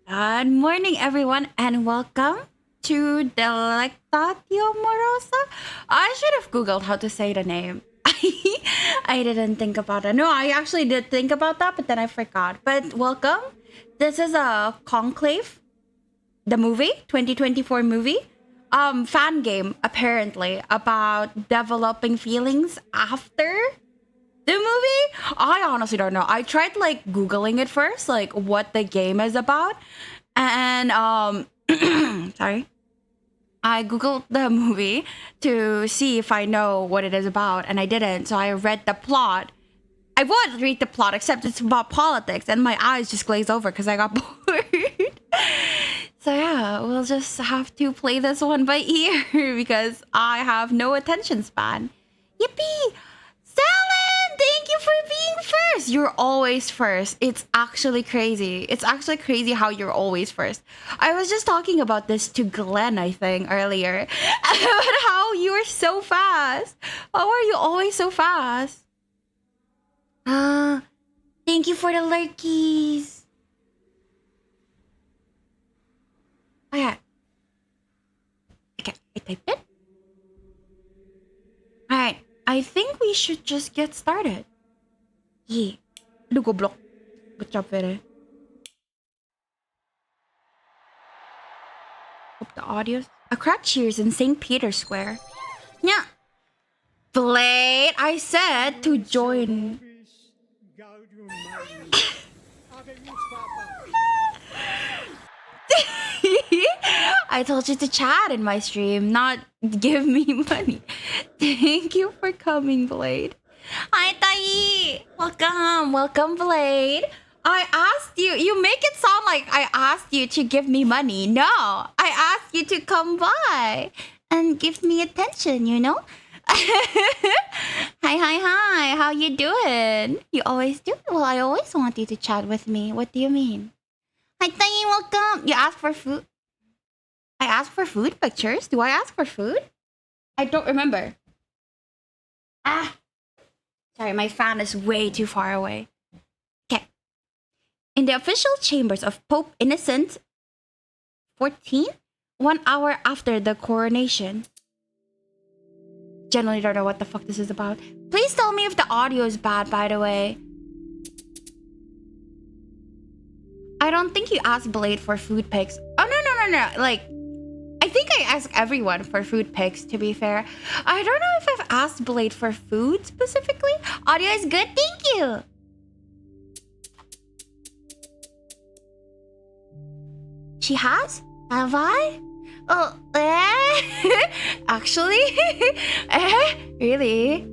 Good morning, everyone, and welcome to Delectatio Morosa. I should have Googled how to say the name. I didn't think about it. No, I actually did think about that, but then I forgot. But welcome. This is a Conclave, the movie, 2024 movie. Fan game, apparently, about developing feelings after the movie. I honestly don't know. I tried like Googling it first, like what the game is about. And sorry. I Googled the movie to see if I know what it is about, and I didn't. So I read the plot. I would read the plot, except it's about politics, and my eyes just glazed over because I got bored. So yeah, we'll just have to play this one by ear because I have no attention span. Yippee! Selen, thank you for being first. You're always first. It's actually crazy. It's actually crazy how you're always first. I was just talking about this to Glenn, I think, earlier. About how you're so fast. How are you always so fast? Thank you for the lurkies. Okay. Okay, I typed it. Alright, I think we should just get started. Yeah. Aduh, goblok. Good job, Vere. Hope the audio's... A crowd cheers in St. Peter's Square. Yeah. Blade, I said to join. I told you to chat in my stream, not give me money. Thank you for coming, Blade. Hi, Tai. Welcome, Blade. I asked you. You make it sound like I asked you to give me money. No, I asked you to come by and give me attention. You know. Hi. How you doing? You always do. Well, I always want you to chat with me. What do you mean? Hi, Tai. Welcome. You asked for food. I asked for food pictures. Do I ask for food? I don't remember. Sorry, my fan is way too far away. Okay. In the official chambers of Pope Innocent XIV, 1 hour after the coronation. Generally don't know what the fuck this is about. Please tell me if the audio is bad, by the way. I don't think you asked Blade for food pics. Oh, no. Like, I think I ask everyone for food pics, to be fair. I don't know if I've asked Blade for food specifically. Audio is good, thank you. She has? Have I? Oh, Actually? Really?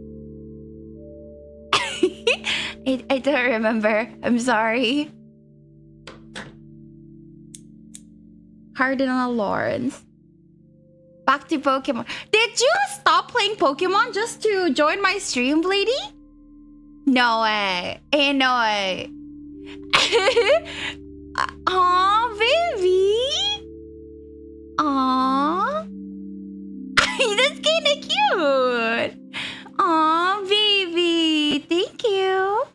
I don't remember. I'm sorry. Cardinal Lawrence. Back to Pokemon. Did you stop playing Pokemon just to join my stream, lady? No way. Ain't no way. Aw, baby. Aw. That's kinda cute. Aw, baby. Thank you.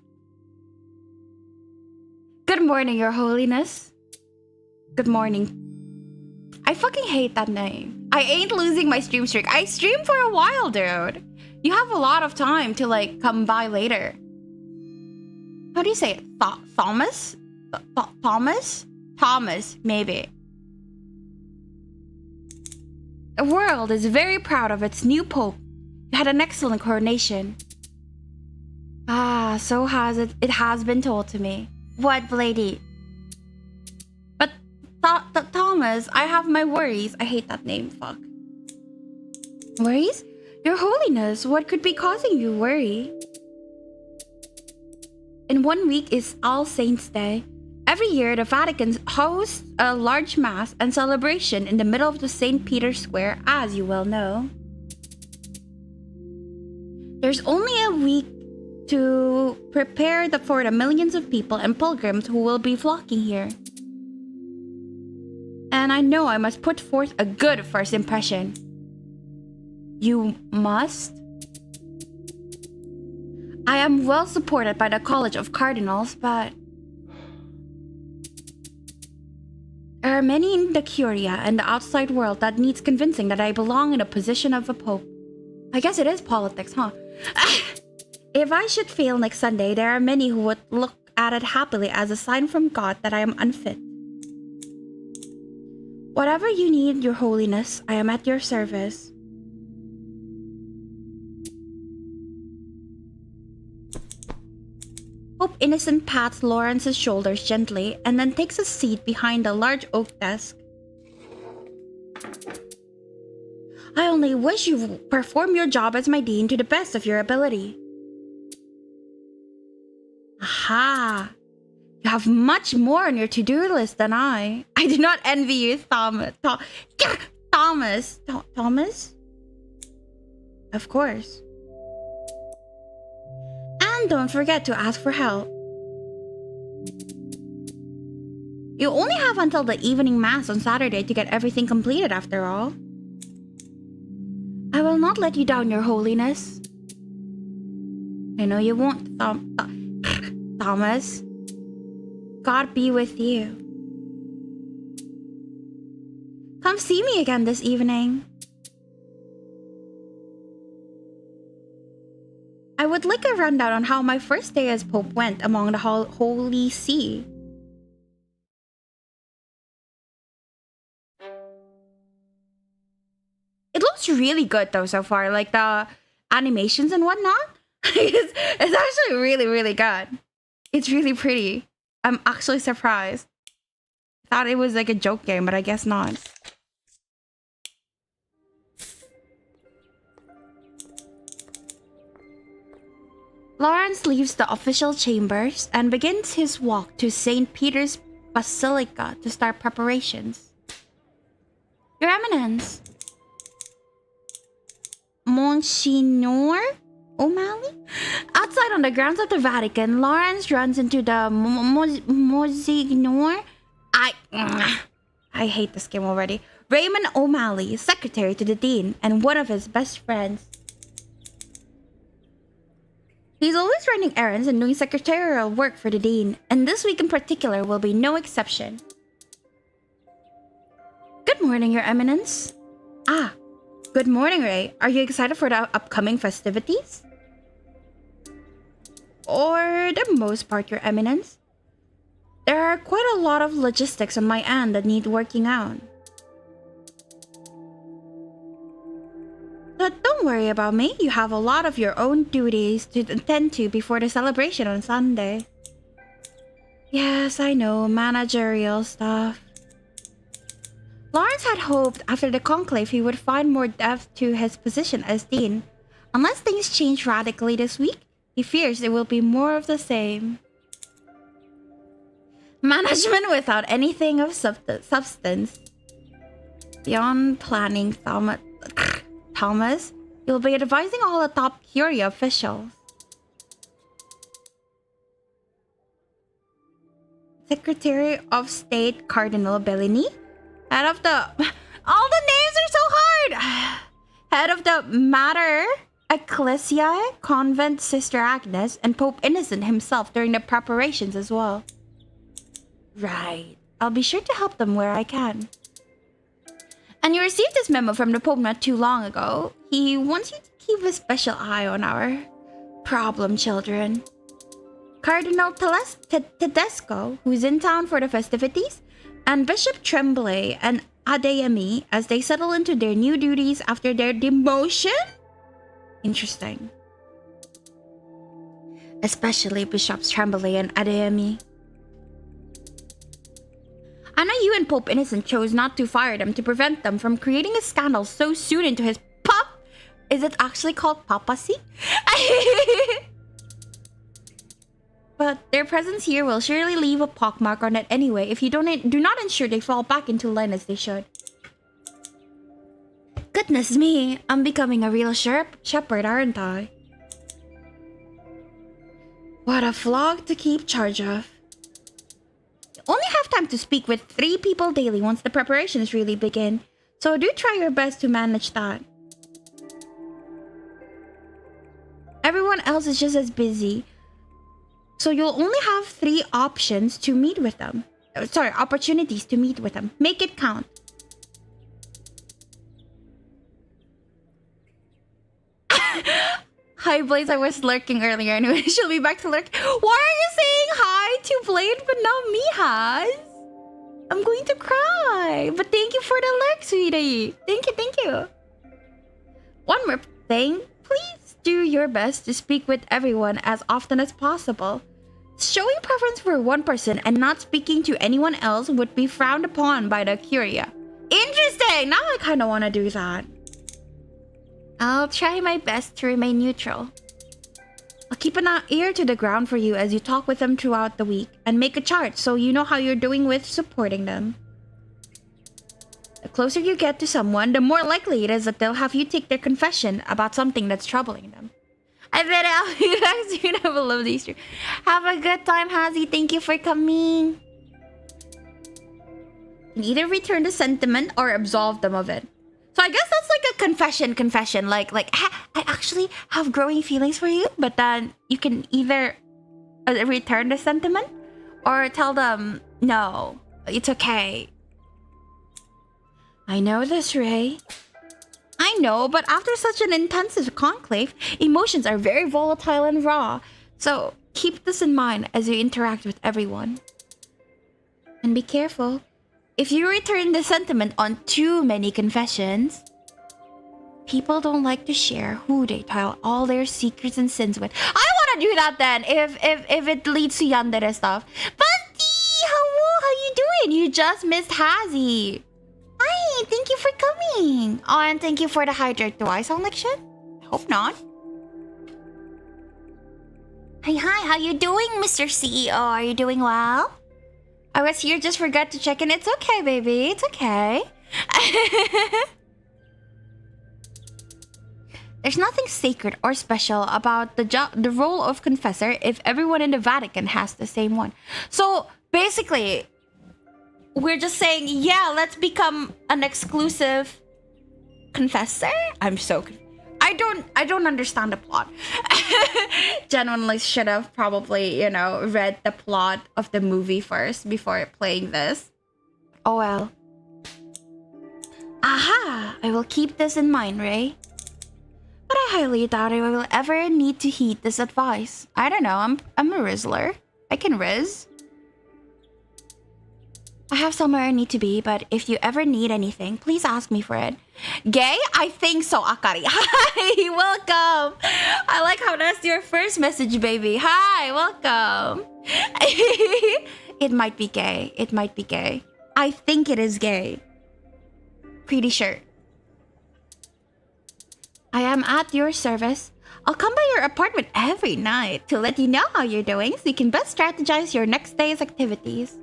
Good morning, Your Holiness. Good morning. I fucking hate that name. I ain't losing my stream streak. I streamed for a while, dude. You have a lot of time to like come by later. How do you say it? Thomas? Thomas? Thomas, maybe. The world is very proud of its new pope. You had an excellent coronation. So has it. It has been told to me. What, Blady? Thomas, I have my worries. I hate that name, fuck. Worries? Your Holiness, what could be causing you worry? In 1 week is All Saints' Day. Every year, the Vatican hosts a large mass and celebration in the middle of the St. Peter's Square, as you well know. There's only a week to prepare for the millions of people and pilgrims who will be flocking here. And I know I must put forth a good first impression. You must? I am well supported by the College of Cardinals, but... There are many in the Curia and the outside world that needs convincing that I belong in a position of a pope. I guess it is politics, huh? If I should fail next Sunday, there are many who would look at it happily as a sign from God that I am unfit. Whatever you need, Your Holiness, I am at your service. Pope Innocent pats Lawrence's shoulders gently and then takes a seat behind a large oak desk. I only wish you perform your job as my dean to the best of your ability. Aha! You have much more on your to-do list than I. I do not envy you, Thomas. Thomas? Of course. And don't forget to ask for help. You only have until the evening mass on Saturday to get everything completed after all. I will not let you down, Your Holiness. I know you won't, Thomas. God be with you. Come see me again this evening. I would like a rundown on how my first day as Pope went among the Holy See. It looks really good though so far, like the animations and whatnot. It's actually really, really good. It's really pretty. I'm actually surprised. Thought it was like a joke game, but I guess not. Lawrence leaves the official chambers and begins his walk to St. Peter's Basilica to start preparations. Your Eminence. Monsignor O'Malley? Outside on the grounds of the Vatican, Lawrence runs into the Monsignor. I hate this game already. Raymond O'Malley, secretary to the dean and one of his best friends. He's always running errands and doing secretarial work for the dean, and this week in particular will be no exception. Good morning, Your Eminence. Good morning, Ray. Are you excited for the upcoming festivities? For the most part, Your Eminence. There are quite a lot of logistics on my end that need working out. But don't worry about me. You have a lot of your own duties to attend to before the celebration on Sunday. Yes, I know, managerial stuff. Lawrence had hoped after the conclave he would find more depth to his position as dean. Unless things change radically this week, he fears it will be more of the same. Management without anything of substance. Beyond planning, Thomas, you'll be advising all the top Curia officials. Secretary of State Cardinal Bellini? Head of the... All the names are so hard! Head of the Mater Ecclesiae, Convent Sister Agnes, and Pope Innocent himself during the preparations as well. Right. I'll be sure to help them where I can. And you received this memo from the Pope not too long ago. He wants you to keep a special eye on our problem children. Cardinal Tedesco, who's in town for the festivities, and Bishop Tremblay and Adeyemi as they settle into their new duties after their demotion? Interesting. Especially Bishops Tremblay and Adeyemi. I know you and Pope Innocent chose not to fire them to prevent them from creating a scandal so soon into his Is it actually called papacy? But their presence here will surely leave a pockmark on it anyway if you do not ensure they fall back into line as they should. Goodness me, I'm becoming a real shepherd, aren't I? What a flock to keep charge of. You only have time to speak with 3 people daily once the preparations really begin, so do try your best to manage that. Everyone else is just as busy, so you'll only have 3 options to meet with them. opportunities to meet with them. Make it count. Hi, Blaze. I was lurking earlier. Anyway, she'll be back to lurk. Why are you saying hi to Blade but not me, Haz? I'm going to cry. But thank you for the lurk, sweetie. Thank you. One more thing. Please do your best to speak with everyone as often as possible. Showing preference for one person and not speaking to anyone else would be frowned upon by the Curia. Interesting! Now I kind of want to do that. I'll try my best to remain neutral. I'll keep an ear to the ground for you as you talk with them throughout the week and make a chart so you know how you're doing with supporting them. The closer you get to someone, the more likely it is that they'll have you take their confession about something that's troubling them. I bet I'll be back soon. I will love these two. Have a good time, Hazy. Thank you for coming. You can either return the sentiment or absolve them of it. So I guess that's like a confession. Like I actually have growing feelings for you, but then you can either return the sentiment or tell them, no, it's okay. I know this, Ray. I know, but after such an intensive conclave, emotions are very volatile and raw. So keep this in mind as you interact with everyone. And be careful. If you return the sentiment on too many confessions, people don't like to share who they tell all their secrets and sins with. I want to do that then, if it leads to yandere stuff. Bunty, how you doing? You just missed Hazy. Hi, thank you for coming. Oh, and thank you for the hydrate. Do I sound like shit? I hope not. Hi, how you doing, Mr. CEO? Are you doing well? I was here, just forgot to check in. It's okay, baby. It's okay. There's nothing sacred or special about the role of confessor if everyone in the Vatican has the same one. So basically, we're just saying, yeah, let's become an exclusive confessor. I'm so confused. I don't understand the plot. Genuinely should have probably, read the plot of the movie first before playing this. Oh well. Aha! I will keep this in mind, Ray. But I highly doubt I will ever need to heed this advice. I don't know, I'm a Rizzler. I can Riz. I have somewhere I need to be, but if you ever need anything, please ask me for it. Gay? I think so, Akari. Hi, welcome. I like how that's your first message, baby. Hi, welcome. It might be gay. It might be gay. I think it is gay. Pretty sure. I am at your service. I'll come by your apartment every night to let you know how you're doing so you can best strategize your next day's activities.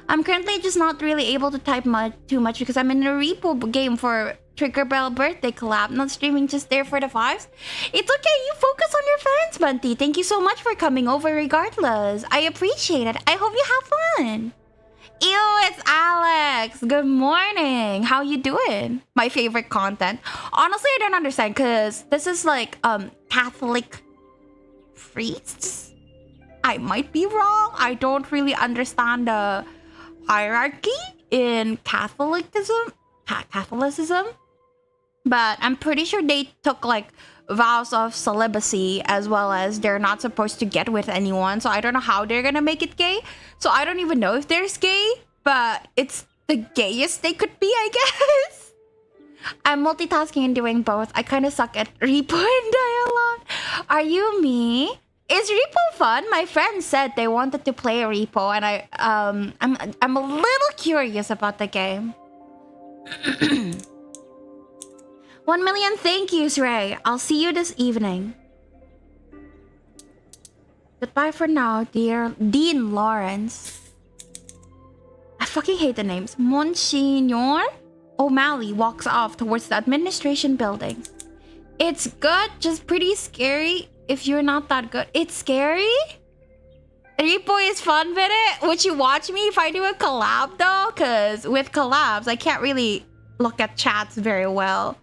I'm currently just not really able to type too much because I'm in a repo game for Triggerbell birthday collab, not streaming, just there for the vibes. It's okay, you focus on your friends, Bunty. Thank you so much for coming over regardless. I appreciate it. I hope you have fun. Ew, it's Alex. Good morning. How you doing? My favorite content. Honestly, I don't understand because this is like Catholic priests. I might be wrong. I don't really understand the hierarchy in Catholicism, but I'm pretty sure they took like vows of celibacy as well as they're not supposed to get with anyone. So I don't know how they're gonna make it gay. So I don't even know if there's gay, but it's the gayest they could be, I guess. I'm multitasking and doing both. I kind of suck at repo and dialogue. Are you me? Is repo fun? My friends said they wanted to play a repo, and I'm a little curious about the game. 1 million thank yous, Ray. I'll see you this evening. Goodbye for now, dear Dean Lawrence. I fucking hate the names. Monsignor O'Malley walks off towards the administration building. It's good, just pretty scary. If you're not that good, it's scary. Repo is fun with it. Would you watch me if I do a collab though? Cause with collabs, I can't really look at chats very well.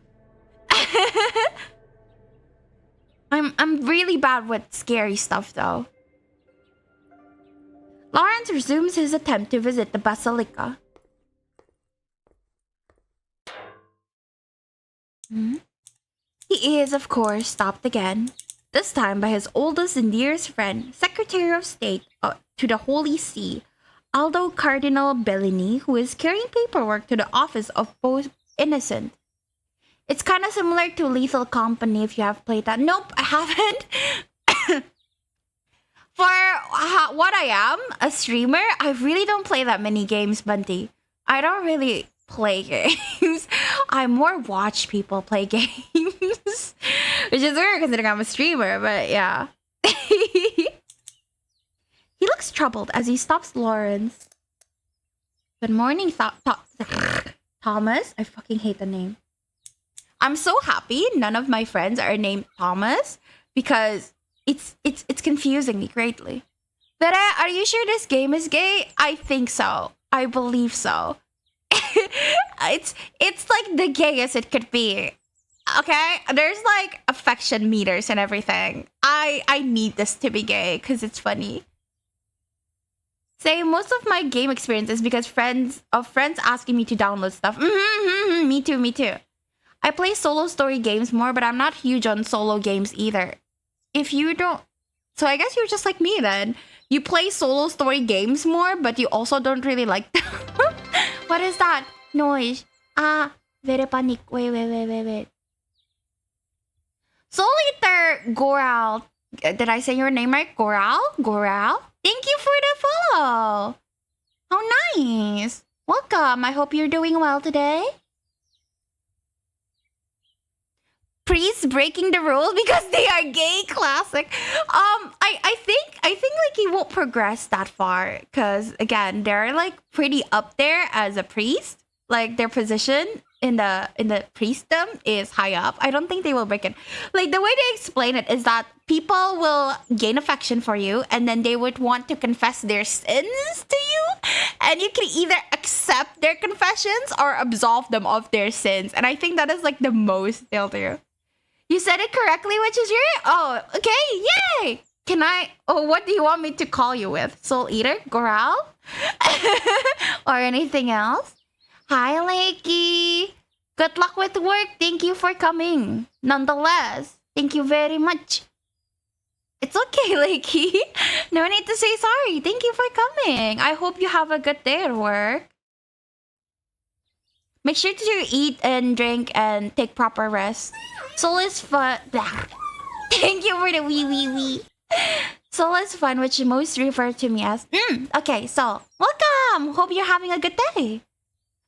I'm really bad with scary stuff though. Lawrence resumes his attempt to visit the Basilica. He is, of course, stopped again, this time by his oldest and dearest friend, Secretary of State to the Holy See, Aldo Cardinal Bellini, who is carrying paperwork to the office of Pope Innocent. It's kind of similar to Lethal Company if you have played that. Nope, I haven't. For what I am, a streamer, I really don't play that many games, Bunty. I don't really play games. I more watch people play games. Which is weird considering I'm a streamer, but yeah. He looks troubled as he stops Lawrence. Good morning, Thomas. I fucking hate the name. I'm so happy none of my friends are named Thomas because it's confusing me greatly. Vere, are you sure this game is gay? I think so. I believe so. It's like the gayest it could be. Okay? There's like affection meters and everything. I need this to be gay because it's funny. Say most of my game experience is because friends asking me to download stuff. Me too. I play solo story games more, but I'm not huge on solo games either. If you don't... So I guess you're just like me then. You play solo story games more, but you also don't really like them. What is that noise? Very panic. Wait. Soul Eater Goral. Did I say your name right? Goral? Thank you for the follow. How nice. Welcome. I hope you're doing well today. Priests breaking the rules because they are gay. Classic. I think like he won't progress that far because again they're like pretty up there as a priest. Like their position in the priestdom is high up. I don't think they will break it. Like the way they explain it is that people will gain affection for you and then they would want to confess their sins to you, and you can either accept their confessions or absolve them of their sins. And I think that is like the most they'll do. You said it correctly, which is your... Oh, okay, yay! Can I... Oh, what do you want me to call you with? Soul Eater? Goral? Or anything else? Hi, Lakey. Good luck with work. Thank you for coming. Nonetheless, thank you very much. It's okay, Lakey. No need to say sorry. Thank you for coming. I hope you have a good day at work. Make sure to eat and drink and take proper rest. Soul is fun. Thank you for the wee. Soul is fun, which most refer to me as. Okay, so welcome. Hope you're having a good day.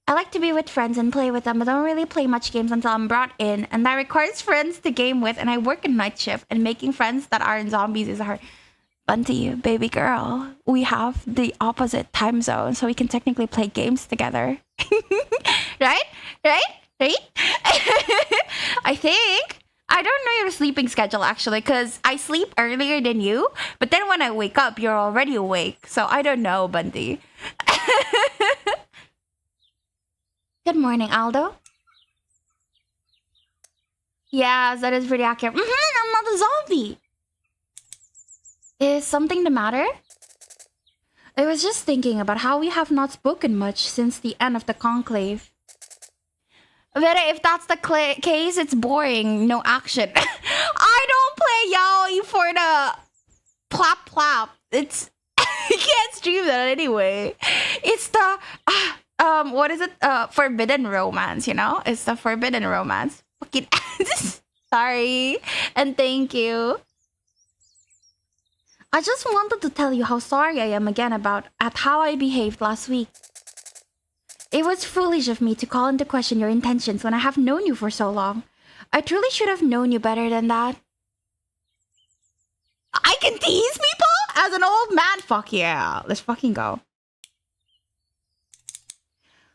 I like to be with friends and play with them, but don't really play much games until I'm brought in, and that requires friends to game with. And I work a night shift, and making friends that aren't zombies is hard. Bunty, baby girl, we have the opposite time zone, so we can technically play games together. Right? I think. I don't know your sleeping schedule, actually, because I sleep earlier than you, but then when I wake up, you're already awake. So I don't know, Bunty. Good morning, Aldo. Yes, that is pretty accurate. I'm not a zombie. Is something the matter? I was just thinking about how we have not spoken much since the end of the Conclave. Vere, if that's the case, it's boring. No action. I don't play Yaoi for the plap. It's... you can't stream that anyway. It's the... what is it? Forbidden romance, you know? It's the forbidden romance. Fucking... Sorry. And thank you. I just wanted to tell you how sorry I am again at how I behaved last week. It was foolish of me to call into question your intentions when I have known you for so long. I truly should have known you better than that. I can tease people? As an old man? Fuck yeah. Let's fucking go.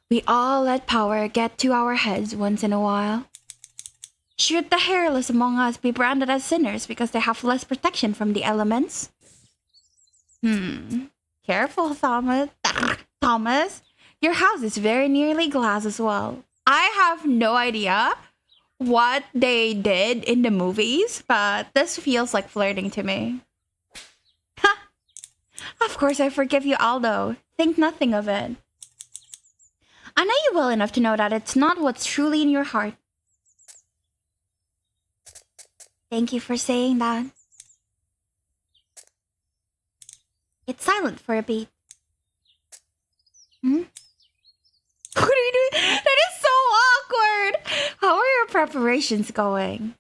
We all let power get to our heads once in a while. Should the hairless among us be branded as sinners because they have less protection from the elements? Careful, Thomas. Your house is very nearly glass as well. I have no idea what they did in the movies, but this feels like flirting to me. Of course, I forgive you, Aldo. Think nothing of it. I know you well enough to know that it's not what's truly in your heart. Thank you for saying that. It's silent for a beat. Hmm? What are you doing? That is so awkward! How are your preparations going?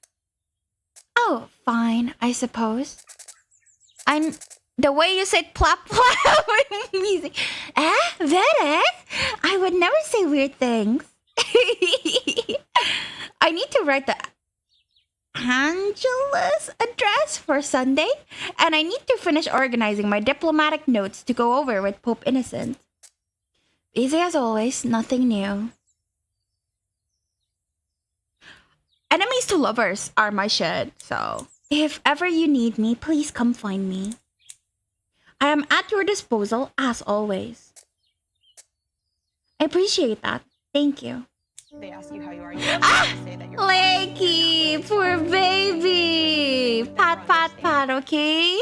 Oh, fine, I suppose. The way you said plap plap music. Vere? I would never say weird things. I need to write the Angelus address for Sunday, and I need to finish organizing my diplomatic notes to go over with Pope Innocent. Easy as always, nothing new. Enemies to lovers are my shit, so if ever you need me, please come find me. I am at your disposal, as always. I appreciate that. Thank you. They ask you how you are. You say that you're Lakey, poor baby. Pat, pat, pat, okay?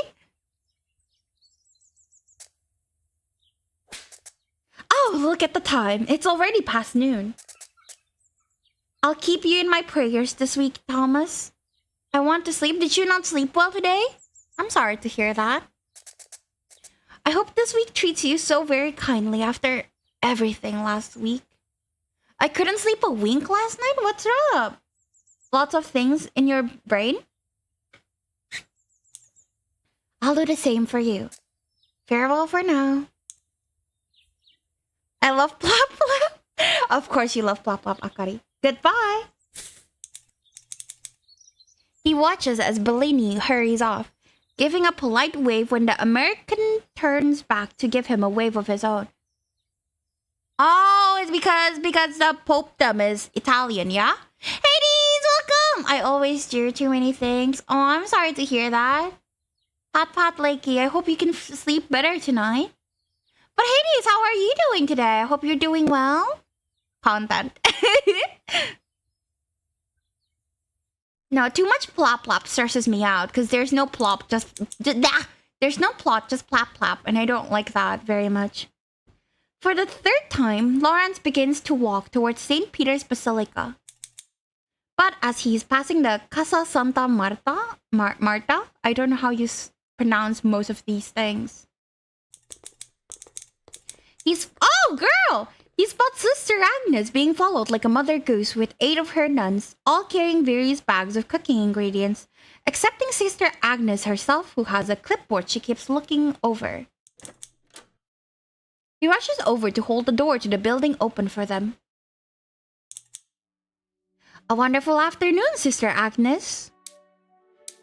Oh, look at the time. It's already past noon. I'll keep you in my prayers this week, Thomas. I want to sleep. Did you not sleep well today? I'm sorry to hear that. I hope this week treats you so very kindly after everything last week. I couldn't sleep a wink last night? What's up? Lots of things in your brain? I'll do the same for you. Farewell for now. I love Plop Plop. Of course you love Plop Plop, Akari. Goodbye. He watches as Bellini hurries off, giving a polite wave when the American turns back to give him a wave of his own. Oh, it's because the popedom is Italian, yeah? Hades, welcome! I always do too many things. Oh, I'm sorry to hear that. Pat Pat Lakey, I hope you can sleep better tonight. But Hades, how are you doing today? I hope you're doing well. Content. No, too much plop plop stresses me out because there's no plop, there's no plot, just plap plap, and I don't like that very much. For the third time, Lawrence begins to walk towards St. Peter's Basilica. But as he's passing the Casa Santa Marta, I don't know how you pronounce most of these things. Oh, girl! He spots Sister Agnes being followed like a mother goose with 8 of her nuns, all carrying various bags of cooking ingredients, excepting Sister Agnes herself, who has a clipboard she keeps looking over. He rushes over to hold the door to the building open for them. A wonderful afternoon, Sister Agnes.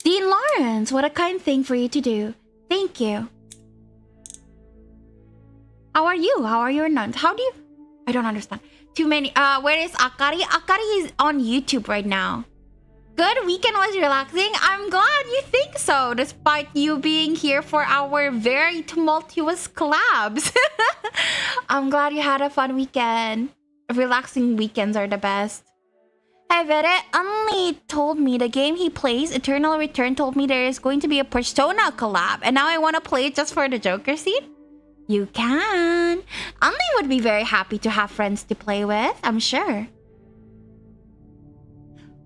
Dean Lawrence, what a kind thing for you to do. Thank you. How are you? How are your nuns? How do you... I don't understand. Too many... where is Akari? Akari is on YouTube right now. Good weekend was relaxing. I'm glad you think so, despite you being here for our very tumultuous collabs. I'm glad you had a fun weekend. Relaxing weekends are the best. Hey, Vere, Unli told me the game he plays, Eternal Return, told me there is going to be a Persona collab, and now I want to play it just for the Joker scene? You can. Unli would be very happy to have friends to play with, I'm sure.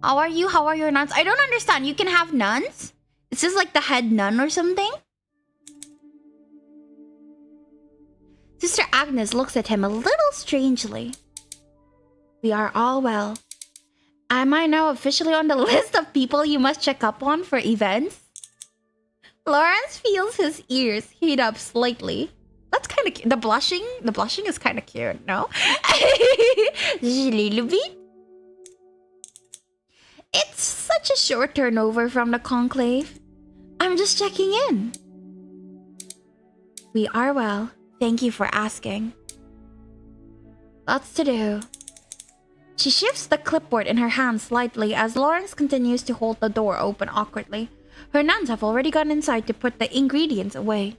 How are you? How are your nuns? I don't understand. You can have nuns? Is this like the head nun or something? Sister Agnes looks at him a little strangely. We are all well. Am I now officially on the list of people you must check up on for events? Lawrence feels his ears heat up slightly. That's kind of cute. The blushing is kind of cute, no? Just a little bit. It's such a short turnover from the Conclave. I'm just checking in. We are well. Thank you for asking. Lots to do. She shifts the clipboard in her hand slightly as Lawrence continues to hold the door open awkwardly. Her nuns have already gone inside to put the ingredients away.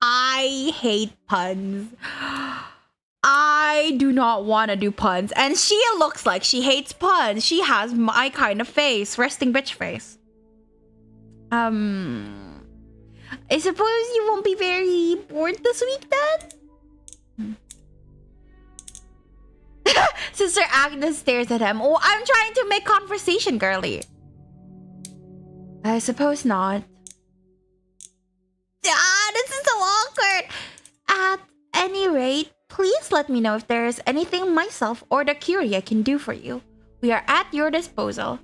I hate puns. I I do not want to do puns. And she looks like she hates puns. She has my kind of face. Resting bitch face. I suppose you won't be very bored this week then? Sister Agnes stares at him. Oh, I'm trying to make conversation, girly. I suppose not. This is so awkward. At any rate, please let me know if there is anything myself or the Curia can do for you. We are at your disposal.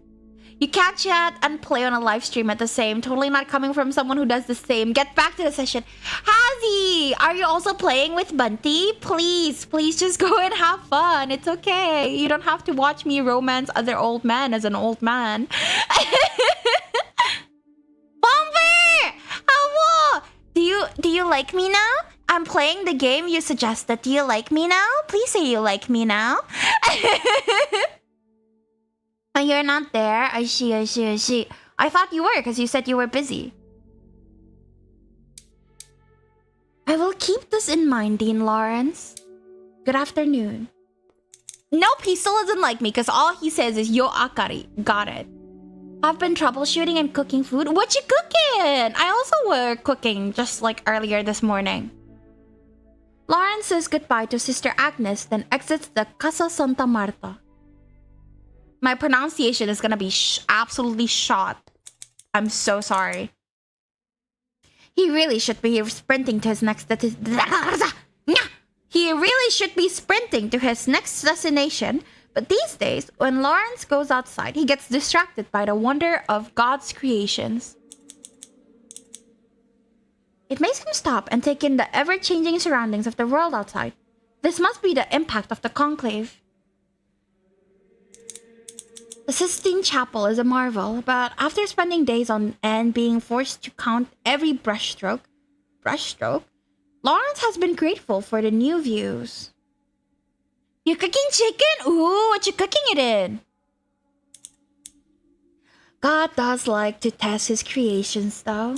You can't chat and play on a live stream at the same. Totally not coming from someone who does the same. Get back to the session. Hazy, are you also playing with Bunty? Please just go and have fun. It's okay. You don't have to watch me romance other old men as an old man. Bomber! Hello! Do you like me now? I'm playing the game you suggested. Do you like me now? Please say you like me now. Oh, you're not there? I see. I thought you were because you said you were busy. I will keep this in mind, Dean Lawrence. Good afternoon. Nope, he still doesn't like me because all he says is yo akari. Got it. I've been troubleshooting and cooking food. What you cooking? I also were cooking just like earlier this morning. Lawrence says goodbye to Sister Agnes, then exits the Casa Santa Marta. My pronunciation is gonna be absolutely shot. I'm so sorry. He really should be sprinting to his next destination. But these days, when Lawrence goes outside, he gets distracted by the wonder of God's creations. It makes him stop and take in the ever-changing surroundings of the world outside. This must be the impact of the Conclave. The Sistine Chapel is a marvel, but after spending days on end being forced to count every brushstroke, Lawrence has been grateful for the new views. You cooking chicken? Ooh, what you cooking it in? God does like to test his creations, though.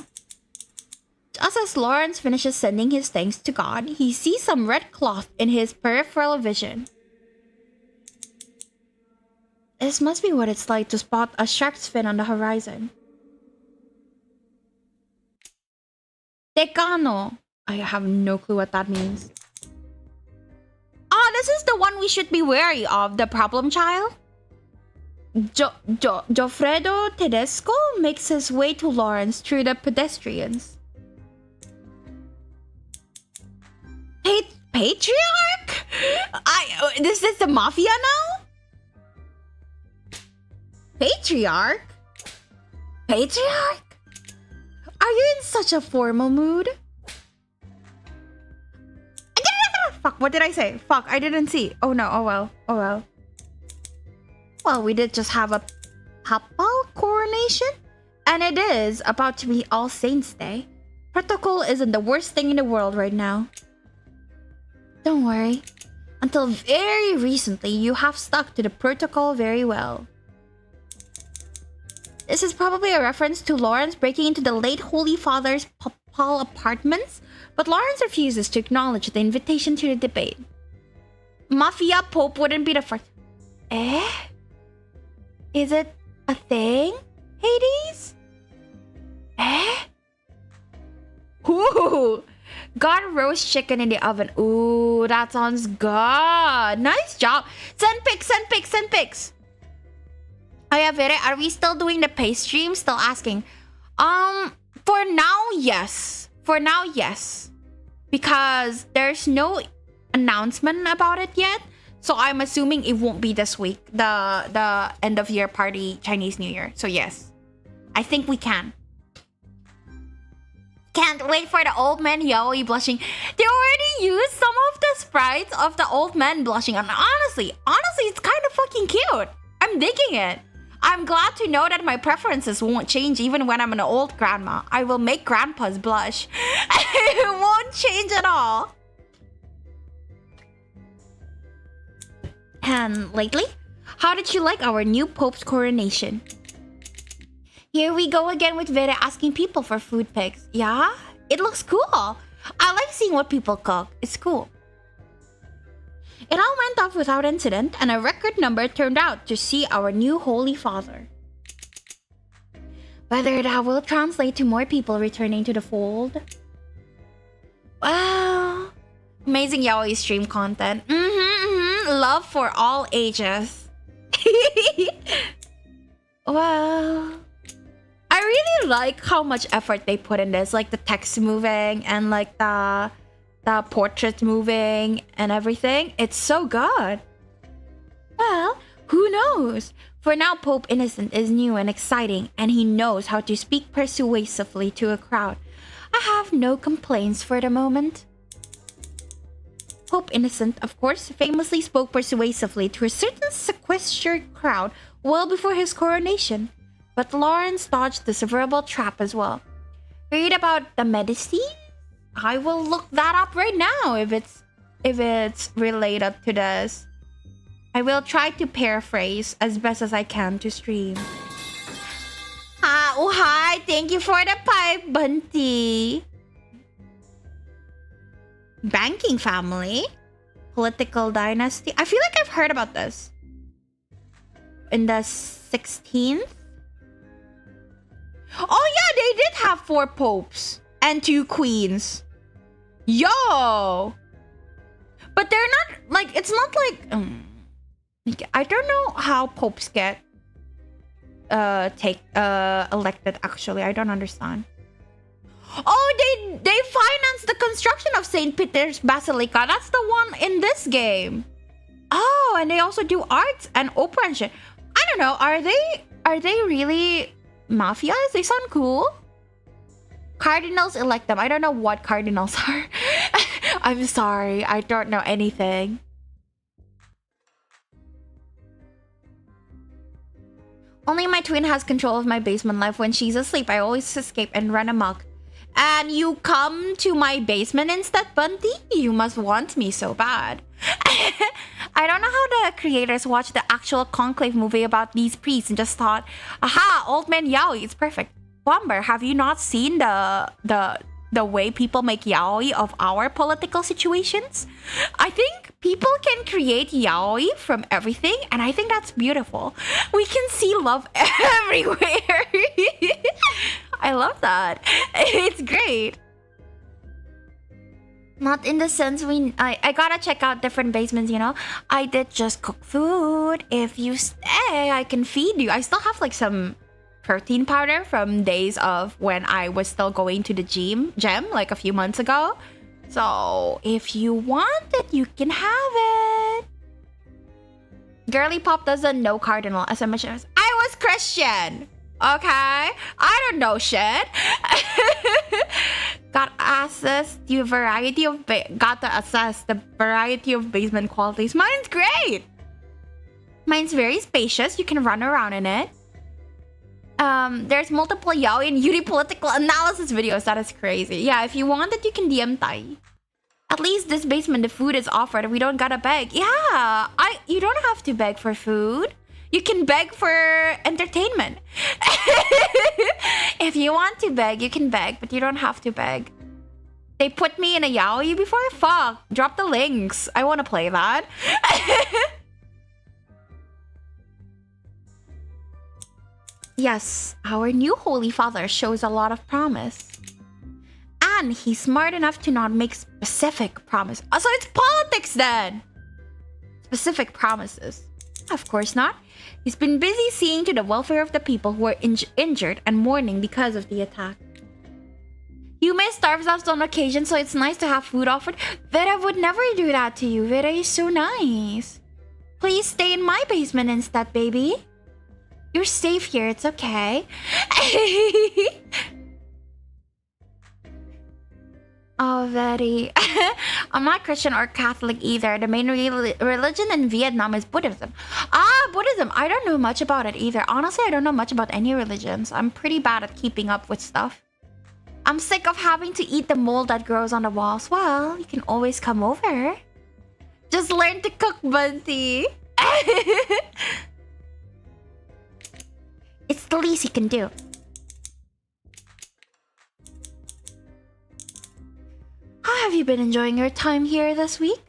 Just as Lawrence finishes sending his thanks to God, he sees some red cloth in his peripheral vision. This must be what it's like to spot a shark's fin on the horizon. Decano. I have no clue what that means. Oh, this is the one we should be wary of, the problem child. Joffredo Tedesco makes his way to Lawrence through the pedestrians. Patriarch? This is the mafia now? Patriarch? Are you in such a formal mood? Fuck, what did I say? Fuck, I didn't see. Oh no, oh well. Well, we did just have a papal coronation. And it is about to be All Saints' Day. Protocol isn't the worst thing in the world right now. Don't worry. Until very recently, you have stuck to the protocol very well. This is probably a reference to Lawrence breaking into the late Holy Father's papal apartments, but Lawrence refuses to acknowledge the invitation to the debate. Mafia Pope wouldn't be the first. Is it a thing, Hades? Ooh, got roast chicken in the oven. Ooh, that sounds good. Nice job. Send pics. Oh yeah, Vere, are we still doing the pay stream? Still asking. For now, yes. Because there's no announcement about it yet. So I'm assuming it won't be this week. The end of year party, Chinese New Year. So yes. I think we can. Can't wait for the old man Yaoi blushing. They already used some of the sprites of the old man blushing. And honestly, it's kind of fucking cute. I'm digging it. I'm glad to know that my preferences won't change even when I'm an old grandma. I will make grandpas blush. It won't change at all. And lately, how did you like our new Pope's coronation? Here we go again with Vere asking people for food pics. Yeah? It looks cool. I like seeing what people cook. It's cool. It all went off without incident, and a record number turned out to see our new Holy Father. Whether that will translate to more people returning to the fold? Wow. Amazing Yaoi stream content. Love for all ages. Wow. I really like how much effort they put in this. Like the text moving and like the portrait moving and everything. It's so good. Well, who knows? For now, Pope Innocent is new and exciting, and he knows how to speak persuasively to a crowd. I have no complaints for the moment. Pope Innocent, of course, famously spoke persuasively to a certain sequestered crowd well before his coronation. But Lawrence dodged this verbal trap as well. Read about the Medici? I will look that up right now if it's related to this. I will try to paraphrase as best as I can to stream. Oh hi! Thank you for the pipe, Bunty. Banking family? Political dynasty? I feel like I've heard about this. In the 16th? Oh yeah, they did have 4 popes and 2 queens. Yo! But they're not like, it's not like I don't know how popes get elected actually. I don't understand. Oh, they financed the construction of St. Peter's Basilica. That's the one in this game. Oh, and they also do arts and opera and shit. I don't know. Are they really mafias? They sound cool. Cardinals elect them. I don't know what cardinals are. I'm sorry. I don't know anything. Only my twin has control of my basement life. When she's asleep, I always escape and run amok. And you come to my basement instead, Bunty? You must want me so bad. I don't know how the creators watched the actual Conclave movie about these priests and just thought, aha, old man Yaoi, it's perfect. Bomber, have you not seen the way people make yaoi of our political situations? I think people can create yaoi from everything, and I think that's beautiful. We can see love everywhere. I love that. It's great. Not in the sense I gotta check out different basements, you know. I did just cook food. If you stay, I can feed you. I still have like some protein powder from days of when I was still going to the gym like a few months ago. So if you want it, you can have it. Girly Pop doesn't know Cardinal as much as I was Christian. Okay? I don't know shit. Got to assess the variety of basement qualities. Mine's great. Mine's very spacious. You can run around in it. There's multiple yaoi and yuri political analysis videos. That is crazy. Yeah, if you want it, you can DM Tai. At least this basement, the food is offered. We don't gotta beg. Yeah, you don't have to beg for food. You can beg for entertainment. If you want to beg, you can beg, but you don't have to beg. They put me in a yaoi before? Fuck. Drop the links. I want to play that. Yes, our new Holy Father shows a lot of promise. And he's smart enough to not make specific promises. Oh, so it's politics then! Specific promises. Of course not. He's been busy seeing to the welfare of the people who are injured and mourning because of the attack. You may starve us on occasion, so it's nice to have food offered. Vere would never do that to you. Vere is so nice. Please stay in my basement instead, baby. You're safe here, it's okay. Oh, very. I'm not Christian or Catholic either. The main religion in Vietnam is Buddhism. Ah, Buddhism. I don't know much about it either. Honestly, I don't know much about any religions. I'm pretty bad at keeping up with stuff. I'm sick of having to eat the mold that grows on the walls. Well, you can always come over. Just learn to cook, Bunty. It's the least you can do. How have you been enjoying your time here this week?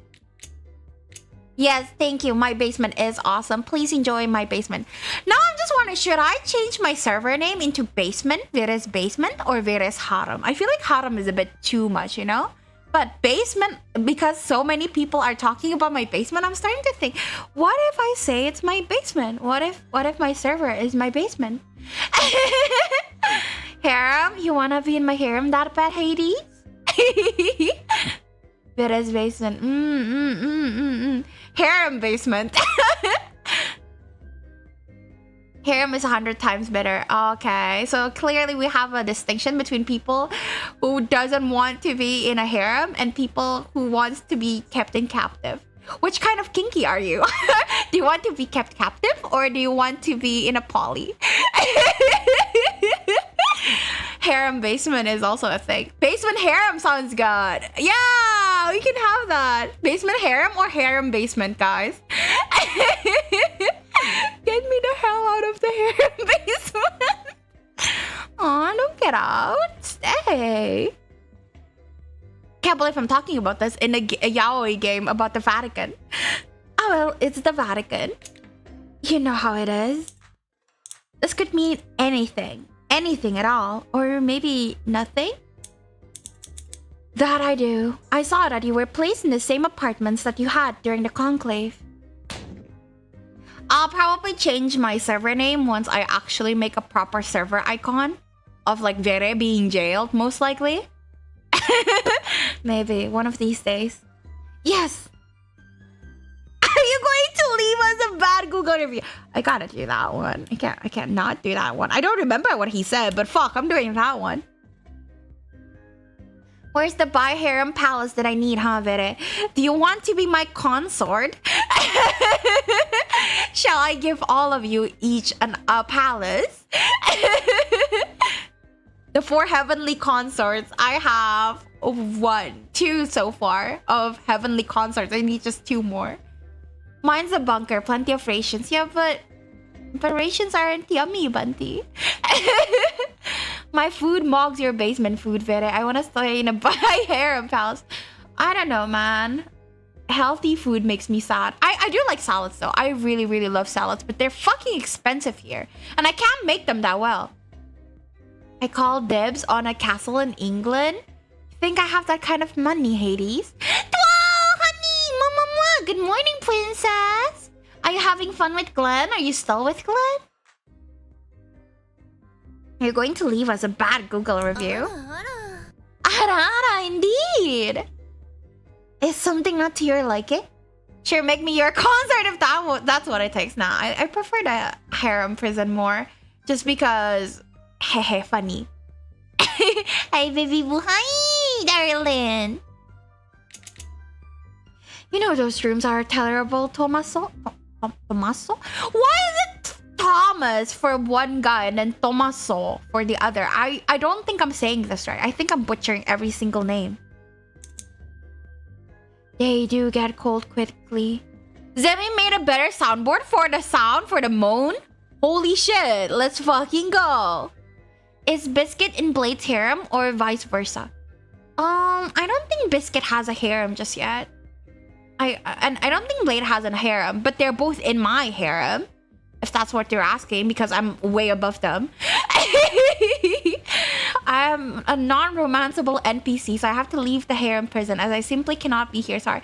Yes, thank you. My basement is awesome. Please enjoy my basement. Now I'm just wondering, should I change my server name into basement, Vere's basement, or Vere's harem? I feel like harem is a bit too much, you know? But basement, because so many people are talking about my basement, I'm starting to think, what if I say it's my basement? What if my server is my basement? Harem? You wanna be in my harem that bad, Hades? Vere's basement. Harem basement. Harem is 100 times better. Okay, so clearly we have a distinction between people who doesn't want to be in a harem and people who wants to be kept in captive. Which kind of kinky are you? Do you want to be kept captive or do you want to be in a poly? Harem basement is also a thing. Basement harem sounds good. Yeah, we can have that. Basement harem or harem basement, guys. Get me the hell out of the harem basement. Aw, don't get out. Stay. Can't believe I'm talking about this in a yaoi game about the Vatican. Oh well, it's the Vatican. You know how it is. This could mean anything. Anything at all. Or maybe nothing? That I do. I saw that you were placed in the same apartments that you had during the Conclave. I'll probably change my server name once I actually make a proper server icon of like Vere being jailed, most likely. Maybe one of these days. Yes. Are you going to leave us a bad Google review? I gotta do that one. I can't not do that one. I don't remember what he said, but fuck, I'm doing that one. Where's the bi harem palace that I need, huh, Vere? Do you want to be my consort? Shall I give all of you each a palace? The 4 heavenly consorts. I have 2 so far of heavenly consorts. I need just 2 more. Mine's a bunker. Plenty of rations. Yeah, but rations aren't yummy, Bunty. My food mogs your basement food, Vere. I want to stay in a bi harem palace. I don't know, man. Healthy food makes me sad. I do like salads though. I really, really love salads, but they're fucking expensive here. And I can't make them that well. I call dibs on a castle in England. Think I have that kind of money, Hades? Wow, honey! Mama, good morning, princess! Are you having fun with Glenn? Are you still with Glenn? You're going to leave us a bad Google review? Arara, indeed! Is something not to your liking? Sure, make me your consort if that's what it takes. Nah, I prefer the harem prison more. Just because... Hehe, funny. Hi, baby boo. Hi, darling. You know those rooms are terrible, Tommaso? Tommaso? Why is it Thomas for one guy and then Tommaso for the other? I don't think I'm saying this right. I think I'm butchering every single name. They do get cold quickly. Zemi made a better soundboard for the sound, for the moan. Holy shit, let's fucking go. Is Biscuit in Blade's harem or vice versa? I don't think Biscuit has a harem just yet. I don't think Blade has a harem, but they're both in my harem. If that's what you're asking, because I'm way above them. I'm a non-romanceable NPC, so I have to leave the harem prison as I simply cannot be here. Sorry.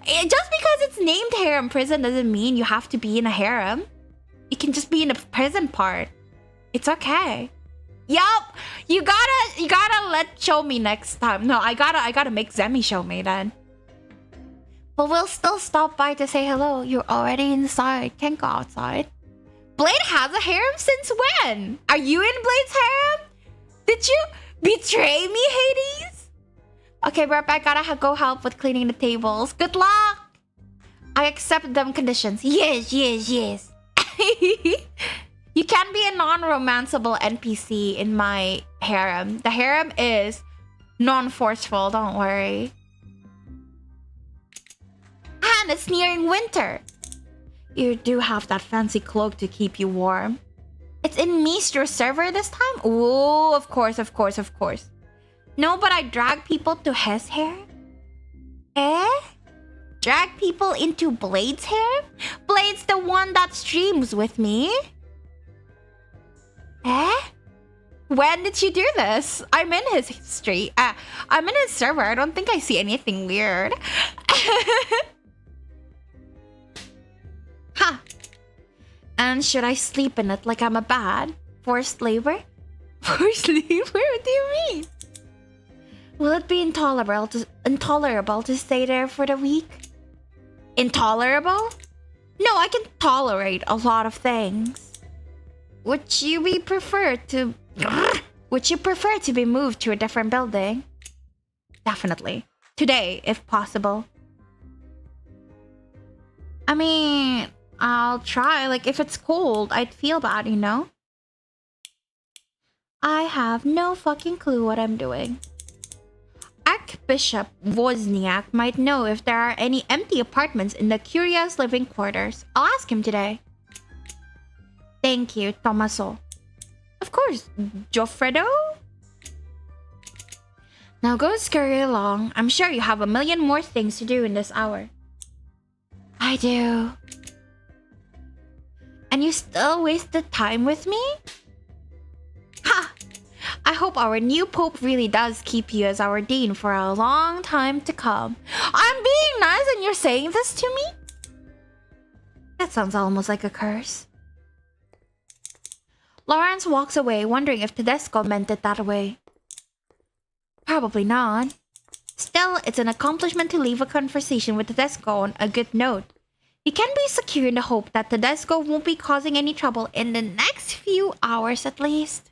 Just because it's named harem prison doesn't mean you have to be in a harem. You can just be in the prison part. It's okay. Yup. You gotta show me next time. No, I gotta make Zemi show me then. But we'll still stop by to say hello. You're already inside. Can't go outside. Blade has a harem since when? Are you in Blade's harem? Did you betray me, Hades? Okay, Rep, I gotta go help with cleaning the tables. Good luck! I accept them conditions. Yes. You can be a non-romanceable NPC in my harem. The harem is non-forceful, don't worry. And it's nearing winter. You do have that fancy cloak to keep you warm. It's in Mistress server this time? Ooh, of course. No, but I drag people to his harem? Eh? Drag people into Blade's hair? Blade's the one that streams with me. Eh? When did you do this? I'm in his history. I'm in his server. I don't think I see anything weird. Huh. And should I sleep in it like I'm a bad? Forced labor? Forced labor? What do you mean? Will it be intolerable to stay there for the week? Intolerable? No, I can tolerate a lot of things. Would you prefer to be moved to a different building? Definitely. Today, if possible. I mean, I'll try. Like, if it's cold, I'd feel bad, you know? I have no fucking clue what I'm doing. Archbishop Wozniak might know if there are any empty apartments in the Curia's living quarters. I'll ask him today. Thank you, Tommaso. Of course, Joffredo? Now go scurry along. I'm sure you have a million more things to do in this hour. I do. And you still wasted time with me? Ha! I hope our new pope really does keep you as our dean for a long time to come. I'm being nice and you're saying this to me? That sounds almost like a curse. Lawrence walks away, wondering if Tedesco meant it that way. Probably not. Still, it's an accomplishment to leave a conversation with Tedesco on a good note. You can be secure in the hope that Tedesco won't be causing any trouble in the next few hours at least.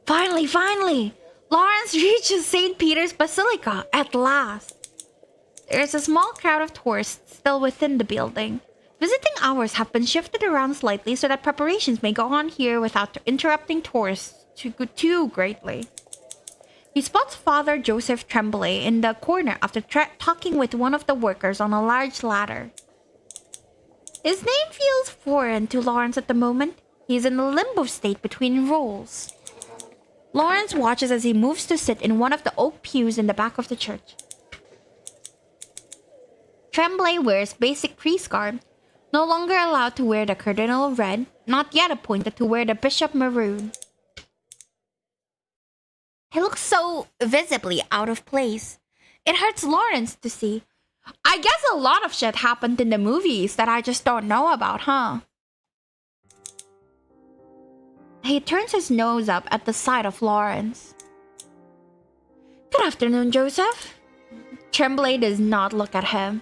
Finally! Lawrence reaches St. Peter's Basilica at last. There's a small crowd of tourists still within the building. Visiting hours have been shifted around slightly so that preparations may go on here without interrupting tourists too greatly. He spots Father Joseph Tremblay in the corner after talking with one of the workers on a large ladder. His name feels foreign to Lawrence at the moment. He's in a limbo state between roles. Lawrence watches as he moves to sit in one of the oak pews in the back of the church. Tremblay wears basic priest garb, no longer allowed to wear the cardinal red, not yet appointed to wear the bishop maroon. He looks so visibly out of place. It hurts Lawrence to see. I guess a lot of shit happened in the movies that I just don't know about, huh? He turns his nose up at the sight of Lawrence. Good afternoon, Joseph. Tremblay does not look at him.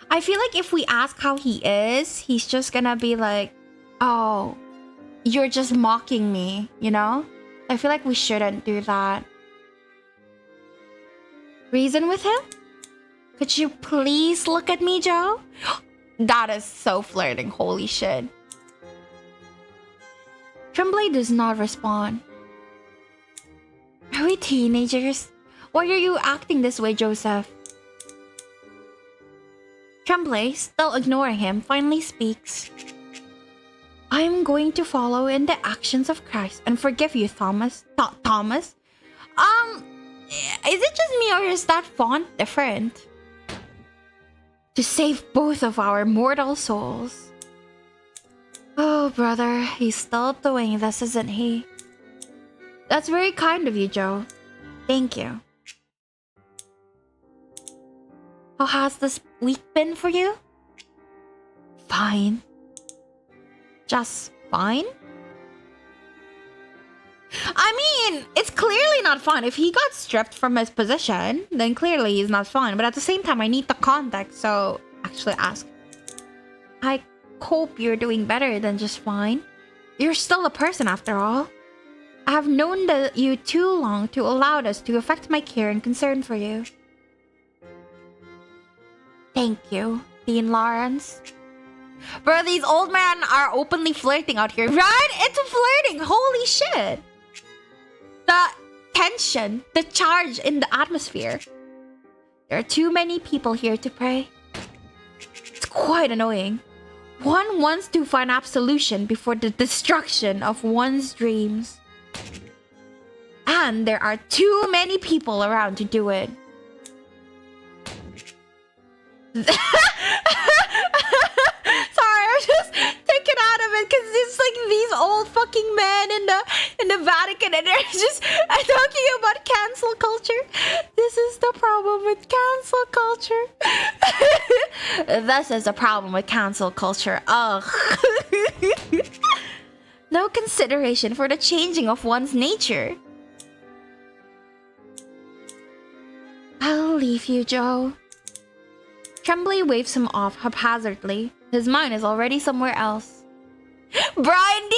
I feel like if we ask how he is, he's just gonna be like, oh, you're just mocking me, you know? I feel like we shouldn't do that. Reason with him? Could you please look at me, Joe? That is so flirting, holy shit. Tremblay does not respond. Are we teenagers? Why are you acting this way, Joseph? Tremblay, still ignoring him, finally speaks. I'm going to follow in the actions of Christ and forgive you, Thomas. Thomas? Is it just me or is that font different? To save both of our mortal souls. Oh, brother, he's still doing this, isn't he? That's very kind of you, Joe. Thank you. How has this week been for you? Fine. Just fine? I mean, it's clearly not fun. If he got stripped from his position, then clearly he's not fun. But at the same time, I need the context, so actually ask. I hope you're doing better than just fine. You're still a person after all. I have known you too long to allow this to affect my care and concern for you. Thank you, Dean Lawrence. Bro, these old men are openly flirting out here, right? It's flirting, holy shit. The tension, the charge in the atmosphere. There are too many people here to pray. It's quite annoying. One wants to find absolution before the destruction of one's dreams. And there are too many people around to do it. Sorry, I'm just taken out of it because it's like these old fucking men in the Vatican, and they're just talking about cancel culture. This is the problem with cancel culture. This is the problem with cancel culture. Ugh. No consideration for the changing of one's nature. I'll leave you, Joe. Tremblay waves him off haphazardly. His mind is already somewhere else. Brian D!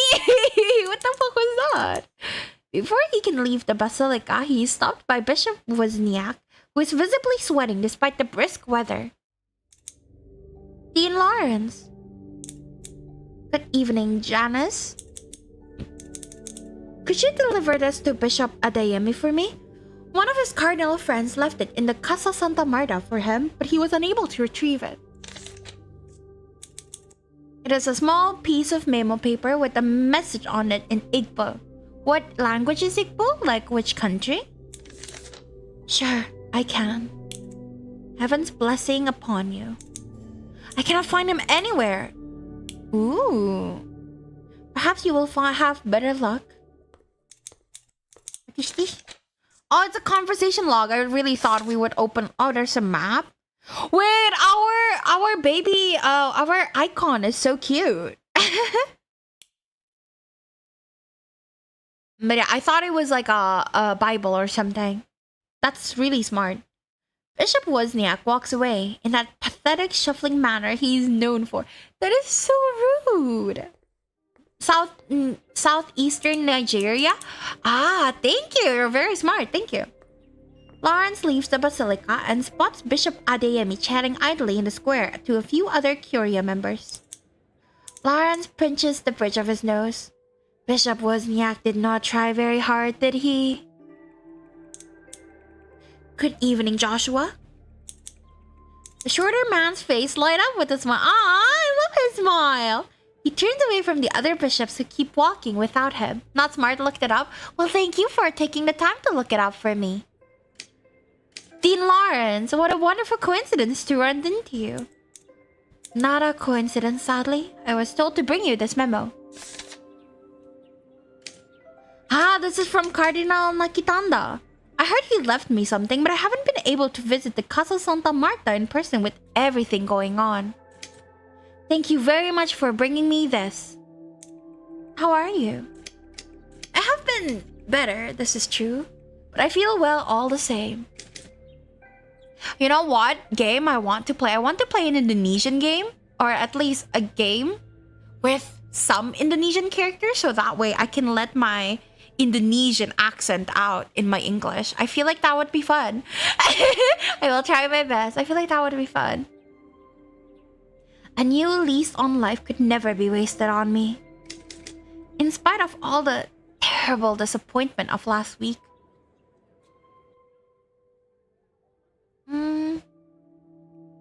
What the fuck was that? Before he can leave the Basilica, he is stopped by Bishop Wozniak, who is visibly sweating despite the brisk weather. Dean Lawrence. Good evening, Janice. Could you deliver this to Bishop Adeyemi for me? One of his cardinal friends left it in the Casa Santa Marta for him, but he was unable to retrieve it. It is a small piece of memo paper with a message on it in Igbo. What language is Igbo? Like which country? Sure, I can. Heaven's blessing upon you. I cannot find him anywhere. Ooh. Perhaps you will have better luck. Oh, it's a conversation log. I really thought we would open. Oh, there's a map. Wait, our baby, our icon is so cute. But yeah, I thought it was like a Bible or something. That's really smart. Bishop Wozniak walks away in that pathetic shuffling manner he's known for. That is so rude. Southeastern Nigeria? Ah, thank you. You're very smart. Thank you. Lawrence leaves the Basilica and spots Bishop Adeyemi chatting idly in the square to a few other Curia members. Lawrence pinches the bridge of his nose. Bishop Wozniak did not try very hard, did he? Good evening, Joshua. The shorter man's face lights up with a smile. Ah, I love his smile. He turns away from the other bishops who keep walking without him. Not smart looked it up. Well, thank you for taking the time to look it up for me. Dean Lawrence, what a wonderful coincidence to run into you. Not a coincidence, sadly. I was told to bring you this memo. Ah, this is from Cardinal Nakitanda. I heard he left me something, but I haven't been able to visit the Casa Santa Marta in person with everything going on. Thank you very much for bringing me this. How are you? I have been better, this is true, but I feel well all the same. You know what game I want to play? I want to play an Indonesian game, or at least a game with some Indonesian characters, so that way I can let my Indonesian accent out in my English. I feel like that would be fun. I will try my best. I feel like that would be fun. A new lease on life could never be wasted on me. In spite of all the terrible disappointment of last week.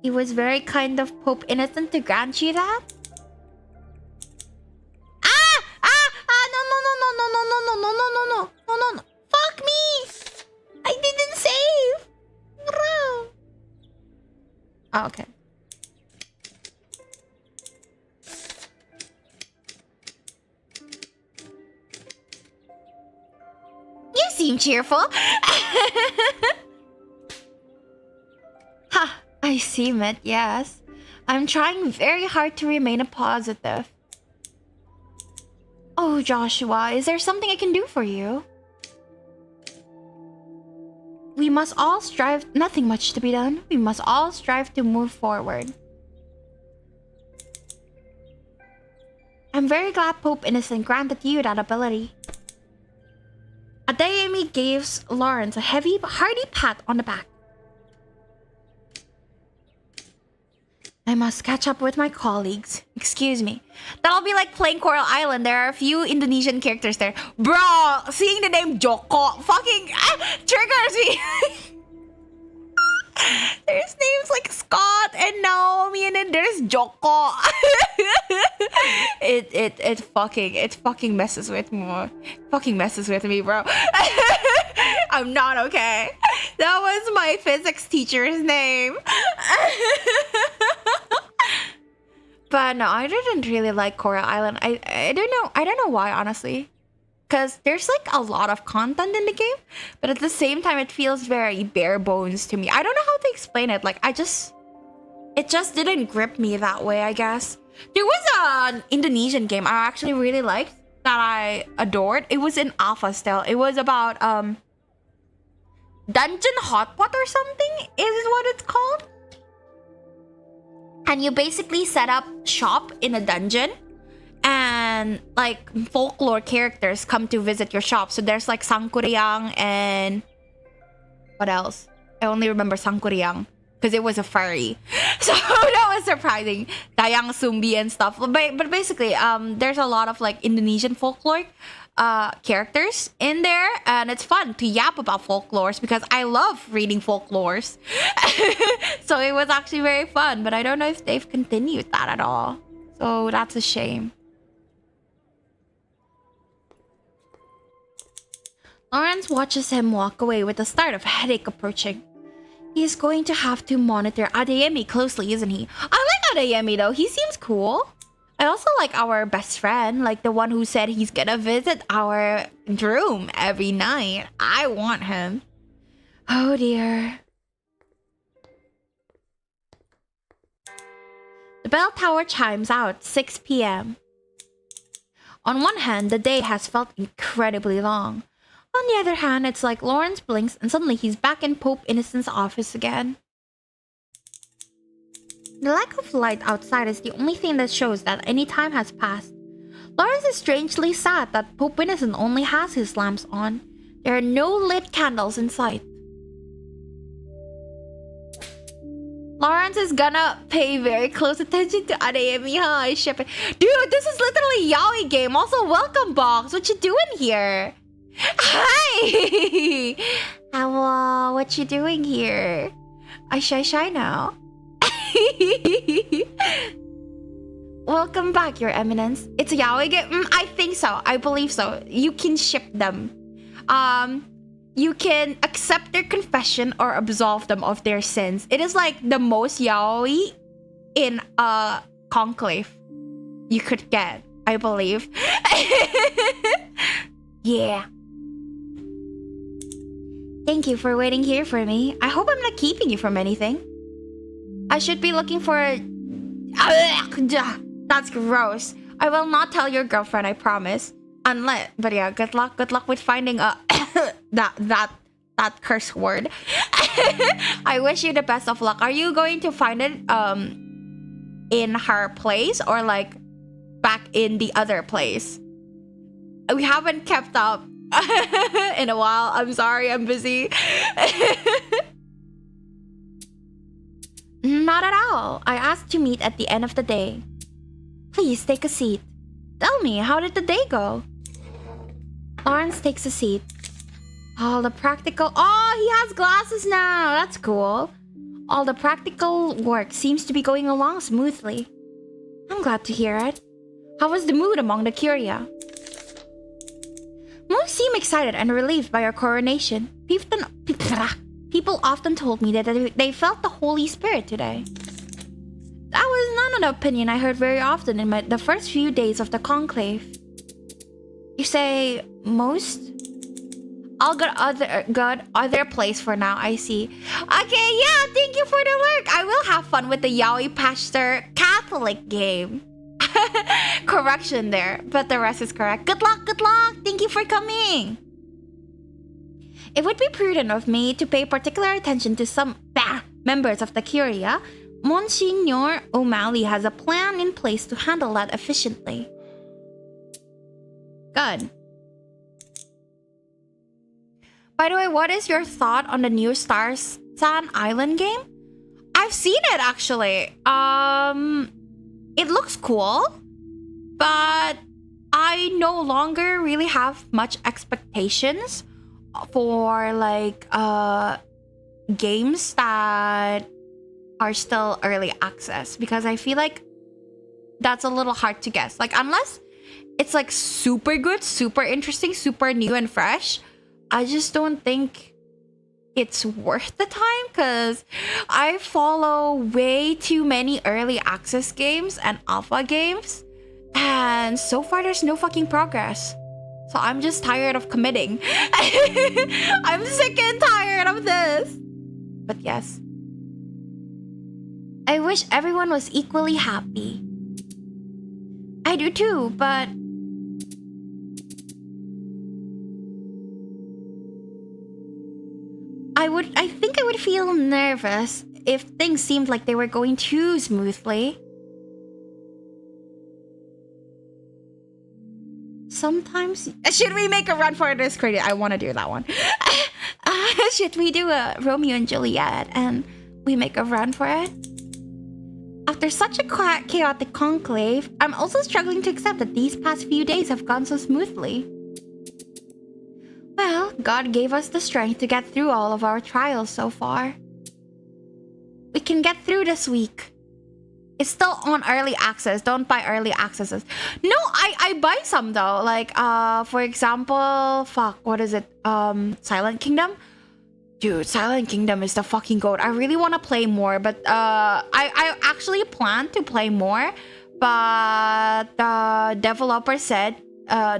It was very kind of Pope Innocent to grant you that. No. Fuck me! I didn't save! No. Oh, okay. You seem cheerful. Ha! I seem it, yes. I'm trying very hard to remain positive. Oh, Joshua, is there something I can do for you? We must all strive... Nothing much to be done. We must all strive to move forward. I'm very glad Pope Innocent granted you that ability. Adeyemi gives Lawrence a heavy, hearty pat on the back. I must catch up with my colleagues. Excuse me. That'll be like playing Coral Island. There are a few Indonesian characters there. Bro, seeing the name Joko fucking triggers me. There's names like Scott and Naomi, and then there's Joko. It fucking messes with me. Fucking messes with me, bro. I'm not okay. That was my physics teacher's name. But no, I didn't really like Coral Island. I don't know why, honestly. Because there's like a lot of content in the game, but at the same time, it feels very bare bones to me. I don't know how to explain it. Like, it just didn't grip me that way, I guess. There was an Indonesian game I actually really liked that I adored. It was in alpha still. It was about Dungeon Hotpot or something is what it's called. And you basically set up shop in a dungeon, and like folklore characters come to visit your shop. So there's like Sangkuriang and what else? I only remember Sangkuriang because it was a furry. So that was surprising. Dayang Sumbi and stuff. But basically, there's a lot of like Indonesian folklore characters in there, and it's fun to yap about folklores because I love reading folklores. So it was actually very fun, but I don't know if they've continued that at all. So that's a shame. Lawrence watches him walk away with the start of a headache approaching. He's going to have to monitor Adeyemi closely, isn't he? I like Adeyemi though, he seems cool. I also like our best friend, like the one who said he's gonna visit our room every night. I want him. Oh dear. The bell tower chimes out 6 p.m. On one hand, the day has felt incredibly long. On the other hand, it's like Lawrence blinks and suddenly he's back in Pope Innocent's office again. The lack of light outside is the only thing that shows that any time has passed. Lawrence is strangely sad that Pope Innocent only has his lamps on. There are no lit candles in sight. Lawrence is gonna pay very close attention to Adeyemi, huh? I ship it. Dude, this is literally Yaoi game. Also, welcome box. What you doing here? Hi! Hello, what you doing here? I shy now. Welcome back, Your Eminence. It's a Yaoi game? I think so. I believe so. You can ship them. You can accept their confession or absolve them of their sins. It is like the most Yaoi in Conclave you could get, I believe. Yeah. Thank you for waiting here for me. I hope I'm not keeping you from anything. I should be looking for... That's gross. I will not tell your girlfriend, I promise. Unless... But yeah, good luck with finding a... that curse word. I wish you the best of luck. Are you going to find it in her place or like back in the other place? We haven't kept up in a while. I'm sorry, I'm busy. Not at all. I asked to meet at the end of the day. Please take a seat. Tell me, how did the day go? Lawrence takes a seat. All the practical... Oh, he has glasses now. That's cool. All the practical work seems to be going along smoothly. I'm glad to hear it. How was the mood among the Curia? Most seem excited and relieved by our coronation. People often told me that they felt the Holy Spirit today. That was not an opinion I heard very often in the first few days of the conclave. You say most? I'll go other place for now, I see. Okay, yeah, thank you for the lurk. I will have fun with the Yaoi Pastor Catholic game. Correction there, but the rest is correct. Good luck, good luck. Thank you for coming. It would be prudent of me to pay particular attention to some members of the Curia. Monsignor O'Malley has a plan in place to handle that efficiently. Good. By the way, what is your thought on the new Star San Island game? I've seen it actually. It looks cool, but I no longer really have much expectations for like games that are still early access, because I feel like that's a little hard to guess. Like, unless it's like super good, super interesting, super new and fresh, I just don't think it's worth the time, because I follow way too many early access games and alpha games, and so far there's no fucking progress. So I'm just tired of committing. I'm sick and tired of this. But yes, I wish everyone was equally happy. I do too, but I think I would feel nervous if things seemed like they were going too smoothly. Sometimes, should we make a run for this credit? I want to do that one. Should we do a Romeo and Juliet and we make a run for it? After such a chaotic conclave, I'm also struggling to accept that these past few days have gone so smoothly. Well, God gave us the strength to get through all of our trials so far. We can get through this week. It's still on early access. Don't buy early accesses. No, I buy some though. Like, for example, what is it? Silent Kingdom? Dude, Silent Kingdom is the fucking goat. I really want to play more, but I actually plan to play more, but the developer said,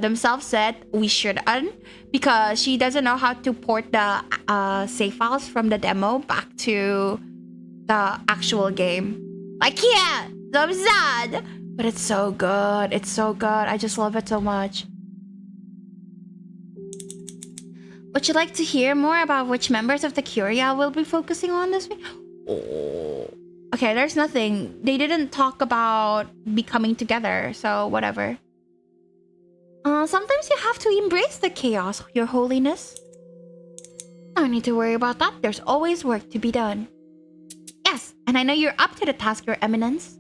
themselves said we shouldn't, because she doesn't know how to port the save files from the demo back to the actual game. I can't! So I'm sad! But it's so good. It's so good. I just love it so much. Would you like to hear more about which members of the Curia will be focusing on this week? Oh. Okay, there's nothing. They didn't talk about becoming together, so whatever. Sometimes you have to embrace the chaos, Your Holiness. No need to worry about that. There's always work to be done. Yes, and I know you're up to the task, Your Eminence.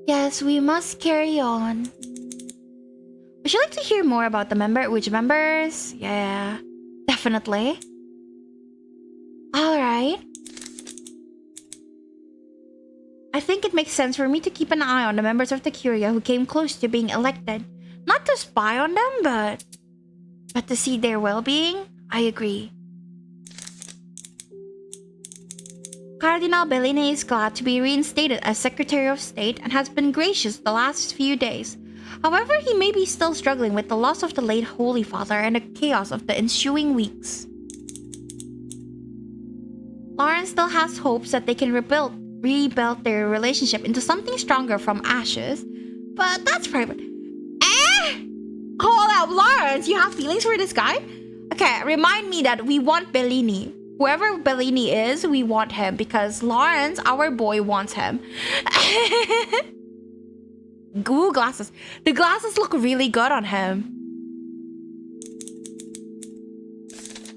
Yes, we must carry on. Would you like to hear more about which members? Yeah, definitely. Alright. I think it makes sense for me to keep an eye on the members of the Curia who came close to being elected. Not to spy on them, but to see their well-being. I agree. Cardinal Bellini is glad to be reinstated as Secretary of State and has been gracious the last few days. However, he may be still struggling with the loss of the late Holy Father and the chaos of the ensuing weeks. Lawrence still has hopes that they can rebuild their relationship into something stronger from ashes, but that's private. Hold up, Lawrence, you have feelings for this guy? Okay, remind me that we want Bellini. Whoever Bellini is, we want him, because Lawrence, our boy, wants him. Ooh, glasses. The glasses look really good on him.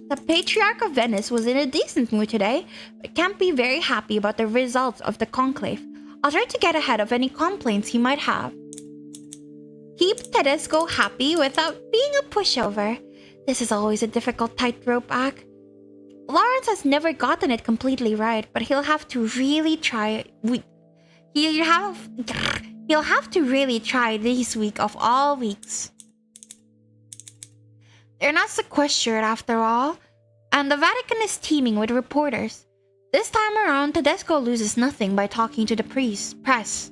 The Patriarch of Venice was in a decent mood today, but can't be very happy about the results of the conclave. I'll try to get ahead of any complaints he might have. Keep Tedesco happy without being a pushover. This is always a difficult tightrope act. Lawrence has never gotten it completely right, but he'll have to really try. He'll have to really try this week of all weeks. They're not sequestered after all, and the Vatican is teeming with reporters. This time around, Tedesco loses nothing by talking to the press.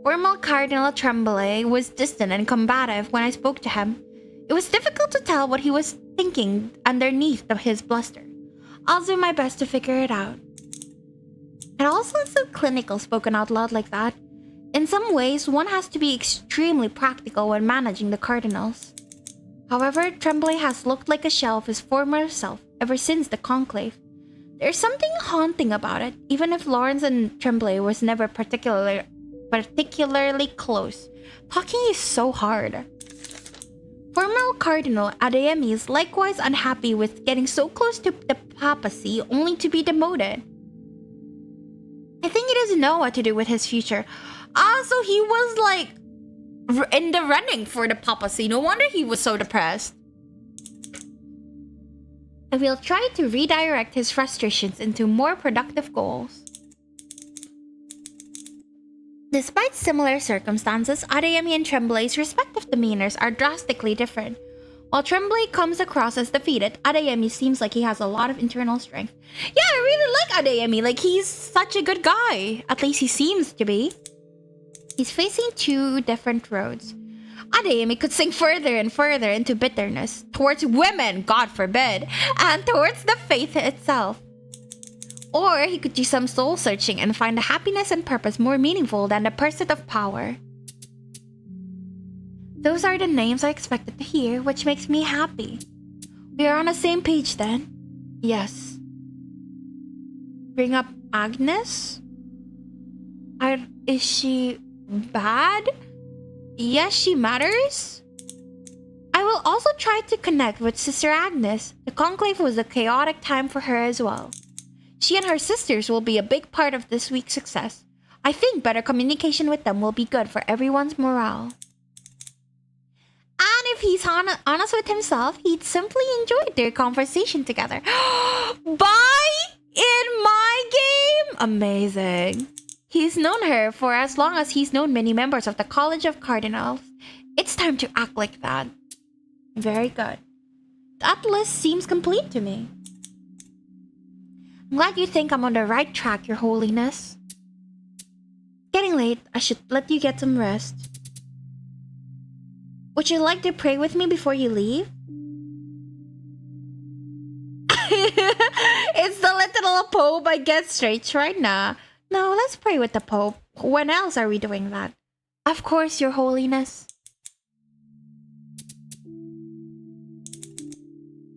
Former Cardinal Tremblay was distant and combative when I spoke to him. It was difficult to tell what he was thinking underneath his bluster. I'll do my best to figure it out. It all sounds so clinical spoken out loud like that. In some ways, one has to be extremely practical when managing the cardinals. However, Tremblay has looked like a shell of his former self ever since the conclave. There's something haunting about it, even if Lawrence and Tremblay was never particularly close. Talking is so hard. Former Cardinal Adeyemi is likewise unhappy with getting so close to the papacy only to be demoted. I think he doesn't know what to do with his future. So he was like in the running for the papacy. No wonder he was so depressed. and will try to redirect his frustrations into more productive goals. Despite similar circumstances, Adeyemi and Tremblay's respective demeanors are drastically different. While Tremblay comes across as defeated, Adeyemi seems like he has a lot of internal strength. Yeah, I really like Adeyemi. Like, he's such a good guy. At least he seems to be. He's facing two different roads. Adeyemi could sink further and further into bitterness, towards women, God forbid, and towards the faith itself. Or he could do some soul searching and find the happiness and purpose more meaningful than the pursuit of power. Those are the names I expected to hear, which makes me happy. We are on the same page then? Yes. Bring up Agnes? Is she bad? Yes, she matters. I will also try to connect with Sister Agnes. The Conclave was a chaotic time for her as well. She and her sisters will be a big part of this week's success. I think better communication with them will be good for everyone's morale. And if he's honest with himself, he'd simply enjoy their conversation together. Bye! In my game? Amazing. He's known her for as long as he's known many members of the College of Cardinals. It's time to act like that. Very good. That list seems complete to me. I'm glad you think I'm on the right track, Your Holiness. Getting late, I should let you get some rest. Would you like to pray with me before you leave? It's the little Pope I get straight right now. No, let's pray with the Pope. When else are we doing that? Of course, Your Holiness.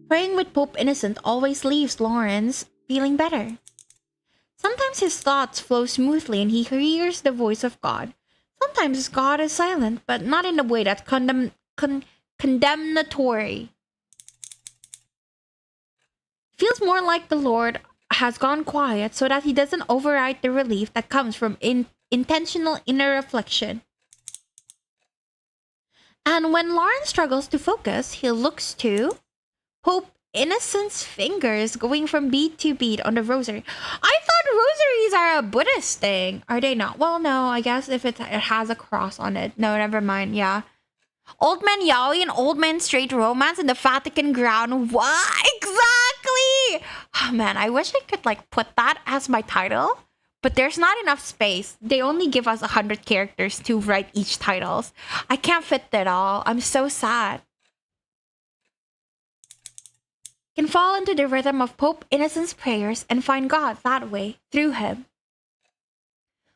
Praying with Pope Innocent always leaves Lawrence feeling better. Sometimes his thoughts flow smoothly and he hears the voice of God. Sometimes God is silent, but not in a way that's condemnatory. Feels more like the Lord has gone quiet so that he doesn't override the relief that comes from intentional inner reflection. And when Lawrence struggles to focus, he looks to Pope Innocent's fingers going from bead to bead on the rosary. I thought rosaries are a Buddhist thing. Are they not? Well, no, I guess if it has a cross on it. No, never mind, yeah. Old Man Yaoi and Old Man Straight Romance in the Vatican ground. What? Exactly! Oh man, I wish I could like put that as my title. But there's not enough space. They only give us 100 characters to write each titles. I can't fit that all. I'm so sad. Can fall into the rhythm of Pope Innocent's prayers and find God that way, through him.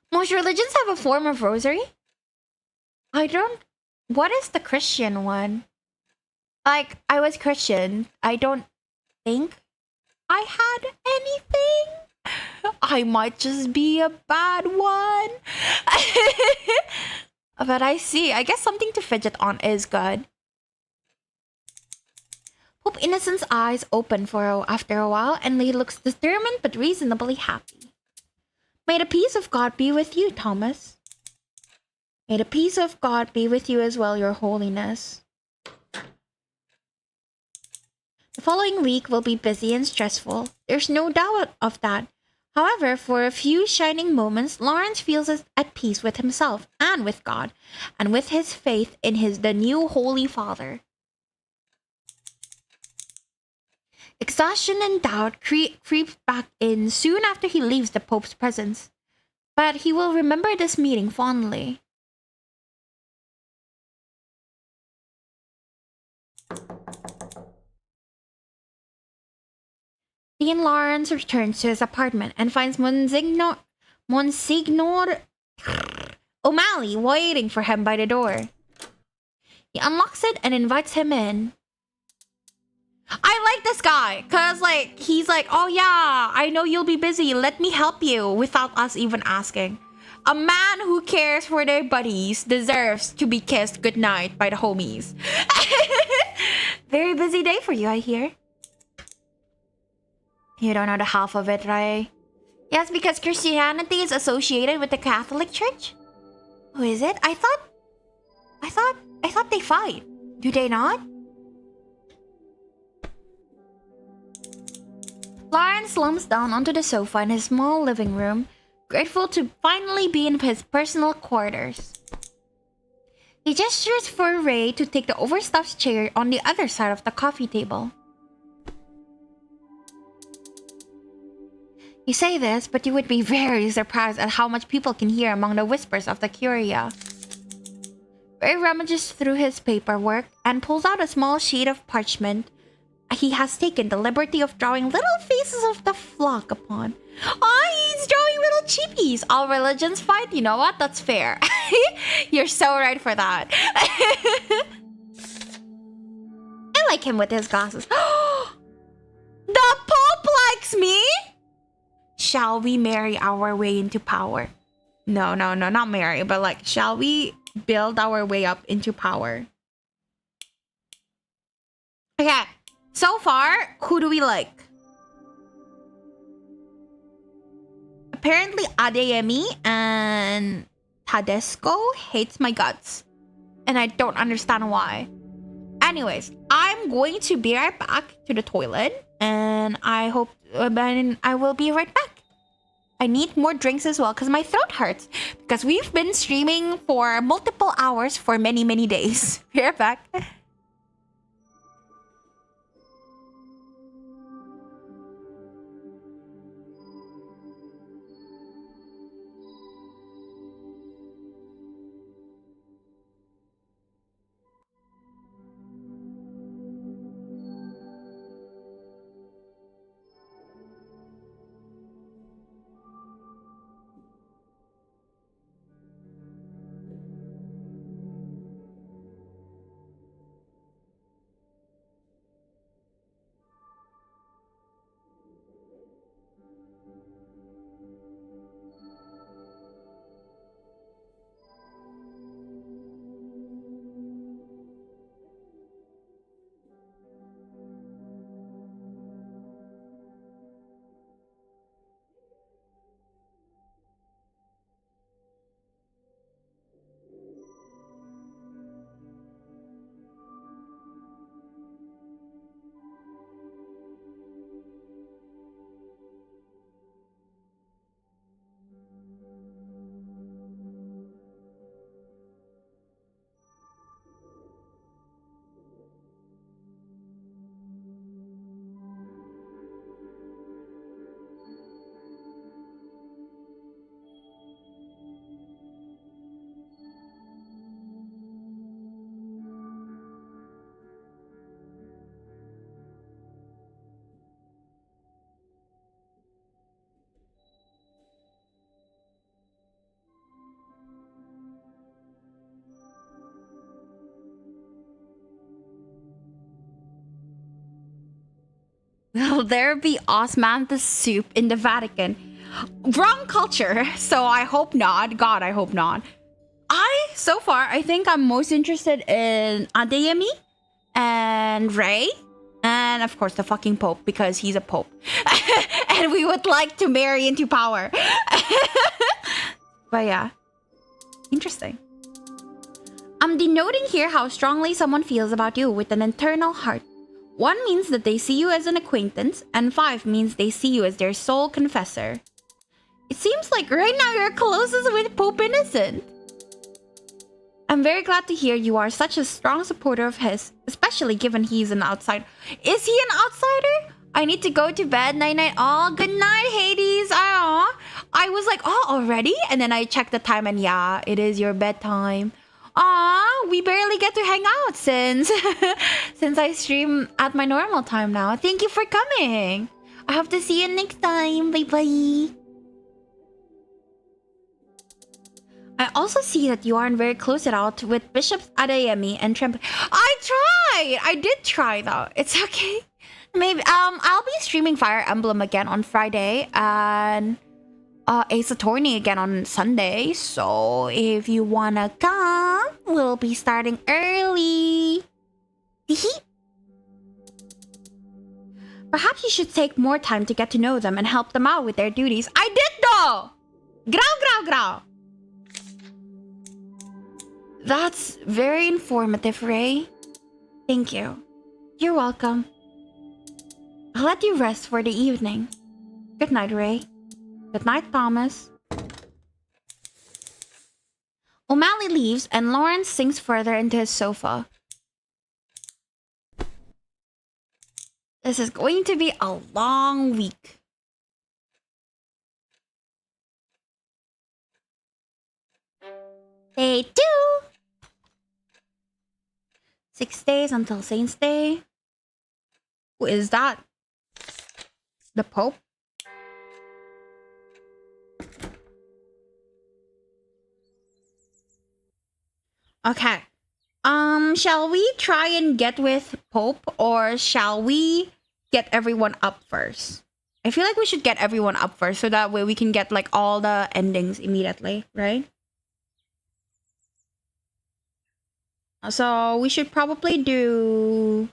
Most religions have a form of rosary? What is the Christian one? Like, I was Christian. I don't think I had anything. I might just be a bad one. But I see. I guess something to fidget on is good. Pope Innocent's eyes open after a while, and he looks determined but reasonably happy. May the peace of God be with you, Thomas. May the peace of God be with you as well, Your Holiness. The following week will be busy and stressful. There's no doubt of that. However, for a few shining moments, Lawrence feels at peace with himself and with God, and with his faith in the new Holy Father. Exhaustion and doubt creep back in soon after he leaves the Pope's presence. But he will remember this meeting fondly. Dean Lawrence returns to his apartment and finds Monsignor O'Malley waiting for him by the door. He unlocks it and invites him in. I like this guy, cause he's like, oh yeah, I know you'll be busy, let me help you, without us even asking. A man who cares for their buddies deserves to be kissed goodnight by the homies. Very busy day for you, I hear. You don't know the half of it, right? Yes, because Christianity is associated with the Catholic Church? Oh, is it? I thought they fight. Do they not? Lawrence slumps down onto the sofa in his small living room, grateful to finally be in his personal quarters. He gestures for Ray to take the overstuffed chair on the other side of the coffee table. You say this, but you would be very surprised at how much people can hear among the whispers of the Curia. Ray rummages through his paperwork and pulls out a small sheet of parchment he has taken the liberty of drawing little faces of the flock upon. Oh, he's drawing little chippies. All religions fight. You know what? That's fair. You're so right for that. I like him with his glasses. The Pope likes me! Shall we marry our way into power? No, not marry, but like, shall we build our way up into power? Okay. So far, who do we like? Apparently, Adeyemi and Tadesco hates my guts. And I don't understand why. Anyways, I'm going to be right back to the toilet. And I will be right back. I need more drinks as well because my throat hurts. Because we've been streaming for multiple hours for many, many days. Be right back. Will there be osmanthus soup in the Vatican? Wrong culture, so I hope not. God, I hope not. So far, I think I'm most interested in Adeyemi and Ray. And of course, the fucking Pope, because he's a Pope. And we would like to marry into power. But yeah, interesting. I'm denoting here how strongly someone feels about you with an internal heart. 1 means that they see you as an acquaintance, and 5 means they see you as their sole confessor. It seems like right now you're closest with Pope Innocent. I'm very glad to hear you are such a strong supporter of his, especially given he's an outsider. Is he an outsider? I need to go to bed. Night-night. Oh, good night, Hades. Oh, I was like, oh, already? And then I checked the time and yeah, it is your bedtime. Aw, we barely get to hang out since I stream at my normal time now. Thank you for coming. I hope to see you next time. Bye-bye. I also see that you aren't very close at all with Bishops Adeyemi and Tremp. I tried! I did try though. It's okay. Maybe I'll be streaming Fire Emblem again on Friday and Ace Attorney again on Sunday. So if you wanna come, we'll be starting early. Perhaps you should take more time to get to know them and help them out with their duties. I did though! Grow. That's very informative, Ray. Thank you. You're welcome. I'll let you rest for the evening. Good night, Ray. Good night, Thomas. O'Malley leaves and Lawrence sinks further into his sofa. This is going to be a long week. Day 2. 6 days until Saint's Day. Who is that? The Pope? Okay. Shall we try and get with Pope, or shall we get everyone up first? I feel like we should get everyone up first, so that way we can get like all the endings immediately, right? So we should probably do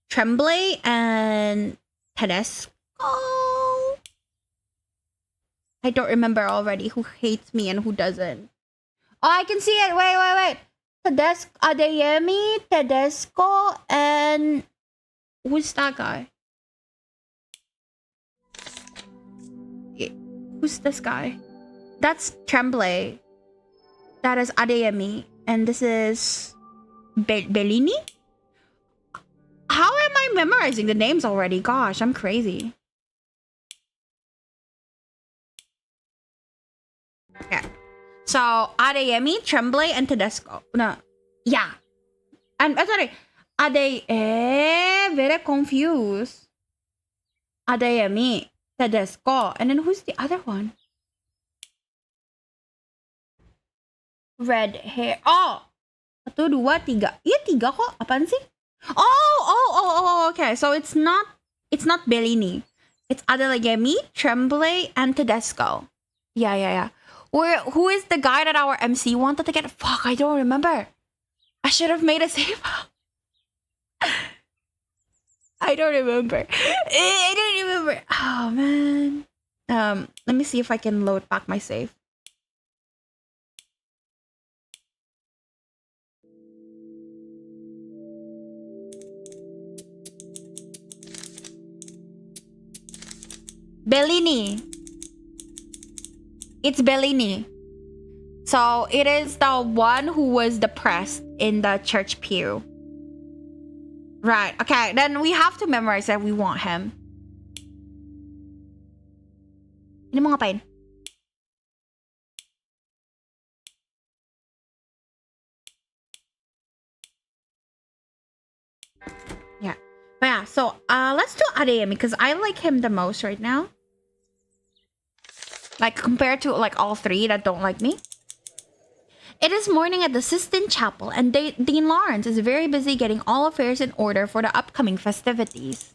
Tremblay and Tedesco. I don't remember already who hates me and who doesn't. Oh, I can see it. Wait. Tedesco, Adeyemi, Tedesco, and who's that guy? Who's this guy? That's Tremblay. That is Adeyemi, and this is Bellini. How am I memorizing the names already? Gosh, I'm crazy. Okay. So, Adeyemi, Tremblay, and Tedesco. No. Yeah. And, sorry. Very confused. Adeyemi, Tedesco. And then who's the other one? Red hair. Oh! 1, 2, 3. Iya, 3 kok. Apaan sih? Oh, okay. So it's not Bellini. It's Adeyemi, Tremblay, and Tedesco. Yeah. Who is the guy that our MC wanted to get? Fuck, I don't remember. I should have made a save. I don't remember. Oh, man. Let me see if I can load back my save. Bellini. It's Bellini. So it is the one who was depressed in the church pew. Right. Okay. Then we have to memorize that we want him. Ini mau ngapain? Yeah. But yeah. So let's do Adeyemi because I like him the most right now. Like compared to like all three that don't like me. It is morning at the Sistine Chapel, and Dean Lawrence is very busy getting all affairs in order for the upcoming festivities.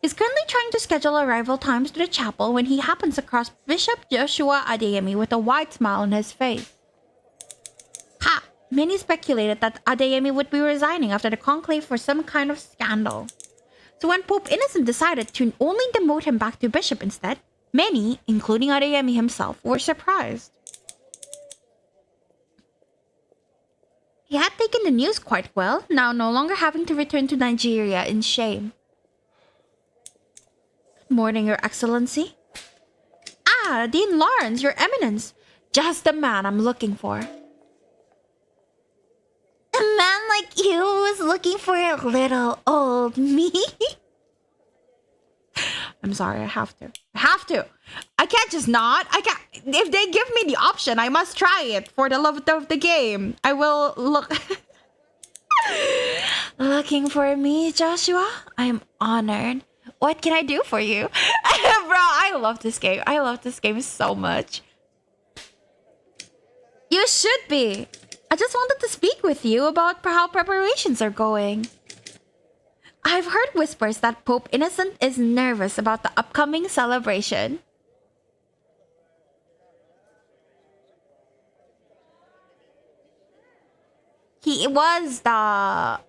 He's currently trying to schedule arrival times to the chapel when he happens across Bishop Joshua Adeyemi with a wide smile on his face. Ha! Many speculated that Adeyemi would be resigning after the conclave for some kind of scandal. So when Pope Innocent decided to only demote him back to bishop instead, many, including Adeyemi himself, were surprised. He had taken the news quite well, now no longer having to return to Nigeria in shame. Good morning, Your Excellency. Ah, Dean Lawrence, Your Eminence. Just the man I'm looking for. A man like you was looking for a little old me? I'm sorry, I have to. I can't just not. I can't. If they give me the option, I must try it for the love of the game. I will look. Looking for me, Joshua? I'm honored. What can I do for you? Bro, I love this game. I love this game so much. You should be. I just wanted to speak with you about how preparations are going. I've heard whispers that Pope Innocent is nervous about the upcoming celebration. He was the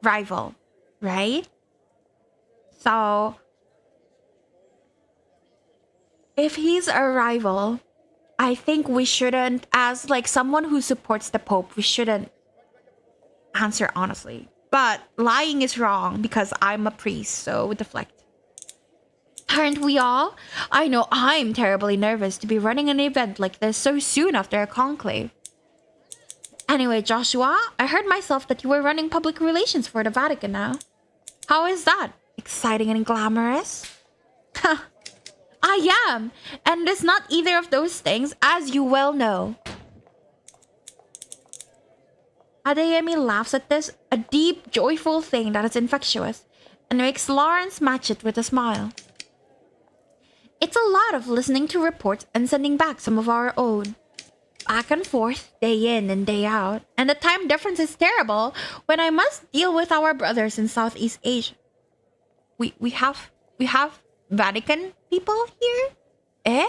rival, right? So, if he's a rival, I think we shouldn't, as like someone who supports the Pope, we shouldn't answer honestly. But lying is wrong because I'm a priest, so deflect. Aren't we all? I know I'm terribly nervous to be running an event like this so soon after a conclave. Anyway, Joshua, I heard myself that you were running public relations for the Vatican now. How is that? Exciting and glamorous? I am, and it's not either of those things, as you well know. Adeyemi laughs at this, a deep, joyful thing that is infectious, and makes Lawrence match it with a smile. It's a lot of listening to reports and sending back some of our own. Back and forth, day in and day out, and the time difference is terrible when I must deal with our brothers in Southeast Asia. We have Vatican people here? Eh?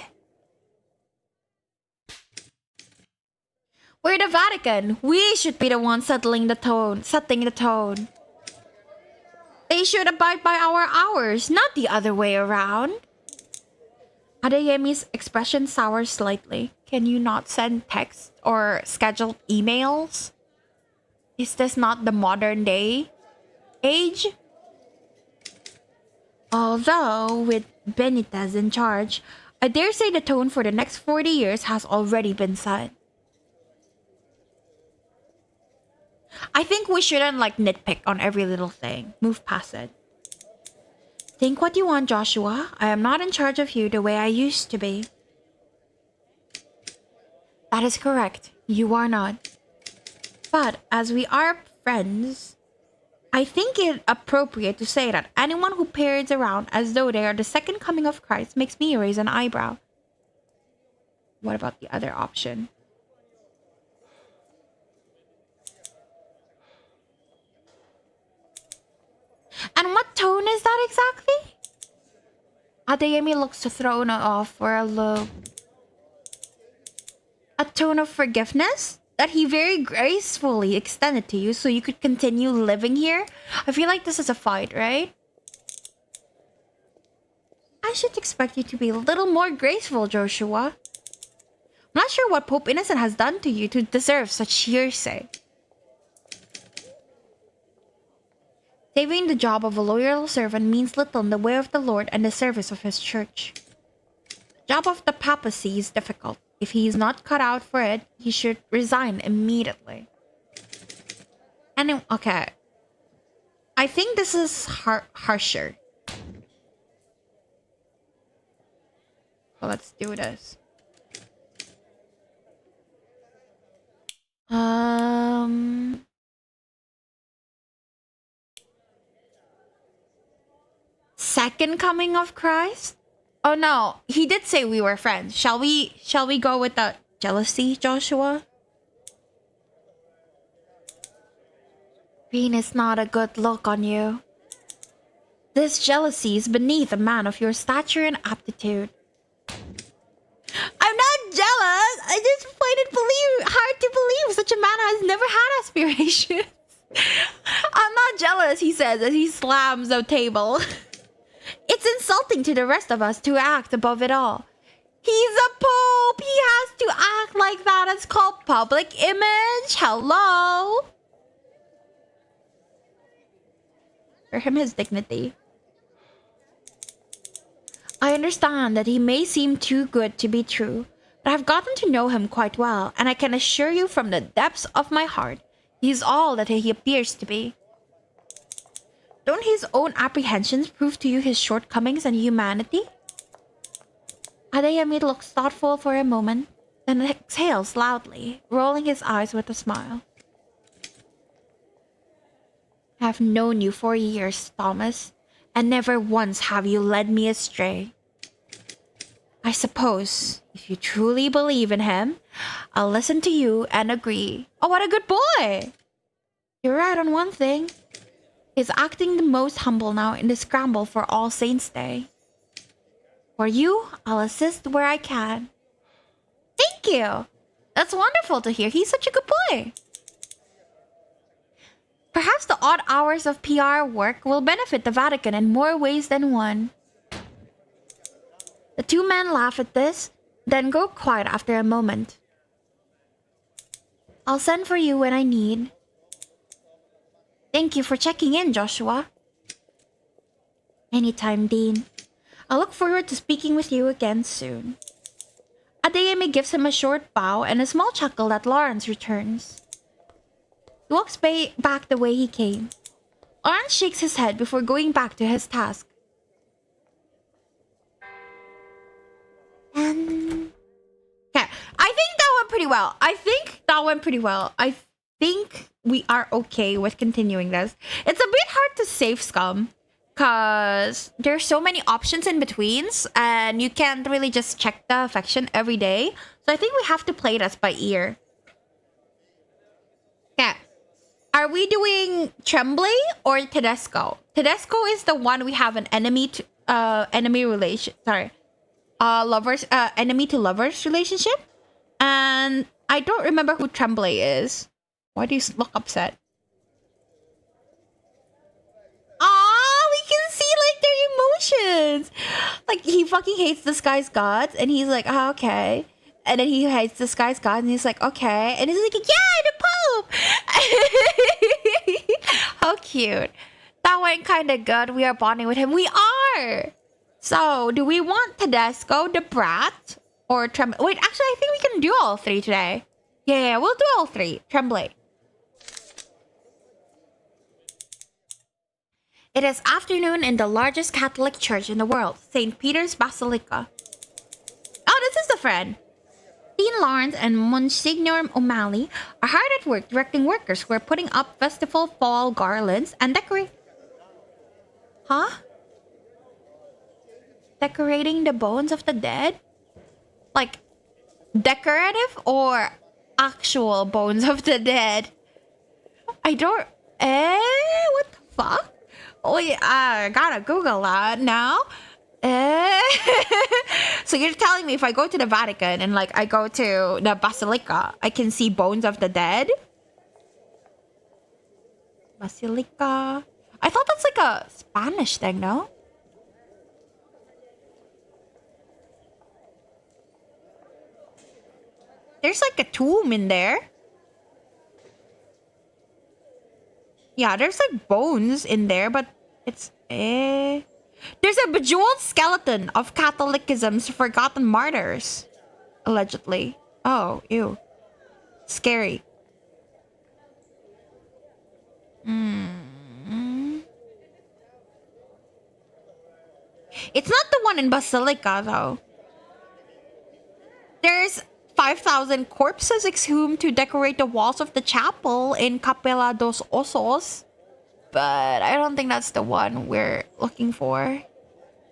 We're the Vatican. We should be the ones setting the tone. They should abide by our hours, not the other way around. Adeyemi's expression sours slightly. Can you not send text or scheduled emails? Is this not the modern day age? Although, with Benitez in charge, I dare say the tone for the next 40 years has already been set. I think we shouldn't nitpick on every little thing. Move past it. Think what you want, Joshua. I am not in charge of you the way I used to be. That is correct. You are not. But as we are friends, I think it appropriate to say that anyone who parades around as though they are the second coming of Christ makes me raise an eyebrow. What about the other option? And what tone is that exactly? Adeyemi looks thrown off for a look. A tone of forgiveness that he very gracefully extended to you so you could continue living here? I feel like this is a fight, right? I should expect you to be a little more graceful, Joshua. I'm not sure what Pope Innocent has done to you to deserve such hearsay. Saving the job of a loyal servant means little in the way of the Lord and the service of his church. The job of the papacy is difficult. If he is not cut out for it, he should resign immediately. And okay, I think this is harsher. Well, let's do this. Second coming of Christ? Oh no, he did say we were friends. Shall we go with the jealousy, Joshua? Green is not a good look on you. This jealousy is beneath a man of your stature and aptitude. I'm not jealous. I just find it hard to believe such a man has never had aspirations. I'm not jealous, he says as he slams the table. It's insulting to the rest of us to act above it all. He's a pope. He has to act like that. It's called public image. Hello. For him, his dignity. I understand that he may seem too good to be true, but I've gotten to know him quite well, and I can assure you from the depths of my heart, he's all that he appears to be. Don't his own apprehensions prove to you his shortcomings and humanity? Adeyemi looks thoughtful for a moment, then exhales loudly, rolling his eyes with a smile. I have known you for years, Thomas, and never once have you led me astray. I suppose, if you truly believe in him, I'll listen to you and agree. Oh, what a good boy! You're right on one thing. He's acting the most humble now in the scramble for All Saints' Day. For you, I'll assist where I can. Thank you! That's wonderful to hear. He's such a good boy. Perhaps the odd hours of PR work will benefit the Vatican in more ways than one. The two men laugh at this, then go quiet after a moment. I'll send for you when I need. Thank you for checking in, Joshua. Anytime, Dean. I look forward to speaking with you again soon. Adeyemi gives him a short bow and a small chuckle that Lawrence returns. He walks back the way he came. Lawrence shakes his head before going back to his task. And... okay, I think that went pretty well. I think we are okay with continuing this. It's a bit hard to save scum because there's so many options in betweens and you can't really just check the affection every day. So I think we have to play this by ear. Okay. Are we doing Tremblay or Tedesco? Tedesco is the one we have an enemy to lovers relationship. And I don't remember who Tremblay is. Why do you look upset? We can see like their emotions. Like he fucking hates this guy's gods and he's like, oh, okay. And then he hates this guy's god and he's like, okay. And he's like, yeah, the Pope. How cute. That went kind of good. We are bonding with him. We are. So do we want Tedesco, the Brat, or Tremblay? Wait, actually, I think we can do all three today. Yeah, we'll do all three. Tremblay. It is afternoon in the largest Catholic church in the world, St. Peter's Basilica. Oh, this is the friend. Dean Lawrence and Monsignor O'Malley are hard at work directing workers who are putting up festival fall garlands and decorating the bones of the dead? Like, decorative or actual bones of the dead? I don't... what the fuck? Oh, yeah, I gotta Google that now. So you're telling me if I go to the Vatican and like I go to the Basilica, I can see bones of the dead? Basilica. I thought that's like a Spanish thing, no? There's like a tomb in there. Yeah, there's like bones in there, but it's there's a bejeweled skeleton of Catholicism's forgotten martyrs. Allegedly. Oh, ew. Scary. It's not the one in Basilica, though. There's 5,000 corpses exhumed to decorate the walls of the chapel in Capela dos Osos. But I don't think that's the one we're looking for.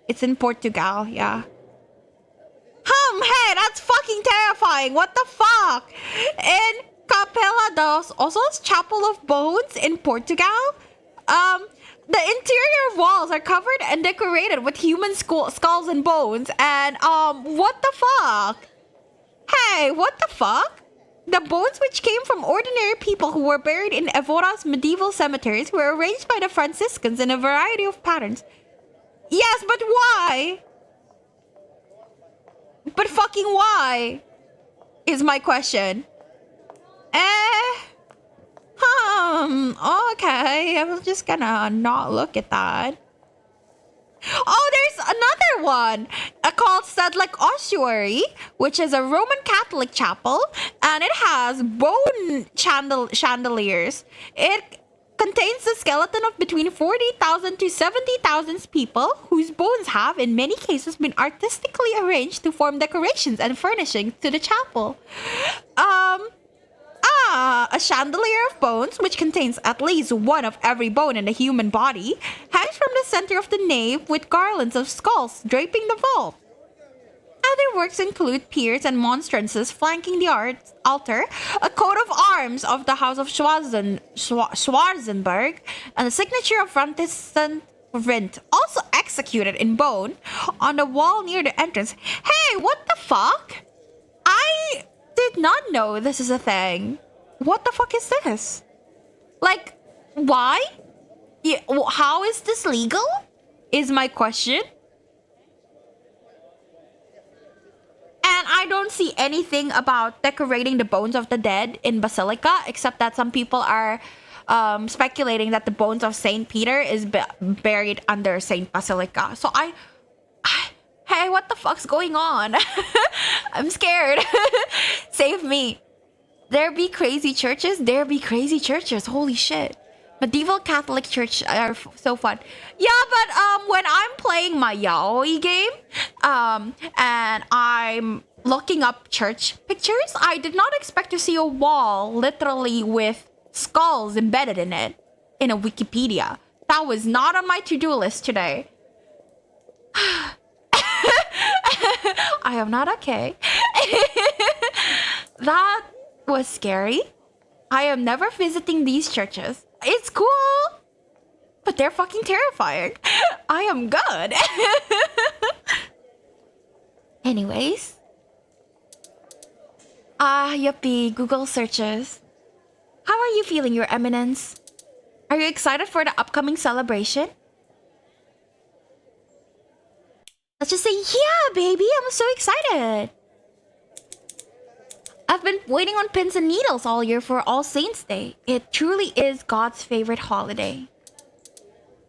It's in Portugal, yeah. Hey, that's fucking terrifying. What the fuck? In Capela dos Osos, Chapel of Bones in Portugal, the interior walls are covered and decorated with human skulls and bones. And, what the fuck? Hey, what the fuck? The bones, which came from ordinary people who were buried in Evora's medieval cemeteries, were arranged by the Franciscans in a variety of patterns. Yes, but why? But fucking why? Is my question. Okay, I'm just gonna not look at that. Oh, there's another one called Sedlec Ossuary, which is a Roman Catholic chapel, and it has bone chandeliers. It contains the skeleton of between 40,000 to 70,000 people whose bones have, in many cases, been artistically arranged to form decorations and furnishings to the chapel. A chandelier of bones, which contains at least one of every bone in the human body, hangs from the center of the nave with garlands of skulls draping the vault. Other works include piers and monstrances flanking the altar, a coat of arms of the House of Schwarzenberg, and the signature of Franciscan Rint, also executed in bone, on the wall near the entrance. Hey, what the fuck? I did not know this is a thing. What the fuck is this? Like, why? Yeah, how is this legal? Is my question. And I don't see anything about decorating the bones of the dead in Basilica, except that some people are speculating that the bones of Saint Peter is buried under Saint Basilica. So hey, what the fuck's going on? I'm scared. Save me. There be crazy churches. There be crazy churches. Holy shit. Medieval Catholic Church are so fun. Yeah, but when I'm playing my Yaoi game, and I'm looking up church pictures, I did not expect to see a wall literally with skulls embedded in it in a Wikipedia. That was not on my to-do list today. I am not okay. That was scary. I am never visiting these churches. It's cool, but they're fucking terrifying. I am good. Anyways. Yuppie, Google searches. How are you feeling, Your Eminence? Are you excited for the upcoming celebration? Let's just say, yeah, baby, I'm so excited. I've been waiting on pins and needles all year for All Saints' Day. It truly is God's favorite holiday.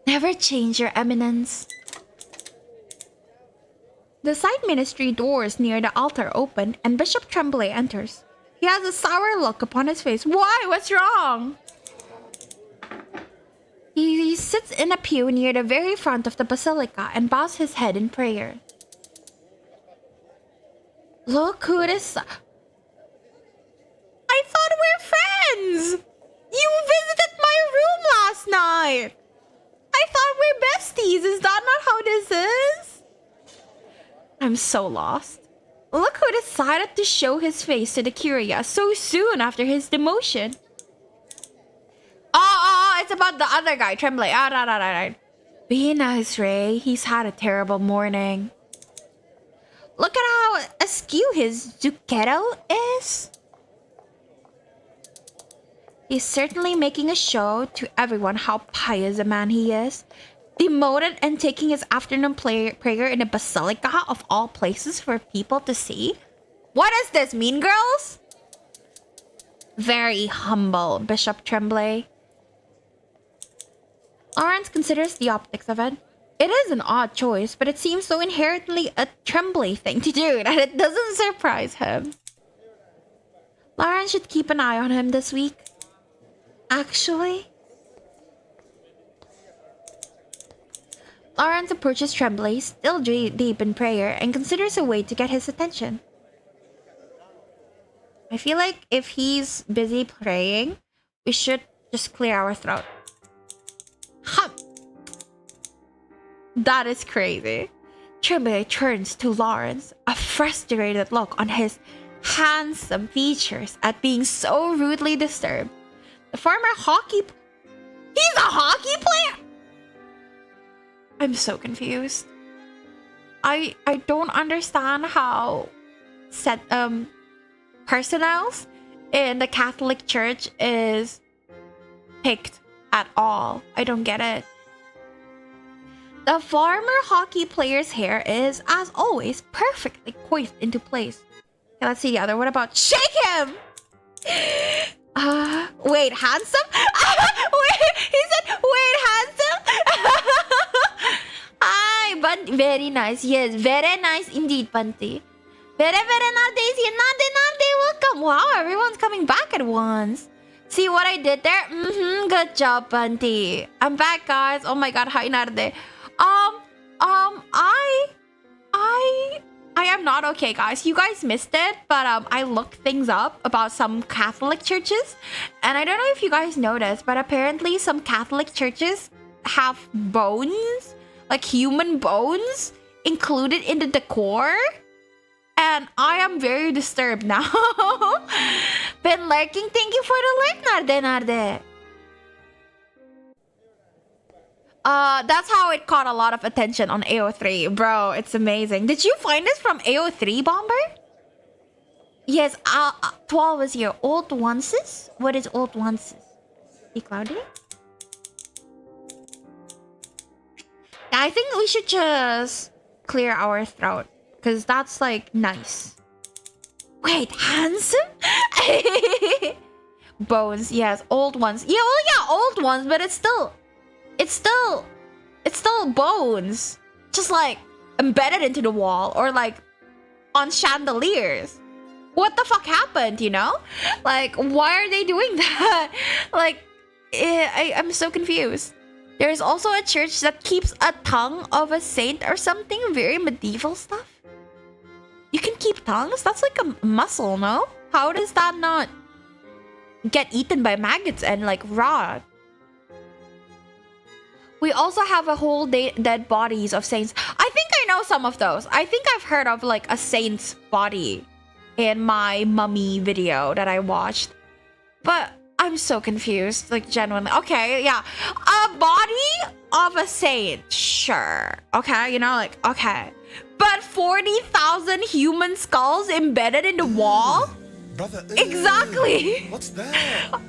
Never change, Your Eminence. The side ministry doors near the altar open and Bishop Tremblay enters. He has a sour look upon his face. Why? What's wrong? He sits in a pew near the very front of the basilica and bows his head in prayer. Look who it is. I thought we're friends! You visited my room last night! I thought we're besties! Is that not how this is? I'm so lost. Look who decided to show his face to the Curia so soon after his demotion. Oh, it's about the other guy, Tremblay. Right. Be nice, Ray. He's had a terrible morning. Look at how askew his zucchero is. He's certainly making a show to everyone how pious a man he is. Demoted and taking his afternoon prayer in a basilica of all places for people to see. What does this mean, girls? Very humble, Bishop Tremblay. Lawrence considers the optics of it. It is an odd choice, but it seems so inherently a Tremblay thing to do that it doesn't surprise him. Lawrence should keep an eye on him this week. Actually, Lawrence approaches Tremblay, still deep in prayer, and considers a way to get his attention. I feel like if he's busy praying, we should just clear our throat. Hum! That is crazy. Tremblay turns to Lawrence, a frustrated look on his handsome features at being so rudely disturbed. The former hockey... He's a hockey player?! I'm so confused. I don't understand how personnels in the Catholic Church is picked at all. I don't get it. The former hockey player's hair is, as always, perfectly coiffed into place. Okay, let's see the other. What about shake him? Wait, handsome? Wait, he said, wait, handsome? Hi, but very nice. Yes, very nice indeed, Panti. Very nice. Nade, welcome. Wow, everyone's coming back at once. See what I did there? Good job, Panti. I'm back, guys. Oh my god, hi, Narde. I am not okay, guys. You guys missed it, but I looked things up about some Catholic churches, and I don't know if you guys noticed, but apparently some Catholic churches have bones, like human bones, included in the decor, and I am very disturbed now. Been lurking. Thank you for the lurk, Narde. That's how it caught a lot of attention on AO3. Bro, it's amazing. Did you find this from AO3, Bomber? Yes, 12 is here. Old onces? What is old onces? Be cloudy? I think we should just clear our throat, because that's like nice. Wait, handsome? bones. Yes, old ones. Yeah, well, yeah, old ones, but it's still bones. Just like embedded into the wall or like on chandeliers. What the fuck happened, you know? Like, why are they doing that? Like, I'm so confused. There's also a church that keeps a tongue of a saint or something. Very medieval stuff. You can keep tongues? That's like a muscle, no? How does that not get eaten by maggots and like rot? We also have a whole dead bodies of saints. I think I know some of those. I think I've heard of like a saint's body in my mummy video that I watched. But I'm so confused, like genuinely. Okay, yeah. A body of a saint, sure. Okay, you know, like, okay. But 40,000 human skulls embedded in the wall? Brother, exactly. What's that?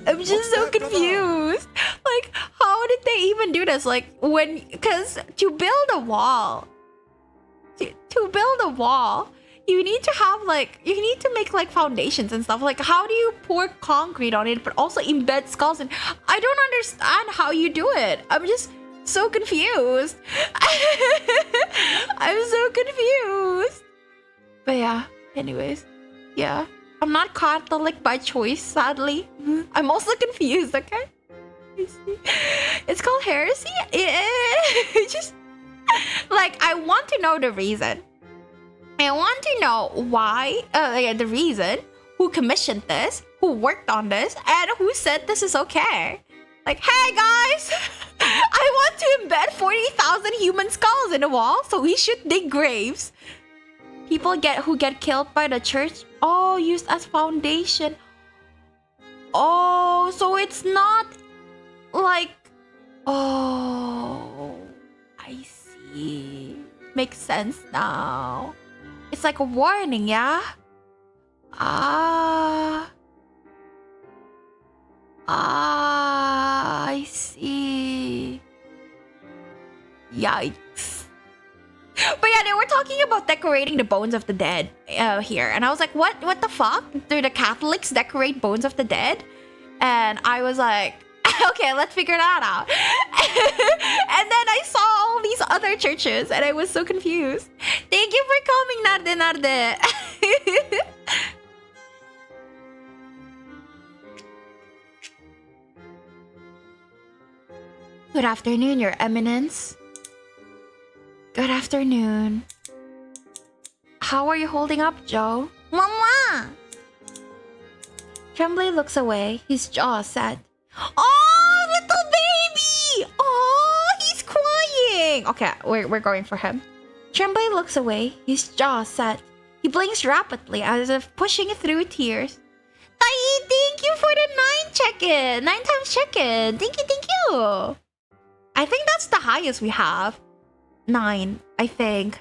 I'm just so confused. Like, how did they even do this? Like, because to build a wall, you need to have like, you need to make like foundations and stuff. Like, how do you pour concrete on it, but also embed skulls? And I don't understand how you do it. I'm just so confused. I'm so confused. But yeah, anyways, yeah. I'm not Catholic by choice, sadly. I'm also confused, okay? It's called heresy? Just, like, I want to know the reason. I want to know why, the reason, who commissioned this, who worked on this, and who said this is okay. Like, hey guys, I want to embed 40,000 human skulls in the wall, so we should dig graves. People who get killed by the church, oh, used as foundation. Oh, so it's not like, oh, I see. Makes sense now. It's like a warning, yeah? I see. Yikes. But yeah, they were talking about decorating the bones of the dead here. And I was like, what the fuck? Do the Catholics decorate bones of the dead? And I was like, okay, let's figure that out. And then I saw all these other churches and I was so confused. Thank you for coming, Narde. Good afternoon, Your Eminence. Good afternoon. How are you holding up, Joe? Mama! Tremblay looks away, his jaw set. Oh, little baby! Oh, he's crying! Okay, we're going for him. Tremblay looks away, his jaw set. He blinks rapidly as if pushing through tears. Tai, thank you for the 9 check-in! 9 times check-in! Thank you! I think that's the highest we have. 9, I think.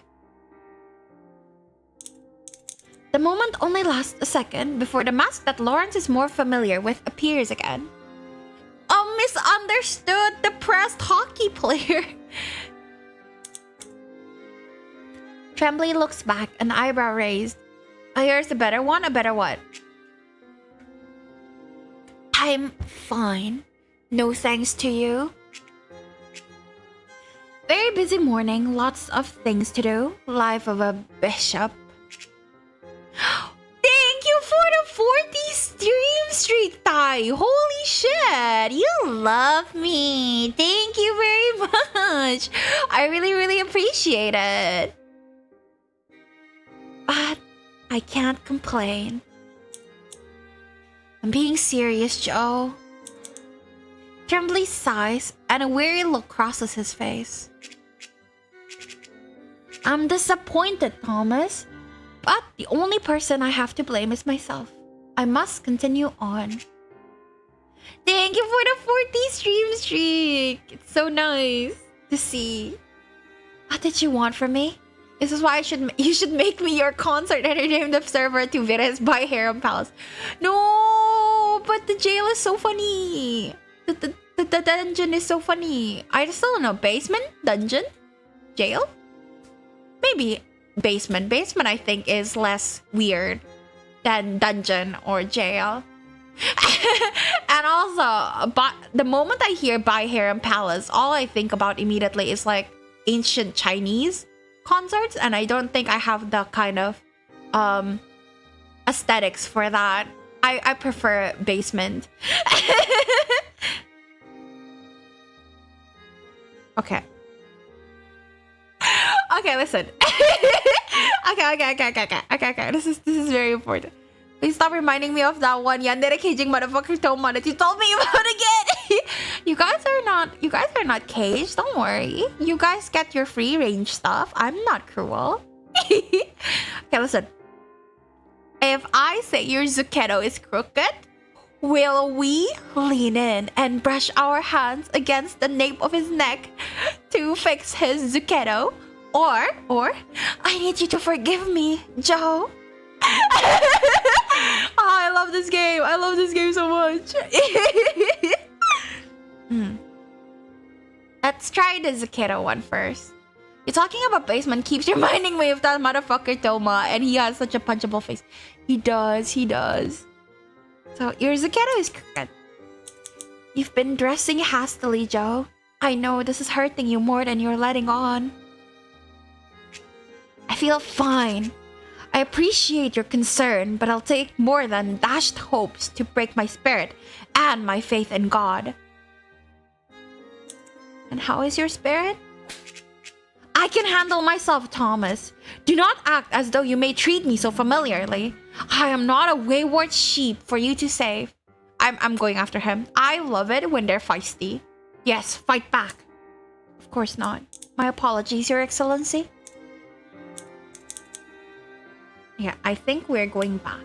The moment only lasts a second before the mask that Lawrence is more familiar with appears again. Oh, misunderstood, depressed hockey player. Tremblay looks back, an eyebrow raised. Oh, here's a better one? A better what? I'm fine. No thanks to you. Very busy morning, lots of things to do. Life of a bishop. Thank you for the 40 stream streak, Tai. Holy shit, you love me. Thank you very much. I really appreciate it. But I can't complain. I'm being serious, Joe. Tremblay sighs and a weary look crosses his face. I'm disappointed, Thomas. But the only person I have to blame is myself. I must continue on. Thank you for the 40 stream streak. It's so nice to see. What did you want from me? This is why you should make me your concert entertainment observer to Vere's by Harem Palace. No, but the jail is so funny. The dungeon is so funny. I still don't know. Basement? Dungeon? Jail? Maybe basement. Basement, I think, is less weird than dungeon or jail. And also, but the moment I hear by Harem Palace, all I think about immediately is like ancient Chinese concerts, and I don't think I have the kind of aesthetics for that. I prefer basement. Okay. Okay, listen. Okay. This is very important. Please stop reminding me of that one yandere caging motherfucker Toma that you told me about again. You guys are not caged. Don't worry. You guys get your free range stuff. I'm not cruel. Okay, listen. If I say your Zuchetto is crooked, will we lean in and brush our hands against the nape of his neck to fix his Zuchetto? Or I need you to forgive me, Joe. Oh, I love this game. I love this game so much. Let's try the Zuchetto one first. You're talking about basement keeps reminding me of that motherfucker Toma, and he has such a punchable face. He does. So your Zuchetto is crooked. You've been dressing hastily, Joe. I know this is hurting you more than you're letting on. I feel fine. I appreciate your concern, but I'll take more than dashed hopes to break my spirit and my faith in God. And how is your spirit? I can handle myself, Thomas. Do not act as though you may treat me so familiarly. I am not a wayward sheep for you to save. I'm going after him. I love it when they're feisty. Yes, fight back. Of course not. My apologies, Your Excellency. Yeah, I think we're going back.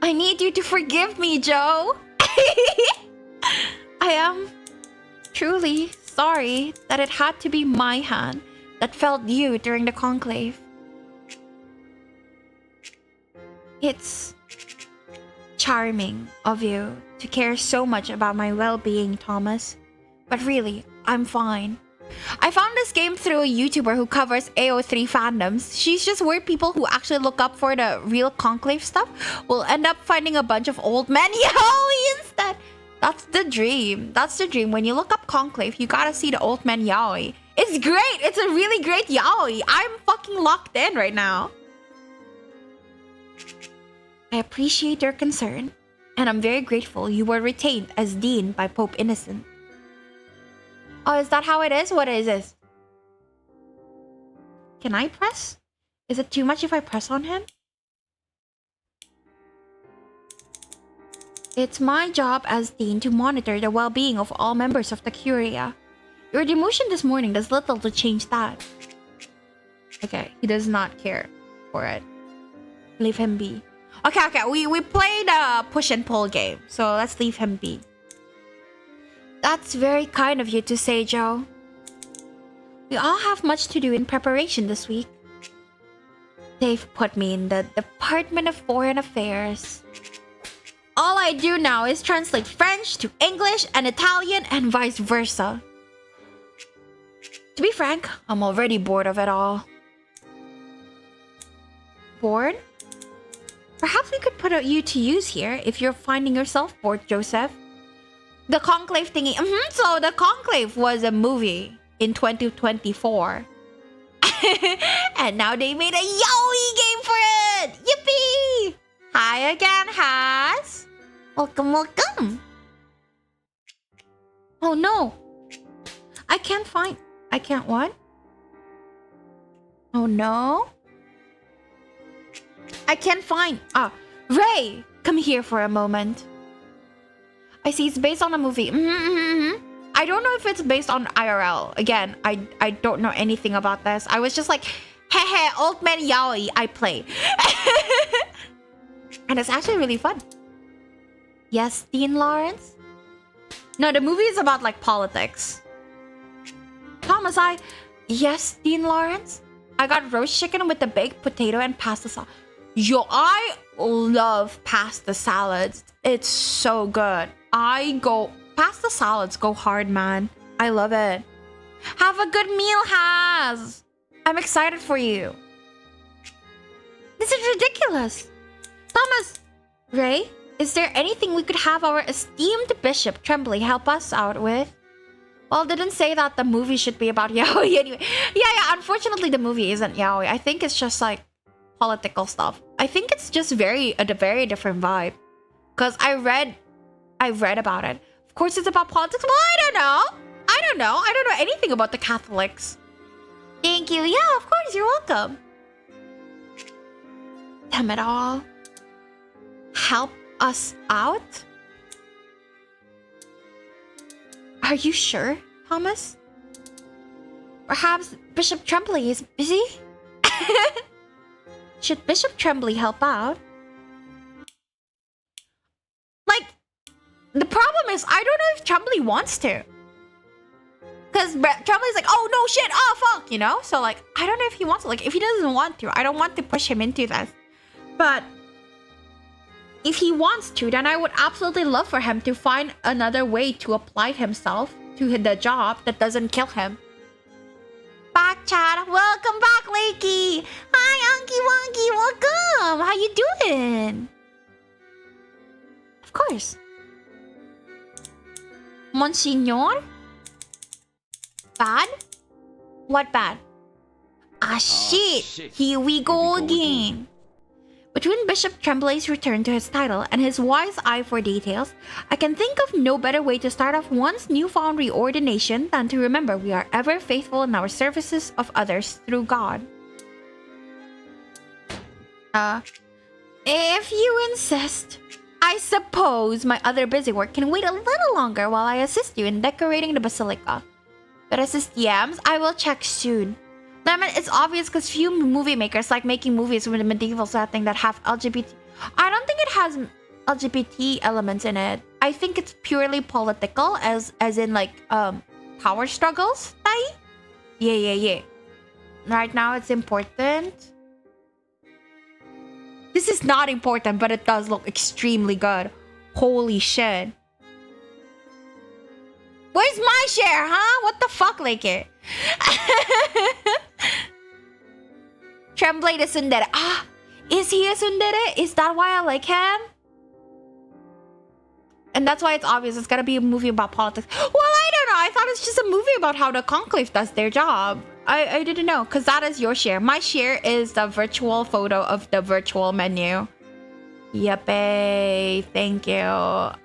I need you to forgive me, Joe. I am truly sorry that it had to be my hand that felled you during the conclave. It's charming of you to care so much about my well-being, Thomas. But really, I'm fine. I found this game through a YouTuber who covers AO3 fandoms. She's just worried people who actually look up for the real conclave stuff will end up finding a bunch of old men yaoi instead. That's the dream. That's the dream. When you look up conclave, you gotta see the old man yaoi. It's great. It's a really great yaoi. I'm fucking locked in right now. I appreciate your concern, and I'm very grateful you were retained as dean by Pope Innocent. Oh, is that how it is? What is this? Can I press? Is it too much if I press on him? It's my job as dean to monitor the well-being of all members of the Curia. Your demotion this morning does little to change that. Okay, he does not care for it. Leave him be. Okay, we played a push and pull game, so let's leave him be. That's very kind of you to say, Joe. We all have much to do in preparation this week. They've put me in the Department of Foreign Affairs. All I do now is translate French to English and Italian and vice versa. To be frank, I'm already bored of it all. Bored? Perhaps we could put you to use here if you're finding yourself bored, Joseph. The Conclave thingy. So the Conclave was a movie in 2024. And now they made a Yaoi game for it! Yippee! Hi again, Has. Welcome. Oh no. I can't what? Oh no. I can't find... Ray! Come here for a moment. I see it's based on a movie. I don't know if it's based on IRL. Again, I don't know anything about this. I was just like, hey, old man yaoi, I play. And it's actually really fun. Yes, Dean Lawrence? No, the movie is about like politics. Thomas, Yes, Dean Lawrence? I got roast chicken with the baked potato and pasta sauce. Yo, I love pasta salads. It's so good. Pasta salads go hard, man. I love it. Have a good meal, Has. I'm excited for you. This is ridiculous. Thomas, Ray, is there anything we could have our esteemed Bishop Tremblay help us out with? Well, didn't say that the movie should be about yaoi anyway. Yeah, unfortunately the movie isn't yaoi. I think it's just like political stuff. I think it's just a very different vibe. Cause I read about it. Of course it's about politics. Well, I don't know anything about the Catholics. Thank you. Yeah, of course, you're welcome. Damn it all. Help us out? Are you sure, Thomas? Perhaps Bishop Tremblay is busy? Should Bishop Tremblay help out? Like, the problem is, I don't know if Tremblay wants to. Because Tremblay's like, oh no shit, oh fuck, you know? So like, I don't know if he wants to. Like, if he doesn't want to, I don't want to push him into this. But if he wants to, then I would absolutely love for him to find another way to apply himself to the job that doesn't kill him. Back chat, welcome back, Lakey. Hi, Unky Wonky, welcome. How you doing? Of course. Monsignor? Bad? What bad? Ah, shit. Here we go again. Between Bishop Tremblay's return to his title and his wise eye for details, I can think of no better way to start off one's newfound reordination than to remember we are ever faithful in our services of others through God. If you insist. I suppose my other busy work can wait a little longer while I assist you in decorating the Basilica. But assist yams, I will check soon. I mean, it's obvious because few movie makers like making movies with a medieval setting that have LGBT. I don't think it has LGBT elements in it. I think it's purely political, as in like power struggles. Yeah. Right now it's important. This is not important, but it does look extremely good. Holy shit. Where's my share, huh? What the fuck, like it? Tremblay the Sundere. Ah, is he a Sundere? Is that why I like him? And that's why it's obvious it's gonna be a movie about politics. Well, I don't know. I thought it's just a movie about how the Conclave does their job. I didn't know, because that is your share. My share is the virtual photo of the virtual menu. Yuppie. Thank you.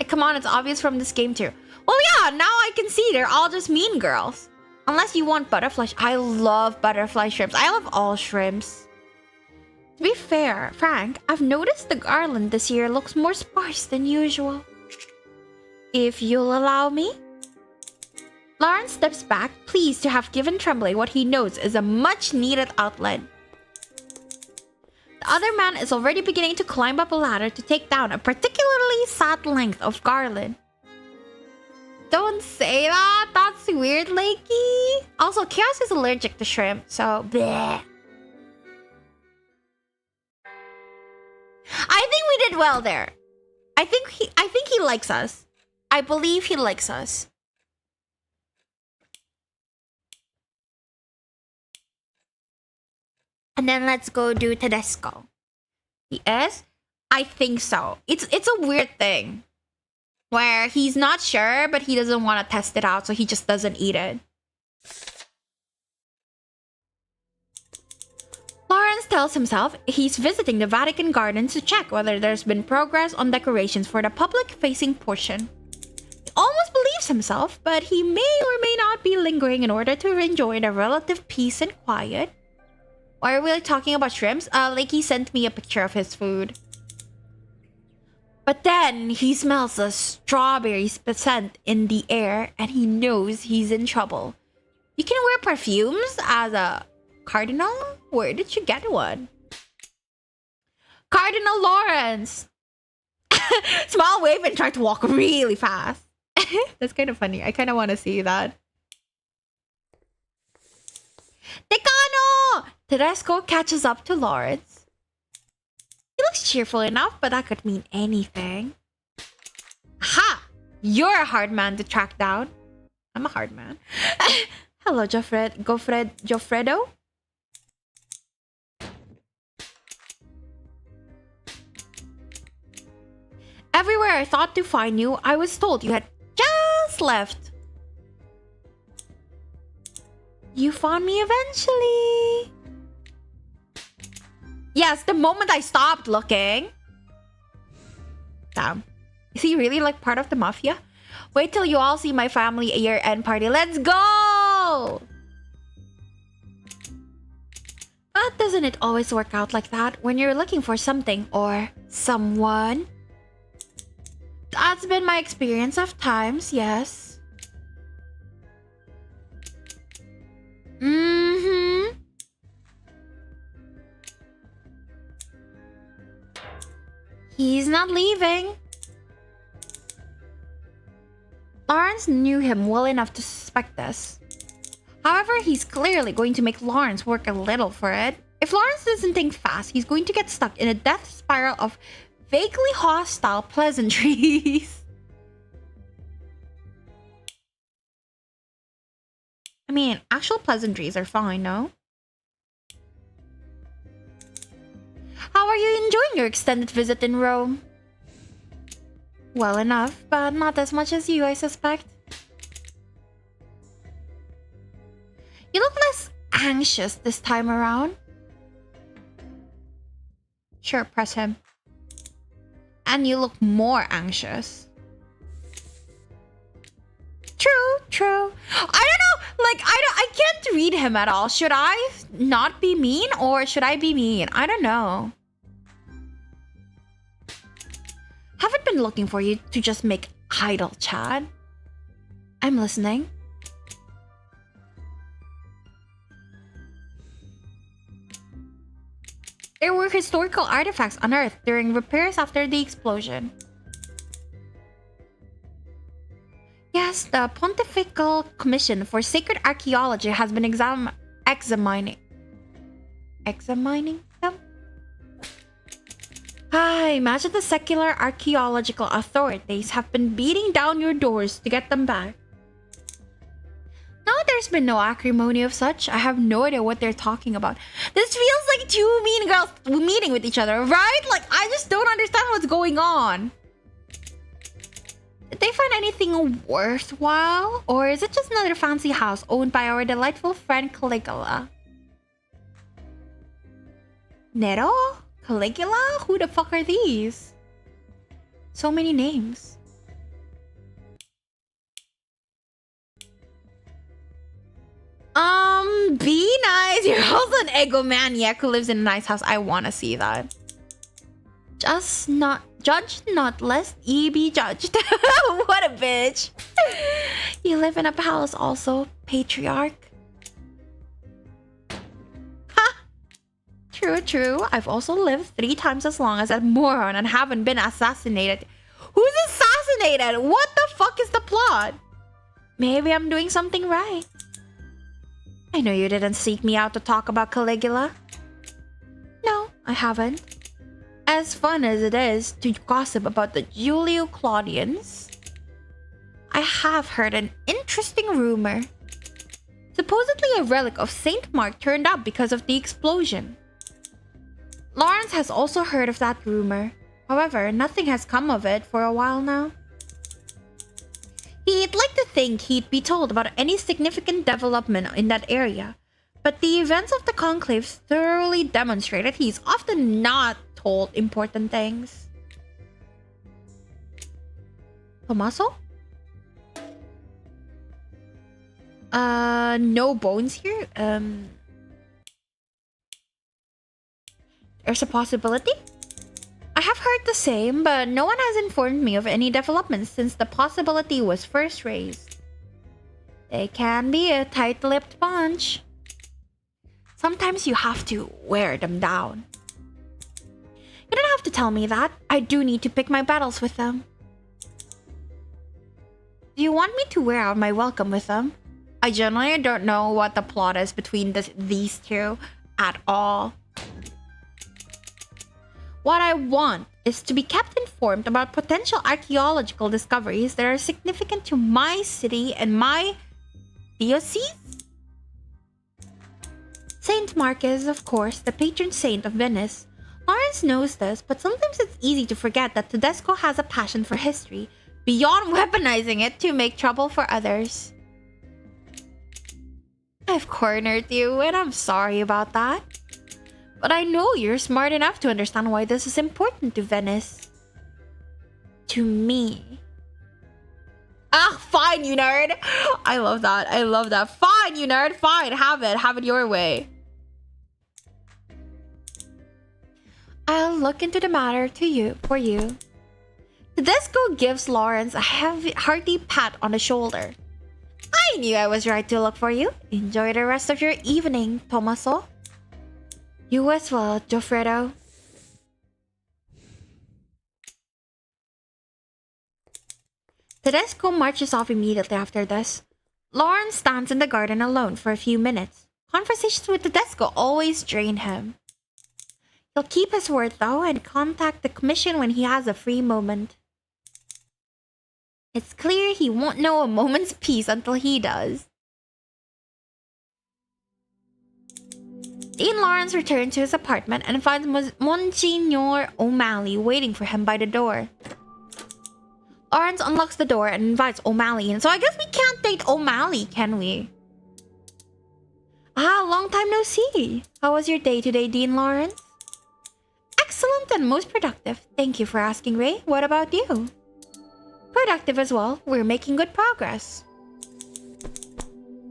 Come on, it's obvious from this game too. Well, yeah, now I can see they're all just mean girls. Unless you want butterfly. I love butterfly shrimps. I love all shrimps. To be fair, Frank, I've noticed the garland this year looks more sparse than usual. If you'll allow me. Lawrence steps back, pleased to have given Tremblay what he knows is a much-needed outlet. The other man is already beginning to climb up a ladder to take down a particularly sad length of garland. Don't say that. That's weird, Lakey. Also, Chaos is allergic to shrimp, so bleh. I think we did well there. I think he likes us. I believe he likes us. And then let's go do Tedesco. Yes? I think so. It's a weird thing. Where he's not sure, but he doesn't want to test it out, so he just doesn't eat it. Lawrence tells himself he's visiting the Vatican gardens to check whether there's been progress on decorations for the public-facing portion. He almost believes himself, but he may or may not be lingering in order to enjoy the relative peace and quiet. Why are we talking about shrimps? Lakey sent me a picture of his food. But then he smells a strawberry scent in the air and he knows he's in trouble. You can wear perfumes as a cardinal? Where did you get one? Cardinal Lawrence! Small wave and try to walk really fast. That's kind of funny. I kind of want to see that. Decano! Tedesco catches up to Lawrence. He looks cheerful enough, but that could mean anything. Ha! You're a hard man to track down. I'm a hard man. Hello, Joffredo? Everywhere I thought to find you, I was told you had just left. You found me eventually. Yes, the moment I stopped looking. Damn. Is he really like part of the mafia? Wait till you all see my family year-end party. Let's go! But doesn't it always work out like that when you're looking for something or someone? That's been my experience of times, yes. Mm-hmm. He's not leaving. Lawrence knew him well enough to suspect this. However, he's clearly going to make Lawrence work a little for it. If Lawrence doesn't think fast, he's going to get stuck in a death spiral of vaguely hostile pleasantries. I mean, actual pleasantries are fine, no? How are you enjoying your extended visit in Rome? Well enough, but not as much as you, I suspect. You look less anxious this time around. Sure, press him. And you look more anxious. True. I don't know, like, I can't read him at all. Should I not be mean or should I be mean? I don't know. Haven't been looking for you to just make idle chat. I'm listening. There were historical artifacts unearthed during repairs after the explosion. Yes, the Pontifical Commission for Sacred Archaeology has been examining them? I imagine the secular archaeological authorities have been beating down your doors to get them back. No, there's been no acrimony of such. I have no idea what they're talking about. This feels like two mean girls meeting with each other, right? Like, I just don't understand what's going on. Did they find anything worthwhile? Or is it just another fancy house owned by our delightful friend Caligula? Nero? Caligula? Who the fuck are these? So many names. Be nice. You're also an egomaniac who lives in a nice house. I wanna see that. Just not judge, not lest ye be judged. What a bitch. You live in a palace also, patriarch. Ha! True. I've also lived 3 times as long as that moron and haven't been assassinated. Who's assassinated? What the fuck is the plot? Maybe I'm doing something right. I know you didn't seek me out to talk about Caligula. No, I haven't. As fun as it is to gossip about the Julio Claudians, I have heard an interesting rumor. Supposedly a relic of Saint Mark turned up because of the explosion. Lawrence has also heard of that rumor. However, nothing has come of it for a while now. He'd like to think he'd be told about any significant development in that area, but the events of the Conclave thoroughly demonstrated he's often not told important things. Tommaso? No bones here. There's a possibility? I have heard the same, but no one has informed me of any developments since the possibility was first raised. They can be a tight-lipped bunch. Sometimes you have to wear them down. You don't have to tell me that. I do need to pick my battles with them. Do you want me to wear out my welcome with them? I generally don't know what the plot is between these two at all. What I want is to be kept informed about potential archaeological discoveries that are significant to my city and my diocese. Saint Mark is, of course, the patron saint of Venice. Lawrence knows this, but sometimes it's easy to forget that Tedesco has a passion for history, beyond weaponizing it to make trouble for others. I've cornered you, and I'm sorry about that. But I know you're smart enough to understand why this is important to Venice. To me. Ah, fine, you nerd! I love that. I love that. Fine, you nerd. Fine, have it. Have it your way. I'll look into the matter for you. Tedesco gives Lawrence a hearty pat on the shoulder. I knew I was right to look for you. Enjoy the rest of your evening, Tommaso. You as well, Joffredo. Tedesco marches off immediately after this. Lawrence stands in the garden alone for a few minutes. Conversations with Tedesco always drain him. He'll keep his word though and contact the commission when he has a free moment. It's clear he won't know a moment's peace until he does. Dean Lawrence returns to his apartment and finds Monsignor O'Malley waiting for him by the door. Lawrence unlocks the door and invites O'Malley in, so I guess we can't date O'Malley, can we? Ah, long time no see. How was your day today, Dean Lawrence? Excellent and most productive. Thank you for asking, Ray. What about you? Productive as well. We're making good progress.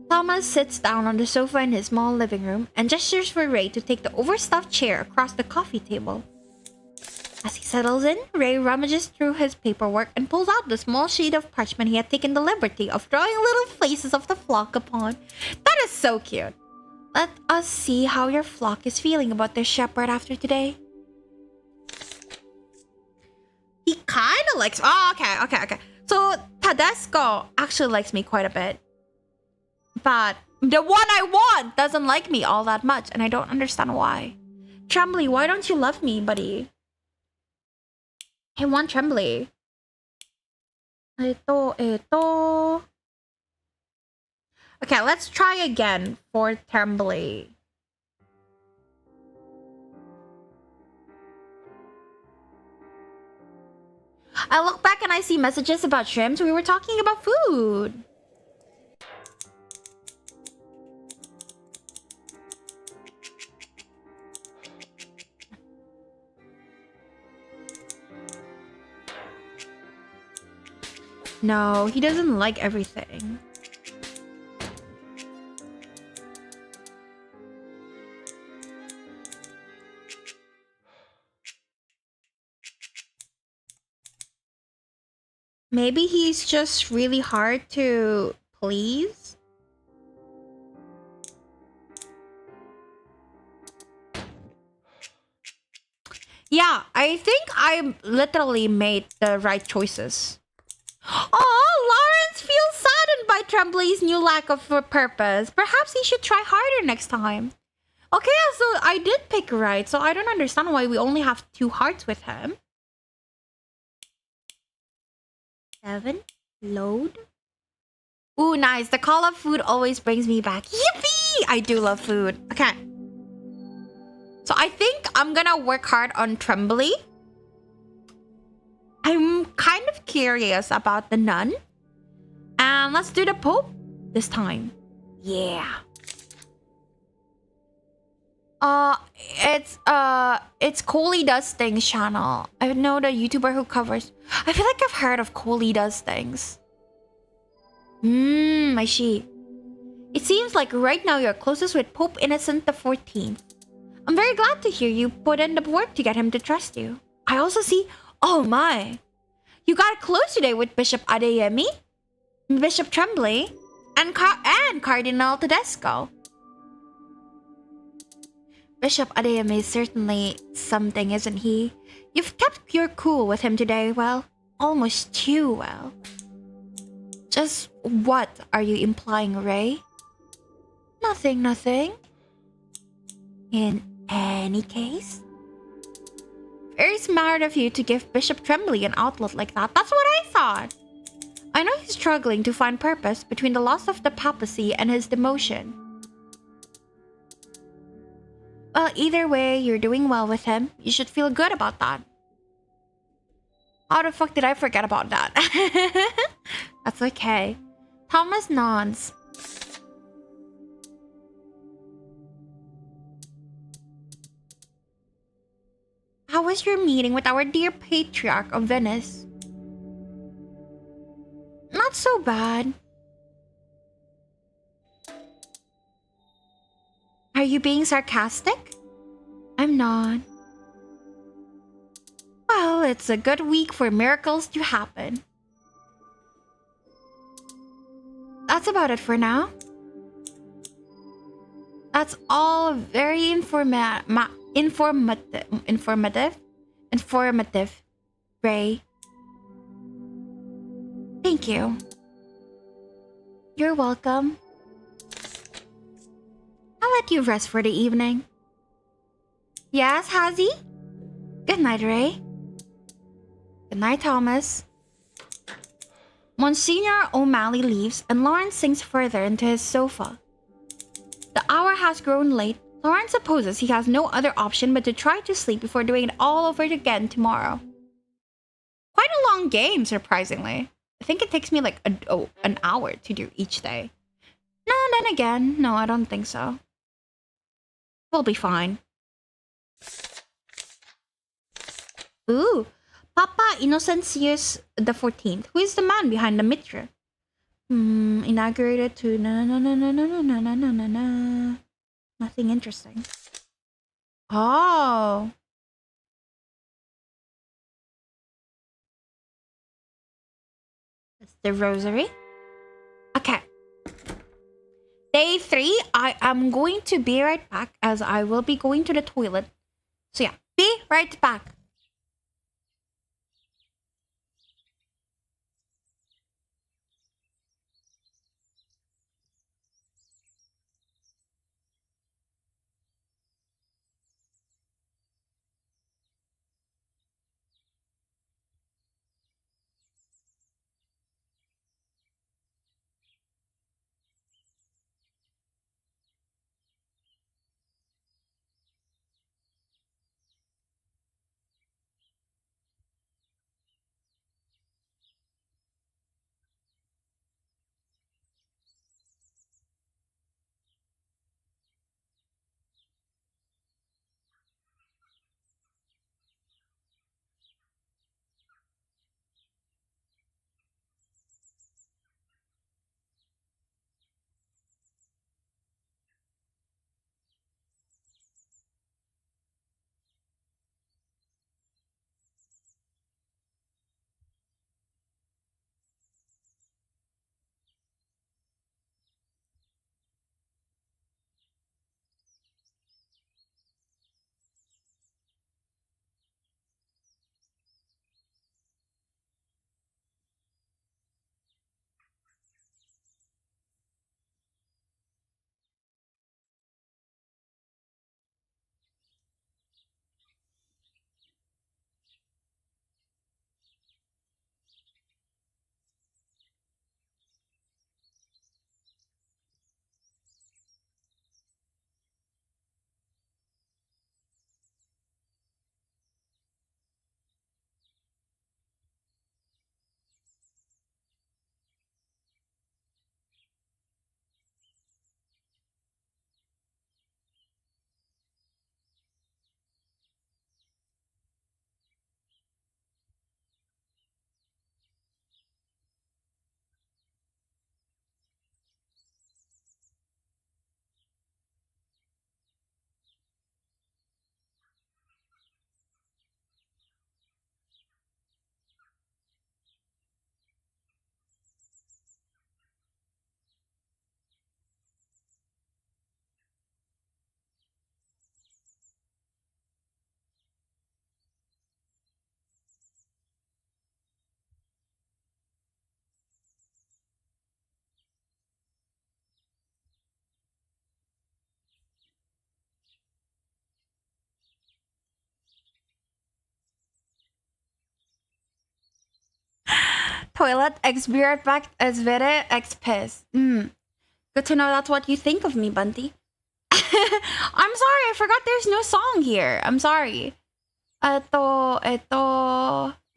Thomas sits down on the sofa in his small living room and gestures for Ray to take the overstuffed chair across the coffee table. As he settles in, Ray rummages through his paperwork and pulls out the small sheet of parchment he had taken the liberty of drawing little faces of the flock upon. That is so cute. Let us see how your flock is feeling about their shepherd after today. He kind of likes... Oh, okay. So, Tedesco actually likes me quite a bit. But the one I want doesn't like me all that much, and I don't understand why. Trembly, why don't you love me, buddy? I want Trembly. Ito. Okay, let's try again for Trembly. I look back and I see messages about shrimps. We were talking about food. No, he doesn't like everything. Maybe he's just really hard to please? Yeah, I think I literally made the right choices. Oh, Lawrence feels saddened by Tremblay's new lack of purpose. Perhaps he should try harder next time. Okay, so I did pick right, so I don't understand why we only have 2 hearts with him. 7. Load. Ooh, nice. The call of food always brings me back. Yippee! I do love food. Okay. So I think I'm gonna work hard on Trembly. I'm kind of curious about the nun. And let's do the Pope this time. Yeah. It's Coley Does Things channel. I know the YouTuber who covers. I feel like I've heard of Coley Does Things. I see. It seems like right now you're closest with Pope Innocent the 14th. I'm very glad to hear you put in the work to get him to trust you. I also see, oh my, you got close today with Bishop Adeyemi, Bishop Tremblay, and Cardinal Tedesco. Bishop Adeyemi is certainly something, isn't he? You've kept your cool with him today, well, almost too well. Just what are you implying, Ray? Nothing. In any case, Very smart of you to give Bishop Tremblay an outlet like that. That's what I thought. I know he's struggling to find purpose between the loss of the papacy and his demotion. Well, either way, you're doing well with him. You should feel good about that. How the fuck did I forget about that? That's okay. Thomas nods. How was your meeting with our dear Patriarch of Venice? Not so bad. Are you being sarcastic? I'm not. Well, it's a good week for miracles to happen. That's about it for now. That's all very informative, Ray. Thank you. You're welcome. I'll let you rest for the evening. Yes, Hazy? Good night, Ray. Good night, Thomas. Monsignor O'Malley leaves and Lawrence sinks further into his sofa. The hour has grown late. Lawrence supposes he has no other option but to try to sleep before doing it all over again tomorrow. Quite a long game, surprisingly. I think it takes me like an hour to do each day. No, then again, no, I don't think so. We'll be fine. Ooh, Papa Innocentius the 14th. Who is the man behind the mitre? Inaugurated to nothing interesting. Oh. That's the rosary. Okay. Day 3, I am going to be right back as I will be going to the toilet. So yeah, be right back. toilet, ex beard back as Vere, ex piss. Good to know that's what you think of me, Bunty. I'm sorry, I forgot there's no song here. I'm sorry. Why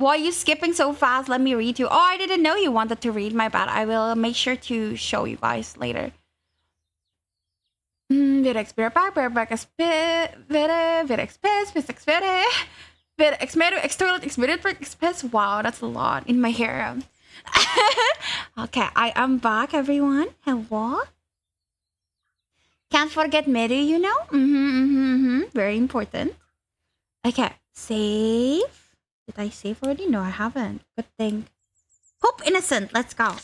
are you skipping so fast? Let me read you. Oh, I didn't know you wanted to read. My bad. I will make sure to show you guys later. Vere ex beard back as piss, Vere ex piss ex Vere. Ex meru, ex toilet, ex beard, ex piss. Wow, that's a lot in my harem. Okay, I am back, everyone. Hello. Can't forget Meru, you know? Very important. Okay, save. Did I save already? No, I haven't. Good thing. Pope Innocent, let's go.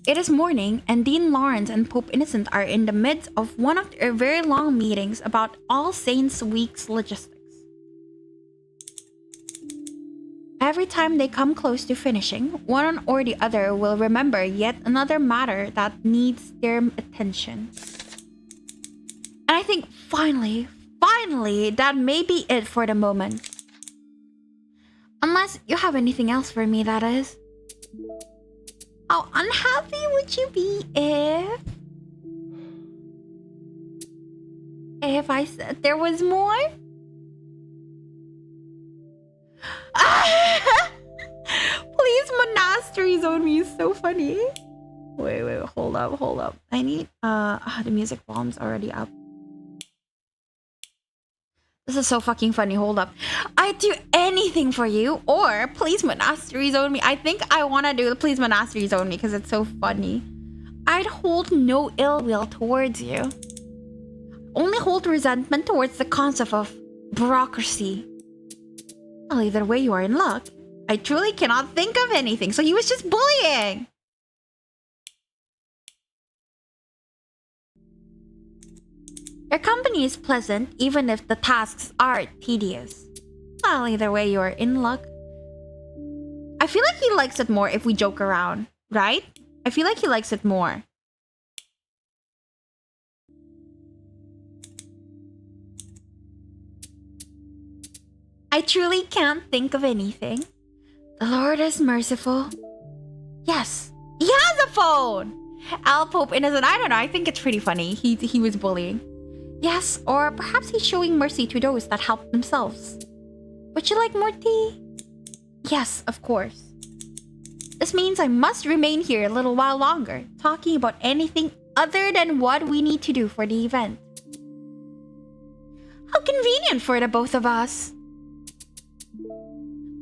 It is morning, and Dean Lawrence and Pope Innocent are in the midst of one of their very long meetings about All Saints Week's logistics. Every time they come close to finishing, one or the other will remember yet another matter that needs their attention. And I think finally, that may be it for the moment. Unless you have anything else for me, that is. How unhappy would you be if I said there was more? Please, monastery zone me is so funny. Wait, hold up. I need the music volume's already up. This is so fucking funny. Hold up. I'd do anything for you. Or please monastery zone me. I think I want to do the please monastery zone me because it's so funny. I'd hold no ill will towards you. Only hold resentment towards the concept of bureaucracy. Well, either way, you are in luck. I truly cannot think of anything. So he was just bullying. Your company is pleasant, even if the tasks are tedious. Well, either way, you are in luck. I feel like he likes it more if we joke around, right? I feel like he likes it more. I truly can't think of anything. The Lord is merciful. Yes, he has a phone! Al Pope Innocent, I don't know, I think it's pretty funny. He was bullying. Yes, or perhaps he's showing mercy to those that help themselves. Would you like more tea? Yes, of course. This means I must remain here a little while longer, talking about anything other than what we need to do for the event. How convenient for the both of us.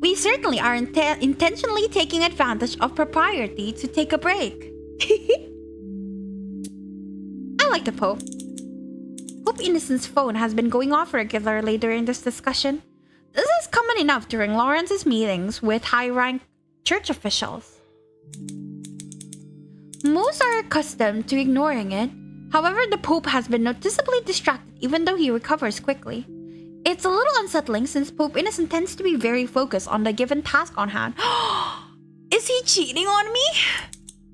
We certainly are intentionally taking advantage of propriety to take a break. I like the Pope. Pope Innocent's phone has been going off regularly during this discussion. This is common enough during Lawrence's meetings with high-ranked church officials. Most are accustomed to ignoring it. However, the Pope has been noticeably distracted even though he recovers quickly. It's a little unsettling since Pope Innocent tends to be very focused on the given task on hand. Is he cheating on me?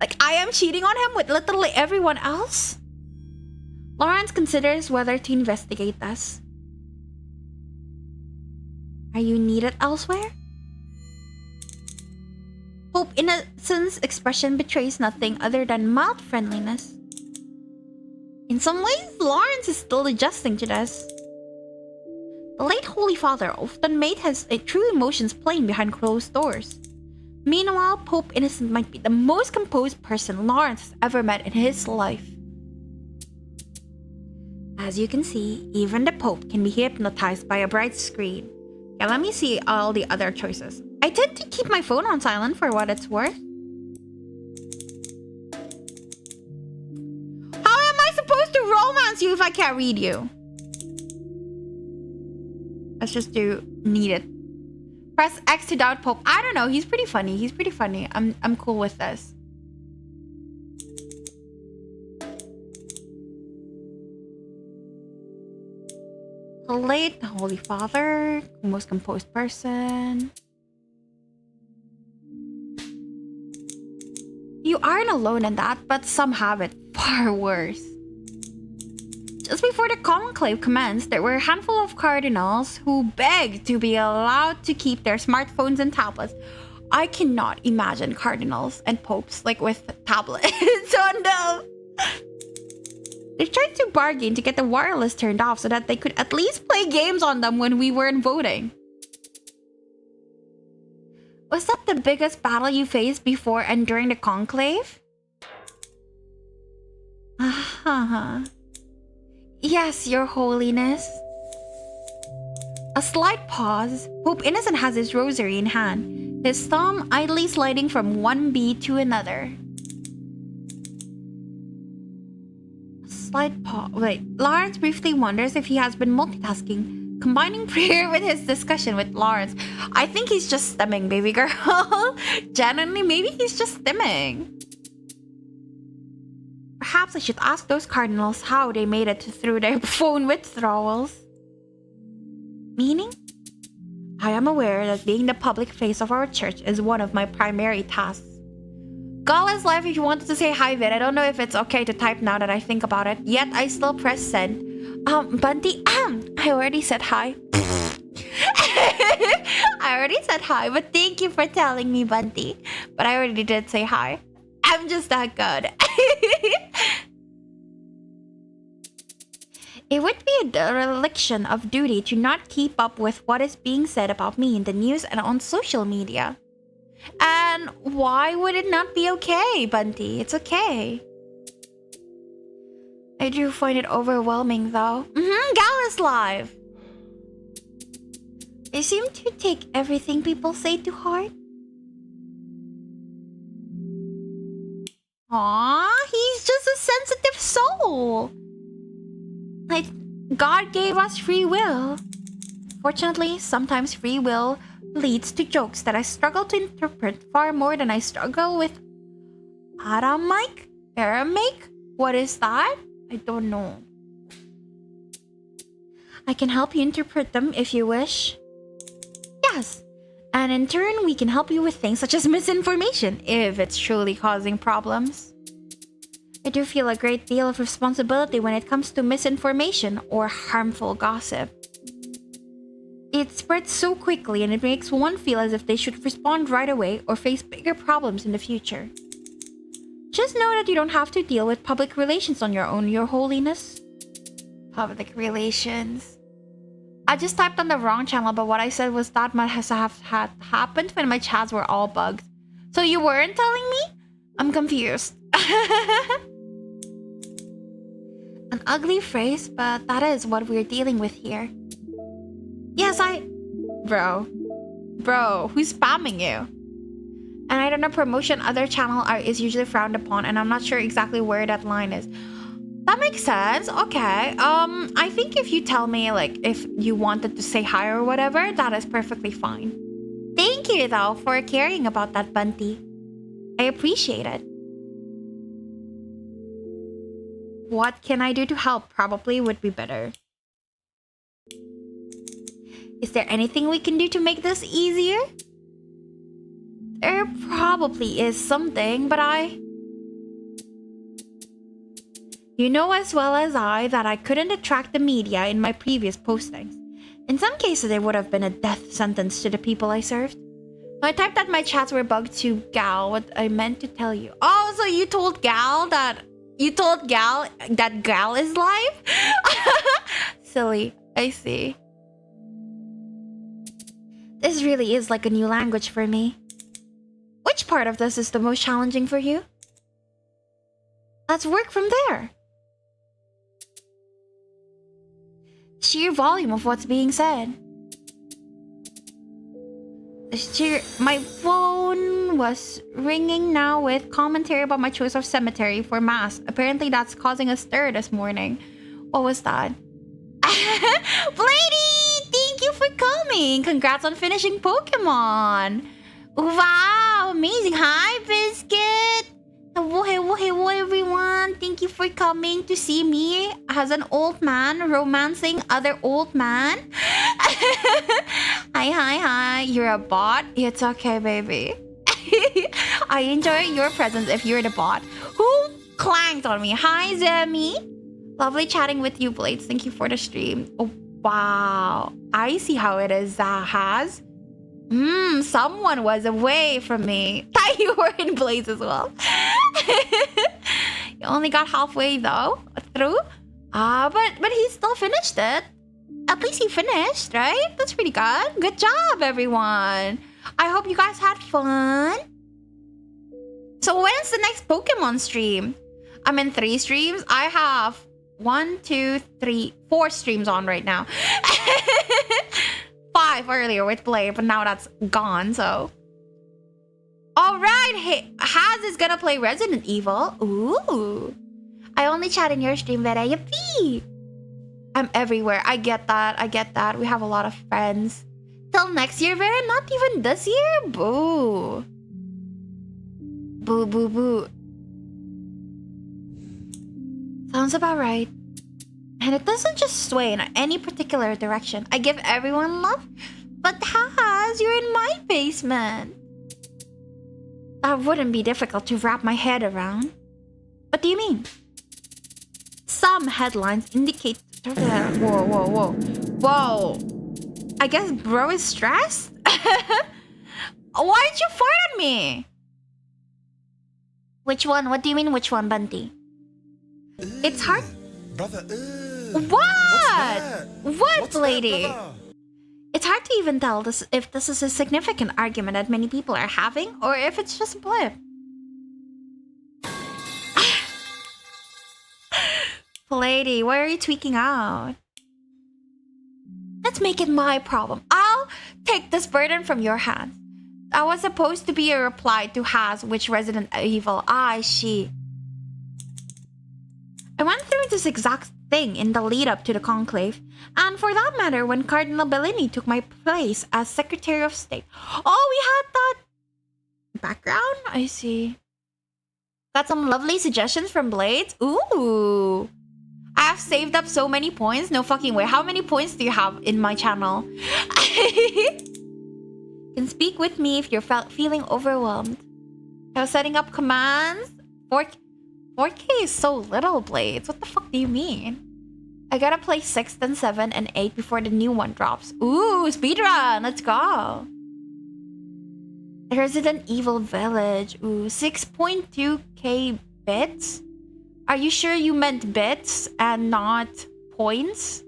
Like I am cheating on him with literally everyone else? Lawrence considers whether to investigate this. Are you needed elsewhere? Pope Innocent's expression betrays nothing other than mild friendliness. In some ways, Lawrence is still adjusting to this. The late Holy Father often made his true emotions plain behind closed doors. Meanwhile, Pope Innocent might be the most composed person Lawrence has ever met in his life. As you can see, even the Pope can be hypnotized by a bright screen. Okay, let me see all the other choices. I tend to keep my phone on silent for what it's worth. How am I supposed to romance you if I can't read you? Let's just do needed. Press X to doubt Pope. I don't know, he's pretty funny. I'm cool with this. The late Holy Father, most composed person. You aren't alone in that, but some have it far worse. Just before the conclave commenced, there were a handful of cardinals who begged to be allowed to keep their smartphones and tablets. I cannot imagine cardinals and popes like with tablets on them. They tried to bargain to get the wireless turned off so that they could at least play games on them when we weren't voting. Was that the biggest battle you faced before and during the conclave? Yes, Your Holiness. A slight pause. Pope Innocent has his rosary in hand, his thumb idly sliding from one bead to another. A slight pause. Wait, Lawrence briefly wonders if he has been multitasking, combining prayer with his discussion with Lawrence. I think he's just stimming, baby girl. Genuinely, maybe he's just stimming. Perhaps I should ask those cardinals how they made it through their phone withdrawals. Meaning? I am aware that being the public face of our church is one of my primary tasks. Gal is live if you wanted to say hi, Vere. I don't know if it's okay to type now that I think about it. Yet I still press send. Bunty, I already said hi. I already said hi, but thank you for telling me, Bunty. But I already did say hi. I'm just that good. It would be a dereliction of duty to not keep up with what is being said about me in the news and on social media. And why would it not be okay, Bunty? It's okay. I do find it overwhelming, though. Gal is live. I seem to take everything people say to heart. Aw, he's just a sensitive soul. Like, God gave us free will. Fortunately, sometimes free will leads to jokes that I struggle to interpret far more than I struggle with Aramaic? Aramaic? What is that? I don't know. I can help you interpret them if you wish. Yes. And in turn, we can help you with things such as misinformation, if it's truly causing problems. I do feel a great deal of responsibility when it comes to misinformation or harmful gossip. It spreads so quickly and it makes one feel as if they should respond right away or face bigger problems in the future. Just know that you don't have to deal with public relations on your own, Your Holiness. Public relations. I just typed on the wrong channel, but what I said was that might have happened when my chats were all bugged. So you weren't telling me? I'm confused. An ugly phrase, but that is what we're dealing with here. Yes, Bro, who's spamming you? And I don't know, promotion other channel is usually frowned upon, and I'm not sure exactly where that line is. That makes sense. Okay. I think if you tell me, like, if you wanted to say hi or whatever, that is perfectly fine. Thank you, though, for caring about that, Bunty. I appreciate it. What can I do to help? Probably would be better. Is there anything we can do to make this easier? There probably is something, but You know as well as I that I couldn't attract the media in my previous postings. In some cases, it would have been a death sentence to the people I served. I typed that my chats were bugged to Gal what I meant to tell you. Oh, so you told Gal that Gal is live? Silly. I see. This really is like a new language for me. Which part of this is the most challenging for you? Let's work from there. Sheer volume of what's being said. My phone was ringing now with commentary about my choice of cemetery for mass. Apparently that's causing a stir this morning. What was that? Lady, thank you for coming. Congrats on finishing Pokemon. Wow, amazing. Hi, Biscuit. Hello, everyone. Thank you for coming to see me as an old man romancing other old man. Hi. You're a bot? It's okay, baby. I enjoy your presence if you're the bot. Who clanked on me? Hi, Zemi. Lovely chatting with you, Blades. Thank you for the stream. Oh, wow. I see how it is, Zahaz. Someone was away from me. Thought you were in Blades as well. You only got halfway though, through. But he still finished it. At least he finished, right? That's pretty good. Good job, everyone. I hope you guys had fun. So when's the next Pokemon stream? I'm in 3 streams. I have 1, 2, 3, 4 streams on right now. 5 earlier with Blade, but now that's gone, so. All right, hey, Haz is gonna play Resident Evil. Ooh. I only chat in your stream, Vere. Yippee. I'm everywhere. I get that. We have a lot of friends. Till next year, Vere? Not even this year? Boo. Boo, boo, boo. Sounds about right. And it doesn't just sway in any particular direction. I give everyone love, but Haz, you're in my basement. That wouldn't be difficult to wrap my head around. What do you mean? Some headlines indicate... Whoa. I guess bro is stressed? Why'd you fart at me? Which one? What do you mean which one, Bunty? It's hard... Brother, what? What, What's lady? that, brother? It's hard to even tell if this is a significant argument that many people are having or if it's just a blip. Lady, why are you tweaking out? Let's make it my problem. I'll take this burden from your hands. That was supposed to be a reply to Haz, which Resident Evil. She. I went through this exact thing in the lead up to the Conclave, and for that matter, when Cardinal Bellini took my place as Secretary of State. Oh, we had that background? I see. Got some lovely suggestions from Blades? Ooh. I have saved up so many points. No fucking way. How many points do you have in my channel? You can speak with me if you're feeling overwhelmed. I was setting up commands. 4K is so little, Blades. What the fuck do you mean? I gotta play 6, then 7, and 8 before the new one drops. Ooh, speedrun! Let's go! Resident Evil Village. Ooh, 6.2k bits? Are you sure you meant bits and not points?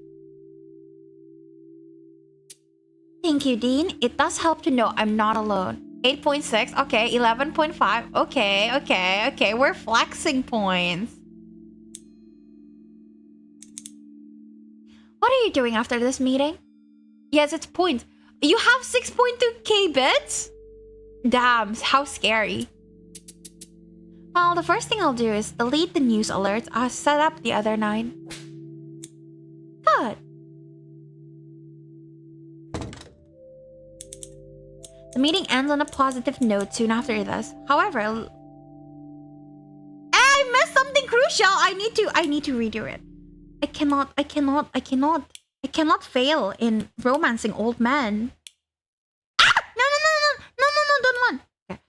Thank you, Dean. It does help to know I'm not alone. 8.6, okay, 11.5, okay, we're flexing points. What are you doing after this meeting? Yes, it's points. You have 6.2k bits? Damn, how scary. Well, the first thing I'll do is delete the news alerts I set up the other night. Good. The meeting ends on a positive note soon after this. However, I missed something crucial. I need to redo it. I cannot fail in romancing old men. Ah! No, don't run. Okay.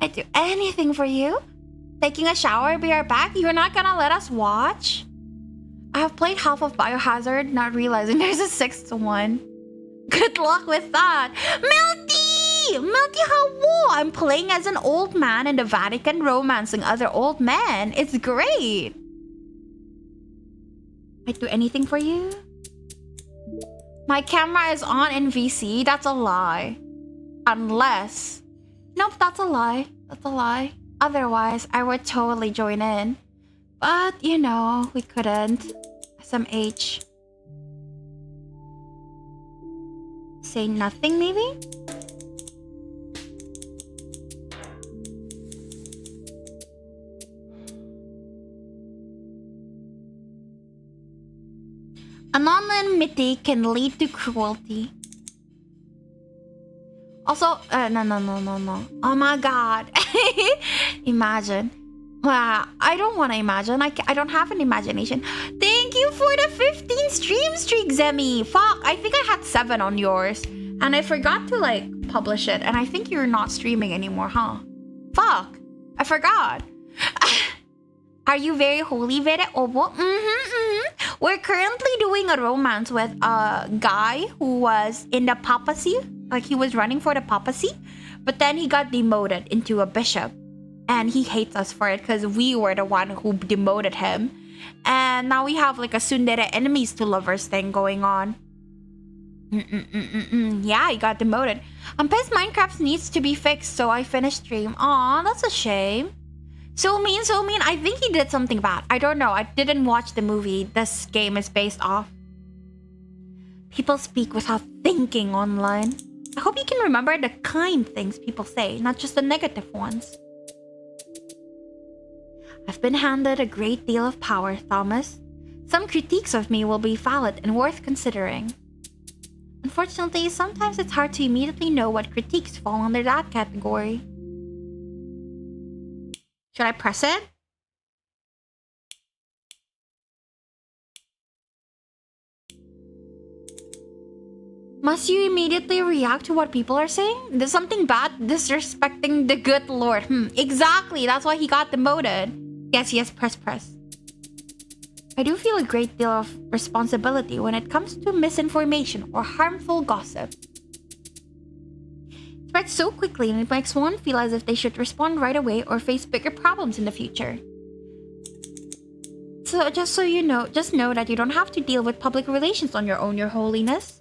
I'd do anything for you. Taking a shower, be right back. You're not gonna let us watch? I have played half of Biohazard, not realizing there's a 6th one. Good luck with that. Melty, how? I'm playing as an old man in the Vatican romancing other old men. It's great. I'd do anything for you. My camera is on in VC. That's a lie. Unless... Nope, that's a lie. Otherwise, I would totally join in. But, you know, we couldn't. SMH. Say nothing, maybe? Anonymity can lead to cruelty. Also, no. Oh my god. Imagine. Wow, I don't want to imagine. I don't have an imagination. Thank you for the 15 stream streak, Zemi. Fuck, I think I had 7 on yours. And I forgot to, like, publish it. And I think you're not streaming anymore, huh? Fuck, I forgot. Are you very holy, Vere? Obo? We're currently doing a romance with a guy who was in the papacy. Like, he was running for the papacy. But then he got demoted into a bishop. And he hates us for it because we were the one who demoted him. And now we have like a tsundere enemies to lovers thing going on. Yeah, he got demoted. I'm pissed Minecraft needs to be fixed, so I finished stream. Aw, that's a shame. So mean. I think he did something bad. I don't know. I didn't watch the movie this game is based off. People speak without thinking online. I hope you can remember the kind things people say, not just the negative ones. I've been handed a great deal of power, Thomas. Some critiques of me will be valid and worth considering. Unfortunately, sometimes it's hard to immediately know what critiques fall under that category. Should I press it? Must you immediately react to what people are saying? There's something bad disrespecting the good Lord. Exactly, that's why he got demoted. Yes, press. I do feel a great deal of responsibility when it comes to misinformation or harmful gossip. It spreads so quickly and it makes one feel as if they should respond right away or face bigger problems in the future. So just know that you don't have to deal with public relations on your own, Your Holiness.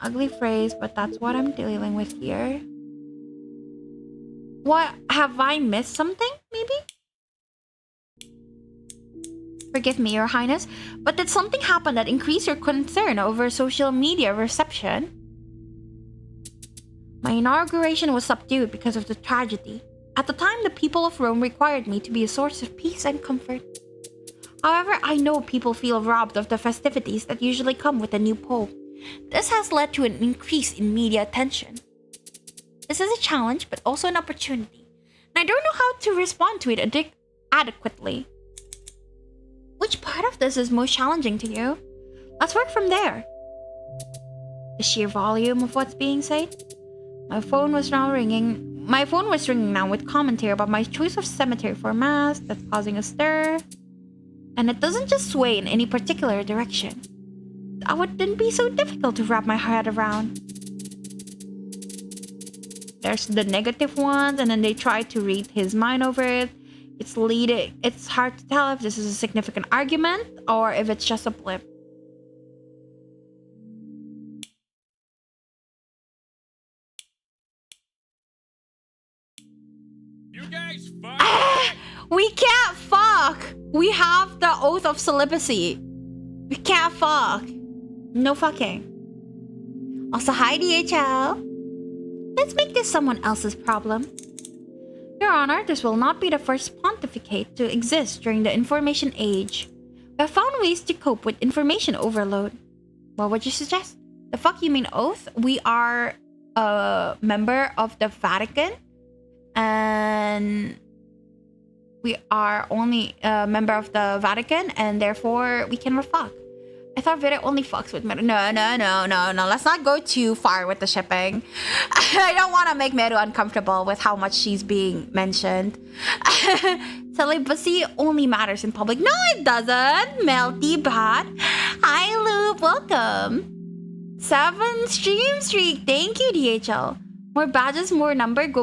Ugly phrase, but that's what I'm dealing with here. What? Have I missed something, maybe? Forgive me, Your Highness, but did something happen that increased your concern over social media reception? My inauguration was subdued because of the tragedy. At the time, the people of Rome required me to be a source of peace and comfort. However, I know people feel robbed of the festivities that usually come with a new pope. This has led to an increase in media attention. This is a challenge, but also an opportunity. And I don't know how to respond to it adequately. Which part of this is most challenging to you? Let's work from there. The sheer volume of what's being said. My phone was ringing now with commentary about my choice of cemetery for mass that's causing a stir. And it doesn't just sway in any particular direction. That wouldn't be so difficult to wrap my head around. There's the negative ones, and then they try to read his mind over it. It's hard to tell if this is a significant argument or if it's just a blip. You guys fuck! We can't fuck! We have the oath of celibacy. We can't fuck. No fucking. Also, hi DHL. Let's make this someone else's problem. Your Honor, this will not be the first pontificate to exist during the information age. We have found ways to cope with information overload. What would you suggest? The fuck you mean oath? We are a member of the Vatican. And we are only a member of the Vatican, and therefore we can fuck. I thought Vere only fucks with Meru. No. Let's not go too far with the shipping. I don't want to make Meru uncomfortable with how much she's being mentioned. Celibacy only matters in public. No, it doesn't. Melty Bat. Hi, Loop. Welcome. 7 stream streak. Thank you, DHL. More badges, more number. Go.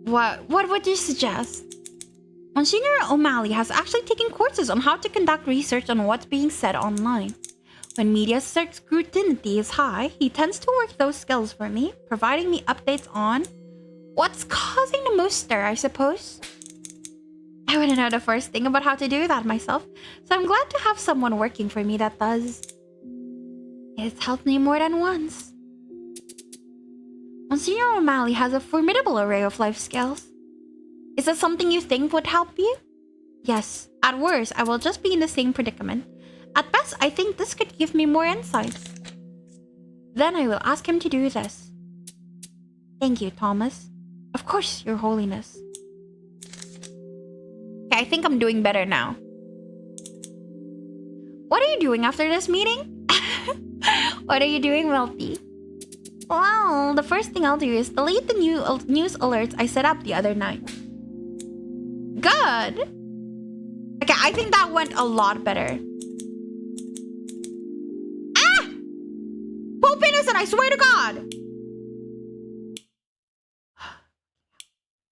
What would you suggest? Monsignor O'Malley has actually taken courses on how to conduct research on what's being said online. When media scrutiny is high, he tends to work those skills for me, providing me updates on what's causing the most stir, I suppose. I wouldn't know the first thing about how to do that myself, so I'm glad to have someone working for me that does. It's helped me more than once. Monsignor O'Malley has a formidable array of life skills. Is that something you think would help you? Yes. At worst, I will just be in the same predicament. At best, I think this could give me more insight. Then I will ask him to do this. Thank you, Thomas. Of course, Your Holiness. Okay, I think I'm doing better now. What are you doing after this meeting? What are you doing, Wealthy? Well, the first thing I'll do is delete the news alerts I set up the other night. Good. Okay, I think that went a lot better. Ah! Pope Innocent, I swear to God!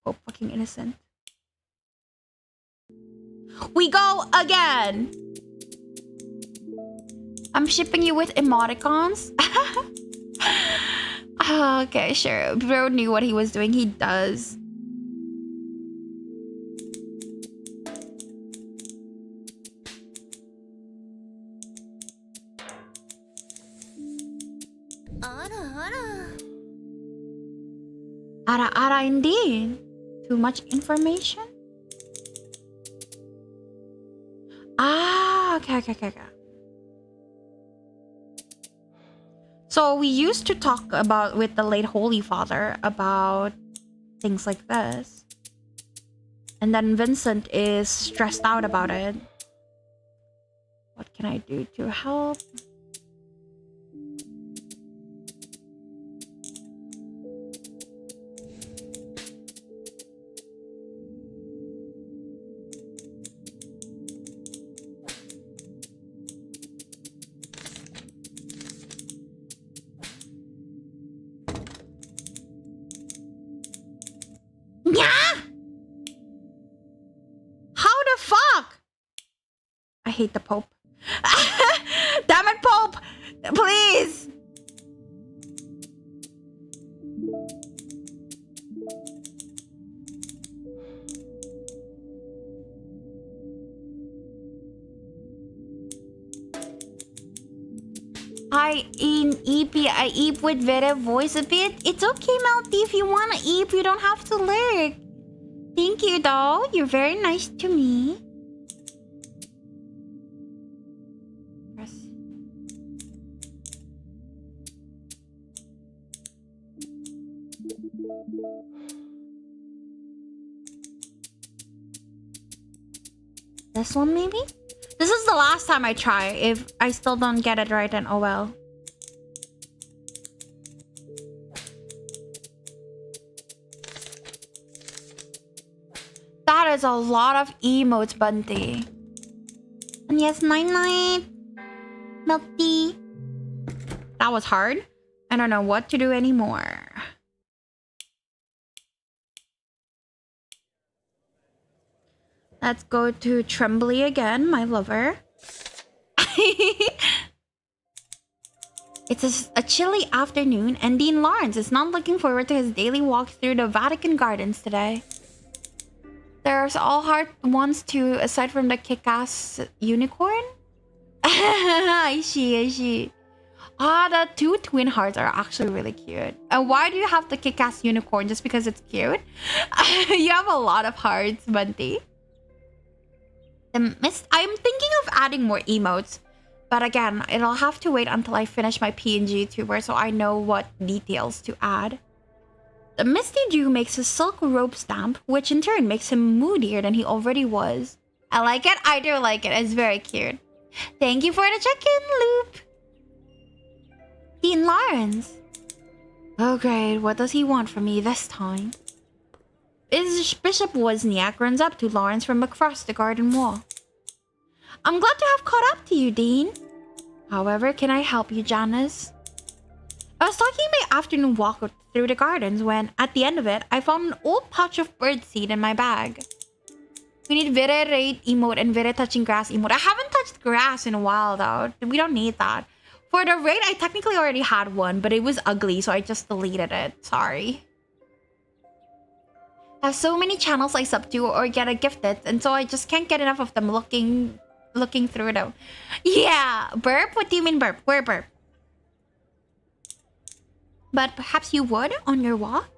Pope fucking Innocent. We go again! I'm shipping you with emoticons. Okay, sure. Bro knew what he was doing. He does. Ara indeed. Too much information? Ah, okay. So we used to talk about with the late Holy Father about things like this. And then Vincent is stressed out about it. What can I do to help? I hate the Pope. Damn it, Pope! Please! I eep with Vere voice a bit. It's okay, Melty. If you wanna eep, you don't have to lurk. Thank you, though. You're very nice to me. This one, maybe? This is the last time I try. If I still don't get it right, then oh well. That is a lot of emotes, Bunty. And yes, night-night. Melty. That was hard. I don't know what to do anymore. Let's go to Trembly again, my lover. It's a chilly afternoon, and Dean Lawrence is not looking forward to his daily walk through the Vatican gardens today. There's all heart ones too, aside from the kick-ass unicorn. I see. Ah, the two twin hearts are actually really cute. And why do you have the kick-ass unicorn? Just because it's cute? You have a lot of hearts, Bunty. I'm thinking of adding more emotes, but again, it'll have to wait until I finish my PNG tuber so I know what details to add. The Misty Dew makes a silk rope stamp, which in turn makes him moodier than he already was. I like it. I do like it. It's very cute. Thank you for the check-in, Loop. Dean Lawrence. Oh great, what does he want from me this time? Bishop Wozniak runs up to Lawrence from across the garden wall. I'm glad to have caught up to you, Dean. However, can I help you, Janice? I was taking my afternoon walk through the gardens when, at the end of it, I found an old pouch of birdseed in my bag. We need Vere raid emote and Vere touching grass emote. I haven't touched grass in a while, though. We don't need that. For the raid, I technically already had one, but it was ugly, so I just deleted it. Sorry. I have so many channels I sub to or get a gifted, and so I just can't get enough of them looking through them. Yeah, burp? What do you mean burp? Where burp? But perhaps you would on your walk?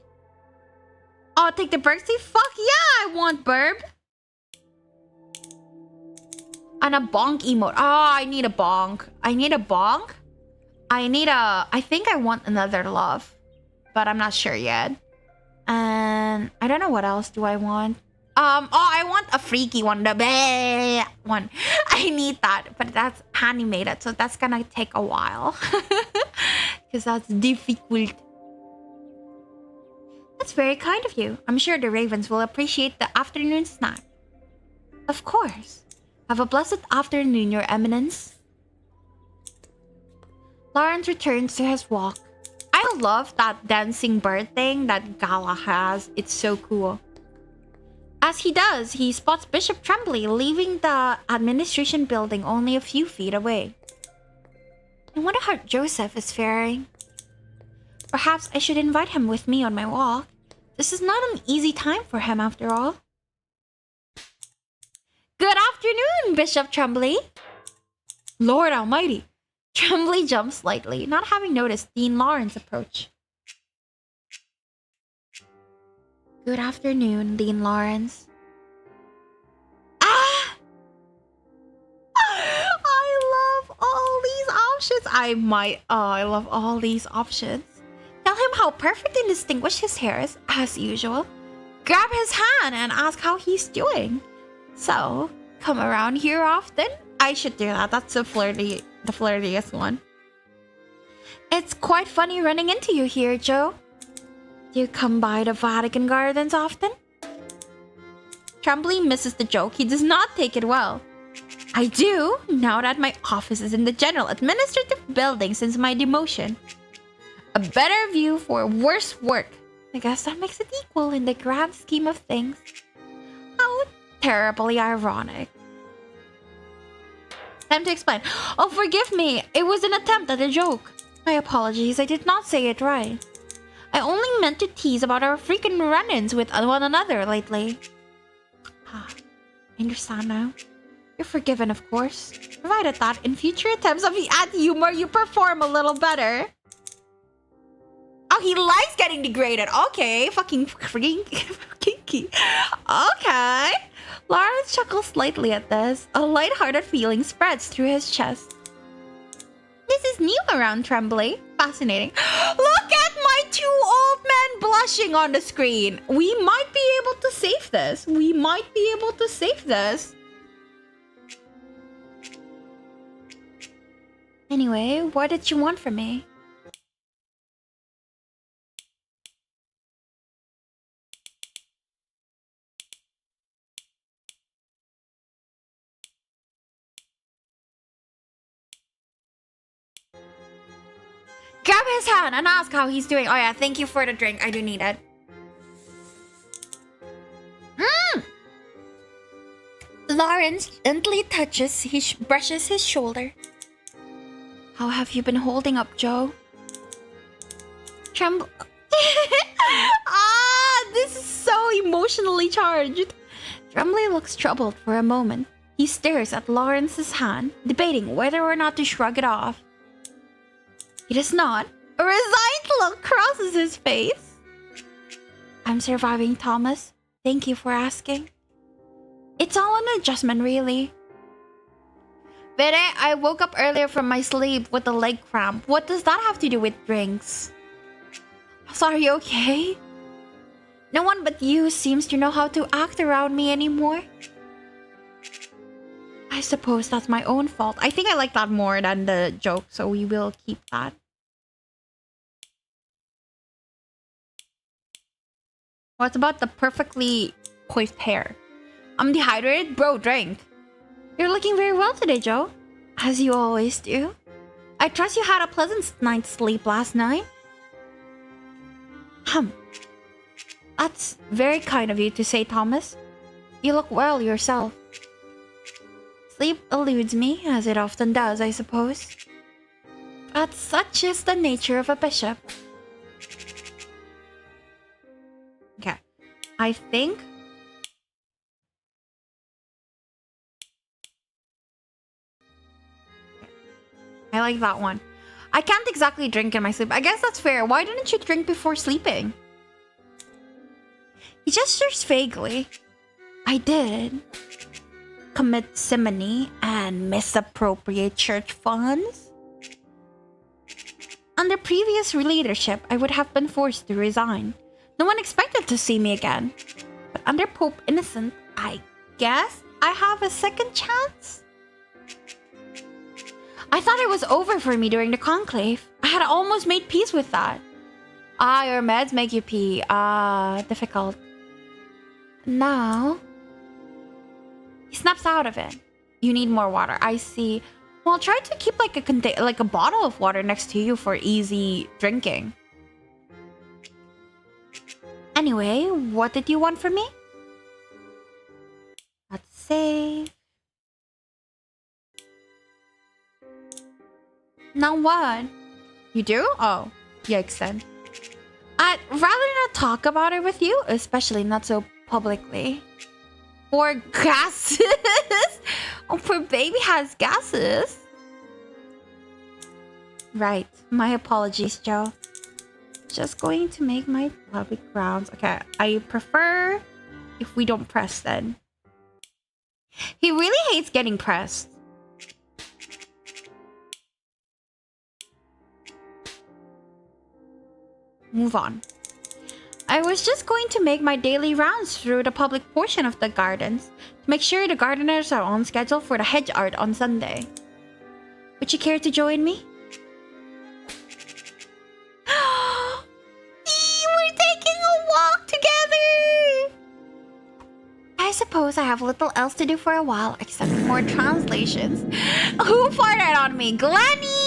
Oh, take the birdseed? Fuck yeah, I want burp. And a bonk emote. Oh, I need a bonk. I think I want another love, but I'm not sure yet. And I don't know what else do I want. Oh, I want a freaky one, the bleh one. I need that, but that's animated, so that's gonna take a while. Because that's difficult. That's very kind of you. I'm sure the ravens will appreciate the afternoon snack. Of course. Have a blessed afternoon, Your Eminence. Lawrence returns to his walk. I love that dancing bird thing that Gala has. It's so cool. As he does, he spots Bishop Tremblay leaving the administration building only a few feet away. I wonder how Joseph is faring. Perhaps I should invite him with me on my walk. This is not an easy time for him after all. Good afternoon, Bishop Tremblay. Lord Almighty. Tremblay jumps slightly, not having noticed Dean Lawrence approach. Good afternoon, Dean Lawrence. Ah! I love all these options. I love all these options. Tell him how perfect and distinguished his hair is, as usual. Grab his hand and ask how he's doing. So, come around here often? I should do that. That's the flirtiest one. It's quite funny running into you here, Joe. Do you come by the Vatican Gardens often? Tremblay misses the joke. He does not take it well. I do, now that my office is in the General Administrative Building since my demotion. A better view for worse work. I guess that makes it equal in the grand scheme of things. How terribly ironic. Time to explain. Oh, forgive me. It was an attempt at a joke. My apologies. I did not say it right. I only meant to tease about our freaking run-ins with one another lately. I understand now. You're forgiven, of course. Provided that in future attempts at humor, you perform a little better. Oh, he likes getting degraded. Okay, fucking kinky. Okay. Lawrence chuckles slightly at this. A light-hearted feeling spreads through his chest. This is new around Tremblay. Fascinating. Look at my two old men blushing on the screen. We might be able to save this. Anyway, what did you want from me? Grab his hand and ask how he's doing. Oh yeah, thank you for the drink. I do need it. Lawrence gently brushes his shoulder. How have you been holding up, Joe? This is so emotionally charged. Tremblay looks troubled for a moment. He stares at Lawrence's hand, debating whether or not to shrug it off. He does not. A resigned look crosses his face. I'm surviving, Thomas. Thank you for asking. It's all an adjustment, really. Vere, I woke up earlier from my sleep with a leg cramp. What does that have to do with drinks? Sorry, okay? No one but you seems to know how to act around me anymore. I suppose that's my own fault. I think I like that more than the joke, so we will keep that. What about the perfectly coiffed hair? I'm dehydrated? Bro, drink. You're looking very well today, Joe. As you always do. I trust you had a pleasant night's sleep last night. That's very kind of you to say, Thomas. You look well yourself. Sleep eludes me, as it often does, I suppose. But such is the nature of a bishop. Okay. I think... I like that one. I can't exactly drink in my sleep. I guess that's fair. Why didn't you drink before sleeping? He gestures vaguely. I did. Commit simony and misappropriate church funds? Under previous leadership, I would have been forced to resign. No one expected to see me again. But under Pope Innocent, I guess I have a second chance? I thought it was over for me during the Conclave. I had almost made peace with that. Ah, your meds make you pee. Difficult. Now, he snaps out of it. You need more water. I see. Well, try to keep like a bottle of water next to you for easy drinking. Anyway, what did you want from me? Let's save. Now what? You do? Oh, yikes then. I'd rather not talk about it with you, especially not so publicly. Or gases! Oh, poor baby has gases. Right. My apologies, Joe. Just going to make my public rounds. Okay, I prefer if we don't press then. He really hates getting pressed. Move on. I was just going to make my daily rounds through the public portion of the gardens to make sure the gardeners are on schedule for the hedge art on Sunday. Would you care to join me? We're taking a walk together! I suppose I have little else to do for a while except more translations. Who farted on me? Glenny!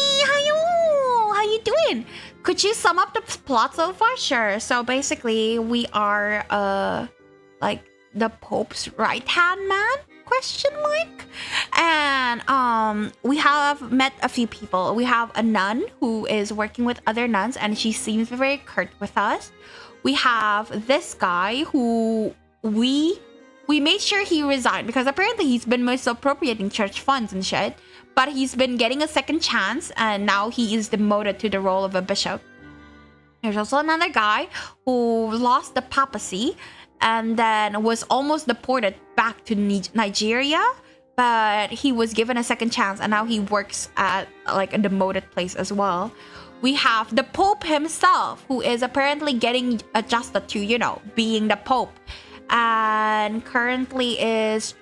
How you doing? Could you sum up the plot so far? Sure. So basically, we are like the Pope's right-hand man? Question mark. And we have met a few people. We have a nun who is working with other nuns, and she seems very curt with us. We have this guy who we made sure he resigned because apparently he's been misappropriating church funds and shit. But he's been getting a second chance, and now he is demoted to the role of a bishop. There's also another guy who lost the papacy and then was almost deported back to Nigeria, but he was given a second chance, and now he works at like a demoted place as well. We have the Pope himself, who is apparently getting adjusted to, you know, being the Pope, and currently is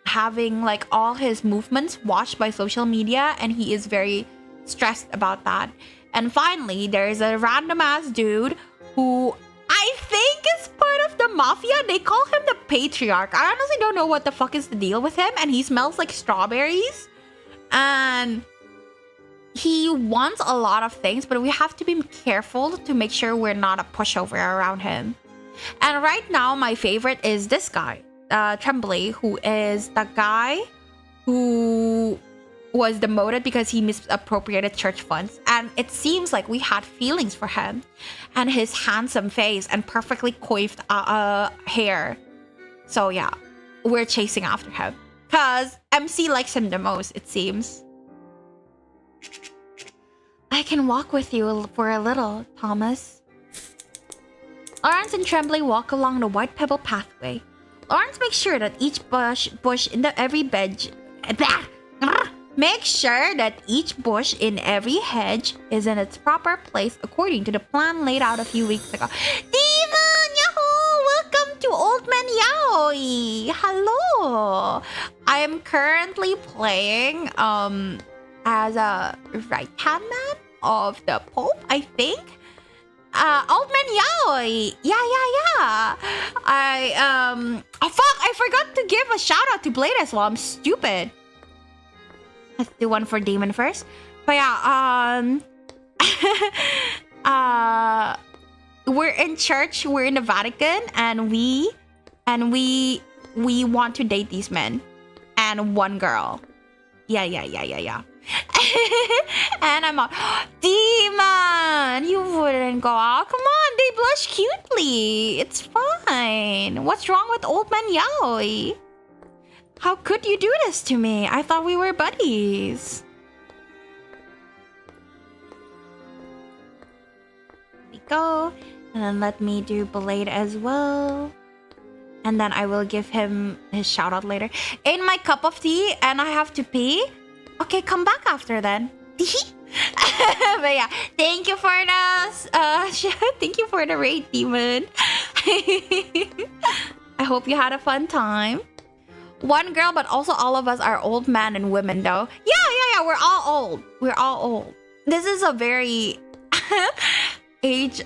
having like all his movements watched by social media, and he is very stressed about that. And finally, there is a random ass dude who I think is part of the mafia. They call him the patriarch. I honestly don't know what the fuck is the deal with him, and he smells like strawberries, and he wants a lot of things, but we have to be careful to make sure we're not a pushover around him. And right now, my favorite is this guy, Tremblay, who is the guy who was demoted because he misappropriated church funds. And it seems like we had feelings for him and his handsome face and perfectly coiffed hair. So yeah, we're chasing after him because MC likes him the most, it seems. I can walk with you for a little, Thomas. Lawrence and Tremblay walk along the white pebble pathway. Lawrence makes sure that each bush in every hedge is in its proper place according to the plan laid out a few weeks ago. Demon! Yahoo! Welcome to Old Man Yaoi! Hello! I am currently playing as a right-hand man of the Pope, I think. Old Man Yaoi! Yeah. Oh fuck! I forgot to give a shout out to Blade as well. I'm stupid. Let's do one for Demon first. But yeah, we're in church. We're in the Vatican, and we want to date these men and one girl. Yeah. And I'm like, Demon, you wouldn't go out. Come on, they blush cutely. It's fine. What's wrong with Old Man Yaoi? How could you do this to me? I thought we were buddies. There we go. And then let me do Blade as well. And then I will give him his shout out later. Ain't my cup of tea and I have to pee. Okay, come back after then. But yeah, thank you for thank you for the raid, Demon. I hope you had a fun time. One girl, but also all of us are old men and women, though. Yeah. We're all old. This is a very age.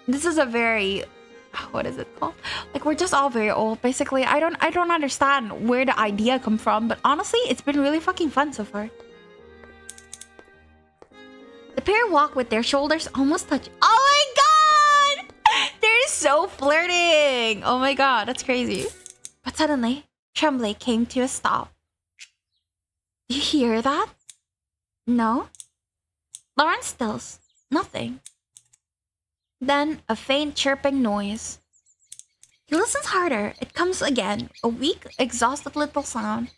This is a very, what is it called? Like, we're just all very old, basically. I don't understand where the idea come from, but honestly, it's been really fucking fun so far. The pair walk with their shoulders almost touching. Oh my god! They're so flirting! Oh my god, that's crazy. But suddenly, Tremblay came to a stop. You hear that? No? Lawrence stills. Nothing. Then, a faint chirping noise. He listens harder. It comes again. A weak, exhausted little sound.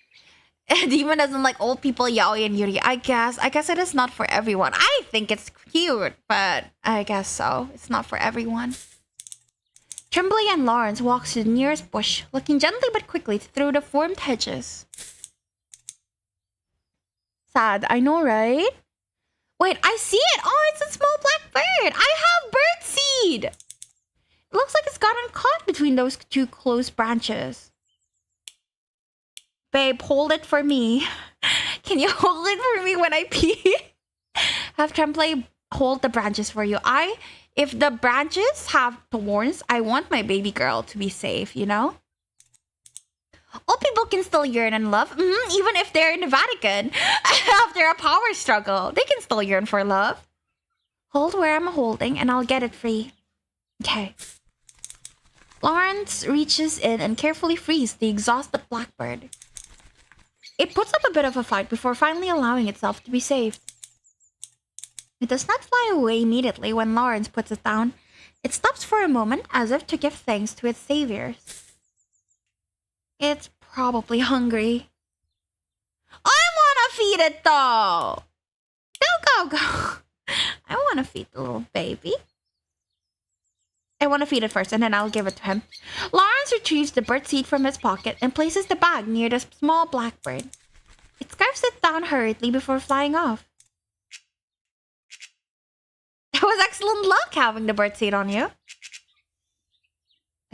Demon doesn't like old people, Yaoi and Yuri. I guess it is not for everyone. I think it's cute, but I guess so. It's not for everyone. Tremblay and Lawrence walk to the nearest bush, looking gently but quickly through the formed hedges. Sad, I know, right? Wait, I see it! Oh, it's a small black bird! I have bird seed! It looks like it's gotten caught between those two close branches. Babe, hold it for me. Can you hold it for me when I pee? Have Tremblay hold the branches for you. If the branches have thorns, I want my baby girl to be safe, you know? Old people can still yearn and love, even if they're in the Vatican. After a power struggle, they can still yearn for love. Hold where I'm holding and I'll get it free. Okay. Lawrence reaches in and carefully frees the exhausted blackbird. It puts up a bit of a fight before finally allowing itself to be saved. It does not fly away immediately when Lawrence puts it down. It stops for a moment as if to give thanks to its saviors. It's probably hungry. I wanna feed it though! Go! I wanna feed the little baby. I wanna feed it first and then I'll give it to him. Lawrence retrieves the birdseed from his pocket and places the bag near the small blackbird. It scarfs it down hurriedly before flying off. It was excellent luck having the birdseed on you.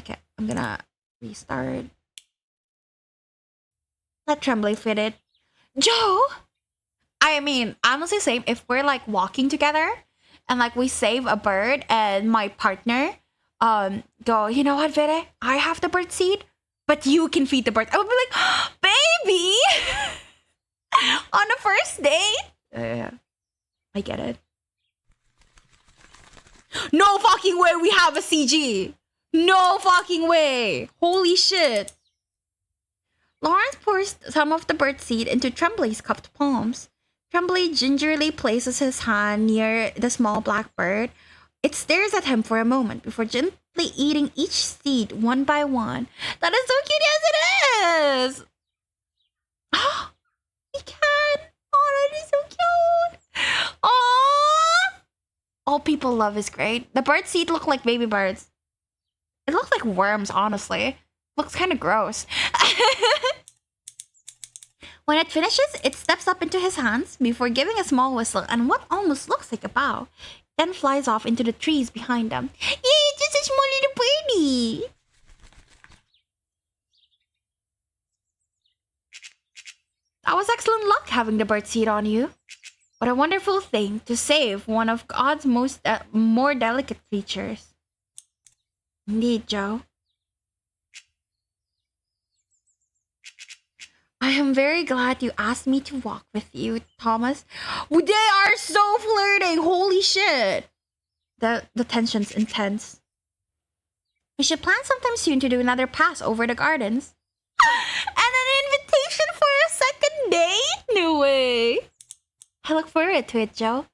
Okay, I'm gonna restart. Let Tremblay fit it. Joe! I mean, honestly, same. If we're like walking together and like we save a bird and my partner go, you know what, Vere? I have the bird seed, but you can feed the bird. I would be like, baby! On the first date? Yeah, I get it. No fucking way we have a CG! No fucking way! Holy shit! Lawrence pours some of the bird seed into Tremblay's cupped palms. Tremblay gingerly places his hand near the small black bird. It stares at him for a moment before gently eating each seed one by one. That is so cute, yes it is! Oh, he can! Oh, that is so cute! Oh! All people love is great. The bird seed look like baby birds. It looks like worms, honestly. Looks kind of gross. When it finishes, it steps up into his hands before giving a small whistle and what almost looks like a bow, then flies off into the trees behind them. Yay, it's just a small little birdie! That was excellent luck having the bird seed on you. What a wonderful thing to save one of God's more delicate creatures. Indeed, Joe. I am very glad you asked me to walk with you, Thomas. They are so flirting! Holy shit! The tension's intense. We should plan sometime soon to do another pass over the gardens. And an invitation for a second date? No way! I look forward to it, Joe.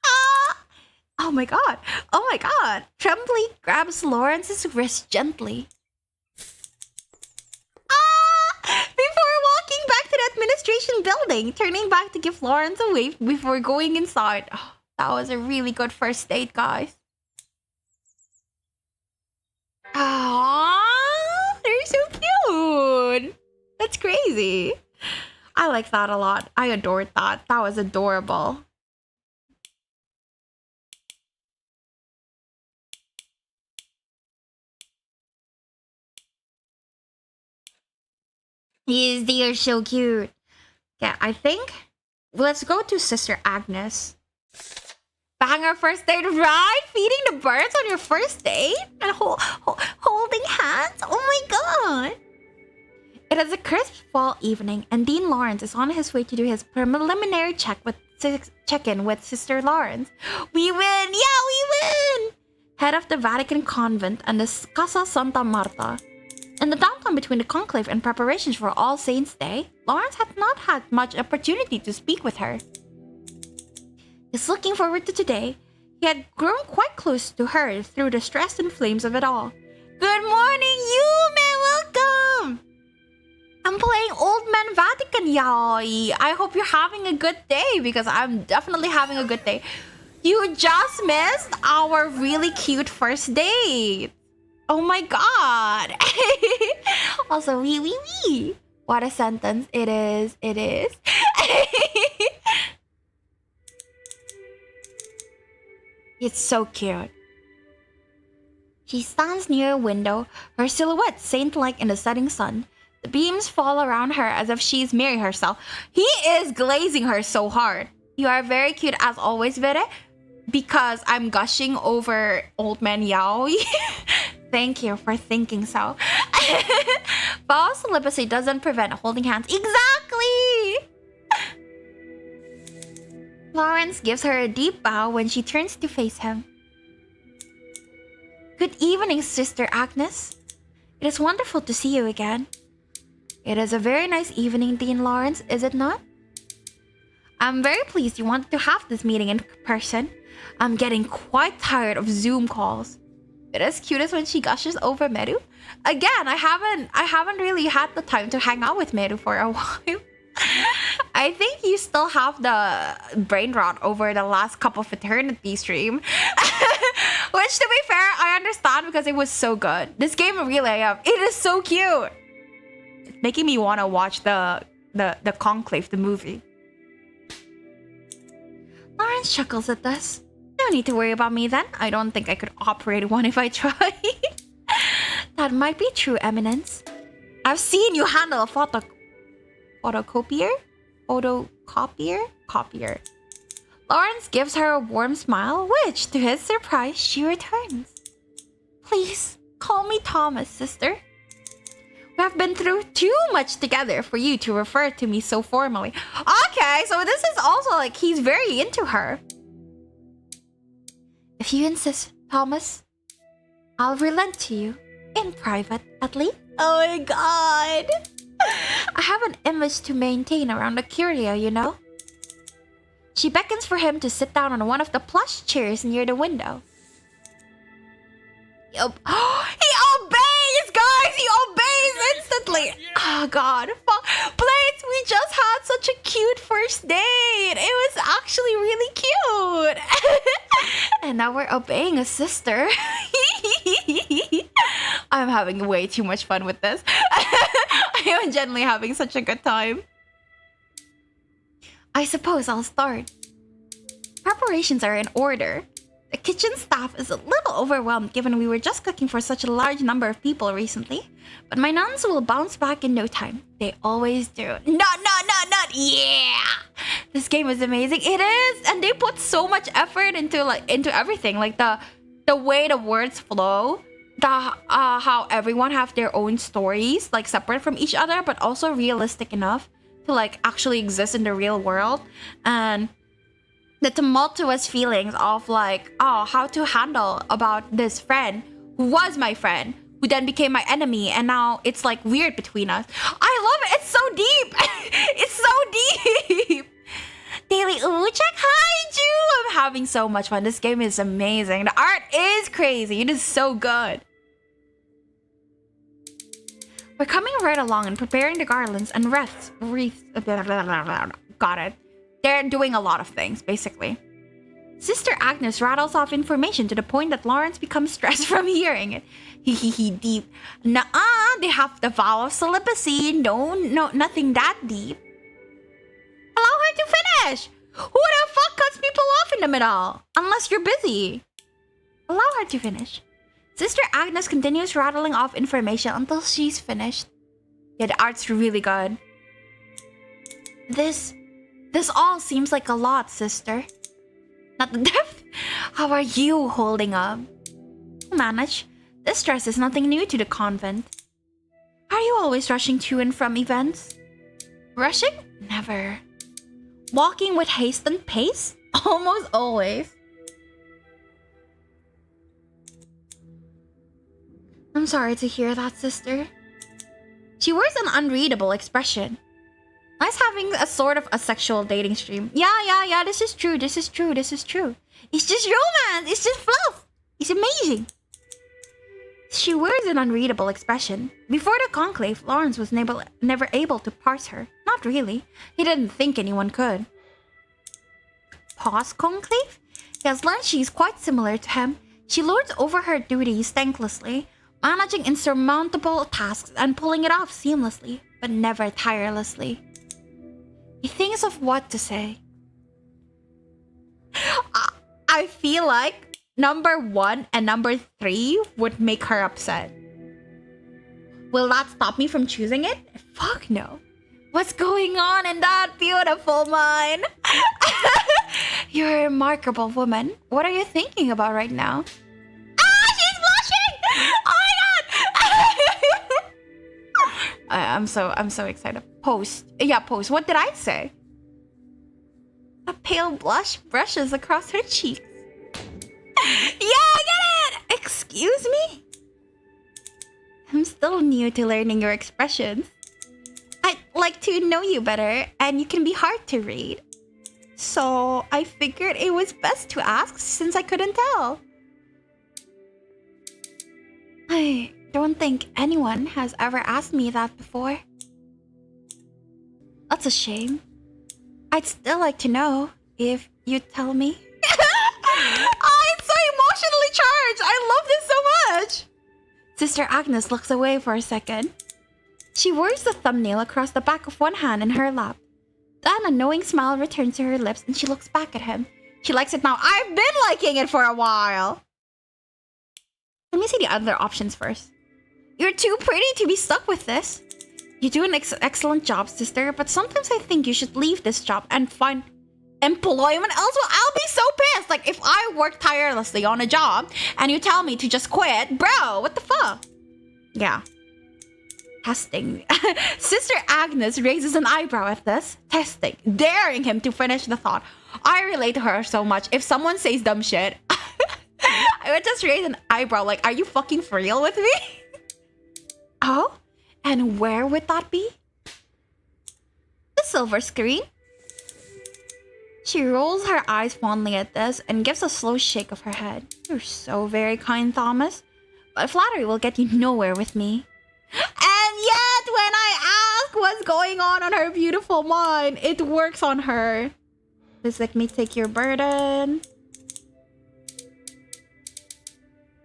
Ah! Oh my god! Oh my god! Tremblay grabs Lawrence's wrist gently. Before walking back to the administration building, turning back to give Lawrence a wave before going inside. Oh, that was a really good first date, guys. Aww, they're so cute. That's crazy. I like that a lot. I adored that. That was adorable. Yes, they are so cute. Yeah, I think let's go to Sister Agnes. Banger first date, right? Feeding the birds on your first date? And holding hands? Oh my god! It is a crisp fall evening, and Dean Lawrence is on his way to do his preliminary check-in with Sister Lawrence. We win! Yeah, we win! Head of the Vatican Convent and the Casa Santa Marta. In the downtime between the conclave and preparations for All Saints' Day, Lawrence had not had much opportunity to speak with her. He's looking forward to today. He had grown quite close to her through the stress and flames of it all. Good morning, Yume! Welcome! I'm playing Old Man Vatican, Yaoi. I hope you're having a good day because I'm definitely having a good day. You just missed our really cute first date. Oh my god. Also, wee. What a sentence. It is. It's so cute. She stands near a window, her silhouette saint-like in the setting sun. The beams fall around her as if she's Mary herself. He is glazing her so hard. You are very cute as always, Vere. Because I'm gushing over Old Man Yaoi. Thank you for thinking so. Vow celibacy doesn't prevent holding hands. Exactly! Lawrence gives her a deep bow when she turns to face him. Good evening, Sister Agnes. It is wonderful to see you again. It is a very nice evening, Dean Lawrence, is it not? I'm very pleased you wanted to have this meeting in person. I'm getting quite tired of Zoom calls. It is cutest when she gushes over Meru. Again, I haven't really had the time to hang out with Meru for a while. I think you still have the brain rot over the last Cup of Eternity stream. Which, to be fair, I understand because it was so good. This game really, it is so cute. It's making me want to watch the Conclave, the movie. Lawrence chuckles at this. No need to worry about me then. I don't think I could operate one if I tried. That might be true, Eminence. I've seen you handle a photocopier? Copier. Lawrence gives her a warm smile, which, to his surprise, she returns. Please, call me Thomas, sister. We have been through too much together for you to refer to me so formally. Okay, so this is also like he's very into her. If you insist, Thomas, I'll relent to you. In private, at least. Oh my god. I have an image to maintain around the Curia, you know? She beckons for him to sit down on one of the plush chairs near the window. He obeys, guys! He obeys instantly! Oh god. Blades, we just had such a cute first date! It was actually really cute! And now we're obeying a sister. I'm having way too much fun with this. I am genuinely having such a good time. I suppose I'll start. Preparations are in order. The kitchen staff is a little overwhelmed given we were just cooking for such a large number of people recently. But my nuns will bounce back in no time. They always do. Not. Yeah! This game is amazing. It is! And they put so much effort into everything. Like the way the words flow. How everyone have their own stories, like separate from each other, but also realistic enough to like actually exist in the real world. And the tumultuous feelings of like, how to handle about this friend who was my friend, who then became my enemy, and now it's like weird between us. I love it. It's so deep. It's so deep. Daily Uchek, hi Ju! I'm having so much fun. This game is amazing. The art is crazy. It is so good. We're coming right along and preparing the garlands and wreaths. Got it. They're doing a lot of things, basically. Sister Agnes rattles off information to the point that Lawrence becomes stressed from hearing it. Deep. Nuh-uh, they have the vow of celibacy. No, nothing that deep. Allow her to finish! Who the fuck cuts people off in the middle? Unless you're busy. Allow her to finish. Sister Agnes continues rattling off information until she's finished. Yeah, the art's really good. This all seems like a lot, sister. not the depth. How are you holding up? Manage. This stress is nothing new to the convent. Are you always rushing to and from events? Rushing? Never. Walking with haste and pace? Almost always. I'm sorry to hear that, sister. She wears an unreadable expression. Nice having a sort of a sexual dating stream. Yeah, this is true. It's just romance. It's just fluff. It's amazing. She wears an unreadable expression. Before the conclave, Lawrence was never able to parse her. Not really. He didn't think anyone could. Pause conclave? He has learned she's quite similar to him. She lords over her duties thanklessly, managing insurmountable tasks and pulling it off seamlessly, but never tirelessly. He thinks of what to say. I feel like number 1 and number 3 would make her upset. Will that stop me from choosing it? Fuck no. What's going on in that beautiful mind? You're a remarkable woman. What are you thinking about right now? She's blushing! Oh my god! I'm so excited. Post. What did I say? A pale blush brushes across her cheeks. Yeah, I get it! Excuse me? I'm still new to learning your expressions. I'd like to know you better, and you can be hard to read. So I figured it was best to ask since I couldn't tell. I don't think anyone has ever asked me that before. That's a shame. I'd still like to know if you'd tell me. It's so emotionally charged. I love this so much. Sister Agnes looks away for a second. She whirs the thumbnail across the back of one hand in her lap. Then a knowing smile returns to her lips and she looks back at him. She likes it now. I've been liking it for a while. Let me see the other options first. You're too pretty to be stuck with this. You do an excellent job, sister, but sometimes I think you should leave this job and find employment elsewhere. I'll be so pissed. Like, if I work tirelessly on a job and you tell me to just quit, bro, what the fuck? Yeah. Testing. Sister Agnes raises an eyebrow at this. Testing. Daring him to finish the thought. I relate to her so much. If someone says dumb shit, I would just raise an eyebrow like, are you fucking for real with me? Oh? And where would that be? The silver screen. She rolls her eyes fondly at this and gives a slow shake of her head. You're so very kind, Thomas. But flattery will get you nowhere with me. And yet, when I ask what's going on her beautiful mind, it works on her. Please let me take your burden.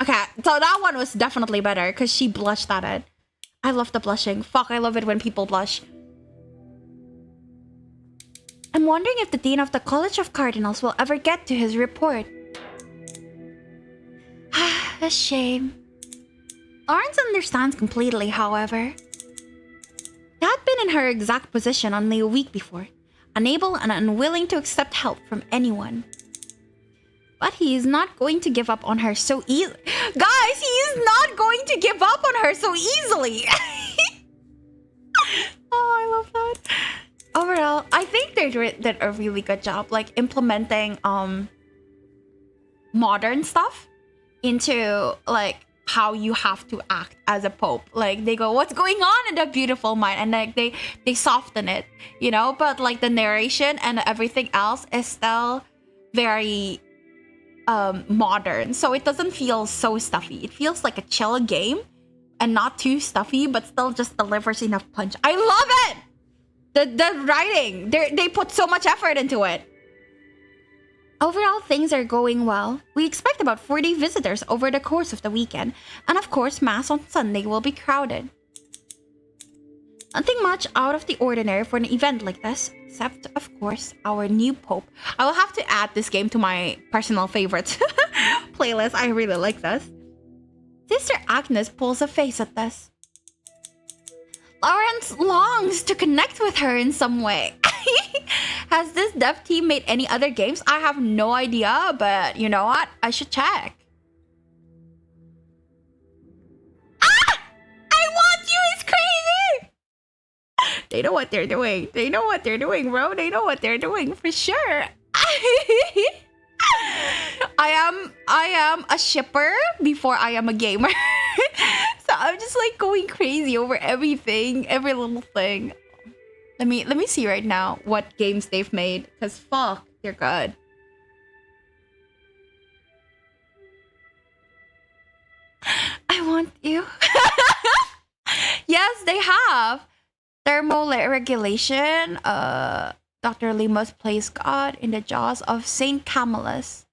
Okay, so that one was definitely better because she blushed at it. I love the blushing. Fuck, I love it when people blush. I'm wondering if the Dean of the College of Cardinals will ever get to his report. A shame. Lawrence understands completely, however. He had been in her exact position only a week before, unable and unwilling to accept help from anyone. But he is not going to give up on her so easily. Guys, he is not going to give up on her so easily. Oh, I love that. Overall, I think they did a really good job, like implementing modern stuff into like how you have to act as a pope. Like they go, what's going on in the beautiful mind, and like they soften it, you know. But like the narration and everything else is still very modern, so it doesn't feel so stuffy. It feels like a chill game and not too stuffy, but still just delivers enough punch. I love it. The writing, they put so much effort into it. Overall, things are going well. We expect about 40 visitors over the course of the weekend, and of course, Mass on Sunday will be crowded. Nothing much out of the ordinary for an event like this, except, of course, our new Pope. I will have to add this game to my personal favorites playlist. I really like this. Sister Agnes pulls a face at this. Lawrence longs to connect with her in some way. Has this dev team made any other games? I have no idea, but you know what? I should check. Ah! I want you! It's crazy! They know what they're doing. They know what they're doing, bro. They know what they're doing for sure. I am a shipper before I am a gamer. So I'm just like going crazy over everything, every little thing. Let me see right now what games they've made, cause fuck, they're good. I want you. Yes, they have. Thermoregulation. Dr. Limos plays God in the jaws of Saint Camillus.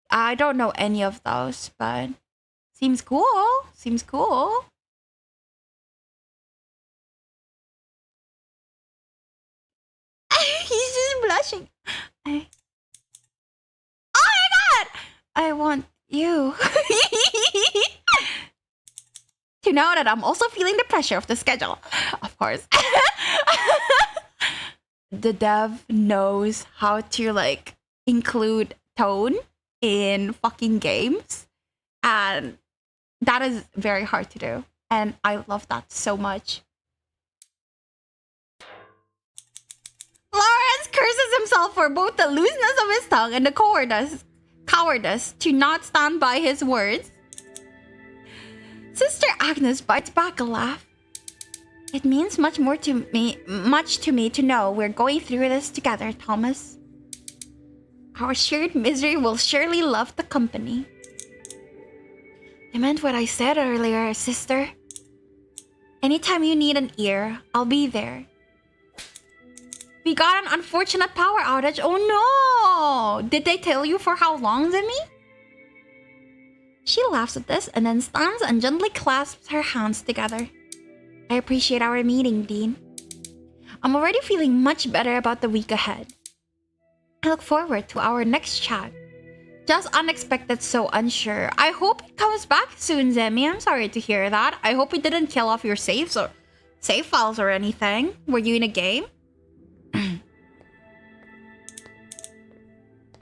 I don't know any of those, but seems cool. Seems cool. He's just blushing. Oh my god! I want you. To know that I'm also feeling the pressure of the schedule. Of course. The dev knows how to like include tone in fucking games. And that is very hard to do. And I love that so much. Lawrence curses himself for both the looseness of his tongue and the cowardice to not stand by his words. Sister Agnes bites back a laugh. It means much to me to know we're going through this together, Thomas. Our shared misery will surely love the company. I meant what I said earlier, sister. Anytime you need an ear, I'll be there. We got an unfortunate power outage. Oh no! Did they tell you for how long, Zimmy? She laughs at this and then stands and gently clasps her hands together. I appreciate our meeting, Dean. I'm already feeling much better about the week ahead. I look forward to our next chat. Just unexpected, so unsure. I hope it comes back soon, Zemi. I'm sorry to hear that. I hope it didn't kill off your saves or save files or anything. Were you in a game?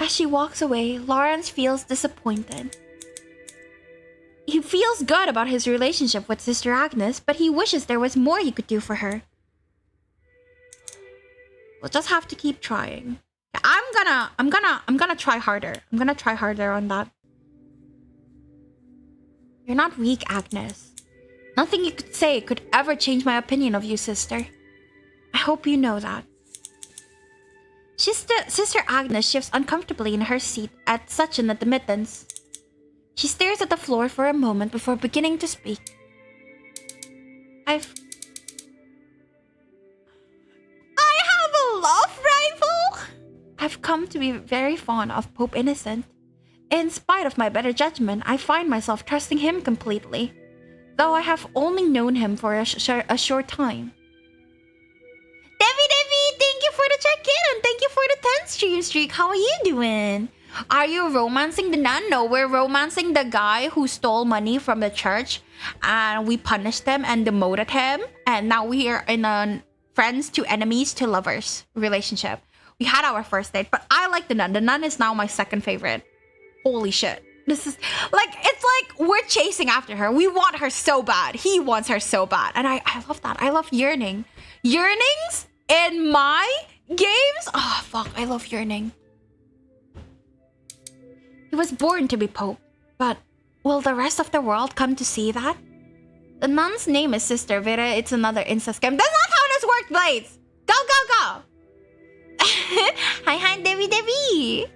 As she walks away, Lawrence feels disappointed. He feels good about his relationship with Sister Agnes, but he wishes there was more he could do for her. We'll just have to keep trying. I'm gonna try harder. I'm gonna try harder on that. You're not weak, Agnes. Nothing you could say could ever change my opinion of you, sister. I hope you know that. Sister Agnes shifts uncomfortably in her seat at such an admittance. She stares at the floor for a moment before beginning to speak. I have a love rifle! I've come to be very fond of Pope Innocent. In spite of my better judgment, I find myself trusting him completely, though I have only known him for a short time. Debbie, thank you for the check-in and thank you for the 10 stream streak. How are you doing? Are you romancing the nun? No, we're romancing the guy who stole money from the church and we punished him and demoted him. And now we are in a friends to enemies to lovers relationship. We had our first date, but I like the nun. The nun is now my second favorite. Holy shit. This is like, it's like we're chasing after her. We want her so bad. He wants her so bad. And I love that. I love yearning. Yearnings in my games? Oh, fuck. I love yearning. He was born to be Pope, but will the rest of the world come to see that? The nun's name is Sister Vere. It's another incest scam. That's not how this works, Blades! Go, go, go! Hi, Debbie.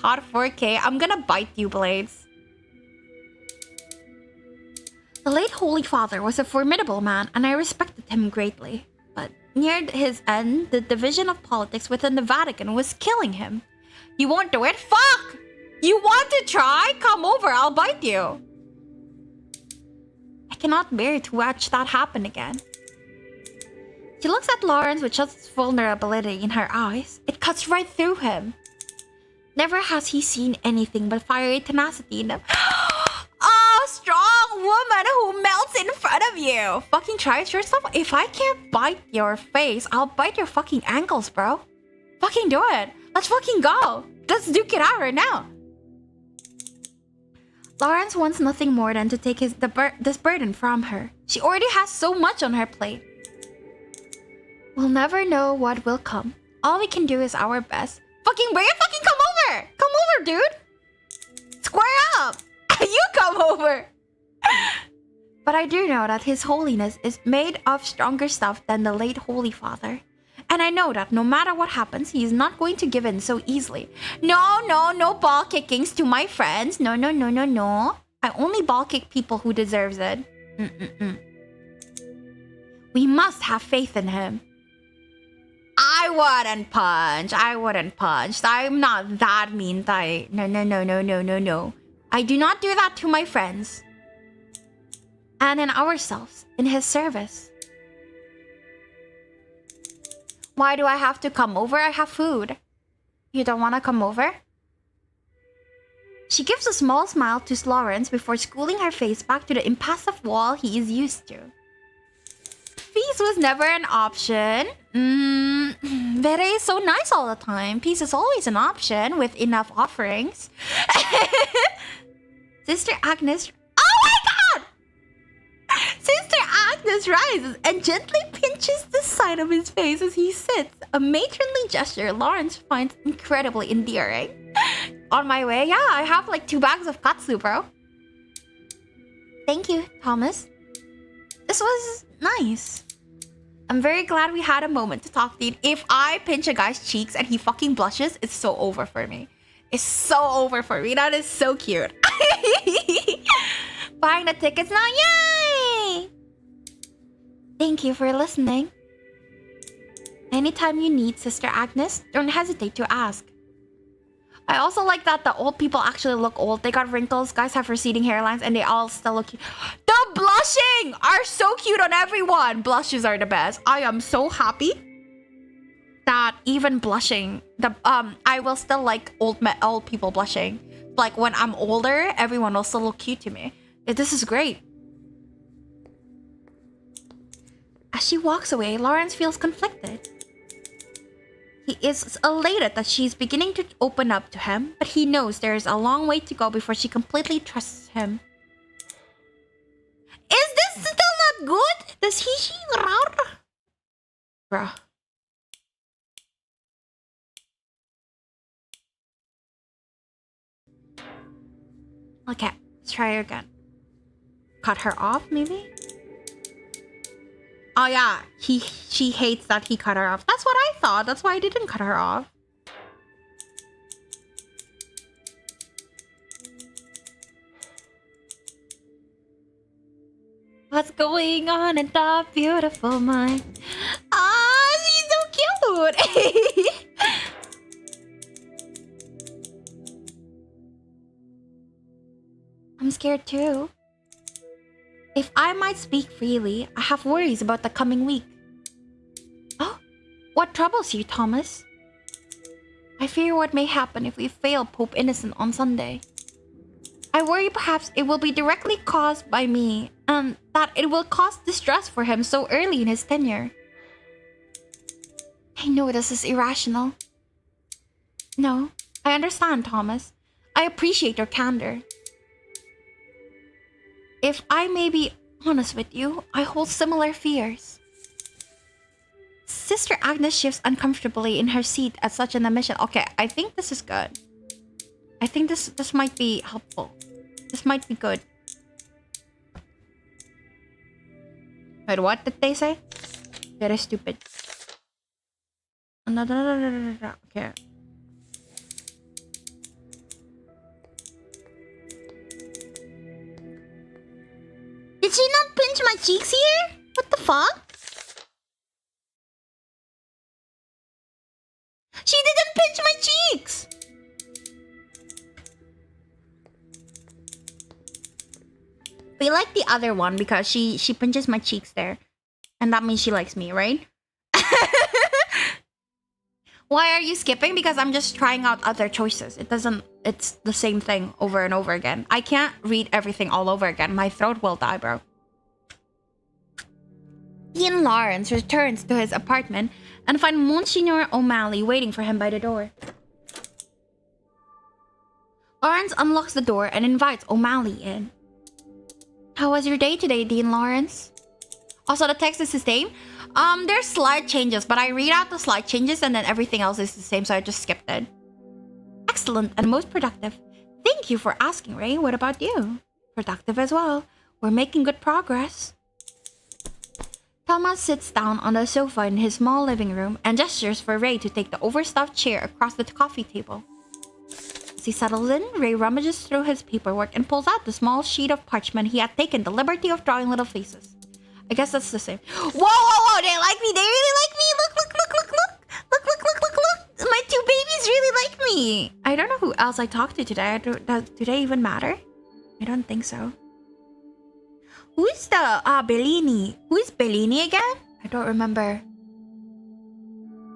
Hot 4K. I'm gonna bite you, Blades. The late Holy Father was a formidable man, and I respected him greatly. But near his end, the division of politics within the Vatican was killing him. You won't do it? Fuck! You want to try? Come over, I'll bite you. I cannot bear to watch that happen again. She looks at Lawrence with just vulnerability in her eyes. It cuts right through him. Never has he seen anything but fiery tenacity in them. Oh, strong woman who melts in front of you. Fucking try it yourself. If I can't bite your face, I'll bite your fucking ankles, bro. Fucking do it. Let's fucking go. Let's duke it out right now. Lawrence wants nothing more than to take this burden from her. She already has so much on her plate. We'll never know what will come. All we can do is our best. Fucking Vere, fucking come over! Come over, dude! Square up! You come over! But I do know that His Holiness is made of stronger stuff than the late Holy Father. And I know that no matter what happens, he is not going to give in so easily. No ball kickings to my friends. No. I only ball kick people who deserves it. We must have faith in him. I wouldn't punch. I'm not that mean. No. I do not do that to my friends. And in ourselves, in his service. Why do I have to come over? I have food. You don't want to come over? She gives a small smile to Lawrence before schooling her face back to the impassive wall he is used to. Peace was never an option. Vere is so nice all the time. Peace is always an option with enough offerings. Sister Agnes... Oh my god! Sister Agnes rises and gently pinches the side of his face as he sits. A matronly gesture Lawrence finds incredibly endearing. On my way, yeah, I have like 2 bags of katsu, bro. Thank you, Thomas. This was nice. I'm very glad we had a moment to talk, dude. If I pinch a guy's cheeks and he fucking blushes, it's so over for me. It's so over for me. That is so cute. Buying the tickets now, yay! Thank you for listening. Anytime you need Sister Agnes, don't hesitate to ask. I also like that the old people actually look old. They got wrinkles, guys have receding hairlines, and they all still look cute. The blushing are so cute on everyone. Blushes are the best. I am so happy that even blushing, I will still like old people blushing. Like when I'm older, everyone will still look cute to me. This is great. As she walks away, Lawrence feels conflicted. He is elated that she's beginning to open up to him, but he knows there is a long way to go before she completely trusts him. Is this still not good? Does he Bruh. Okay, let's try her again. Cut her off, maybe? Oh yeah, she hates that he cut her off. That's what I thought. That's why I didn't cut her off. What's going on in that beautiful mind? Ah, she's so cute. I'm scared too. If I might speak freely, I have worries about the coming week. Oh, what troubles you, Thomas? I fear what may happen if we fail Pope Innocent on Sunday. I worry perhaps it will be directly caused by me, and that it will cause distress for him so early in his tenure. I know this is irrational. No, I understand, Thomas. I appreciate your candor. If I may be honest with you, I hold similar fears. Sister Agnes shifts uncomfortably in her seat at such an admission. Okay, I think this is good. I think this might be helpful. This might be good. Wait, what did they say? Very stupid. Okay. Did she not pinch my cheeks here? What the fuck? She didn't pinch my cheeks! We like the other one because she pinches my cheeks there. And that means she likes me, right? Why are you skipping? Because I'm just trying out other choices. It's the same thing over and over again. I can't read everything all over again. My throat will die, bro. Ian Lawrence returns to his apartment and find Monsignor O'Malley waiting for him by the door. Lawrence unlocks the door and invites O'Malley in. How was your day today, Dean Lawrence? Also, the text is the same. There's slight changes, but I read out the slight changes and then everything else is the same, so I just skipped it. Excellent and most productive. Thank you for asking, Ray. What about you? Productive as well. We're making good progress. Thomas sits down on the sofa in his small living room and gestures for Ray to take the overstuffed chair across the coffee table. As he settles in, Ray rummages through his paperwork and pulls out the small sheet of parchment he had taken the liberty of drawing little faces. I guess that's the same. Whoa! They like me! They really like me! Look! My two babies really like me! I don't know who else I talked to today. Do they even matter? I don't think so. Who's the Bellini? Who is Bellini again? I don't remember.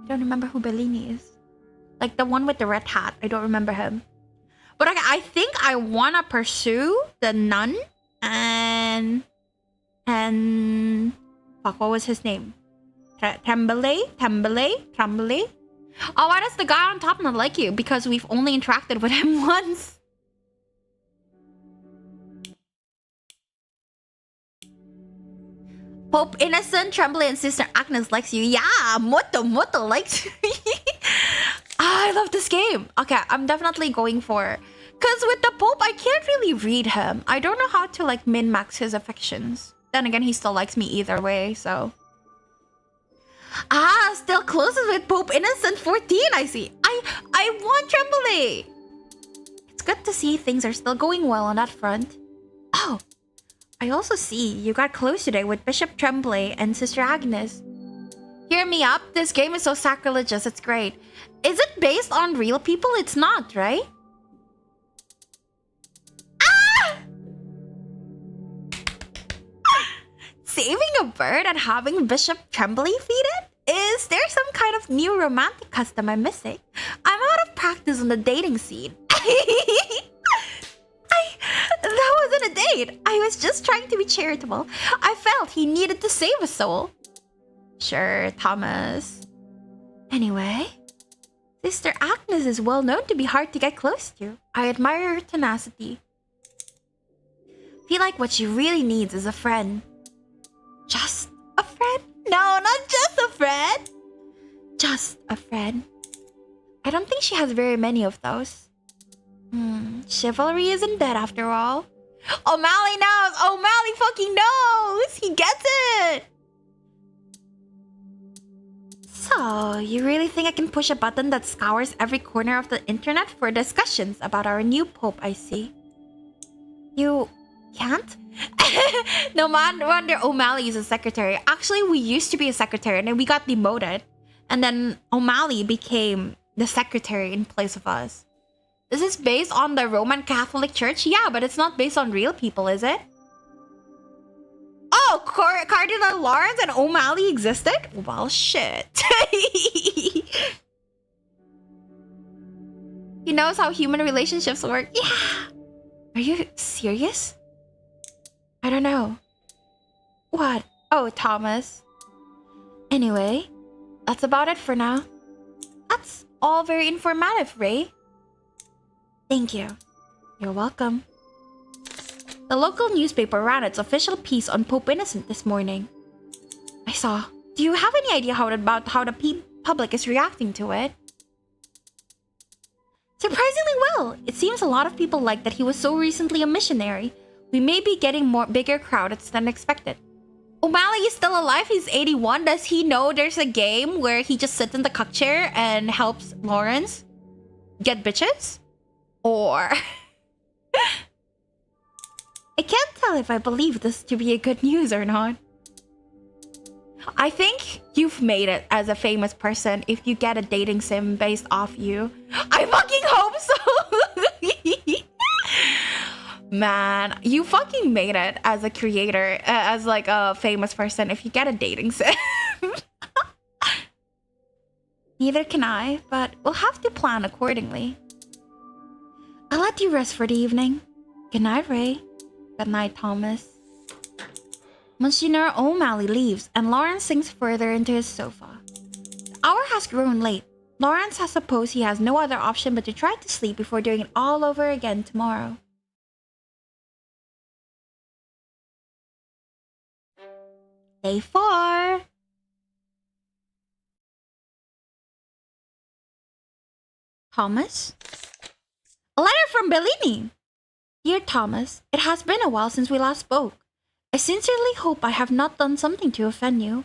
I don't remember who Bellini is. Like the one with the red hat. I don't remember him. But I think I wanna pursue the nun and fuck, what was his name? Tremblay? Oh, why does the guy on top not like you? Because we've only interacted with him once. Pope Innocent, Tremblay, and Sister Agnes likes you. Yeah, Moto likes me. I love this game. Okay, I'm definitely going for... Because with the Pope, I can't really read him. I don't know how to like min-max his affections. Then again, he still likes me either way, so... Still closes with Pope Innocent 14, I see. I want Tremblay. It's good to see things are still going well on that front. Oh, I also see you got close today with Bishop Tremblay and Sister Agnes. Hear me up, this game is so sacrilegious, it's great. Is it based on real people? It's not, right? Saving a bird and having Bishop Tremblay feed it? Is there some kind of new romantic custom I'm missing? I'm out of practice on the dating scene. That wasn't a date. I was just trying to be charitable. I felt he needed to save a soul. Sure, Thomas. Anyway, Sister Agnes is well known to be hard to get close to. I admire her tenacity. Feel like what she really needs is a friend. Just a friend? No, not just a friend. Just a friend. I don't think she has very many of those. Chivalry isn't dead after all. O'Malley knows! O'Malley fucking knows! He gets it! So, you really think I can push a button that scours every corner of the internet for discussions about our new pope, I see? You can't? No wonder O'Malley is a secretary. Actually, we used to be a secretary and then we got demoted. And then O'Malley became the secretary in place of us. This is based on the Roman Catholic Church? Yeah, but it's not based on real people, is it? Oh, Cardinal Lawrence and O'Malley existed? Well, shit. He knows how human relationships work. Yeah. Are you serious? I don't know. What? Oh, Thomas. Anyway, that's about it for now. That's all very informative, Ray. Thank you. You're welcome. The local newspaper ran its official piece on Pope Innocent this morning. I saw. Do you have any idea how the public is reacting to it? Surprisingly well. It seems a lot of people like that he was so recently a missionary. We may be getting bigger crowds than expected. O'Malley is still alive. He's 81. Does he know there's a game where he just sits in the cuck chair and helps Lawrence get bitches? Or... I can't tell if I believe this to be a good news or not. I think you've made it as a famous person if you get a dating sim based off you. I fucking hope so! Man, you fucking made it as a creator, as like a famous person if you get a dating sim. Neither can I, but we'll have to plan accordingly. I'll let you rest for the evening. Good night, Ray. Good night, Thomas. Monsignor O'Malley leaves, and Lawrence sinks further into his sofa. The has grown late. Lawrence has supposed he has no other option but to try to sleep before doing it all over again tomorrow. Day 4. Thomas? A letter from Bellini! Dear Thomas, it has been a while since we last spoke. I sincerely hope I have not done something to offend you,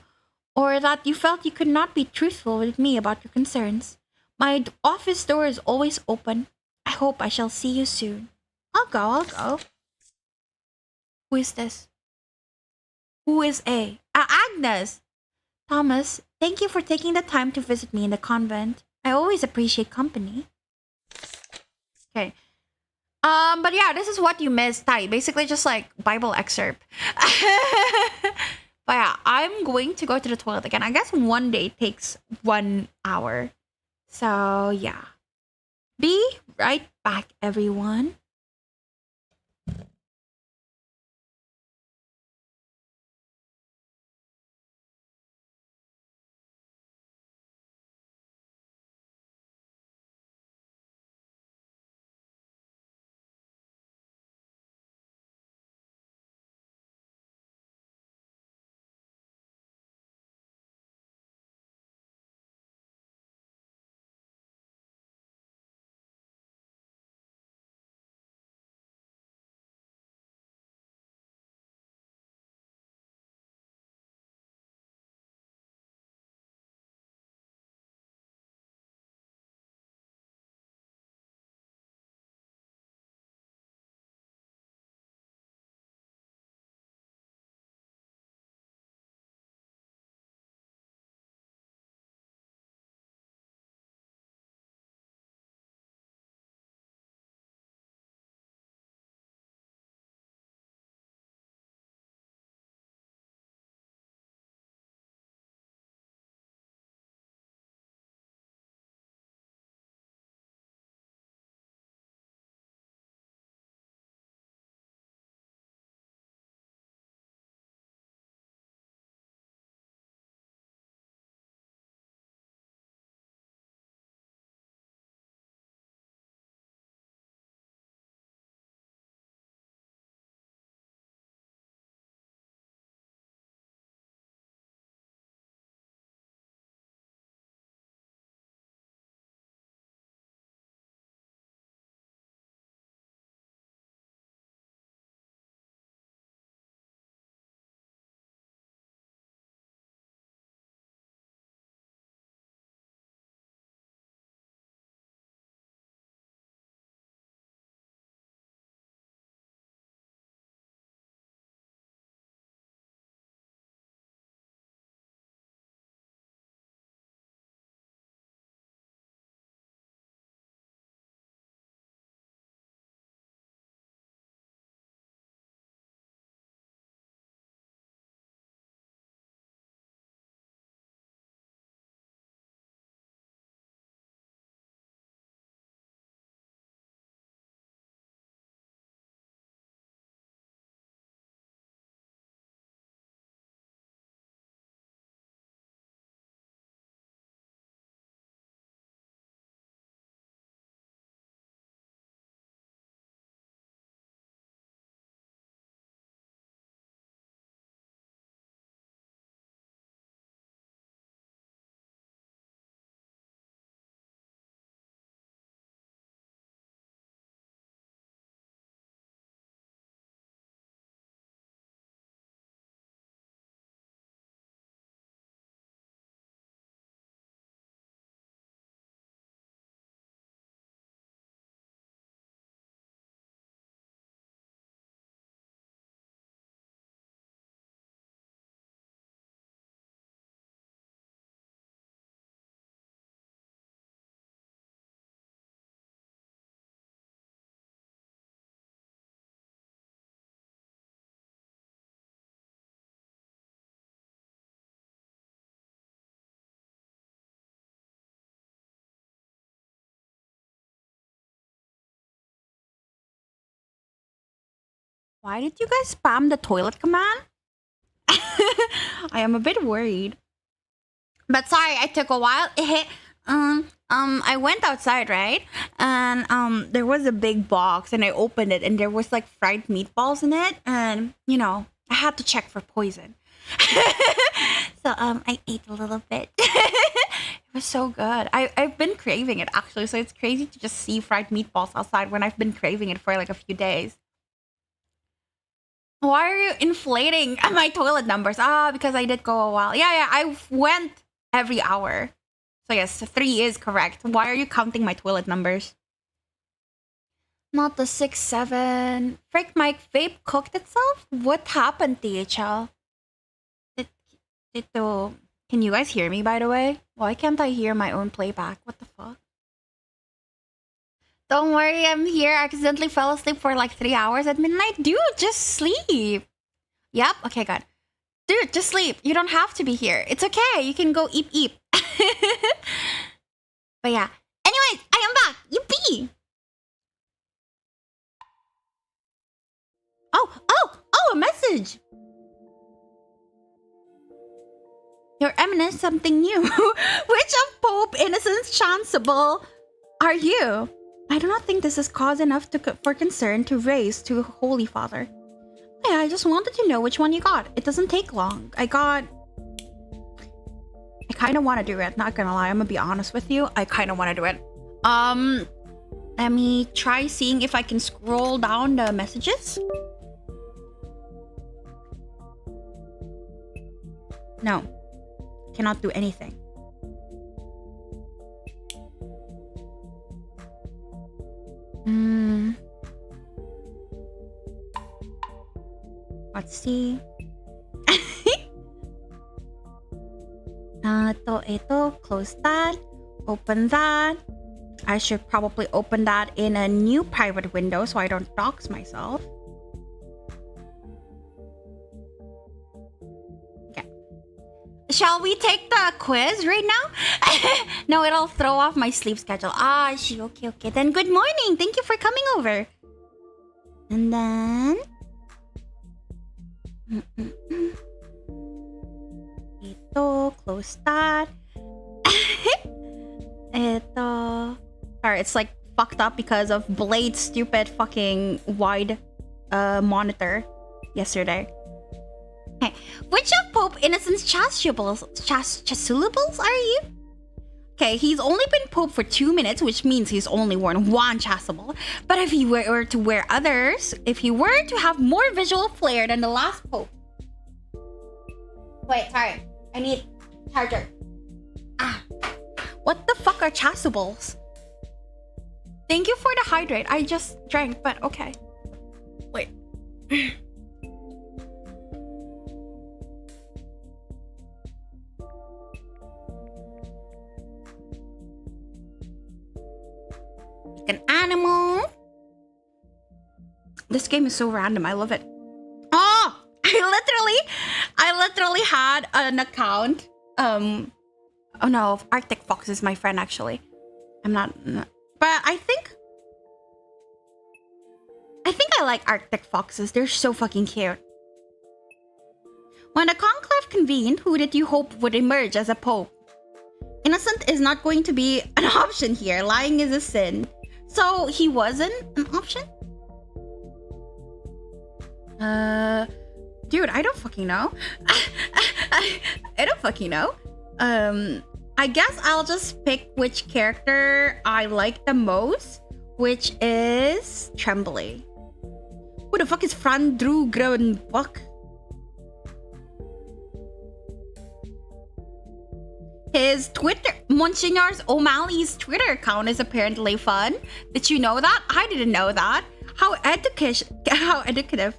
or that you felt you could not be truthful with me about your concerns. My office door is always open. I hope I shall see you soon. I'll go. Who is this? Who is A? Agnes! Thomas, thank you for taking the time to visit me in the convent. I always appreciate company. Okay. But yeah, this is what you missed, Tai. Basically just like Bible excerpt. But yeah, I'm going to go to the toilet again. I guess one day takes 1 hour. So yeah. Be right back, everyone. Why did you guys spam the toilet command? I am a bit worried. But sorry, I took a while. I went outside, right? And there was a big box, and I opened it, and there was like fried meatballs in it, and I had to check for poison. So I ate a little bit. It was so good. I've been craving it actually, so it's crazy to just see fried meatballs outside when I've been craving it for like a few days. Why are you inflating my toilet numbers? Because I did go a while. Yeah, I went every hour. So yes, 3 is correct. Why are you counting my toilet numbers? Not the 6, 7. Frick, my vape cooked itself? What happened, THL? Can you guys hear me, by the way? Why can't I hear my own playback? What the fuck? Don't worry, I'm here. I accidentally fell asleep for like 3 hours at midnight. Dude, just sleep. Yep, okay, good. Dude, just sleep. You don't have to be here. It's okay. You can go eep eep. But yeah. Anyways, I am back. Yippee! Oh, a message. Your Eminence, something new. Which of Pope Innocent's Chancellor are you? I do not think this is cause enough for concern to raise to Holy Father. Yeah, I just wanted to know which one you got. It doesn't take long. I kind of want to do it. Not gonna lie, I'm gonna be honest with you. I kind of want to do it. Let me try seeing if I can scroll down the messages. No, cannot do anything. Let's see. Ito, close that, open that. I should probably open that in a new private window so I don't dox myself. Okay. Shall we take the quiz right now? No, it'll throw off my sleep schedule. Okay. Then good morning. Thank you for coming over. And then... Ito, close that. Ito. Sorry, it's like fucked up because of Blade's stupid fucking wide monitor yesterday. Okay. Which of Pope Innocent's chasubles are you? Okay, he's only been Pope for 2 minutes, which means he's only worn one chasuble. But if he were to wear others, if he were to have more visual flair than the last Pope. Wait, sorry. I need charger. What the fuck are chasubles? Thank you for the hydrate. I just drank, but okay. Wait. An animal. This game is so random. I love it. Oh, I literally had an account. Oh no, Arctic Fox is my friend actually. I'm not, but I think I like Arctic Foxes. They're so fucking cute. When the Conclave convened, who did you hope would emerge as a pope? Innocent is not going to be an option here. Lying is a sin. So he wasn't an option? Dude, I don't fucking know. I don't fucking know. I guess I'll just pick which character I like the most, which is Tremblay. Who the fuck is Fran Drew Groenbach? His Twitter, Monsignor O'Malley's Twitter account is apparently fun. Did you know that? I didn't know that. How educative.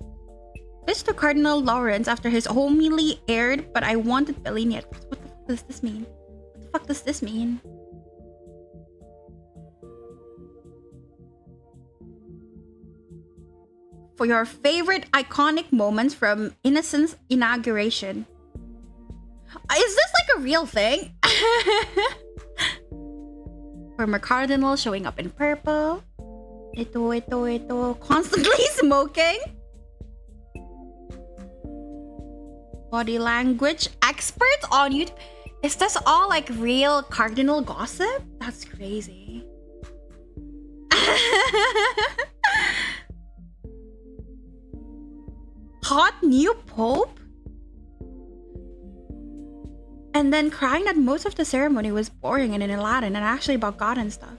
Mr. Cardinal Lawrence after his homily aired, but I wanted Bellini at first. What the fuck does this mean? What the fuck does this mean? For your favorite iconic moments from Innocent's inauguration. Is this like a real thing? Former Cardinal showing up in purple. Ito. Constantly smoking. Body language experts on YouTube. Is this all like real cardinal gossip? That's crazy. Hot new pope? And then crying that most of the ceremony was boring and in Latin and actually about God and stuff.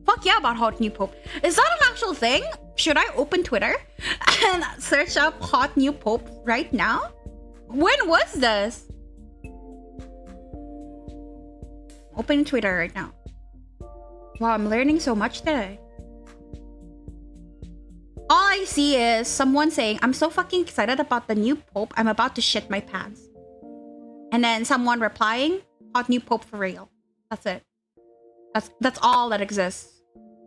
Fuck yeah, about hot new pope. Is that an actual thing? Should I open Twitter and search up hot new pope right now? When was this? Open Twitter right now. Wow, I'm learning so much today. All I see is someone saying, I'm so fucking excited about the new pope, I'm about to shit my pants. And then someone replying, hot new pope for real. That's it. That's all that exists.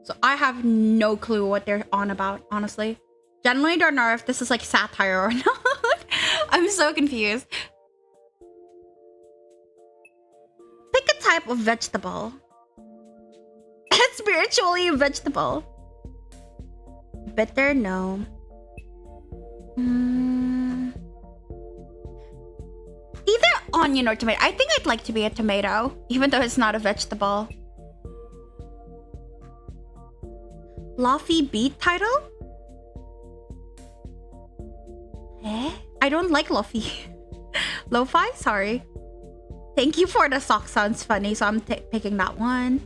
So I have no clue what they're on about, honestly. Generally don't know if this is like satire or not. I'm so confused. Pick a type of vegetable. Spiritually a vegetable. Bitter, no. Either onion or tomato. I think I'd like to be a tomato, even though it's not a vegetable. Lofi beat title? Eh? I don't like Lofi. Lo-fi? Sorry. Thank you for the sock. Sounds funny, so I'm picking that one.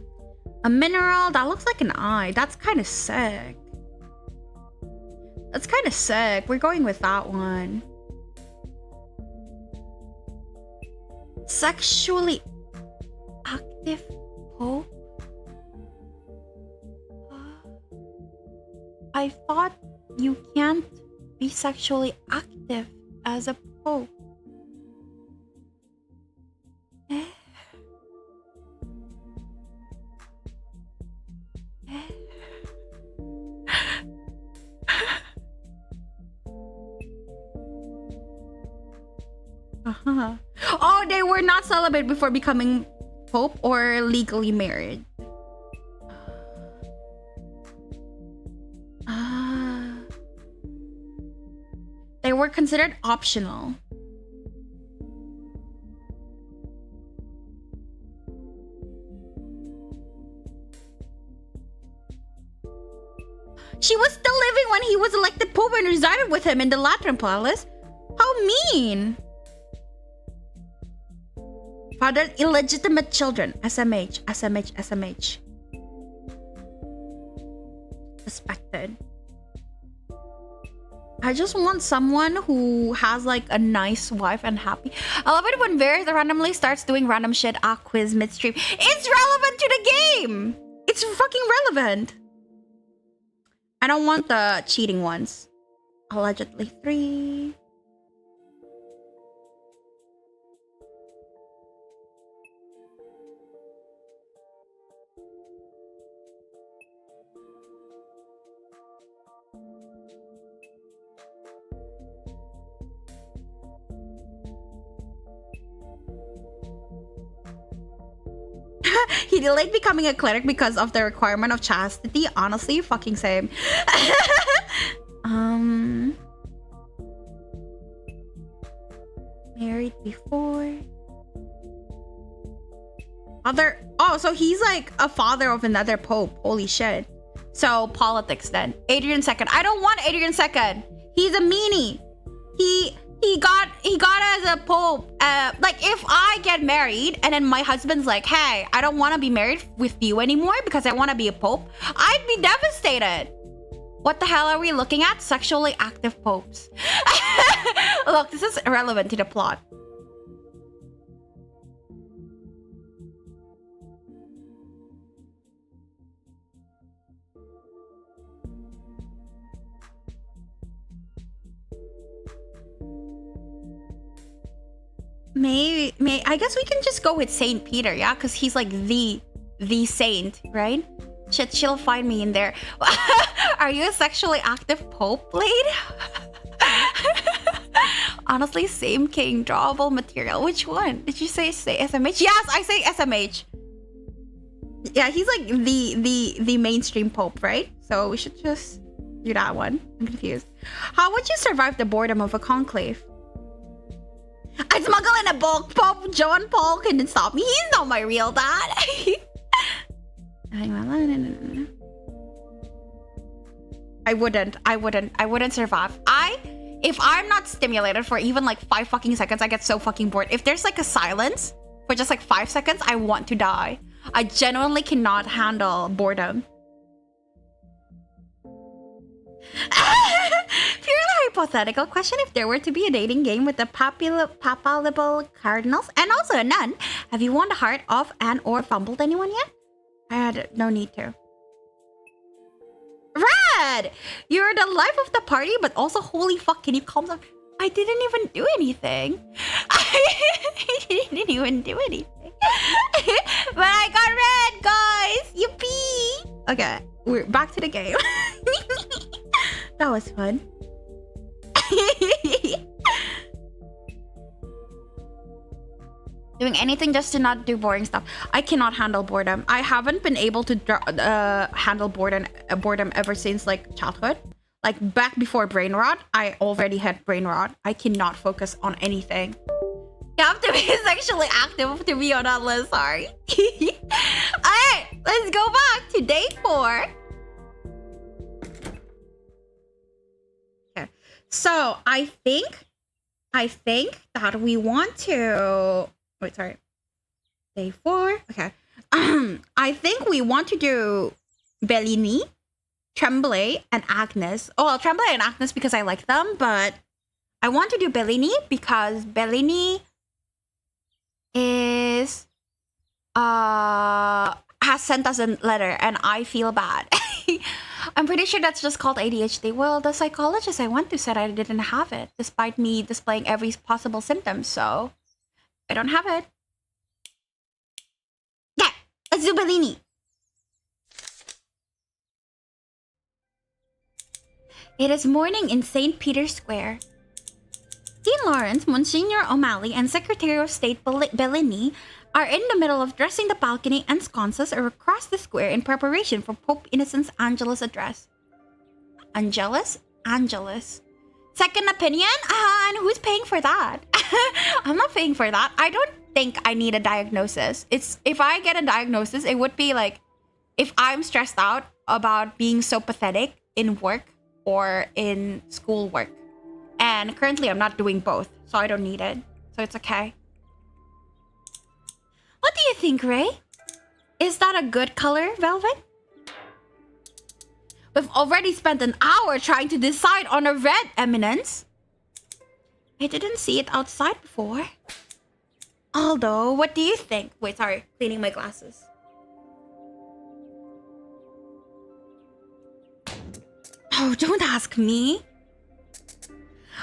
A mineral? That looks like an eye. That's kind of sick. That's kind of sick. We're going with that one. Sexually active pope? I thought you can't be sexually active as a pope. Eh? Eh? Oh, they were not celibate before becoming pope or legally married. They were considered optional. She was still living when he was elected pope and resided with him in the Lateran palace. How mean! Fathered illegitimate children. SMH, SMH, SMH. Suspected. I just want someone who has like a nice wife and happy. I love it when Vere randomly starts doing random shit. Quiz midstream. It's relevant to the game. It's fucking relevant. I don't want the cheating ones. Allegedly 3. He delayed becoming a cleric because of the requirement of chastity. Honestly, fucking same. Married before. Oh, so he's like a father of another pope. Holy shit. So politics then. Adrian II. I don't want Adrian II. He's a meanie. He got as a pope. Like if I get married and then my husband's like, hey, I don't want to be married with you anymore because I want to be a pope, I'd be devastated. What the hell are we looking at? Sexually active popes. Look, this is irrelevant to the plot. I guess we can just go with Saint Peter, yeah, because he's like the saint, right? Shit, she'll find me in there. Are you a sexually active pope, Blade? Honestly, same king, drawable material. Which one? Did you say SMH? Yes, I say SMH. Yeah, he's like the mainstream pope, right? So we should just do that one. I'm confused. How would you survive the boredom of a conclave? A I smuggle in a book, Pope John Paul couldn't stop me. He's not my real dad. I wouldn't survive. If I'm not stimulated for even like 5 fucking seconds, I get so fucking bored. If there's like a silence for just like 5 seconds, I want to die. I genuinely cannot handle boredom. Purely hypothetical question: if there were to be a dating game with the papal cardinals and also a nun, have you won the heart of and or fumbled anyone yet? I had no need to. Red! You're the life of the party, but also holy fuck, can you calm down? I didn't even do anything. I didn't even do anything. But I got red, guys! Yippee! Okay, we're back to the game. That was fun. Doing anything just to not do boring stuff. I cannot handle boredom. I haven't been able to handle boredom ever since like childhood. Like back before brain rot, I already had brain rot. I cannot focus on anything. You have to be sexually active to be on that list, sorry. Alright, let's go back to day 4. Okay. So I think that we want to wait, sorry. Day 4. Okay. I think we want to do Bellini, Tremblay, and Agnes. Oh, well, Tremblay and Agnes because I like them, but I want to do Bellini because Bellini is has sent us a letter and I feel bad. I'm pretty sure that's just called ADHD. Well, the psychologist I went to said I didn't have it, despite me displaying every possible symptom, so I don't have it. Yeah, let's do Bellini. It is morning in St. Peter's Square. Dean Lawrence, Monsignor O'Malley, and Secretary of State Bellini are in the middle of dressing the balcony and sconces across the square in preparation for Pope Innocent Angelus' address. Angelus? Second opinion? And who's paying for that? I'm not paying for that. I don't think I need a diagnosis. If I get a diagnosis, it would be like if I'm stressed out about being so pathetic in work or in school work. And currently I'm not doing both, so I don't need it. So it's okay. What do you think, Ray? Is that a good color, Velvet? We've already spent an hour trying to decide on a red, Eminence. I didn't see it outside before. Aldo, what do you think? Wait, sorry, cleaning my glasses. Oh, don't ask me.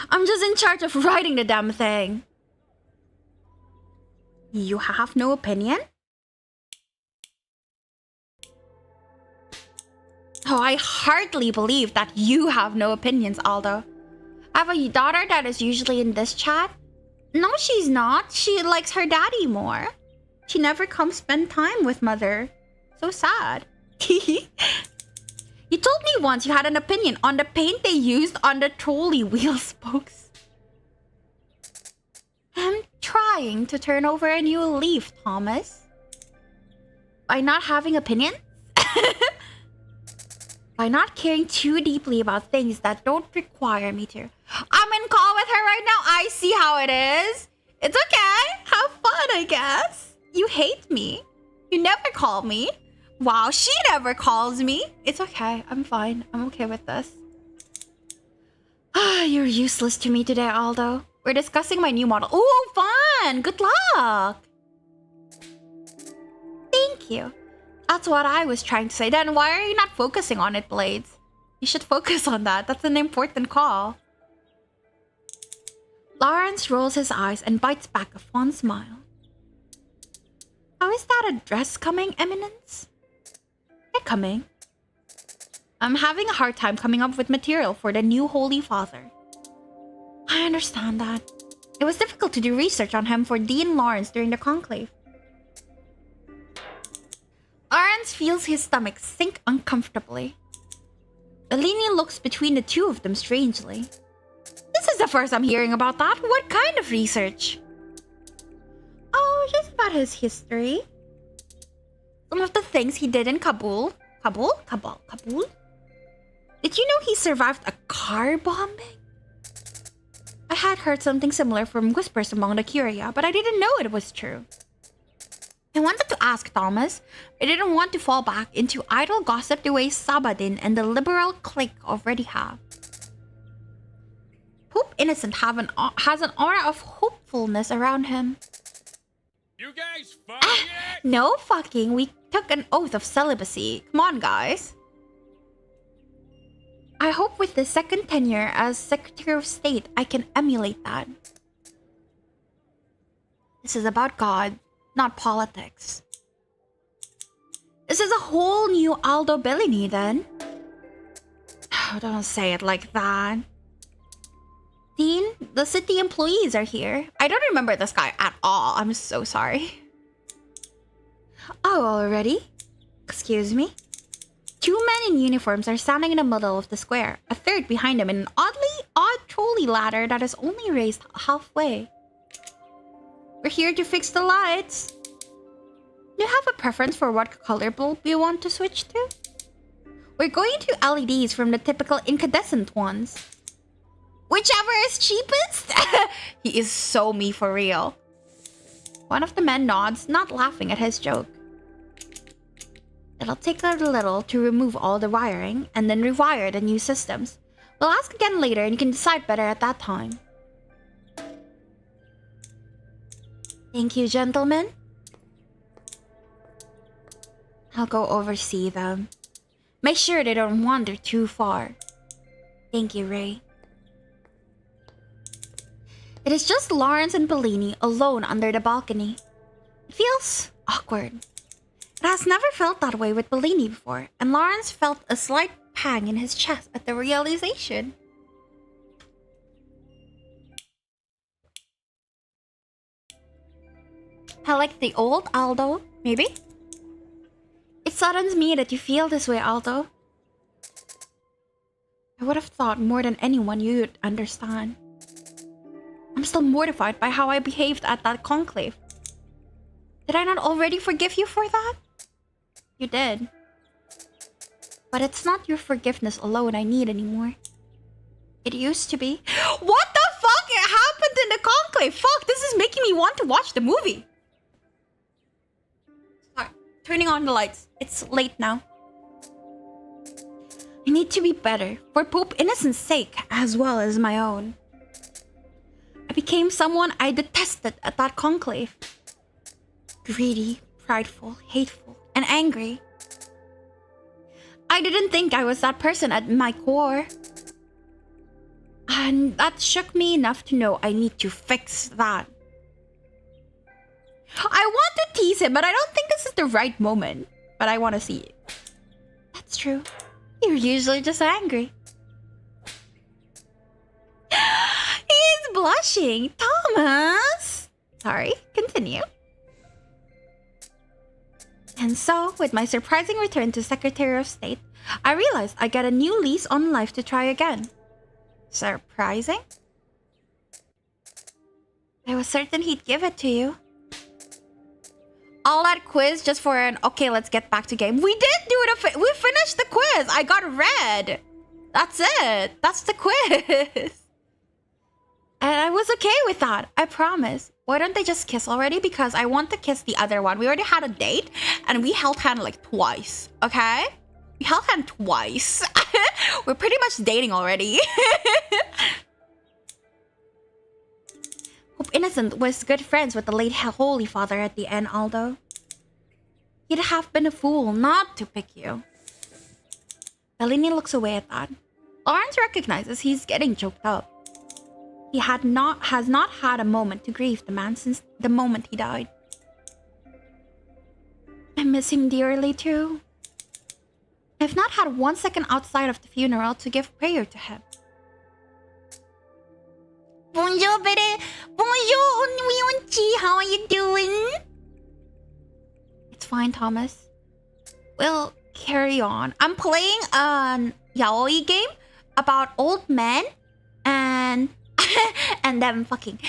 I'm just in charge of writing the damn thing. You have no opinion? Oh, I hardly believe that you have no opinions, Aldo. I have a daughter that is usually in this chat. No, she's not. She likes her daddy more. She never comes spend time with mother. So sad. You told me once you had an opinion on the paint they used on the trolley wheel spokes. I'm trying to turn over a new leaf, Thomas. By not having opinions? By not caring too deeply about things that don't require me to. I'm in call with her right now. I see how it is. It's okay. Have fun, I guess. You hate me. You never call me. Wow, she never calls me. It's okay. I'm fine. I'm okay with this. You're useless to me today, Aldo. We're discussing my new model. Ooh, fun! Good luck! Thank you. That's what I was trying to say. Then why are you not focusing on it, Blades? You should focus on that. That's an important call. Lawrence rolls his eyes and bites back a fond smile. How is that address coming, Eminence? They're coming. I'm having a hard time coming up with material for the new Holy Father. I understand that. It was difficult to do research on him for Dean Lawrence during the conclave. Lawrence feels his stomach sink uncomfortably. Bellini looks between the two of them strangely. This is the first I'm hearing about that. What kind of research? about his history. Some of the things he did in Kabul. Kabul? Did you know he survived a car bombing? I had heard something similar from whispers among the Curia, but I didn't know it was true. I wanted to ask Thomas. I didn't want to fall back into idle gossip the way Sabadin and the liberal clique already have. Pope Innocent has an aura of hopefulness around him. You guys fuck yet? No fucking. We took an oath of celibacy. Come on, guys. I hope with the second tenure as Secretary of State, I can emulate that. This is about God, not politics. This is a whole new Aldo Bellini, then. Oh, don't say it like that. Dean, the city employees are here. I don't remember this guy at all. I'm so sorry. Oh, already? Excuse me? Two men in uniforms are standing in the middle of the square, a third behind them in an odd trolley ladder that is only raised halfway. We're here to fix the lights. Do you have a preference for what color bulb you want to switch to? We're going to LEDs from the typical incandescent ones. Whichever is cheapest? He is so me for real. One of the men nods, not laughing at his joke. It'll take a little to remove all the wiring and then rewire the new systems. We'll ask again later and you can decide better at that time. Thank you, gentlemen. I'll go oversee them. Make sure they don't wander too far. Thank you, Ray. It is just Lawrence and Bellini alone under the balcony. It feels awkward. It has never felt that way with Bellini before, and Lawrence felt a slight pang in his chest at the realization. I like the old Aldo, maybe? It saddens me that you feel this way, Aldo. I would have thought more than anyone you'd understand. I'm still mortified by how I behaved at that conclave. Did I not already forgive you for that? You did. But it's not your forgiveness alone I need anymore. It used to be. What the fuck happened in the conclave? Fuck, this is making me want to watch the movie. Sorry, turning on the lights. It's late now. I need to be better, for Pope Innocent's sake, as well as my own. I became someone I detested at that conclave. Greedy, prideful, hateful, and angry. I didn't think I was that person at my core. And that shook me enough to know I need to fix that. I want to tease him, but I don't think this is the right moment. But I want to see it. That's true. You're usually just angry. He's blushing. Thomas! Sorry, continue. And so, with my surprising return to Secretary of State, I realized I got a new lease on life to try again. Surprising? I was certain he'd give it to you. All that quiz just for an okay, let's get back to game. We did do it. We finished the quiz. I got red. That's it. That's the quiz. And I was okay with that. I promise. Why don't they just kiss already? Because I want to kiss the other one. We already had a date and we held hand like twice. Okay? We held hand twice. We're pretty much dating already. Pope Innocent was good friends with the late Holy Father at the end, Aldo. He'd have been a fool not to pick you. Bellini looks away at that. Lawrence recognizes he's getting choked up. He has not had a moment to grieve the man since the moment he died. I miss him dearly too. I've not had 1 second outside of the funeral to give prayer to him. Bonjour, Vere. Bonjour, Unchi. How are you doing? It's fine, Thomas. We'll carry on. I'm playing a Yaoi game about old men and and them fucking.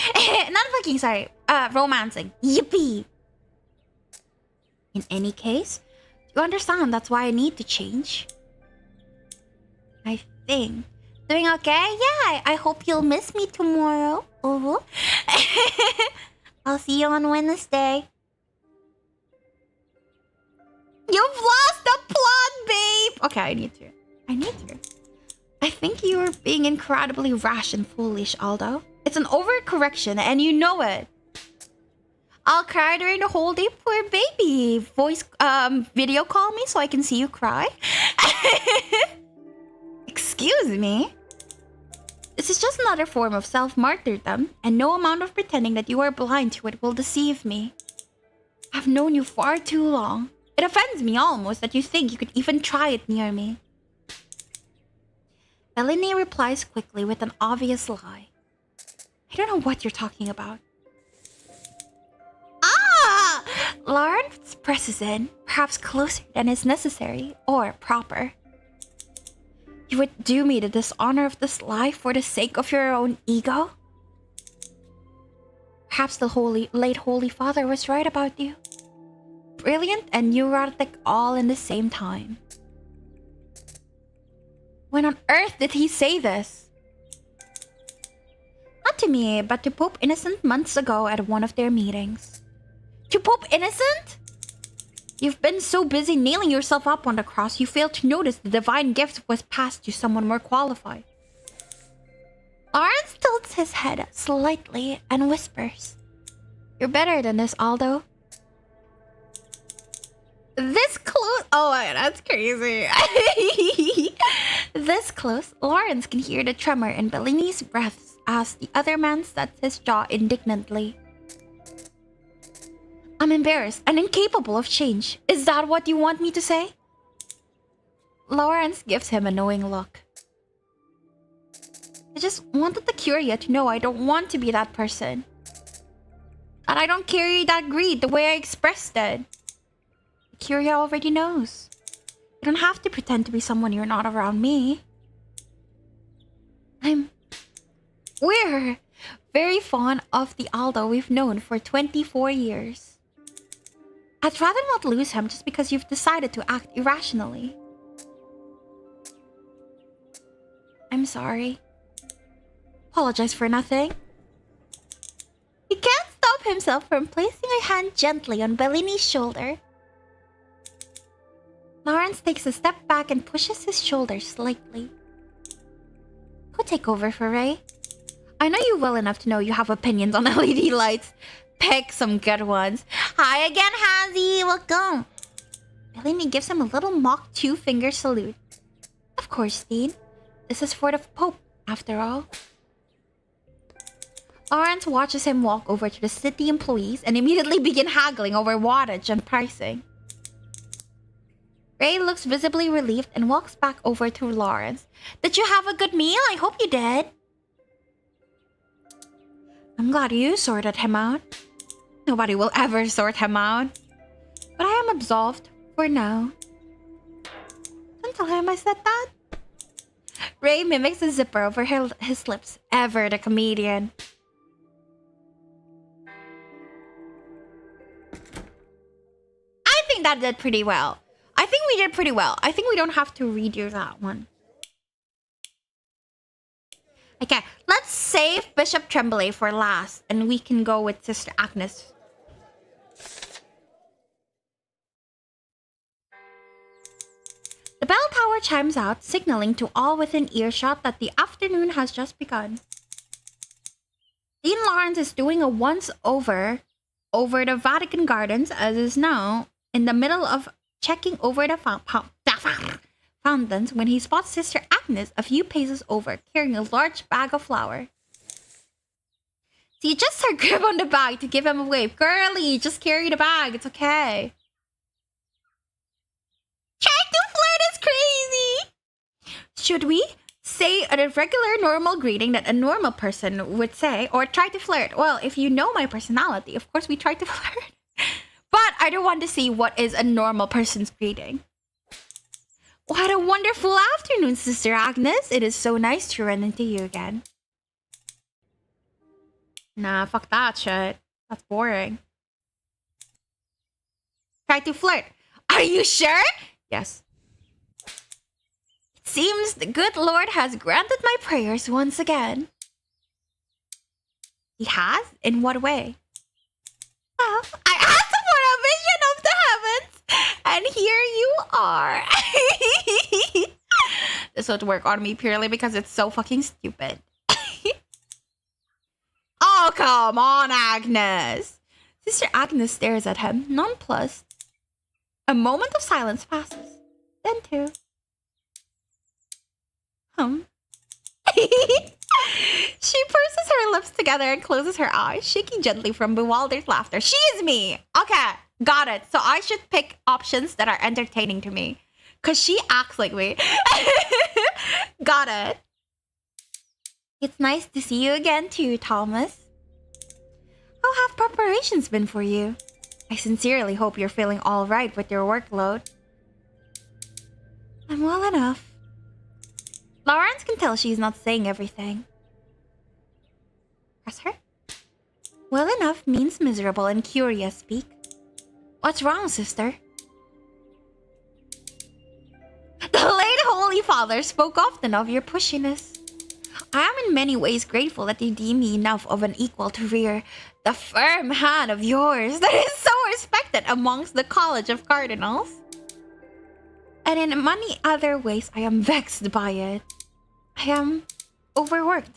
Not fucking, sorry. Romancing. Yippee. In any case, you understand that's why I need to change. I think. Doing okay? Yeah, I hope you'll miss me tomorrow. Oh. I'll see you on Wednesday. You've lost the plot, babe! Okay, I need to. I think you are being incredibly rash and foolish, Aldo. It's an overcorrection, and you know it. I'll cry during the whole day, poor baby. Video call me so I can see you cry. Excuse me? This is just another form of self-martyrdom, and no amount of pretending that you are blind to it will deceive me. I've known you far too long. It offends me almost that you think you could even try it near me. Bellini replies quickly with an obvious lie. I don't know what you're talking about. Ah! Lawrence presses in, perhaps closer than is necessary or proper. You would do me the dishonor of this lie for the sake of your own ego? Perhaps the late Holy Father was right about you. Brilliant and neurotic all in the same time. When on earth did he say this? Not to me, but to Pope Innocent months ago at one of their meetings. To Pope Innocent? You've been so busy nailing yourself up on the cross, you failed to notice the divine gift was passed to someone more qualified. Lawrence tilts his head slightly and whispers, You're better than this, Aldo. This close... Oh, that's crazy. This close, Lawrence can hear the tremor in Bellini's breaths as the other man sets his jaw indignantly. I'm embarrassed and incapable of change. Is that what you want me to say? Lawrence gives him a knowing look. I just wanted the Curia to know I don't want to be that person. That I don't carry that greed the way I expressed it. The Curia already knows. You don't have to pretend to be someone you're not around me. We're very fond of the Aldo we've known for 24 years. I'd rather not lose him just because you've decided to act irrationally. I'm sorry. Apologize for nothing. He can't stop himself from placing a hand gently on Bellini's shoulder. Lawrence takes a step back and pushes his shoulder slightly. Go take over for Ray. I know you well enough to know you have opinions on LED lights. Pick some good ones. Hi again, Hazzy. Welcome. Bellini gives him a little mock two-finger salute. Of course, Dean. This is for the Pope, after all. Lawrence watches him walk over to the city employees and immediately begin haggling over wattage and pricing. Ray looks visibly relieved and walks back over to Lawrence. Did you have a good meal? I hope you did. I'm glad you sorted him out. Nobody will ever sort him out. But I am absolved for now. Don't tell him I said that. Ray mimics a zipper over his lips. Ever the comedian. I think that did pretty well. I think we did pretty well. I think we don't have to redo that one. Okay, let's save Bishop Tremblay for last, and we can go with Sister Agnes. The bell tower chimes out, signaling to all within earshot that the afternoon has just begun. Dean Lawrence is doing a once-over over the Vatican gardens, as is now in the middle of checking over the fountains when he spots Sister Agnes a few paces over, carrying a large bag of flour. See, just her grip on the bag to give him a wave. Girlie, just carry the bag. It's okay. Trying to flirt is crazy! Should we say a regular normal greeting that a normal person would say, or try to flirt? Well, if you know my personality, of course we try to flirt. But I don't want to see what is a normal person's greeting. What a wonderful afternoon, Sister Agnes. It is so nice to run into you again. Nah, fuck that shit. That's boring. Try to flirt. Are you sure? Yes. It seems the good Lord has granted my prayers once again. He has? In what way? Well, I asked for a vision of the heavens, and here you are. This would work on me purely because it's so fucking stupid. Oh, come on, Agnes. Sister Agnes stares at him, nonplussed. A moment of silence passes. Then two. She purses her lips together and closes her eyes, shaking gently from bewildered laughter. She's me! Okay, got it. So I should pick options that are entertaining to me. Because she acts like me. Got it. It's nice to see you again too, Thomas. How have preparations been for you? I sincerely hope you're feeling all right with your workload. I'm well enough. Lawrence can tell she's not saying everything. Press her? Well enough means miserable in Curia speak. What's wrong, sister? The late Holy Father spoke often of your pushiness. I am in many ways grateful that you deem me enough of an equal to rear the firm hand of yours that is so respected amongst the College of Cardinals. And in many other ways, I am vexed by it. I am overworked.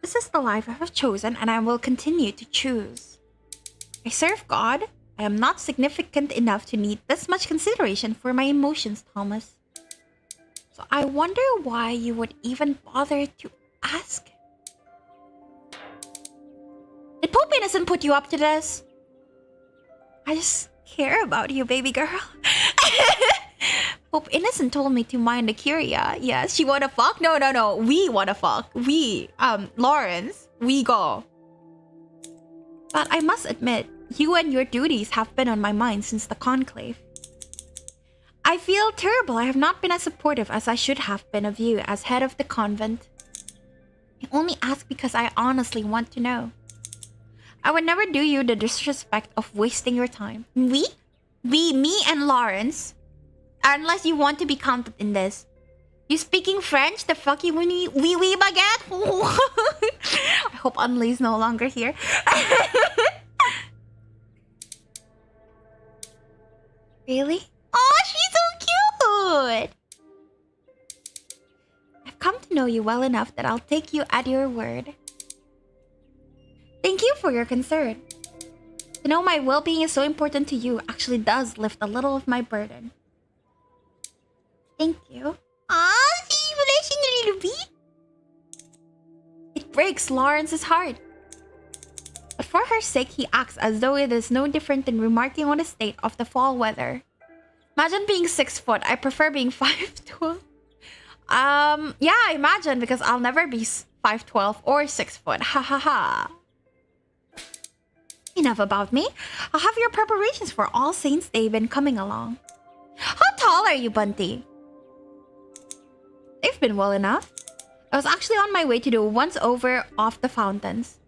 This is the life I have chosen, and I will continue to choose. I serve God. I am not significant enough to need this much consideration for my emotions, Thomas. So I wonder why you would even bother to ask. Did Pope Innocent put you up to this? I just care about you, baby girl. Pope Innocent told me to mind the Curia. Yes, she wanna fuck? No. We wanna fuck. Lawrence, we go. But I must admit, you and your duties have been on my mind since the Conclave. I feel terrible I have not been as supportive as I should have been of you as head of the convent. I only ask because I honestly want to know. I would never do you the disrespect of wasting your time. Me and Lawrence. Unless you want to be counted in this. You speaking French? The fuck you oui baguette? I hope Anli is no longer here. Really? Oh, she's so cute! I've come to know you well enough that I'll take you at your word. Thank you for your concern. To know my well-being is so important to you actually does lift a little of my burden. Thank you. Ah, see, blushing a little bit. It breaks Lawrence's heart. But for her sake, he acts as though it is no different than remarking on the state of the fall weather. Imagine being 6 foot. I prefer being 5'12". Yeah, I imagine, because I'll never be 5'12" or 6 foot. Ha ha ha. Enough about me. I'll have your preparations for All Saints Day been coming along. How tall are you, Bunty? They've been well enough. I was actually on my way to do once over off the fountains.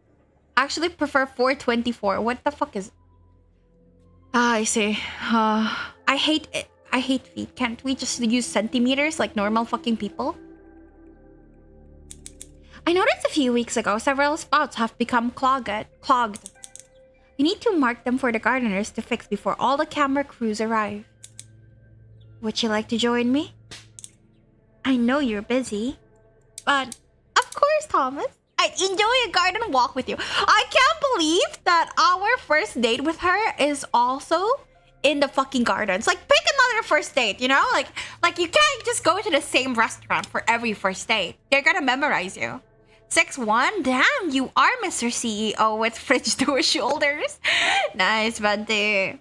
I actually prefer 424. What the fuck is... Ah, I see. I hate it. I hate feet. Can't we just use centimeters like normal fucking people? I noticed a few weeks ago several spouts have become clogged. We need to mark them for the gardeners to fix before all the camera crews arrive. Would you like to join me? I know you're busy, but of course, Thomas. I'd enjoy a garden walk with you. I can't believe that our first date with her is also in the fucking gardens. Like, pick another first date, you know? Like you can't just go to the same restaurant for every first date. They're gonna memorize you. 6'1"? Damn, you are Mr. CEO with fridge door shoulders. Nice, Bunty.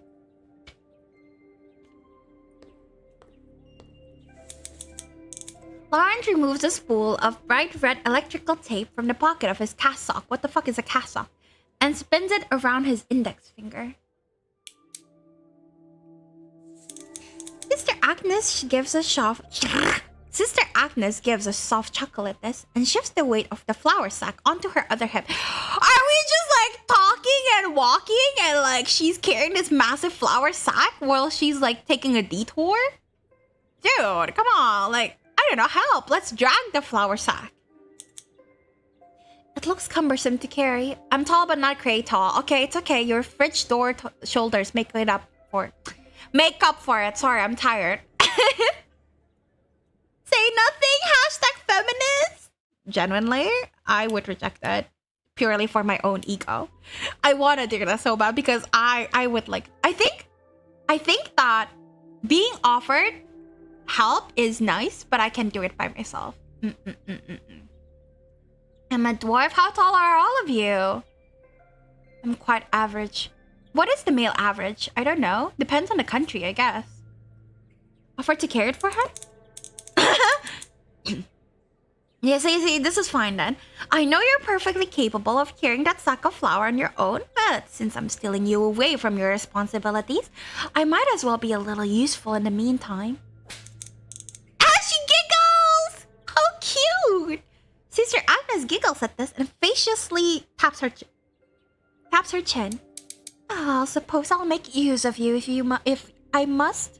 Lawrence removes a spool of bright red electrical tape from the pocket of his cassock. What the fuck is a cassock? And spins it around his index finger. Sister Agnes gives a soft chuckle at this and shifts the weight of the flour sack onto her other hip. Are we just like talking and walking and like she's carrying this massive flour sack while she's like taking a detour? Dude, come on. Like, I don't know, help. Let's drag the flour sack. It looks cumbersome to carry. I'm tall but not cray tall. Okay, it's okay. Your fridge door shoulders make up for it. Make up for it. Sorry, I'm tired. Say nothing. #feminist. Genuinely, I would reject that purely for my own ego. I want to do that so bad because I would like. I think that being offered help is nice, but I can do it by myself. I'm a dwarf. How tall are all of you? I'm quite average. What is the male average? I don't know. Depends on the country, I guess. Offer to carry it for her? Yes, see, this is fine then. I know you're perfectly capable of carrying that sack of flour on your own, but since I'm stealing you away from your responsibilities, I might as well be a little useful in the meantime. Ah, she giggles! How cute! Sister Agnes giggles at this and facetiously taps her chin. Oh, suppose I'll make use of you if I must.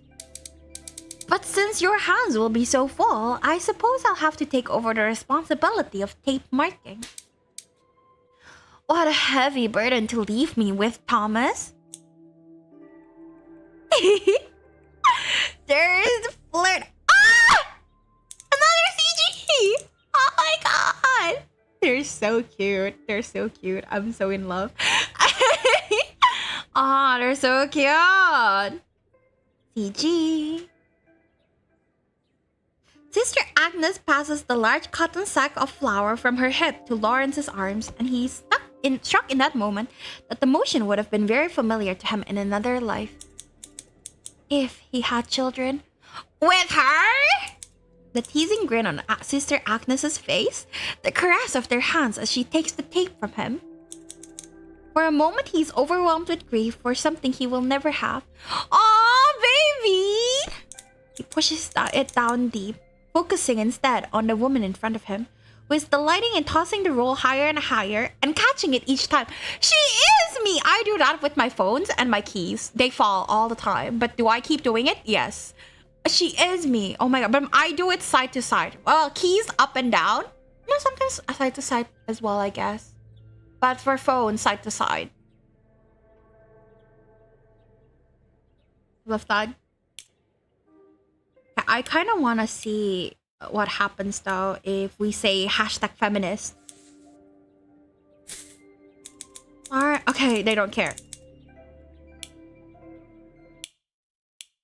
But since your hands will be so full, I suppose I'll have to take over the responsibility of tape marking. What a heavy burden to leave me with, Thomas. There is the flirt. Ah! Another CG! Oh my god! They're so cute. They're so cute. I'm so in love. Ah, they're so cute. CG. Sister Agnes passes the large cotton sack of flour from her hip to Lawrence's arms, and he's struck in that moment that the motion would have been very familiar to him in another life. If he had children. With her? The teasing grin on Sister Agnes's face, the caress of their hands as she takes the tape from him. For a moment, he's overwhelmed with grief for something he will never have. Aw, baby! He pushes it down deep, focusing instead on the woman in front of him, who is delighting in tossing the roll higher and higher and catching it each time. She is me! I do that with my phones and my keys. They fall all the time. But do I keep doing it? Yes. She is me. Oh my god. But I do it side to side. Well, keys up and down. No, sometimes side to side as well, I guess. But for phone, side to side. Love that. I kind of want to see what happens though if we say #feminist. Alright, okay, they don't care.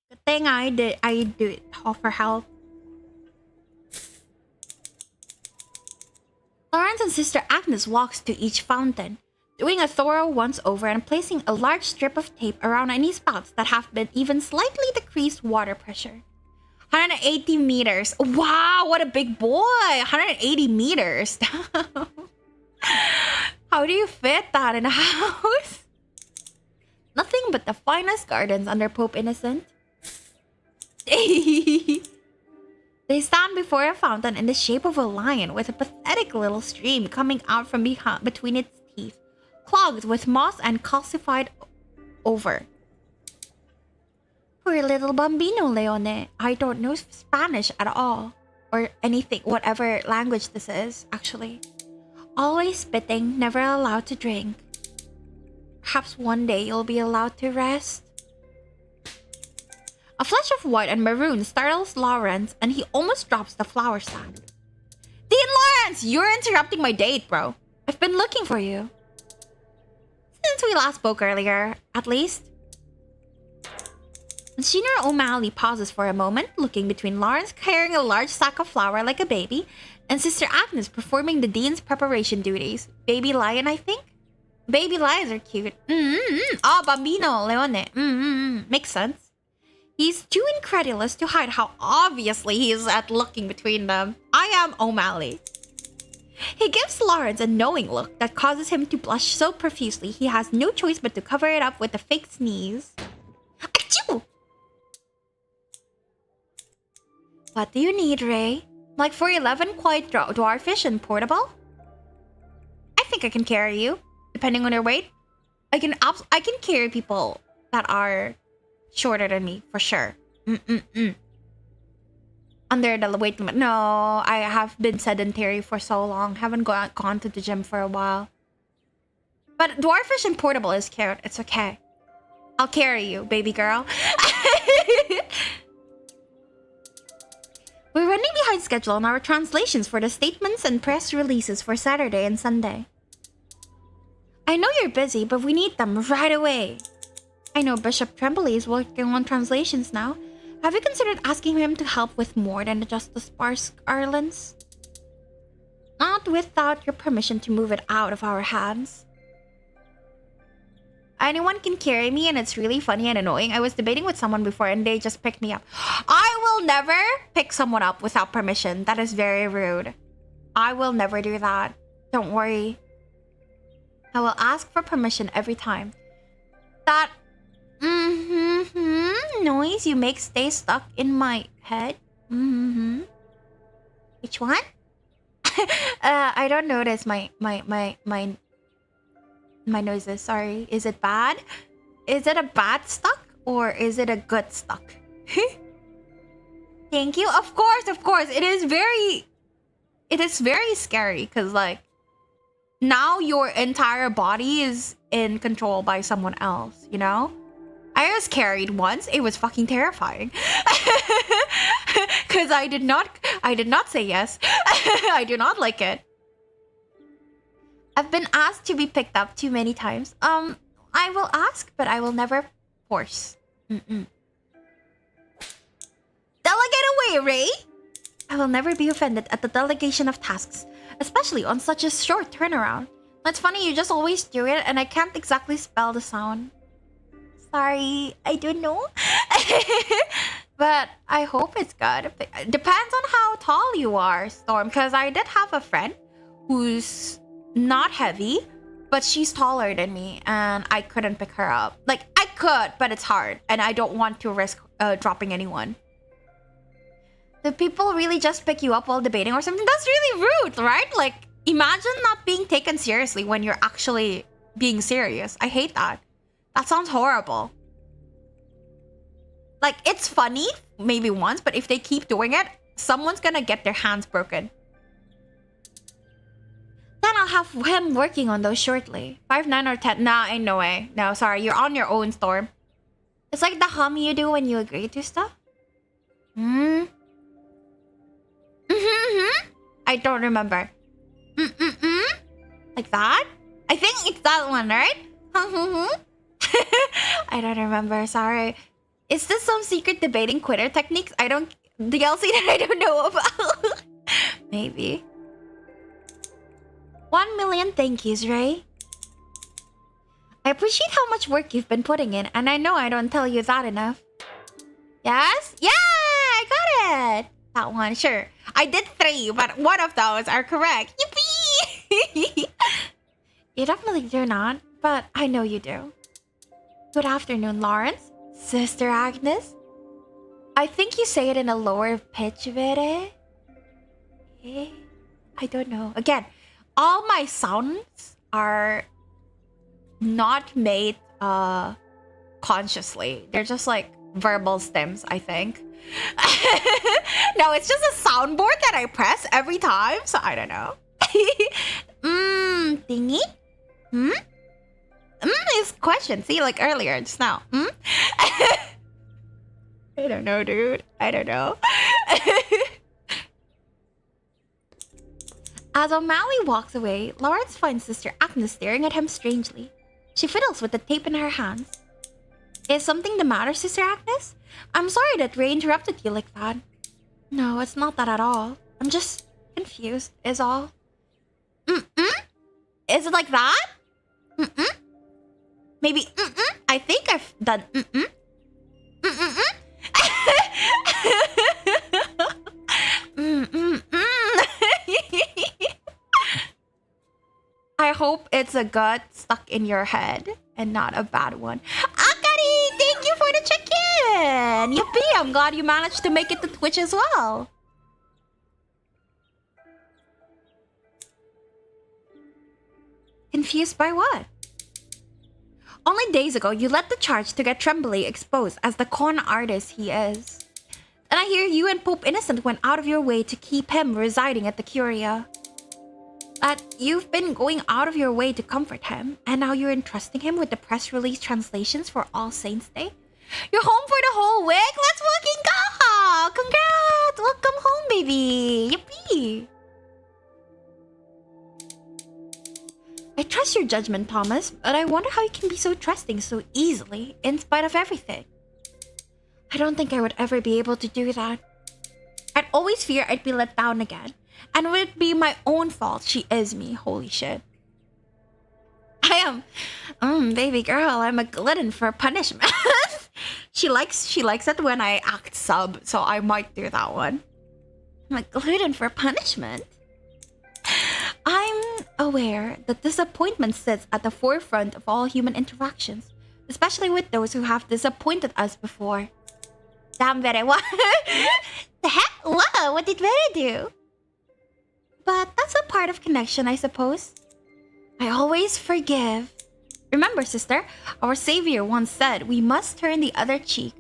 Good thing I do it all for help. Lawrence and Sister Agnes walks to each fountain, doing a thorough once-over and placing a large strip of tape around any spouts that have been even slightly decreased water pressure. 180 meters. Wow, what a big boy. 180 meters. How do you fit that in a house? Nothing but the finest gardens under Pope Innocent. They stand before a fountain in the shape of a lion with a pathetic little stream coming out from between its teeth, clogged with moss and calcified over. Poor little bambino, Leone. I don't know Spanish at all. Or anything, whatever language this is, actually. Always spitting, never allowed to drink. Perhaps one day you'll be allowed to rest. A flash of white and maroon startles Lawrence, and he almost drops the flour sack. Dean Lawrence, you're interrupting my date, bro. I've been looking for you. Since we last spoke earlier, at least. Senior O'Malley pauses for a moment, looking between Lawrence carrying a large sack of flour like a baby, and Sister Agnes performing the Dean's preparation duties. Baby lion, I think? Baby lions are cute. Oh, bambino, Leone. Makes sense. He's too incredulous to hide how obviously he is at looking between them. I am O'Malley. He gives Lawrence a knowing look that causes him to blush so profusely he has no choice but to cover it up with a fake sneeze. Achoo! What do you need, Ray? Like for 11 quite dwarfish and portable? I think I can carry you, depending on your weight. I can carry people that are shorter than me for sure. Under the weight limit. No, I have been sedentary for so long. Haven't gone to the gym for a while. But Dwarfish and Portable is cute. It's okay. I'll carry you, baby girl. We're running behind schedule on our translations for the statements and press releases for Saturday and Sunday. I know you're busy, but we need them right away. I know Bishop Tremblay is working on translations now. Have you considered asking him to help with more than just the sparse garlands? Not without your permission to move it out of our hands. Anyone can carry me and it's really funny and annoying. I was debating with someone before and they just picked me up. I will never pick someone up without permission. That is very rude. I will never do that. Don't worry. I will ask for permission every time. That noise you make stays stuck in my head. Which one? I don't notice my noises. Sorry. Is it bad? Is it a bad stuck or is it a good stuck? Thank you. Of course. It is very scary because like now your entire body is in control by someone else, you know? I was carried once. It was fucking terrifying. Cause I did not say yes. I do not like it. I've been asked to be picked up too many times. I will ask, but I will never force. Delegate away, Ray! I will never be offended at the delegation of tasks, especially on such a short turnaround. That's funny, you just always do it, and I can't exactly spell the sound. Sorry, I don't know. But I hope it's good. Depends on how tall you are, Storm, because I did have a friend who's not heavy, but she's taller than me, and I couldn't pick her up. Like, I could, but it's hard, and I don't want to risk dropping anyone. Do people really just pick you up while debating or something? That's really rude, right? Like, imagine not being taken seriously when you're actually being serious. I hate that. That sounds horrible. Like, it's funny, maybe once, but if they keep doing it, someone's gonna get their hands broken. Then I'll have him working on those shortly. 5, 9, or 10. Nah, ain't no way. No, sorry, you're on your own, Storm. It's like the hum you do when you agree to stuff. I don't remember. Like that? I think it's that one, right? I don't remember, sorry. Is this some secret debating quitter techniques? DLC that I don't know about. Maybe. 1 million thank yous, Ray. I appreciate how much work you've been putting in, and I know I don't tell you that enough. Yes? Yeah, I got it. That one, sure. I did 3, but one of those are correct. Yippee! You definitely do not, but I know you do. Good afternoon, Lawrence. Sister Agnes? I think you say it in a lower pitch, Vere. I don't know. Again, all my sounds are not made consciously. They're just like verbal stems, I think. No, it's just a soundboard that I press every time, so I don't know. Thingy? Is question. See, like earlier, just now. I don't know, dude. I don't know. As O'Malley walks away, Lawrence finds Sister Agnes staring at him strangely. She fiddles with the tape in her hands. Is something the matter, Sister Agnes? I'm sorry that Ray interrupted you like that. No, it's not that at all. I'm just confused, is all. Is it like that? Maybe I think I've done I hope it's a gut stuck in your head and not a bad one. Akari, thank you for the check-in! Yippee, I'm glad you managed to make it to Twitch as well. Confused by what? Only days ago, you led the charge to get Tremblay exposed as the con artist he is. And I hear you and Pope Innocent went out of your way to keep him residing at the Curia. That you've been going out of your way to comfort him, and now you're entrusting him with the press release translations for All Saints' Day? You're home for the whole week? Let's fucking go! Congrats! Welcome home, baby! Yippee! I trust your judgment, Thomas, but I wonder how you can be so trusting so easily, in spite of everything. I don't think I would ever be able to do that. I'd always fear I'd be let down again, and it would be my own fault she is me, holy shit. I am, baby girl, I'm a glutton for punishment. She likes it when I act sub, so I might do that one. I'm a glutton for punishment. I'm aware that disappointment sits at the forefront of all human interactions, especially with those who have disappointed us before. Damn, Vere, what? The heck? Whoa, what did Vere do? But that's a part of connection, I suppose. I always forgive. Remember, sister, our savior once said we must turn the other cheek.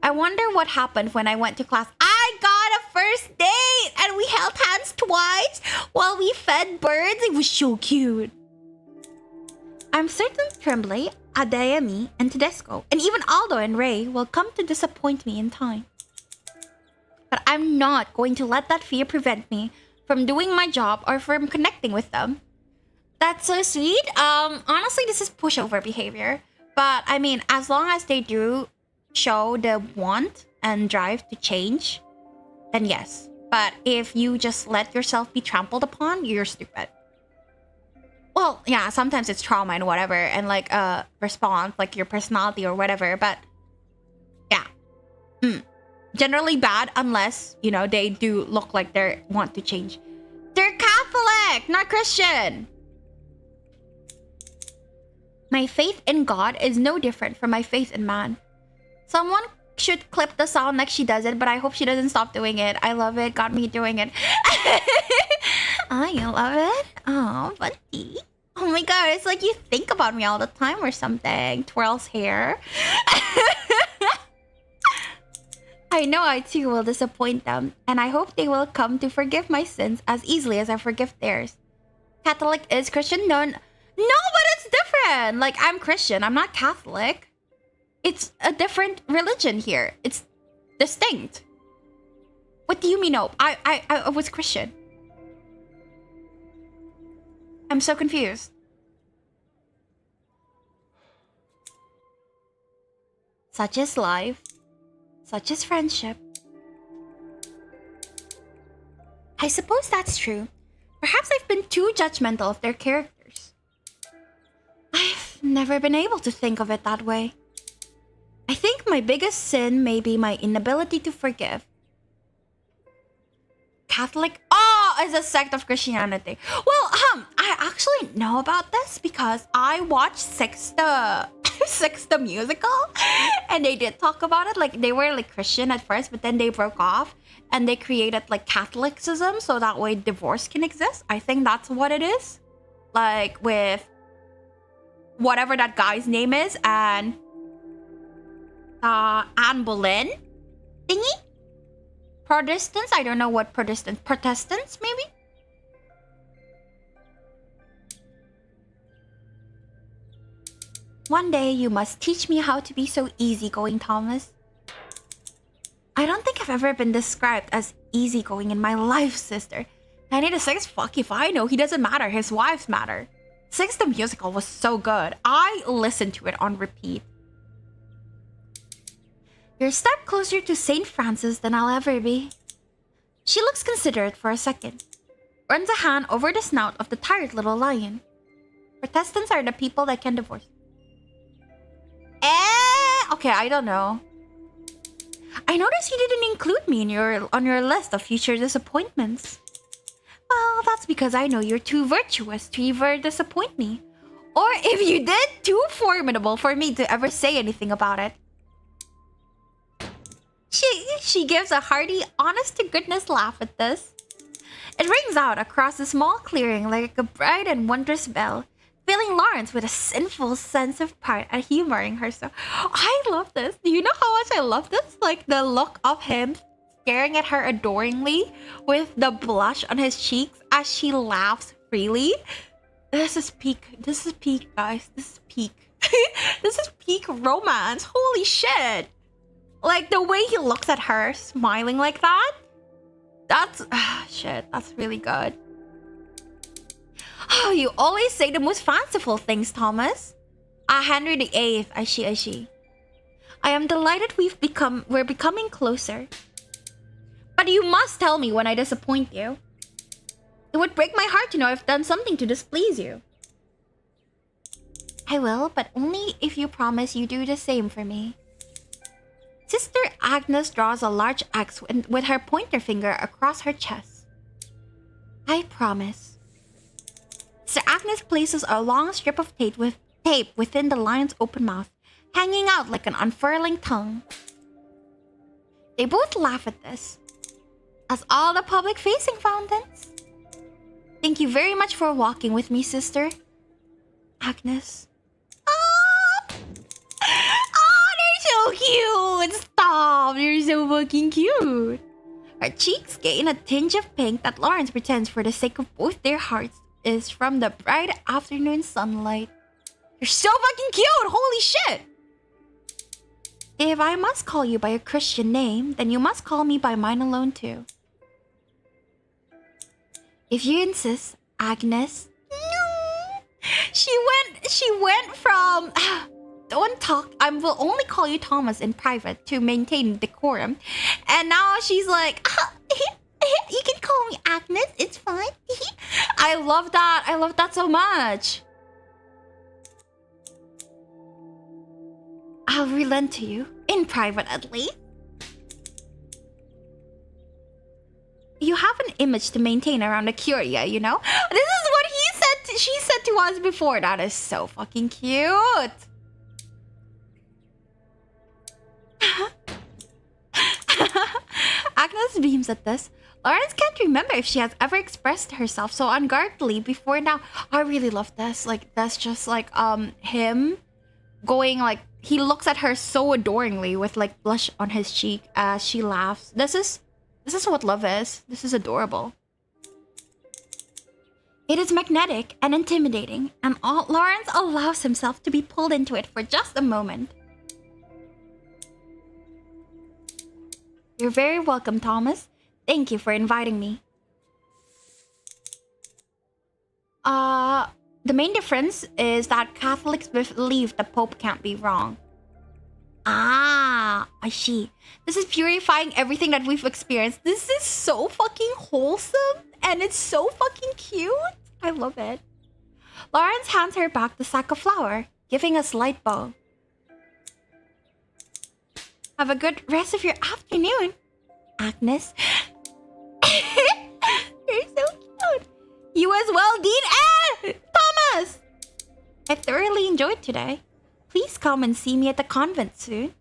I wonder what happened when I went to class. I got a first date and we held hands twice while we fed birds. It was so cute. I'm certain Tremblay, Adeyemi, and Tedesco, and even Aldo and Ray will come to disappoint me in time. But I'm not going to let that fear prevent me from doing my job or from connecting with them. That's so sweet. Honestly, this is pushover behavior. But I mean, as long as they do show the want and drive to change, then yes. But if you just let yourself be trampled upon, you're stupid. Well, yeah, sometimes it's trauma and whatever, and like response, like your personality or whatever, but yeah. Generally bad unless, you know, they do look like they want to change. They're Catholic, not Christian. My faith in God is no different from my faith in man. Someone should clip the sound like she does it, but I hope she doesn't stop doing it. I love it. Got me doing it. Oh, you love it? Oh, buddy. Oh my god, it's like you think about me all the time or something. Twirls hair. I know I too will disappoint them, and I hope they will come to forgive my sins as easily as I forgive theirs. Catholic is Christian? No, but it's different. Like, I'm Christian. I'm not Catholic. It's a different religion here. It's distinct. What do you mean, no? I was Christian. I'm so confused. Such is life. Such is friendship. I suppose that's true. Perhaps I've been too judgmental of their characters. I've never been able to think of it that way. I think my biggest sin may be my inability to forgive. Catholic is a sect of Christianity. Well, I actually know about this because I watched Six the musical, and they did talk about it. Like, they were like Christian at first, but then they broke off and they created like Catholicism so that way divorce can exist. I think that's what it is. Like with whatever that guy's name is, and Anne Boleyn thingy. Protestants? I don't know what Protestants, maybe? One day you must teach me how to be so easygoing, Thomas. I don't think I've ever been described as easygoing in my life, sister. 986, fuck if I know. He doesn't matter. His wives matter. Six the musical was so good. I listened to it on repeat. You're a step closer to St. Francis than I'll ever be. She looks considerate for a second. Runs a hand over the snout of the tired little lion. Protestants are the people that can divorce. Okay, I don't know. I noticed you didn't include me on your list of future disappointments. Well, that's because I know you're too virtuous to ever disappoint me. Or if you did, too formidable for me to ever say anything about it. She gives a hearty, honest-to-goodness laugh at this. It rings out across the small clearing like a bright and wondrous bell, filling Lawrence with a sinful sense of pride and humoring her. So I love this. Do you know how much I love this? Like the look of him staring at her adoringly with the blush on his cheeks as she laughs freely. This is peak, guys. This is peak. This is peak romance. Holy shit. Like the way he looks at her smiling like that. That's shit. That's really good. Oh, you always say the most fanciful things, Thomas. Henry VIII, I see. I am delighted we're becoming closer. But you must tell me when I disappoint you. It would break my heart to know I've done something to displease you. I will, but only if you promise you do the same for me. Sister Agnes draws a large X with her pointer finger across her chest. I promise. Sister Agnes places a long strip of tape within the lion's open mouth, hanging out like an unfurling tongue. They both laugh at this, as all the public-facing fountains. Thank you very much for walking with me, sister. Agnes. Oh, they're so cute. Stop. They're so fucking cute. Her cheeks gain a tinge of pink that Lawrence pretends for the sake of both their hearts is from the bright afternoon sunlight. You're so fucking cute. Holy shit. If I must call you by a Christian name, then you must call me by mine alone too. If you insist, Agnes. No. She went from don't talk. I will only call you Thomas in private to maintain decorum. And now she's like, you can call me Agnes. It's fine. I love that. I love that so much. I'll relent to you in private at least. You have an image to maintain around the Curia, you know? This is what she said to us before. That is so fucking cute. Agnes beams at this. Lawrence can't remember if she has ever expressed herself so unguardedly before now. I really love this. Like, that's just like him going like, he looks at her so adoringly with like blush on his cheek as she laughs. This is what love is. This is adorable. It is magnetic and intimidating, and Lawrence allows himself to be pulled into it for just a moment. You're very welcome, Thomas. Thank you for inviting me. The main difference is that Catholics believe the Pope can't be wrong. Ah, I see. This is purifying everything that we've experienced. This is so fucking wholesome and it's so fucking cute. I love it. Lawrence hands her back the sack of flour, giving a slight bow. Have a good rest of your afternoon, Agnes. You're so cute. You as well, Dean. Thomas! I thoroughly enjoyed today. Please come and see me at the convent soon.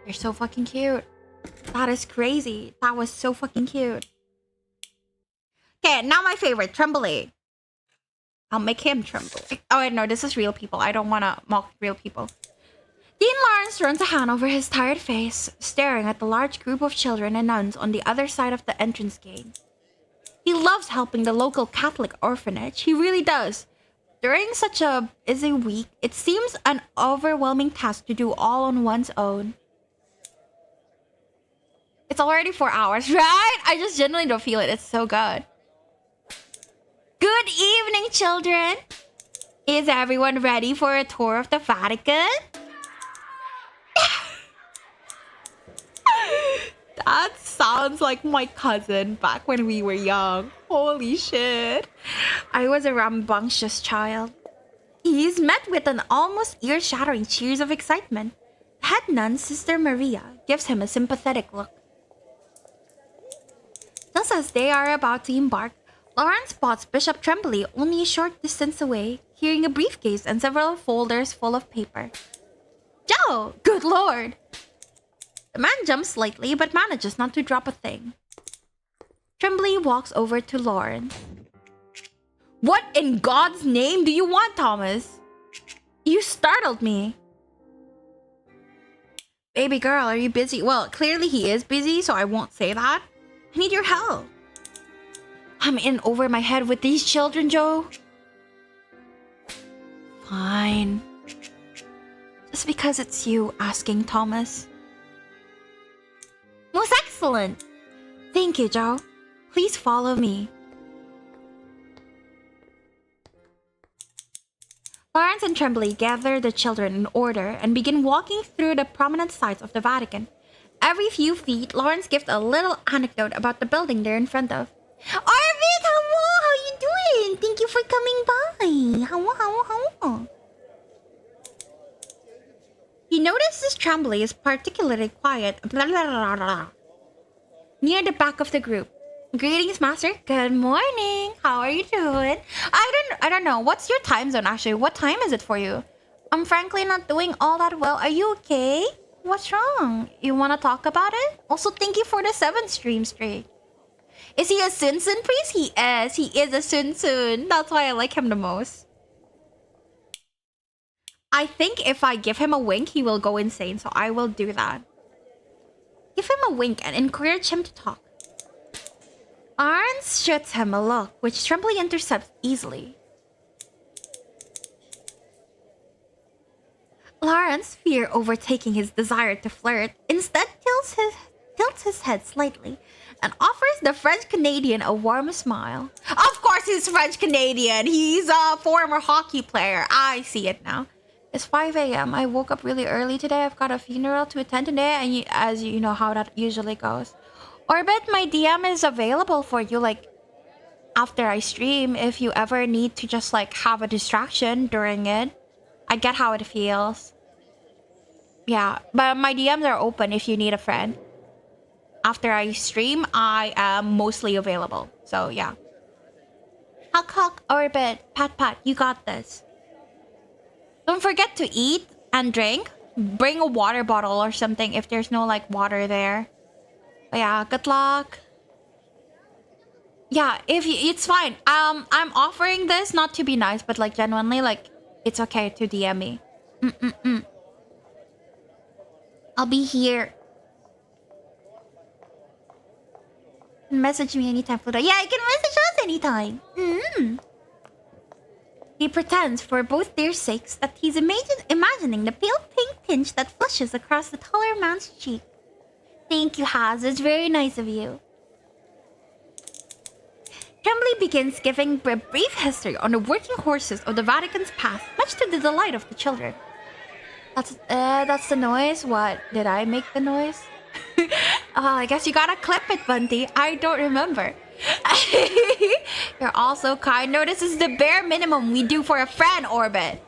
You're so fucking cute. That is crazy. That was so fucking cute. Okay, now my favorite, Tremblay. I'll make him tremble. Oh, wait, no, this is real people. I don't want to mock real people. Dean Lawrence runs a hand over his tired face, staring at the large group of children and nuns on the other side of the entrance gate. He loves helping the local Catholic orphanage. He really does. During such a busy week, it seems an overwhelming task to do all on one's own. It's already 4 hours, right? I just genuinely don't feel it. It's so good. Good evening, children. Is everyone ready for a tour of the Vatican? That sounds like my cousin back when we were young. Holy shit. I was a rambunctious child. He's met with an almost ear-shattering cheers of excitement. Head nun, Sister Maria, gives him a sympathetic look. Just as they are about to embark, Lawrence spots Bishop Tremblay only a short distance away, carrying a briefcase and several folders full of paper. Joe! Good lord! The man jumps slightly but manages not to drop a thing. Tremblay walks over to Lawrence. What in God's name do you want, Thomas? You startled me. Baby girl, are you busy? Well, clearly he is busy, so I won't say that. I need your help. I'm in over my head with these children, Joe. Fine. Just because it's you asking, Thomas. Most excellent. Thank you, Joe. Please follow me. Lawrence and Tremblay gather the children in order and begin walking through the prominent sites of the Vatican. Every few feet, Lawrence gives a little anecdote about the building they're in front of. Arvid, how you doing? Thank you for coming by. How? He notices Tremblay is particularly quiet near the back of the group. Greetings, Master. Good morning. How are you doing? I don't know. What's your time zone, actually? What time is it for you? I'm frankly not doing all that well. Are you okay? What's wrong? You want to talk about it? Also, thank you for the 7th stream straight. Is he a Sun Sun priest? He is. He is a Sun Sun. That's why I like him the most. I think if I give him a wink, he will go insane. So I will do that. Give him a wink and encourage him to talk. Arns shoots him a look, which Tremblay intercepts easily. Lawrence, fear overtaking his desire to flirt, instead tilts his head slightly and offers the French-Canadian a warm smile. Of course he's French-Canadian! He's a former hockey player. I see it now. It's 5 a.m. I woke up really early today. I've got a funeral to attend today, and as you know how that usually goes. Orbit, my DM is available for you, like, after I stream, if you ever need to just, like, have a distraction during it. I get how it feels. Yeah, but my DMs are open if you need a friend. After I stream, I am mostly available. So, yeah. Hawk, Orbit, Pat, you got this. Don't forget to eat and drink. Bring a water bottle or something if there's no, like, water there. But yeah, good luck. Yeah, it's fine. I'm offering this not to be nice, but, like, genuinely, like, it's okay to DM me. I'll be here. Message me anytime, Pluto. Yeah, you can message us anytime. He pretends, for both their sakes, that he's imagining the pale pink tinge that flushes across the taller man's cheek. Thank you, Haz. It's very nice of you. Tremblay begins giving a brief history on the working horses of the Vatican's past, much to the delight of the children. That's the noise. What? Did I make the noise? I guess you gotta clip it, Bunty. I don't remember. You're all so kind. No, this is the bare minimum we do for a friend, Orbit.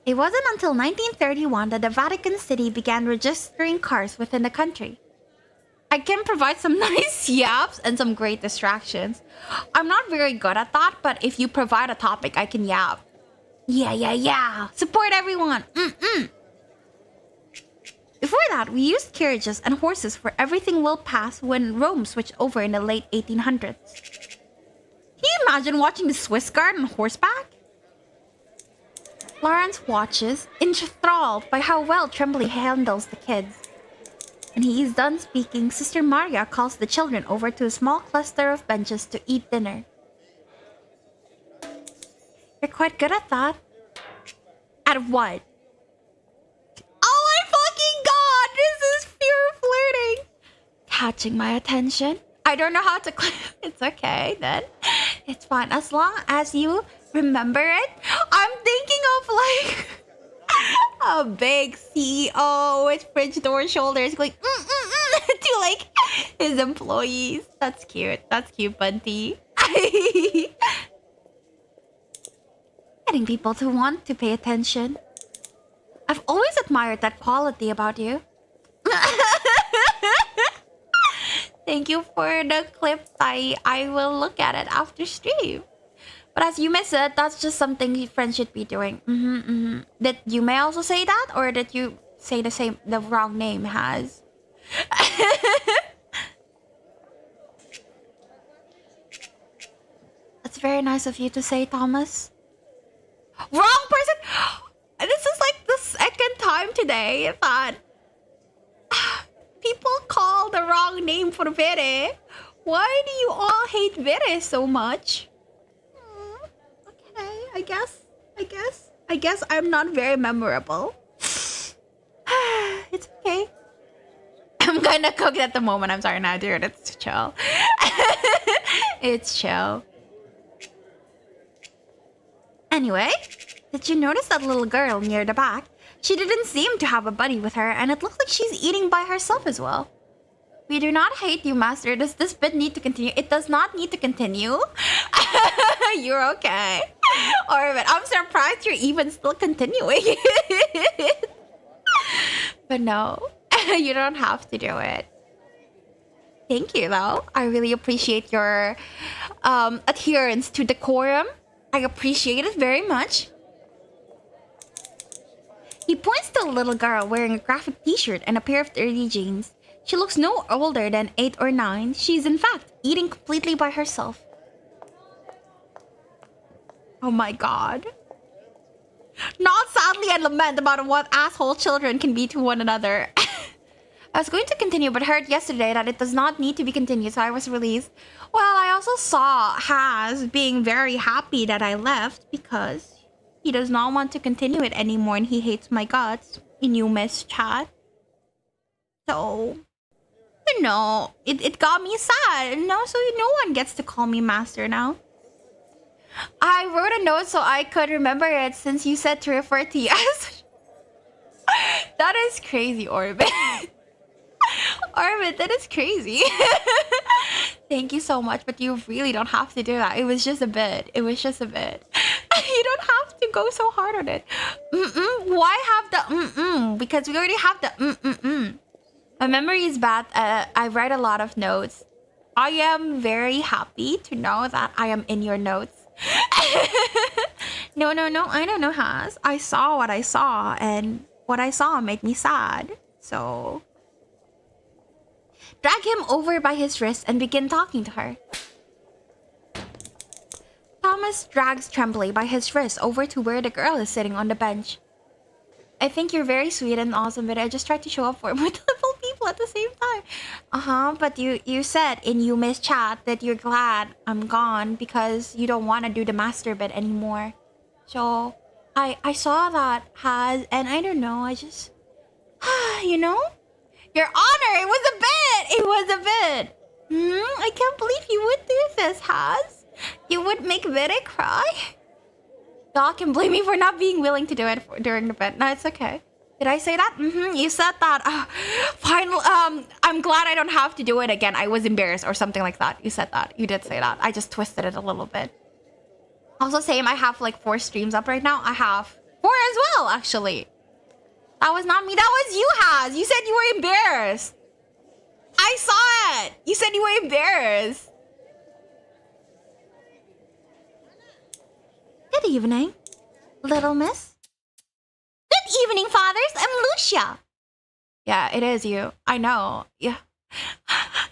It wasn't until 1931 that the Vatican City began registering cars within the country. I can provide some nice yaps and some great distractions. I'm not very good at that, but if you provide a topic, I can yap. Yeah. Support everyone. Before that, we used carriages and horses for everything we'll pass when Rome switched over in the late 1800s. Can you imagine watching the Swiss Guard on horseback? Lawrence watches, enthralled by how well Tremblay handles the kids. When he is done speaking, Sister Maria calls the children over to a small cluster of benches to eat dinner. You're quite good at that. At what? Oh my fucking god! This is pure flirting! Catching my attention. I don't know how to... It's okay, then. It's fine. As long as you remember it. I'm thinking of, like... a big CEO with fridge door shoulders going... to, like, his employees. That's cute. That's cute, Bunty. Getting people to want to pay attention. I've always admired that quality about you. Thank you for the clip. I will look at it after stream. But as you miss it, that's just something friends should be doing. Did you may also say that, or did you say the wrong name has? That's very nice of you to say, Thomas. Wrong person! This is like the second time today that people call the wrong name for Vere. Why do you all hate Vere so much? Okay, I guess I'm not very memorable. It's okay. I'm kinda cooked at the moment. I'm sorry, nah, dude. It's chill. It's chill. Anyway, did you notice that little girl near the back? She didn't seem to have a buddy with her, and it looks like she's eating by herself as well. We do not hate you, Master. Does this bit need to continue? It does not need to continue. You're okay. Orbit, I'm surprised you're even still continuing. But no, you don't have to do it. Thank you, though. I really appreciate your adherence to decorum. I appreciate it very much. He points to a little girl wearing a graphic t-shirt and a pair of dirty jeans. She looks no older than 8 or 9. She's in fact eating completely by herself. Oh my god. Not sadly and lament about what asshole children can be to one another. I was going to continue but heard yesterday that it does not need to be continued, so I was released. Well, I also saw Haz being very happy that I left because he does not want to continue it anymore and he hates my guts in UMS chat. So, you know, it got me sad. No, so no one gets to call me Master now. I wrote a note so I could remember it since you said to refer to you as... That is crazy, Orbit. Orbit, that is crazy. Thank you so much, but you really don't have to do that. It was just a bit. It was just a bit. You don't have to go so hard on it. Why have the Because we already have the My memory is bad. I write a lot of notes. I am very happy to know that I am in your notes. No, I don't know, Haz. I saw what I saw, and what I saw made me sad. So... drag him over by his wrist and begin talking to her. Thomas drags Tremblay by his wrist over to where the girl is sitting on the bench. I think you're very sweet and awesome, but I just tried to show up for multiple people at the same time. But you said in Yumi's chat that you're glad I'm gone because you don't want to do the master bit anymore. So, I saw that, Haz, and I don't know, I just... you know? Your honor, it was a bit! It was a bit! I can't believe you would do this, Haz. You would make Vere cry? Doc can blame me for not being willing to do it during the bit. No, it's okay. Did I say that? You said that. I'm glad I don't have to do it again. I was embarrassed or something like that. You said that. You did say that. I just twisted it a little bit. Also, same, I have like 4 streams up right now. I have 4 as well, actually. That was not me. That was you, Haz. You said you were embarrassed. I saw it. You said you were embarrassed. Good evening, little miss. Good evening, fathers. I'm Lucia. Yeah, it is you. I know. Yeah.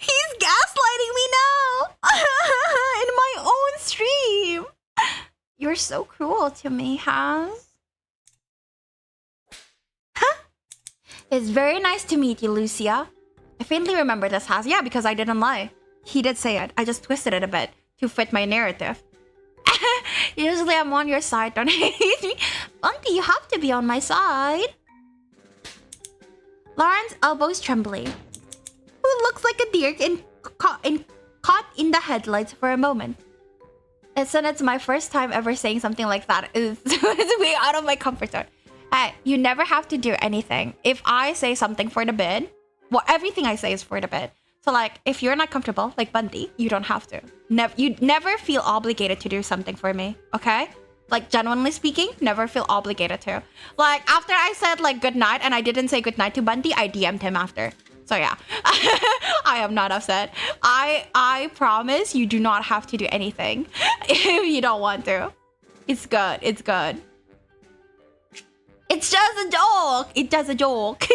He's gaslighting me now. In my own stream. You're so cruel to me, Haz. It's very nice to meet you, Lucia. I faintly remember this, Haz. Yeah, because I didn't lie. He did say it. I just twisted it a bit to fit my narrative. Usually I'm on your side, don't hate me. Bunty, you have to be on my side. Lawrence elbows Tremblay, who looks like a deer caught in the headlights for a moment. It's my first time ever saying something like that. It's way out of my comfort zone. Hey, you never have to do anything. If I say something for the bid, well, everything I say is for the bid. So, like, if you're not comfortable, like Bunty, you don't have to. You never feel obligated to do something for me, okay? Like, genuinely speaking, never feel obligated to. Like, after I said, like, good night, and I didn't say good night to Bunty, I DM'd him after. So, yeah. I am not upset. I promise you do not have to do anything if you don't want to. It's good. It's good. It's just a joke. It's just a joke.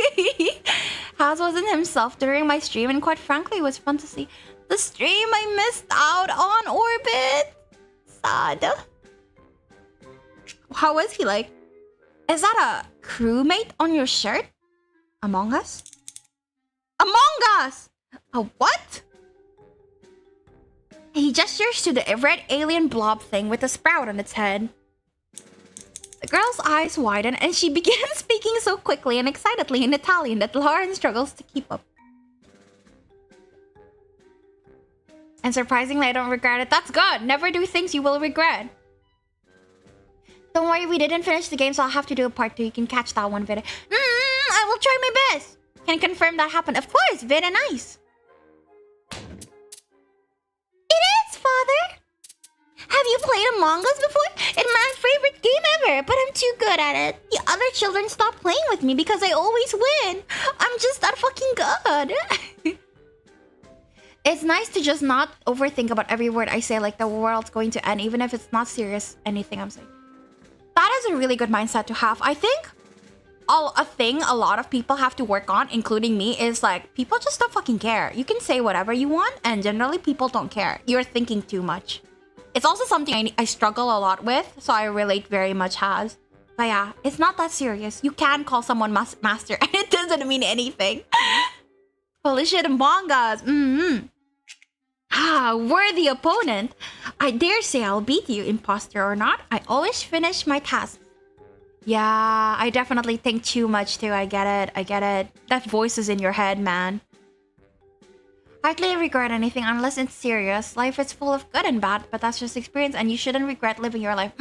Haz wasn't himself during my stream, and quite frankly, it was fun to see the stream I missed out on, Orbit. sad. How was he like? Is that a crewmate on your shirt? Among Us? Among Us! A what? He gestures to the red alien blob thing with a sprout on its head. The girl's eyes widen and she begins speaking so quickly and excitedly in Italian that Lauren struggles to keep up. And surprisingly, I don't regret it. That's good. Never do things you will regret. Don't worry, we didn't finish the game, so I'll have to do a part 2. You can catch that one, Vere. I will try my best. Can confirm that happened. Of course, Vere, nice. It is, Father. Have you played Among Us before? It's my favorite game ever, but I'm too good at it. The other children stop playing with me because I always win. I'm just that fucking good. It's nice to just not overthink about every word I say, like the world's going to end, even if it's not serious, anything I'm saying. That is a really good mindset to have. I think a thing a lot of people have to work on, including me, is like, people just don't fucking care. You can say whatever you want, and generally people don't care. You're thinking too much. It's also something I struggle a lot with, so I relate very much has. But yeah, it's not that serious. You can call someone master, and it doesn't mean anything. Holy shit, Among Us. Worthy opponent. I dare say I'll beat you, imposter or not. I always finish my tasks. Yeah, I definitely think too much too. I get it. That voice is in your head, man. Hardly regret anything unless it's serious. Life is full of good and bad, but that's just experience and you shouldn't regret living your life.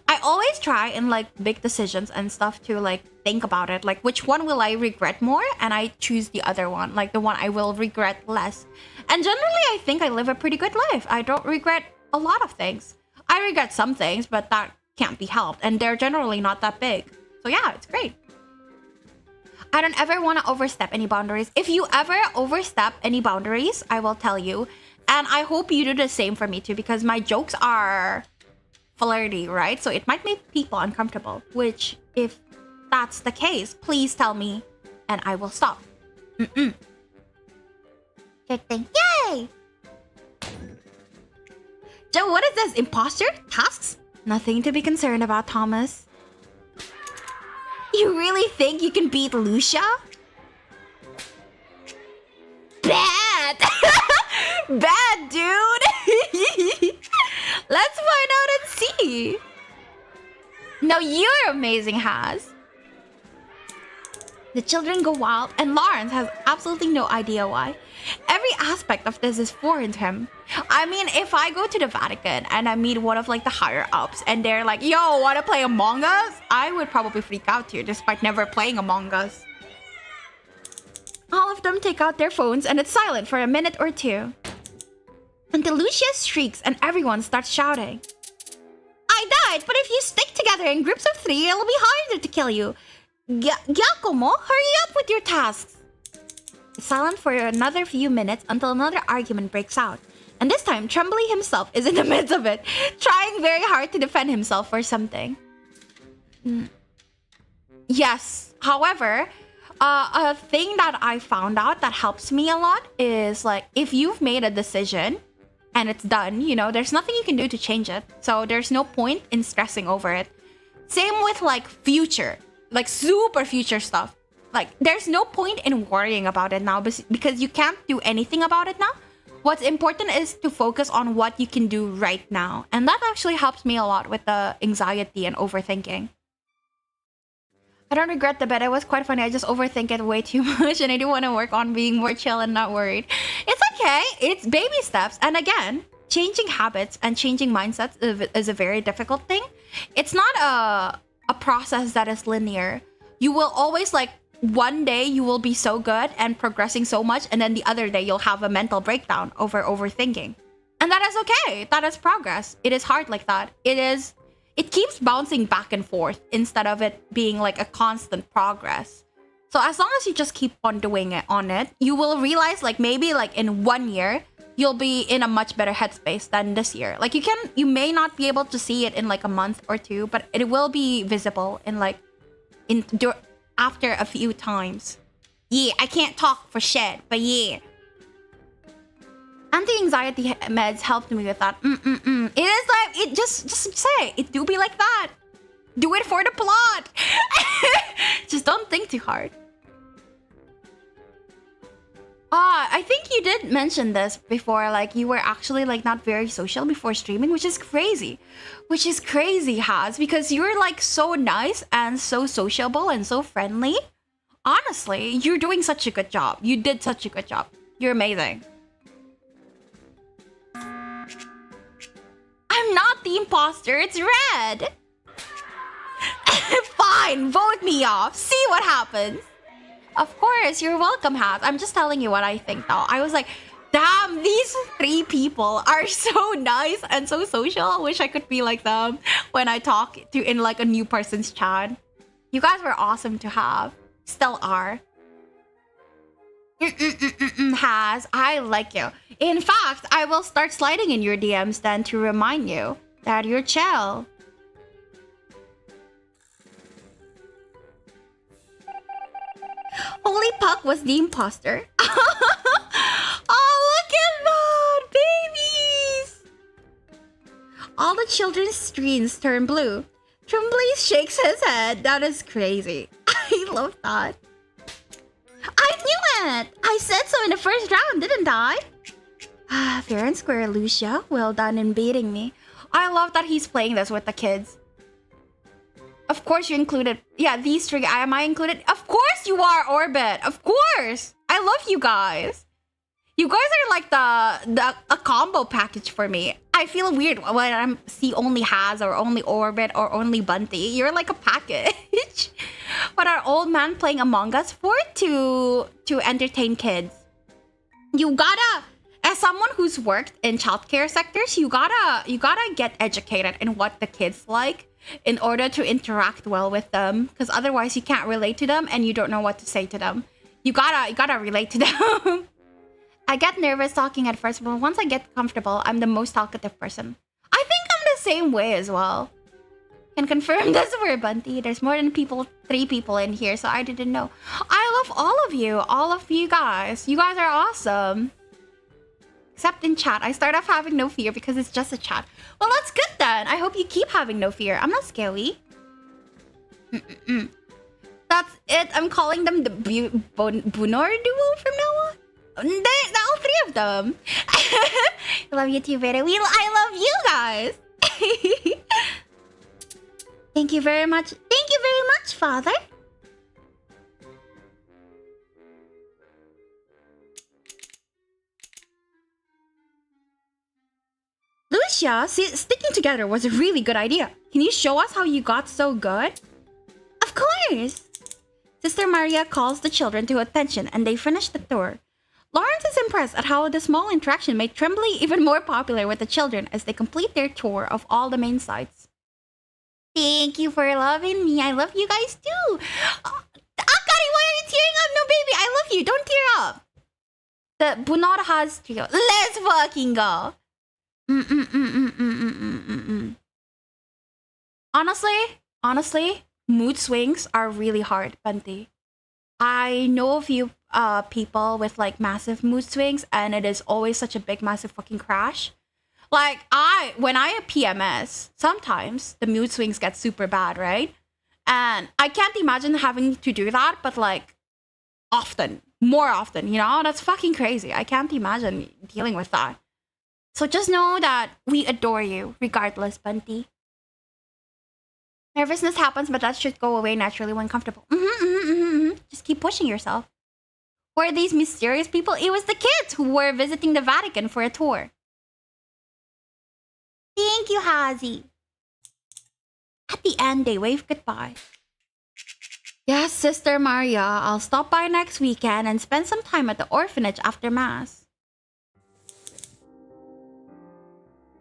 I always try in like big decisions and stuff to like think about it. Like, which one will I regret more? And I choose the other one, like the one I will regret less. And generally, I think I live a pretty good life. I don't regret a lot of things. I regret some things, but that can't be helped. And they're generally not that big. So yeah, it's great. I don't ever want to overstep any boundaries. If you ever overstep any boundaries, I will tell you. And I hope you do the same for me too, because my jokes are flirty, right? So it might make people uncomfortable, which if that's the case, please tell me and I will stop. Good thing. Yay! Joe, what is this? Imposter? Tasks? Nothing to be concerned about, Thomas. You really think you can beat Lucia? Bad! Bad, dude! Let's find out and see. No, you're amazing, Has. The children go wild, and Lawrence has absolutely no idea why. Every aspect of this is foreign to him. I mean, if I go to the Vatican and I meet one of like the higher ups and they're like, yo, wanna play Among Us? I would probably freak out too, despite never playing Among Us. All of them take out their phones and it's silent for a minute or two. Until Lucia shrieks and everyone starts shouting. I died, but if you stick together in groups of 3, it'll be harder to kill you. Giacomo, hurry up with your tasks. It's silent for another few minutes until another argument breaks out. And this time, Trembly himself is in the midst of it, trying very hard to defend himself for something. Yes, however, a thing that I found out that helps me a lot is like, if you've made a decision and it's done, you know, there's nothing you can do to change it. So there's no point in stressing over it. Same with like future, like super future stuff. Like, there's no point in worrying about it now because you can't do anything about it now. What's important is to focus on what you can do right now. And that actually helps me a lot with the anxiety and overthinking. I don't regret the bed. It was quite funny. I just overthink it way too much and I do want to work on being more chill and not worried. It's okay. It's baby steps. And again, changing habits and changing mindsets is a very difficult thing. It's not a process that is linear. You will always like, one day you will be so good and progressing so much, and then the other day you'll have a mental breakdown over overthinking. And that is okay. That is progress. It is hard like that. It keeps bouncing back and forth instead of it being like a constant progress. So as long as you just keep on doing it on it, you will realize like maybe like in 1 year, you'll be in a much better headspace than this year. Like you may not be able to see it in like a month or two, but it will be visible in like after a few times. Yeah, I can't talk for shit, but yeah. Anti-anxiety meds helped me with that. It is just say it do be like that. Do it for the plot. Just don't think too hard. I think you did mention this before, like you were actually like not very social before streaming, which is crazy. Which is crazy, Haz, because you're like so nice and so sociable and so friendly. Honestly, you're doing such a good job. You did such a good job. You're amazing. I'm not the imposter, it's Red. Fine, vote me off. See what happens. Of course, you're welcome, Hat. I'm just telling you what I think now. I was like, damn, these 3 people are so nice and so social. I wish I could be like them when I talk to in like a new person's chat. You guys were awesome to have. Still are. Has, I like you. In fact, I will start sliding in your DMs then to remind you that you're chill. Holy Puck was the imposter. Oh, look at that! Babies! All the children's screens turn blue. Trembly shakes his head. That is crazy. I love that. I knew it! I said so in the first round, didn't I? Fair and square, Lucia. Well done in beating me. I love that he's playing this with the kids. Of course you included... Yeah, these 3... Am I included? Of course you are, Orbit! Of course! I love you guys. You guys are like a combo package for me. I feel weird when I'm see only Haz or only Orbit or only Bunty. You're like a package. But our old man playing Among Us for to entertain kids. You gotta... As someone who's worked in childcare sectors, you gotta get educated in what the kids like in order to interact well with them, because otherwise you can't relate to them and you don't know what to say to them. You gotta relate to them. I get nervous talking at first, but once I get comfortable, I'm the most talkative person. I think I'm the same way as well. Can confirm this for Bunty. There's more than 3 people in here, so I didn't know. I love all of you guys. You guys are awesome. Except in chat. I start off having no fear because it's just a chat. Well, that's good then. I hope you keep having no fear. I'm not scary. That's it. I'm calling them the Bunor duo from now on. All 3 of them. I love you too, Vere. I love you guys. Thank you very much. Thank you very much, Father. Lucia, sticking together was a really good idea. Can you show us how you got so good? Of course! Sister Maria calls the children to attention and they finish the tour. Lawrence is impressed at how the small interaction made Trembly even more popular with the children as they complete their tour of all the main sites. Thank you for loving me. I love you guys too. Akari, why are you tearing up? No, baby, I love you. Don't tear up. The Bunor has trio. Let's fucking go. Honestly, mood swings are really hard, Bunty. I know a few people with like massive mood swings, and it is always such a big, massive fucking crash. Like when I have PMS, sometimes the mood swings get super bad, right? And I can't imagine having to do that, but like more often, you know? That's fucking crazy. I can't imagine dealing with that. So just know that we adore you, regardless, Bunty. Nervousness happens, but that should go away naturally when comfortable. Just keep pushing yourself. Who are these mysterious people? It was the kids who were visiting the Vatican for a tour. Thank you, Hazi. At the end, they wave goodbye. Yes, Sister Maria, I'll stop by next weekend and spend some time at the orphanage after Mass.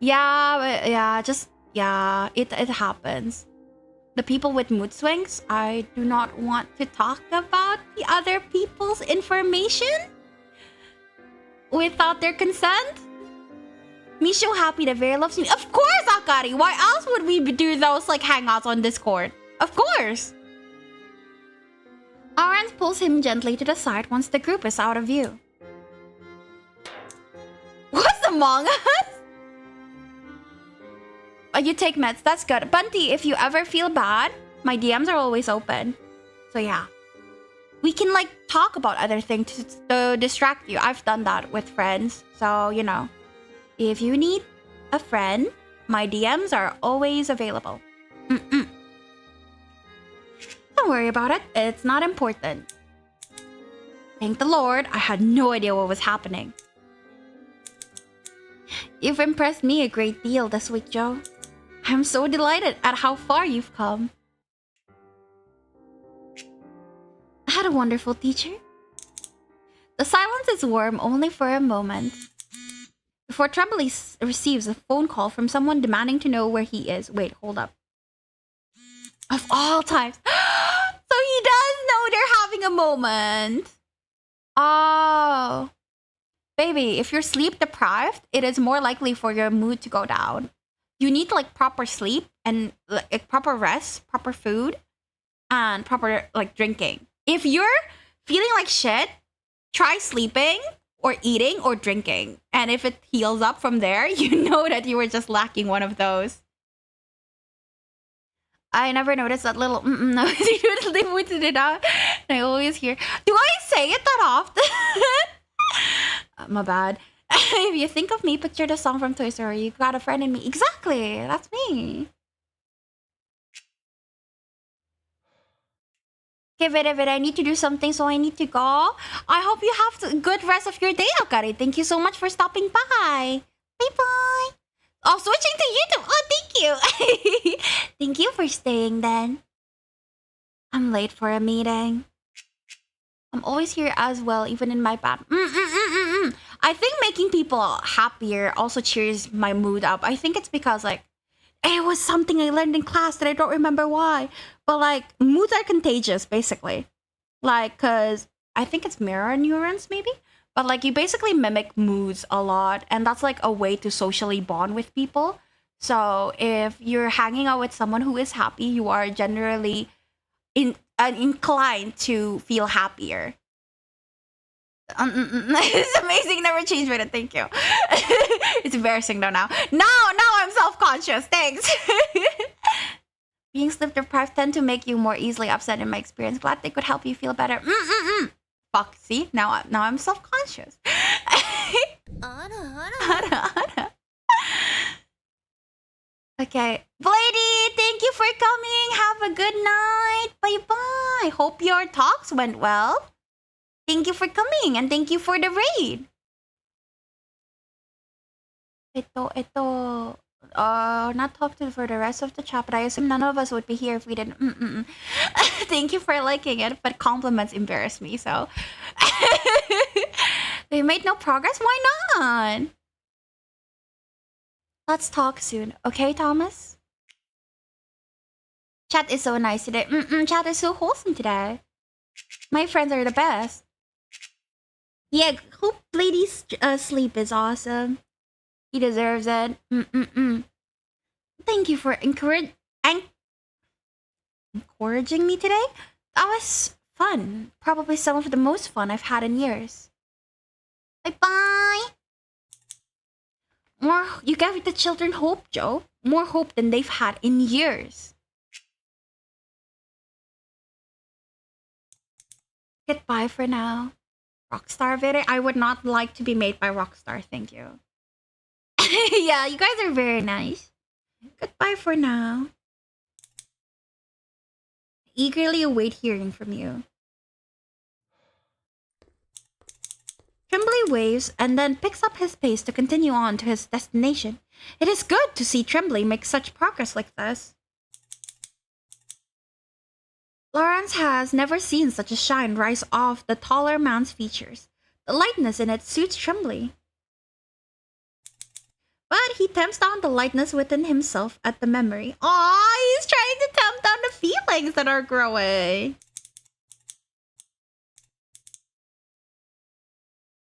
Yeah, it happens. The people with mood swings, I do not want to talk about the other people's information without their consent. Me so happy that Vere loves me. Of course, Akari! Why else would we do those like hangouts on Discord? Of course! Arans pulls him gently to the side once the group is out of view. What's Among Us? You take meds. That's good. Bunty, if you ever feel bad, my DMs are always open. So yeah. We can like talk about other things to distract you. I've done that with friends. So, you know, if you need a friend, my DMs are always available. Don't worry about it. It's not important. Thank the Lord, I had no idea what was happening. You've impressed me a great deal this week, Joe. I'm so delighted at how far you've come. I had a wonderful teacher. The silence is warm only for a moment. Before Tremblay receives a phone call from someone demanding to know where he is. Wait, hold up. Of all times. So he does know they're having a moment. Oh. Baby, if you're sleep deprived, it is more likely for your mood to go down. You need like proper sleep and like proper rest, proper food, and proper like drinking. If you're feeling like shit, try sleeping or eating or drinking. And if it heals up from there, you know that you were just lacking one of those. I never noticed that little noise they put it out. I always hear. Do I say it that often? My bad. If you think of me, picture the song from Toy Story. You got a friend in me. Exactly. That's me. Okay, Vere, I need to do something, so I need to go. I hope you have a good rest of your day, Akari. Thank you so much for stopping by. Bye-bye. Oh, switching to YouTube. Oh, thank you. Thank you for staying then. I'm late for a meeting. I'm always here as well, even in my bad. I think making people happier also cheers my mood up. I think it's because, like, it was something I learned in class that I don't remember why. But, like, moods are contagious, basically. Like, because I think it's mirror neurons, maybe? But, like, you basically mimic moods a lot. And that's, like, a way to socially bond with people. So, if you're hanging out with someone who is happy, you are generally inclined to feel happier. It's amazing. Never changed with it. Thank you. It's embarrassing though now. Now I'm self-conscious. Thanks. Being sleep deprived tend to make you more easily upset in my experience. Glad they could help you feel better. Fuck. See, now I'm self-conscious. Okay, Blady, thank you for coming. Have a good night. Bye-bye. Hope your talks went well. Thank you for coming and thank you for the raid. Not talk to for the rest of the chat, but I assume none of us would be here if we didn't. Thank you for liking it, but compliments embarrass me, so. They made no progress? Why not? Let's talk soon, okay, Thomas? Chat is so nice today. Chat is so wholesome today. My friends are the best. Yeah, hope Blady's sleep is awesome. He deserves it. Thank you for encouraging me today. That was fun. Probably some of the most fun I've had in years. Bye-bye. You gave the children hope, Joe. More hope than they've had in years. Goodbye for now. Rockstar Vere? I would not like to be made by Rockstar, thank you. Yeah, you guys are very nice. Goodbye for now. Eagerly await hearing from you. Tremblay waves and then picks up his pace to continue on to his destination. It is good to see Tremblay make such progress like this. Lawrence has never seen such a shine rise off the taller man's features. The lightness in it suits Tremblay. But he tamps down the lightness within himself at the memory. Aww, he's trying to tamp down the feelings that are growing.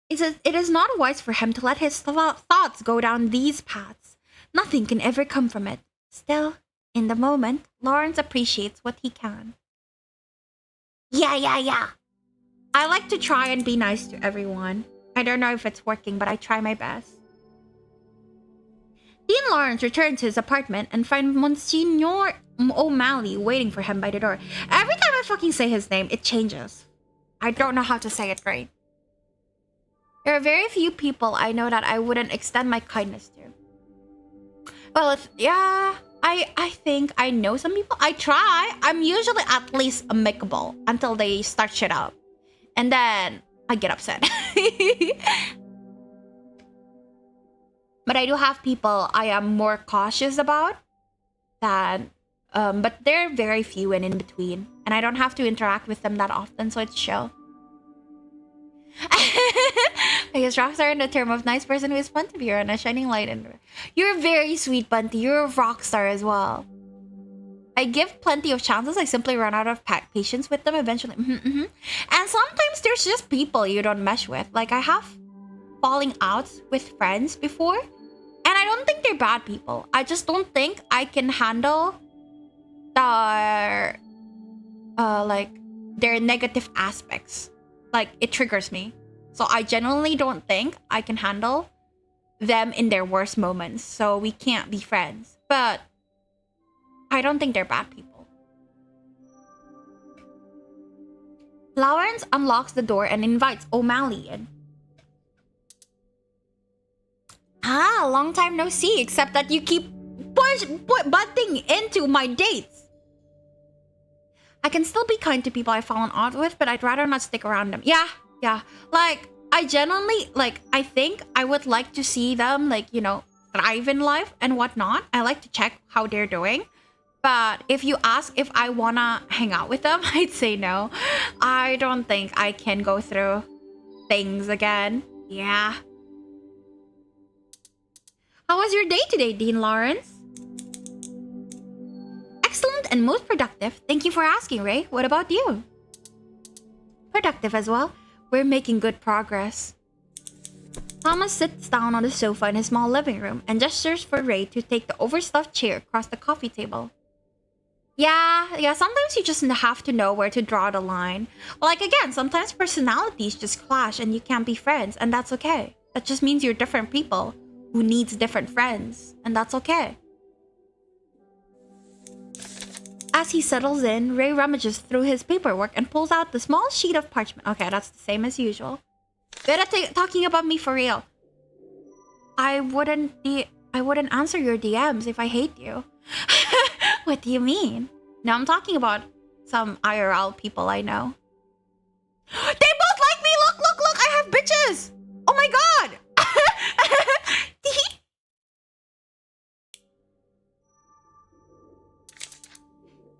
It is not wise for him to let his thoughts go down these paths. Nothing can ever come from it. Still, in the moment, Lawrence appreciates what he can. Yeah. I like to try and be nice to everyone. I don't know if it's working, but I try my best. Dean Lawrence returns to his apartment and finds Monsignor O'Malley waiting for him by the door. Every time I fucking say his name, it changes. I don't know how to say it right. There are very few people I know that I wouldn't extend my kindness to. Well, I think I know some people. I try. I'm usually at least amicable until they start shit up. And then I get upset. But I do have people I am more cautious about than, but they're very few and in between. And I don't have to interact with them that often, so it's chill. I guess rocks are in the term of nice person who is fun to be around, a shining light. And you're very sweet, Bunty. You're a rock star as well. I give plenty of chances. I simply run out of patience with them eventually. And sometimes there's just people you don't mesh with. Like, I have falling outs with friends before, and I don't think they're bad people. I just don't think I can handle their their negative aspects. Like, it triggers me. So I genuinely don't think I can handle them in their worst moments. So we can't be friends. But I don't think they're bad people. Lawrence unlocks the door and invites O'Malley in. Ah, long time no see, except that you keep butting into my dates. I can still be kind to people I've fallen out with, but I'd rather not stick around them. Yeah. Like, I genuinely, like, I think I would like to see them, like, you know, thrive in life and whatnot. I like to check how they're doing. But if you ask if I wanna hang out with them, I'd say no. I don't think I can go through things again. Yeah. How was your day today, Dean Lawrence? Excellent and most productive. Thank you for asking, Ray. What about you? Productive as well. We're making good progress. Thomas sits down on the sofa in his small living room and gestures for Ray to take the overstuffed chair across the coffee table. Yeah, sometimes you just have to know where to draw the line. Like, again, sometimes personalities just clash and you can't be friends, and that's okay. That just means you're different people who needs different friends, and that's okay. As he settles in, Ray rummages through his paperwork and pulls out the small sheet of parchment. Okay, that's the same as usual. Vere talking about me for real. I wouldn't answer your DMs if I hate you. What do you mean? No, I'm talking about some IRL people I know. They both like me! Look! I have bitches! Oh my god!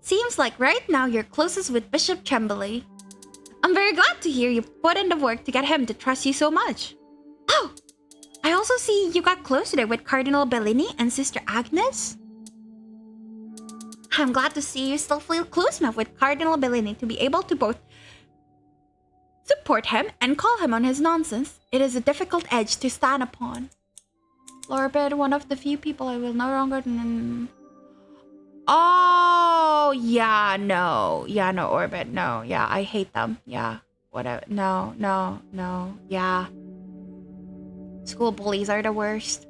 Seems like right now you're closest with Bishop Tremblay. I'm very glad to hear you put in the work to get him to trust you so much. Oh! I also see you got close today with Cardinal Bellini and Sister Agnes. I'm glad to see you still feel close enough with Cardinal Bellini to be able to both support him and call him on his nonsense. It is a difficult edge to stand upon. Lorbid, one of the few people I will no longer... Oh, yeah, no, Orbit, no, yeah, I hate them, yeah, whatever, no, yeah. School bullies are the worst.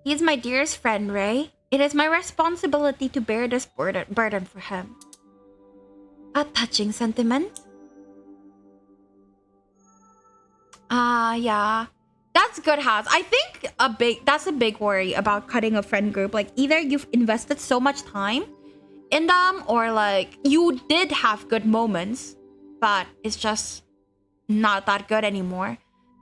He is my dearest friend, Ray. It is my responsibility to bear this burden for him. A touching sentiment. Yeah. That's good, Has. I think that's a big worry about cutting a friend group. Like, either you've invested so much time in them, or like you did have good moments, but it's just not that good anymore.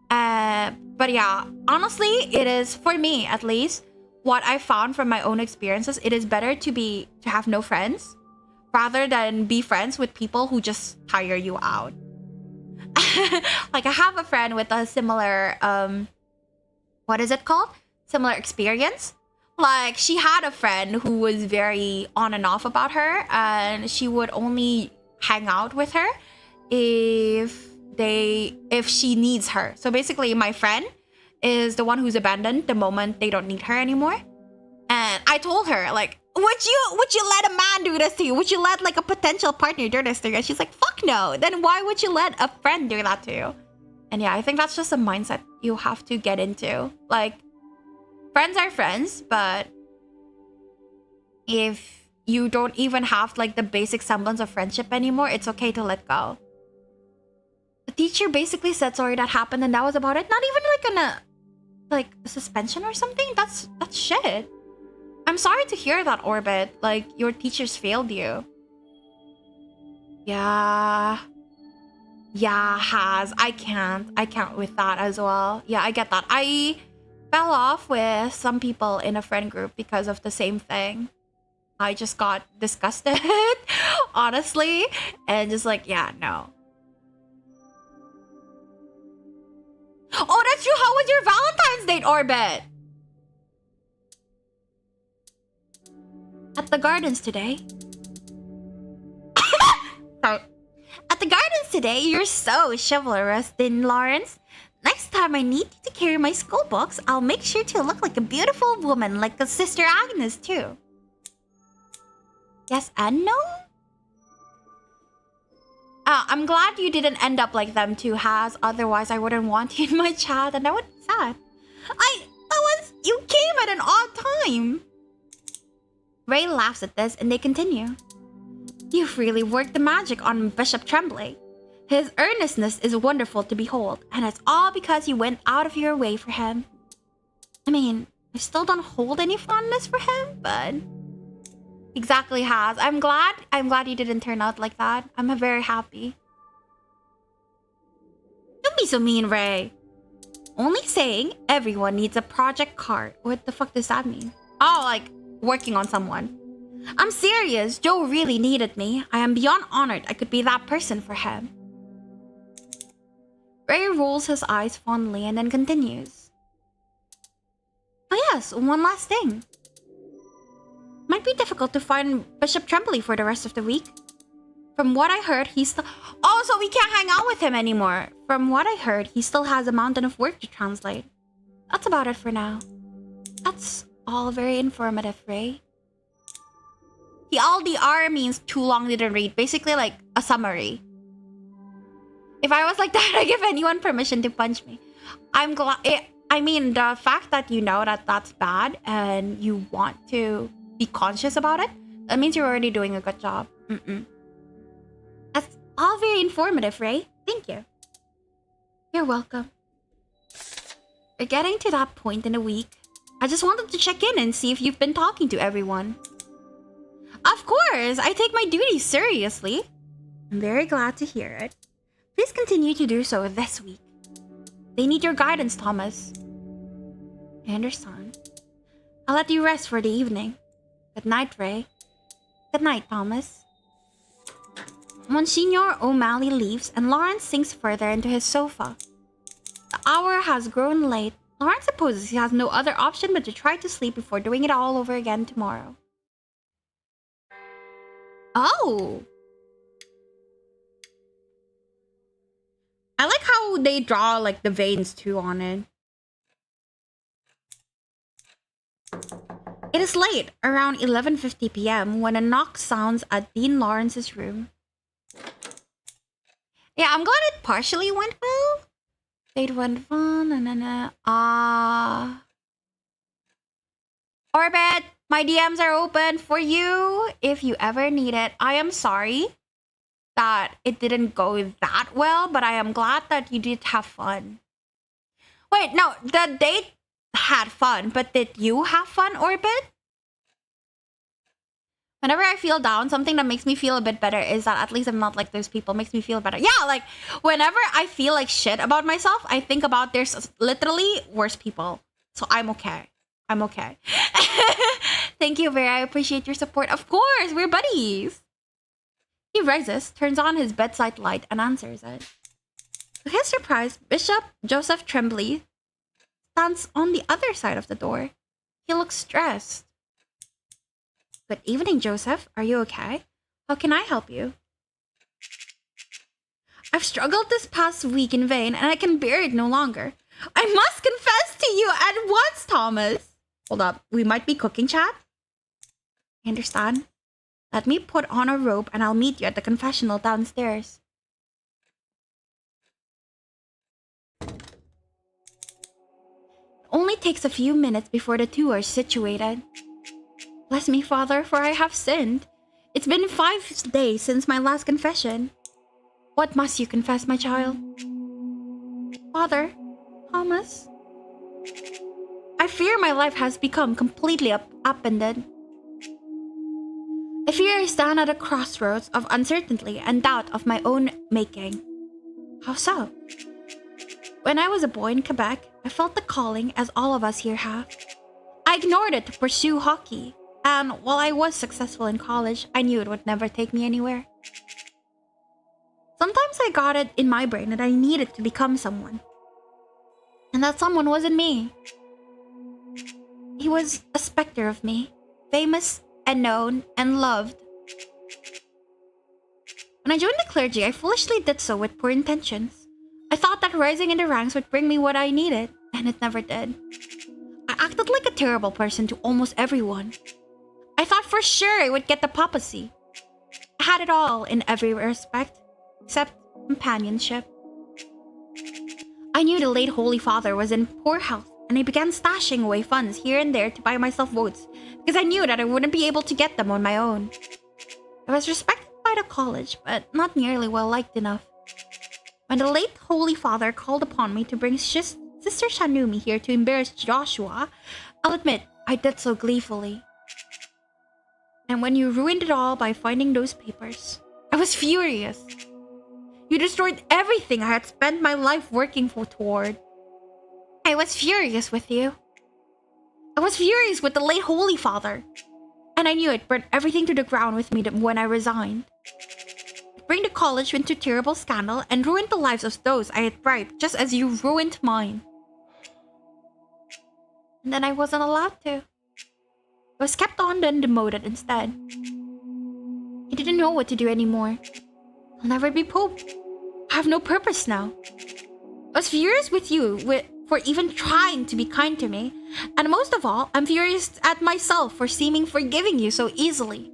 But yeah, honestly, it is, for me at least, what I found from my own experiences, it is better to have no friends rather than be friends with people who just tire you out. Like, I have a friend with a similar what is it called? Similar experience. Like, she had a friend who was very on and off about her, and she would only hang out with her if she needs her. So basically, my friend is the one who's abandoned the moment they don't need her anymore. And I told her, like, would you let a man do this to you? Would you let, like, a potential partner do this to you? And she's like, fuck no. Then why would you let a friend do that to you? And yeah, I think that's just a mindset you have to get into. Like, Friends are friends, but if you don't even have like the basic semblance of friendship anymore, it's okay to let go. The teacher basically said sorry that happened and that was about it. Not even like a suspension or something. That's shit. I'm sorry to hear that, Orbit. Like, your teachers failed you. Yeah. Yeah, has. I can't with that as well. Yeah, I get that. I fell off with some people in a friend group because of the same thing. I just got disgusted, honestly. And just like, yeah, no. Oh, that's true. How was your Valentine's date, Orbit? At the gardens today. Sorry. At the gardens today, you're so chivalrous, Din Lawrence. Next time I need you to carry my school books, I'll make sure to look like a beautiful woman, like a Sister Agnes, too. Yes and no? I'm glad you didn't end up like them too, Has. Otherwise, I wouldn't want you in my chat, and that would be sad. You came at an odd time. Ray laughs at this, and they continue. You've really worked the magic on Bishop Tremblay. His earnestness is wonderful to behold, and it's all because you went out of your way for him. I mean, I still don't hold any fondness for him, but... Exactly, Has. I'm glad you didn't turn out like that. I'm very happy. Don't be so mean, Ray. Only saying everyone needs a project card. What the fuck does that mean? Oh, like, working on someone. I'm serious. Joe really needed me. I am beyond honored I could be that person for him. Ray rolls his eyes fondly and then continues. Oh yes, one last thing. Might be difficult to find Bishop Tremblay for the rest of the week. From what I heard, he's still... Oh, so we can't hang out with him anymore. From what I heard, he still has a mountain of work to translate. That's about it for now. That's all very informative, Ray. The LDR means too long didn't read. Basically like a summary. If I was like that, I'd give anyone permission to punch me. I'm glad... I mean, the fact that you know that that's bad and you want to be conscious about it, that means you're already doing a good job. That's all very informative, Ray. Thank you. You're welcome. We're getting to that point in the week. I just wanted to check in and see if you've been talking to everyone. Of course, I take my duties seriously. I'm very glad to hear it. Please continue to do so this week. They need your guidance, Thomas. I understand. I'll let you rest for the evening. Good night, Ray. Good night, Thomas. Monsignor O'Malley leaves and Lawrence sinks further into his sofa. The hour has grown late. Lawrence supposes he has no other option but to try to sleep before doing it all over again tomorrow. Oh! I like how they draw like the veins too on it. It is late, around 11:50 p.m. when a knock sounds at Dean Lawrence's room. Yeah, I'm glad it partially went well. It went well, Orbit, my DMs are open for you if you ever need it. I am sorry that it didn't go that well, but I am glad that you did have fun. Wait, no, the date had fun, but did you have fun, Orbit? Whenever I feel down, something that makes me feel a bit better is that at least I'm not like those people. Makes me feel better. Yeah, like whenever I feel like shit about myself, I think about there's literally worse people. So I'm okay. I'm okay. Thank you, Vere. I appreciate your support. Of course, we're buddies. He rises, turns on his bedside light, and answers it. To his surprise, Bishop Joseph Tremblay stands on the other side of the door. He looks stressed. Good evening, Joseph. Are you okay? How can I help you? I've struggled this past week in vain, and I can bear it no longer. I must confess to you at once, Thomas. Hold up. We might be cooking, chat? I understand. Let me put on a robe, and I'll meet you at the confessional downstairs. only takes a few minutes before the two are situated. Bless me, Father, for I have sinned. It's been 5 days since my last confession. What must you confess, my child? Father, Thomas, I fear my life has become completely upended. I fear I stand at a crossroads of uncertainty and doubt of my own making. How so? When I was a boy in Quebec, I felt the calling as all of us here have. I ignored it to pursue hockey, and while I was successful in college, I knew it would never take me anywhere. Sometimes I got it in my brain that I needed to become someone. And that someone wasn't me. He was a specter of me, famous and known and loved. When I joined the clergy, I foolishly did so with poor intentions. I thought that rising in the ranks would bring me what I needed, and it never did. I acted like a terrible person to almost everyone. I thought for sure I would get the papacy. I had it all in every respect, except companionship. I knew the late Holy Father was in poor health, and I began stashing away funds here and there to buy myself votes, because I knew that I wouldn't be able to get them on my own. I was respected by the college, but not nearly well liked enough. When the late Holy Father called upon me to bring Sister Shanumi here to embarrass Joshua, I'll admit I did so gleefully. And when you ruined it all by finding those papers, I was furious. You destroyed everything I had spent my life working toward. I was furious with you. I was furious with the late Holy Father. And I knew it burned everything to the ground with me when I resigned. It brought the college into terrible scandal and ruined the lives of those I had bribed, just as you ruined mine. And then I wasn't allowed to. I was kept on and demoted instead. I didn't know what to do anymore. I'll never be Pope. I have no purpose now. I was furious with you for even trying to be kind to me. And most of all, I'm furious at myself for seeming forgiving you so easily.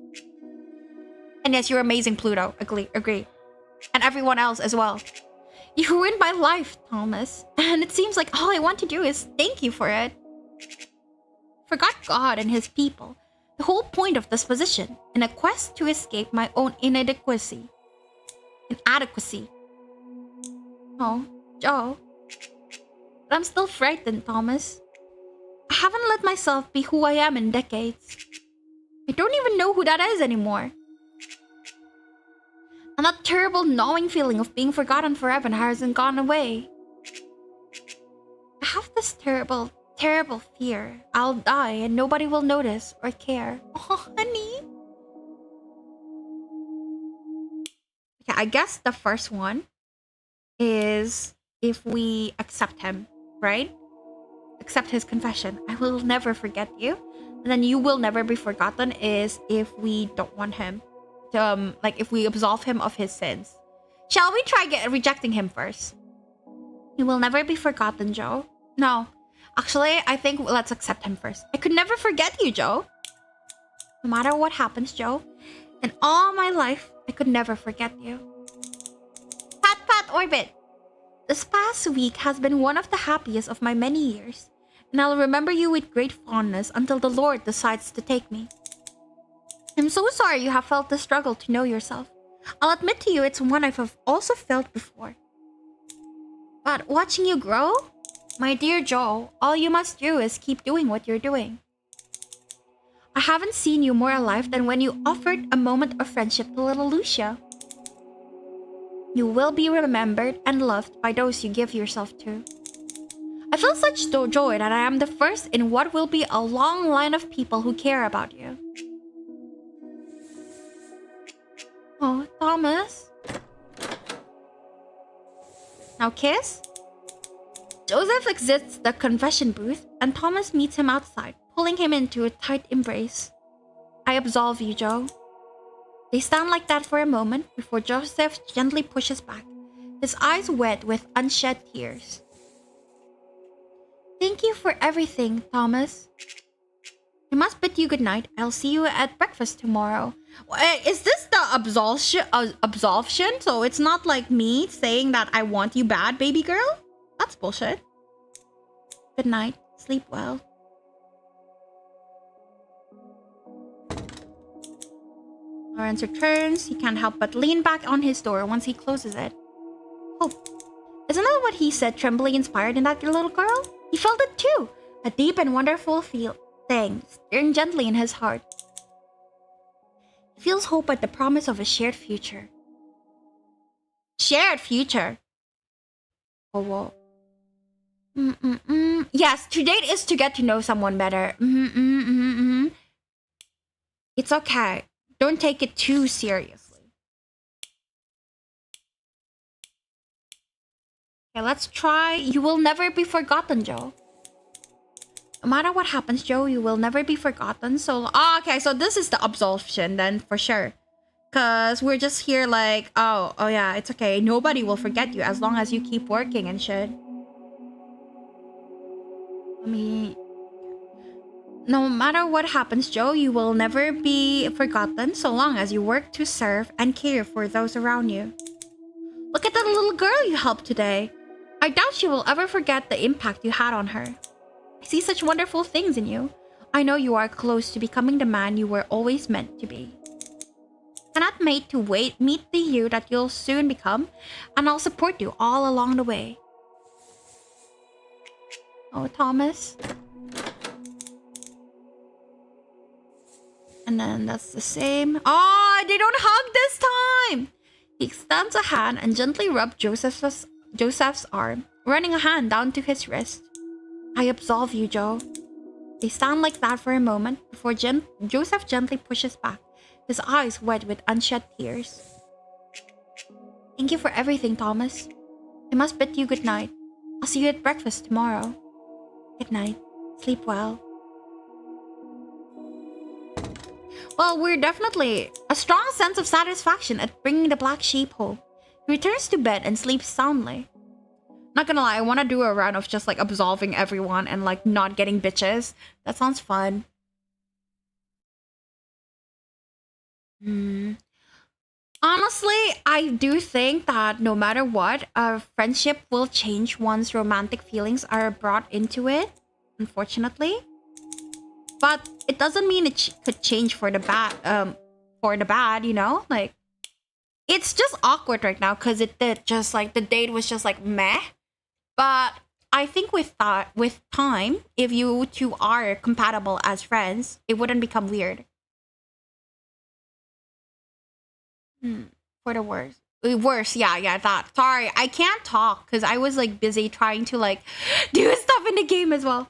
And yes, you're amazing, Pluto. Agree. And everyone else as well. You ruined my life, Thomas. And it seems like all I want to do is thank you for it. Forgot God and his people. The whole point of this position, in a quest to escape my own inadequacy. Oh, Joe. But I'm still frightened, Thomas. I haven't let myself be who I am in decades. I don't even know who that is anymore. And that terrible gnawing feeling of being forgotten forever hasn't gone away. I have this terrible fear I'll die and nobody will notice or care. Oh, honey. Okay, I guess the first one is if we accept him, right? Accept his confession. I will never forget you. And then you will never be forgotten is if we don't want him. Like if we absolve him of his sins. Shall we try rejecting him first? He will never be forgotten, Joe. No. Actually, I think let's accept him first. I could never forget you, Joe. No matter what happens, Joe. In all my life, I could never forget you. Pat Orbit. This past week has been one of the happiest of my many years. And I'll remember you with great fondness until the Lord decides to take me. I'm so sorry you have felt the struggle to know yourself. I'll admit to you it's one I've also felt before. But watching you grow? My dear Joe, all you must do is keep doing what you're doing. I haven't seen you more alive than when you offered a moment of friendship to little Lucia. You will be remembered and loved by those you give yourself to. I feel such joy that I am the first in what will be a long line of people who care about you. Oh, Thomas. Now kiss? Joseph exits the confession booth and Thomas meets him outside, pulling him into a tight embrace. I absolve you, Joe. They stand like that for a moment before Joseph gently pushes back, his eyes wet with unshed tears. Thank you for everything, Thomas. I must bid you good night. I'll see you at breakfast tomorrow. Is this the absolution? So it's not like me saying that I want you bad, baby girl? That's bullshit. Good night, Sleep well. Lawrence returns. He can't help but lean back on his door once he closes it. Hope. Isn't that what he said trembling inspired in that little girl? He felt it too. A deep and wonderful thing stirring gently in his heart. He feels hope at the promise of a shared future. Shared future. Oh, whoa. Yes, to date is to get to know someone better. It's okay. Don't take it too seriously. Okay, let's try. You will never be forgotten, Joe. No matter what happens, Joe, you will never be forgotten. So, okay, so this is the absolution then, for sure. Because we're just here like, oh yeah, it's okay. Nobody will forget you as long as you keep working and shit. No matter what happens, Joe, you will never be forgotten so long as you work to serve and care for those around you. Look at that little girl you helped today. I doubt she will ever forget the impact you had on her. I see such wonderful things in you. I know you are close to becoming the man you were always meant to be. Cannot wait to meet the you that you'll soon become, and I'll support you all along the way. Oh, Thomas. And then that's the same. Oh, they don't hug this time! He extends a hand and gently rubs Joseph's arm, running a hand down to his wrist. I absolve you, Joe. They stand like that for a moment before Joseph gently pushes back, his eyes wet with unshed tears. Thank you for everything, Thomas. I must bid you good night. I'll see you at breakfast tomorrow. Good night. Sleep well. Well, we're definitely a strong sense of satisfaction at bringing the black sheep home. He returns to bed and sleeps soundly. Not gonna lie, I want to do a round of just like absolving everyone and like not getting bitches. That sounds fun. Honestly, I do think that no matter what, a friendship will change once romantic feelings are brought into it, unfortunately. But it doesn't mean it could change for the bad, you know? Like, it's just awkward right now because it did just like, the date was just like meh. But I think with time, if you two are compatible as friends, it wouldn't become weird. For the worse. Worse, yeah, that. Sorry, I can't talk because I was like busy trying to like do stuff in the game as well.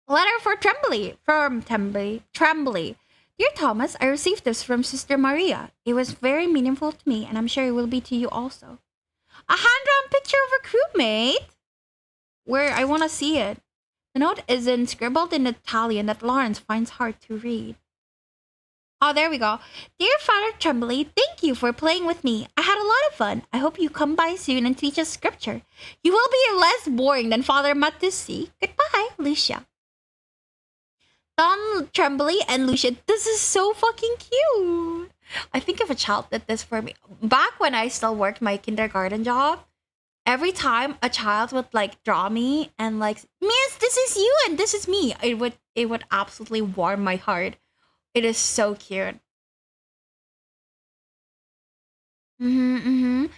Letter for Trembly. Dear Thomas, I received this from Sister Maria. It was very meaningful to me, and I'm sure it will be to you also. A hand-drawn picture of a crewmate? Where I want to see it. The note isn't scribbled in Italian that Lawrence finds hard to read. Oh, there we go. Dear Father Trembly, thank you for playing with me. I had a lot of fun. I hope you come by soon and teach us scripture. You will be less boring than Father Matusi. Goodbye, Lucia. Don Trembly and Lucia, this is so fucking cute. I think if a child did this for me, back when I still worked my kindergarten job, every time a child would like draw me and like, Miss, this is you and this is me, it would absolutely warm my heart. It is so cute. The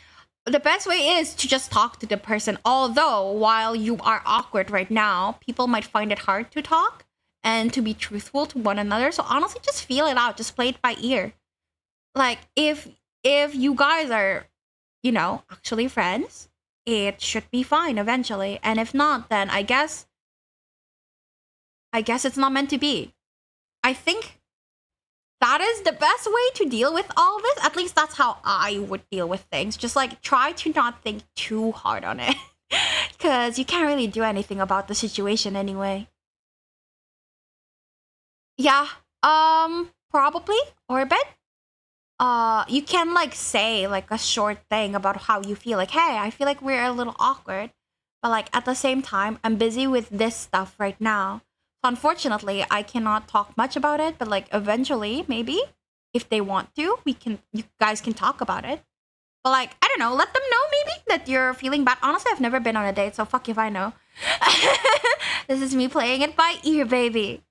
best way is to just talk to the person. Although, while you are awkward right now, people might find it hard to talk and to be truthful to one another. So honestly, just feel it out. Just play it by ear. Like, if you guys are, you know, actually friends, it should be fine eventually. And if not, then I guess it's not meant to be. I think that is the best way to deal with all this. At least that's how I would deal with things. Just like try to not think too hard on it. Because you can't really do anything about the situation anyway. Yeah, probably Orbit. You can like say like a short thing about how you feel. Like, hey, I feel like we're a little awkward, but like at the same time, I'm busy with this stuff right now. So unfortunately, I cannot talk much about it, but like eventually, maybe if they want to, you guys can talk about it. But like, I don't know, let them know maybe that you're feeling bad. Honestly, I've never been on a date, so fuck if I know. This is me playing it by ear, baby.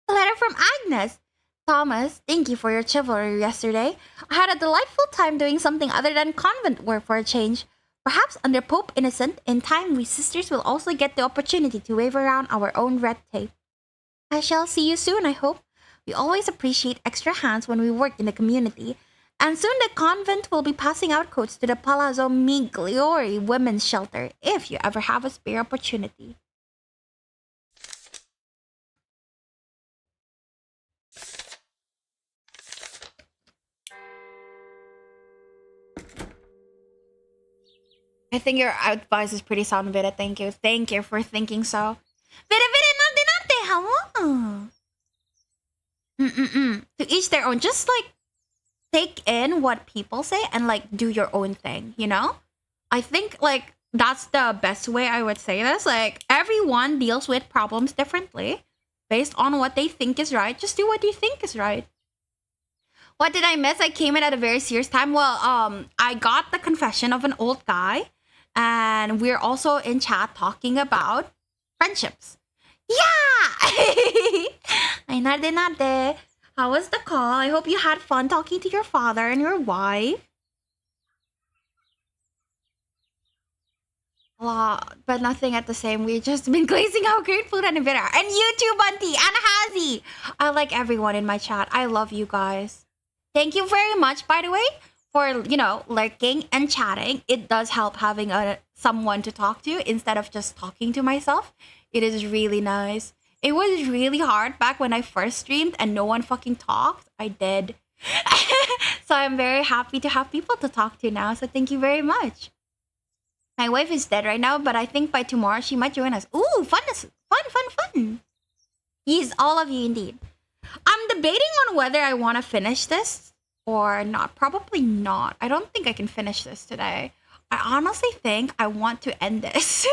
A letter from Agnes. Thomas, thank you for your chivalry yesterday. I had a delightful time doing something other than convent work for a change. Perhaps under Pope Innocent, in time we sisters will also get the opportunity to wave around our own red tape. I shall see you soon, I hope. We always appreciate extra hands when we work in the community. And soon the convent will be passing out coats to the Palazzo Migliori women's shelter, if you ever have a spare opportunity. I think your advice is pretty sound, Vere. Thank you. Thank you for thinking so. Vere, nante, hello. To each their own. Just like take in what people say and like do your own thing, you know? I think like that's the best way I would say this. Like everyone deals with problems differently based on what they think is right. Just do what you think is right. What did I miss? I came in at a very serious time. Well, I got the confession of an old guy, and we're also in chat talking about friendships. Yeah! Ay, nade. How was the call? I hope you had fun talking to your father and your wife. A lot, but nothing at the same. We've just been glazing out great food and Vere. And you too, Bunty and Hazy. I like everyone in my chat. I love you guys. Thank you very much, by the way, for, you know, lurking and chatting. It does help having someone to talk to instead of just talking to myself. It is really nice. It was really hard back when I first streamed and no one fucking talked. I did. So I'm very happy to have people to talk to now. So thank you very much. My wife is dead right now, but I think by tomorrow she might join us. Ooh, fun. Yes, all of you indeed. I'm debating on whether I want to finish this or not. Probably not. I don't think I can finish this today. I honestly think I want to end this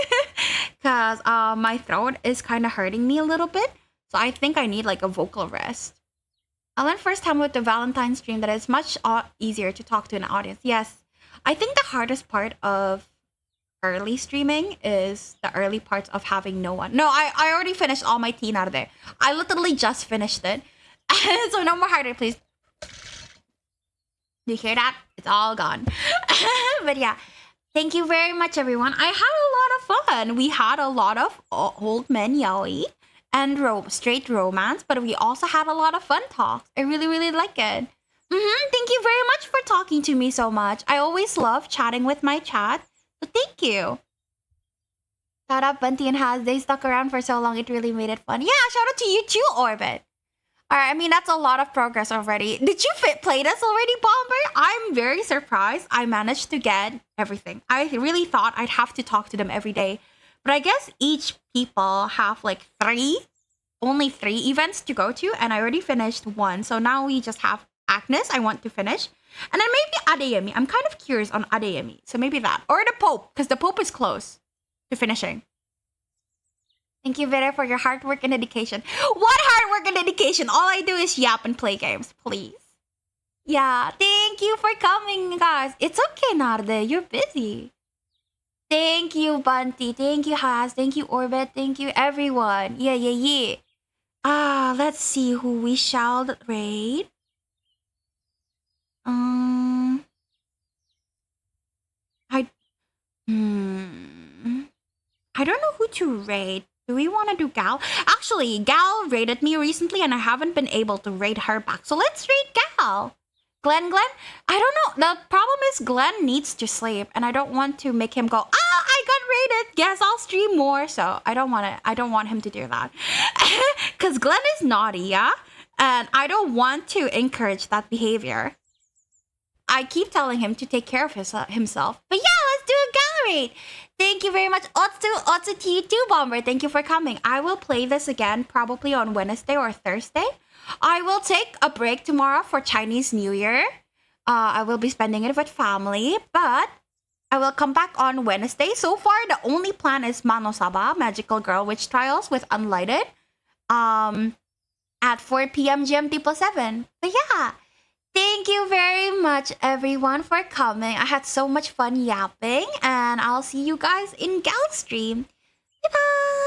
because my throat is kind of hurting me a little bit. So I think I need like a vocal rest. I learned first time with the Valentine stream that it's much easier to talk to an audience. Yes, I think the hardest part of early streaming is the early parts of having no one. No, I already finished all my tea out of there. I literally just finished it. So no more hydrate, please. Do you hear that? It's all gone. But yeah, thank you very much, everyone. I had a lot of fun. We had a lot of old men yaoi and straight romance, but we also had a lot of fun talks. I really, really like it. Thank you very much for talking to me so much. I always love chatting with my chat. So thank you. Shout out Bunty and Haz. They stuck around for so long. It really made it fun. Yeah, shout out to you too, Orbit. Alright, I mean, that's a lot of progress already. Did you play this already, Bomber? I'm very surprised I managed to get everything. I really thought I'd have to talk to them every day. But I guess each people have like only three events to go to. And I already finished one. So now we just have Agnes I want to finish. And then maybe Adeyemi. I'm kind of curious on Adeyemi. So maybe that. Or the Pope, because the Pope is close to finishing. Thank you, Vere, for your hard work and dedication. What hard work and dedication? All I do is yap and play games, please. Yeah, thank you for coming, guys. It's okay, Narde. You're busy. Thank you, Bunty. Thank you, Haz. Thank you, Orbit. Thank you, everyone. Yeah. Let's see who we shall raid. I don't know who to raid. Do we want to do Gal? Actually, Gal raided me recently and I haven't been able to raid her back. So let's raid Gal. Glenn? I don't know. The problem is Glenn needs to sleep and I don't want to make him go, I got raided. Yes, I'll stream more. So I don't want him to do that. Because Glenn is naughty, yeah? And I don't want to encourage that behavior. I keep telling him to take care of himself. But yeah, let's do a Gal raid. Thank you very much. Otsu to you too, Bomber. Thank you for coming. I will play this again probably on Wednesday or Thursday. I will take a break tomorrow for Chinese New Year. I will be spending it with family, but I will come back on Wednesday. So far, the only plan is Manosaba, Magical Girl Witch Trials with Unlighted. At 4 p.m. GMT plus 7. But yeah, thank you very much, everyone, for coming. I had so much fun yapping, and I'll see you guys in Galaxy Stream. Bye-bye!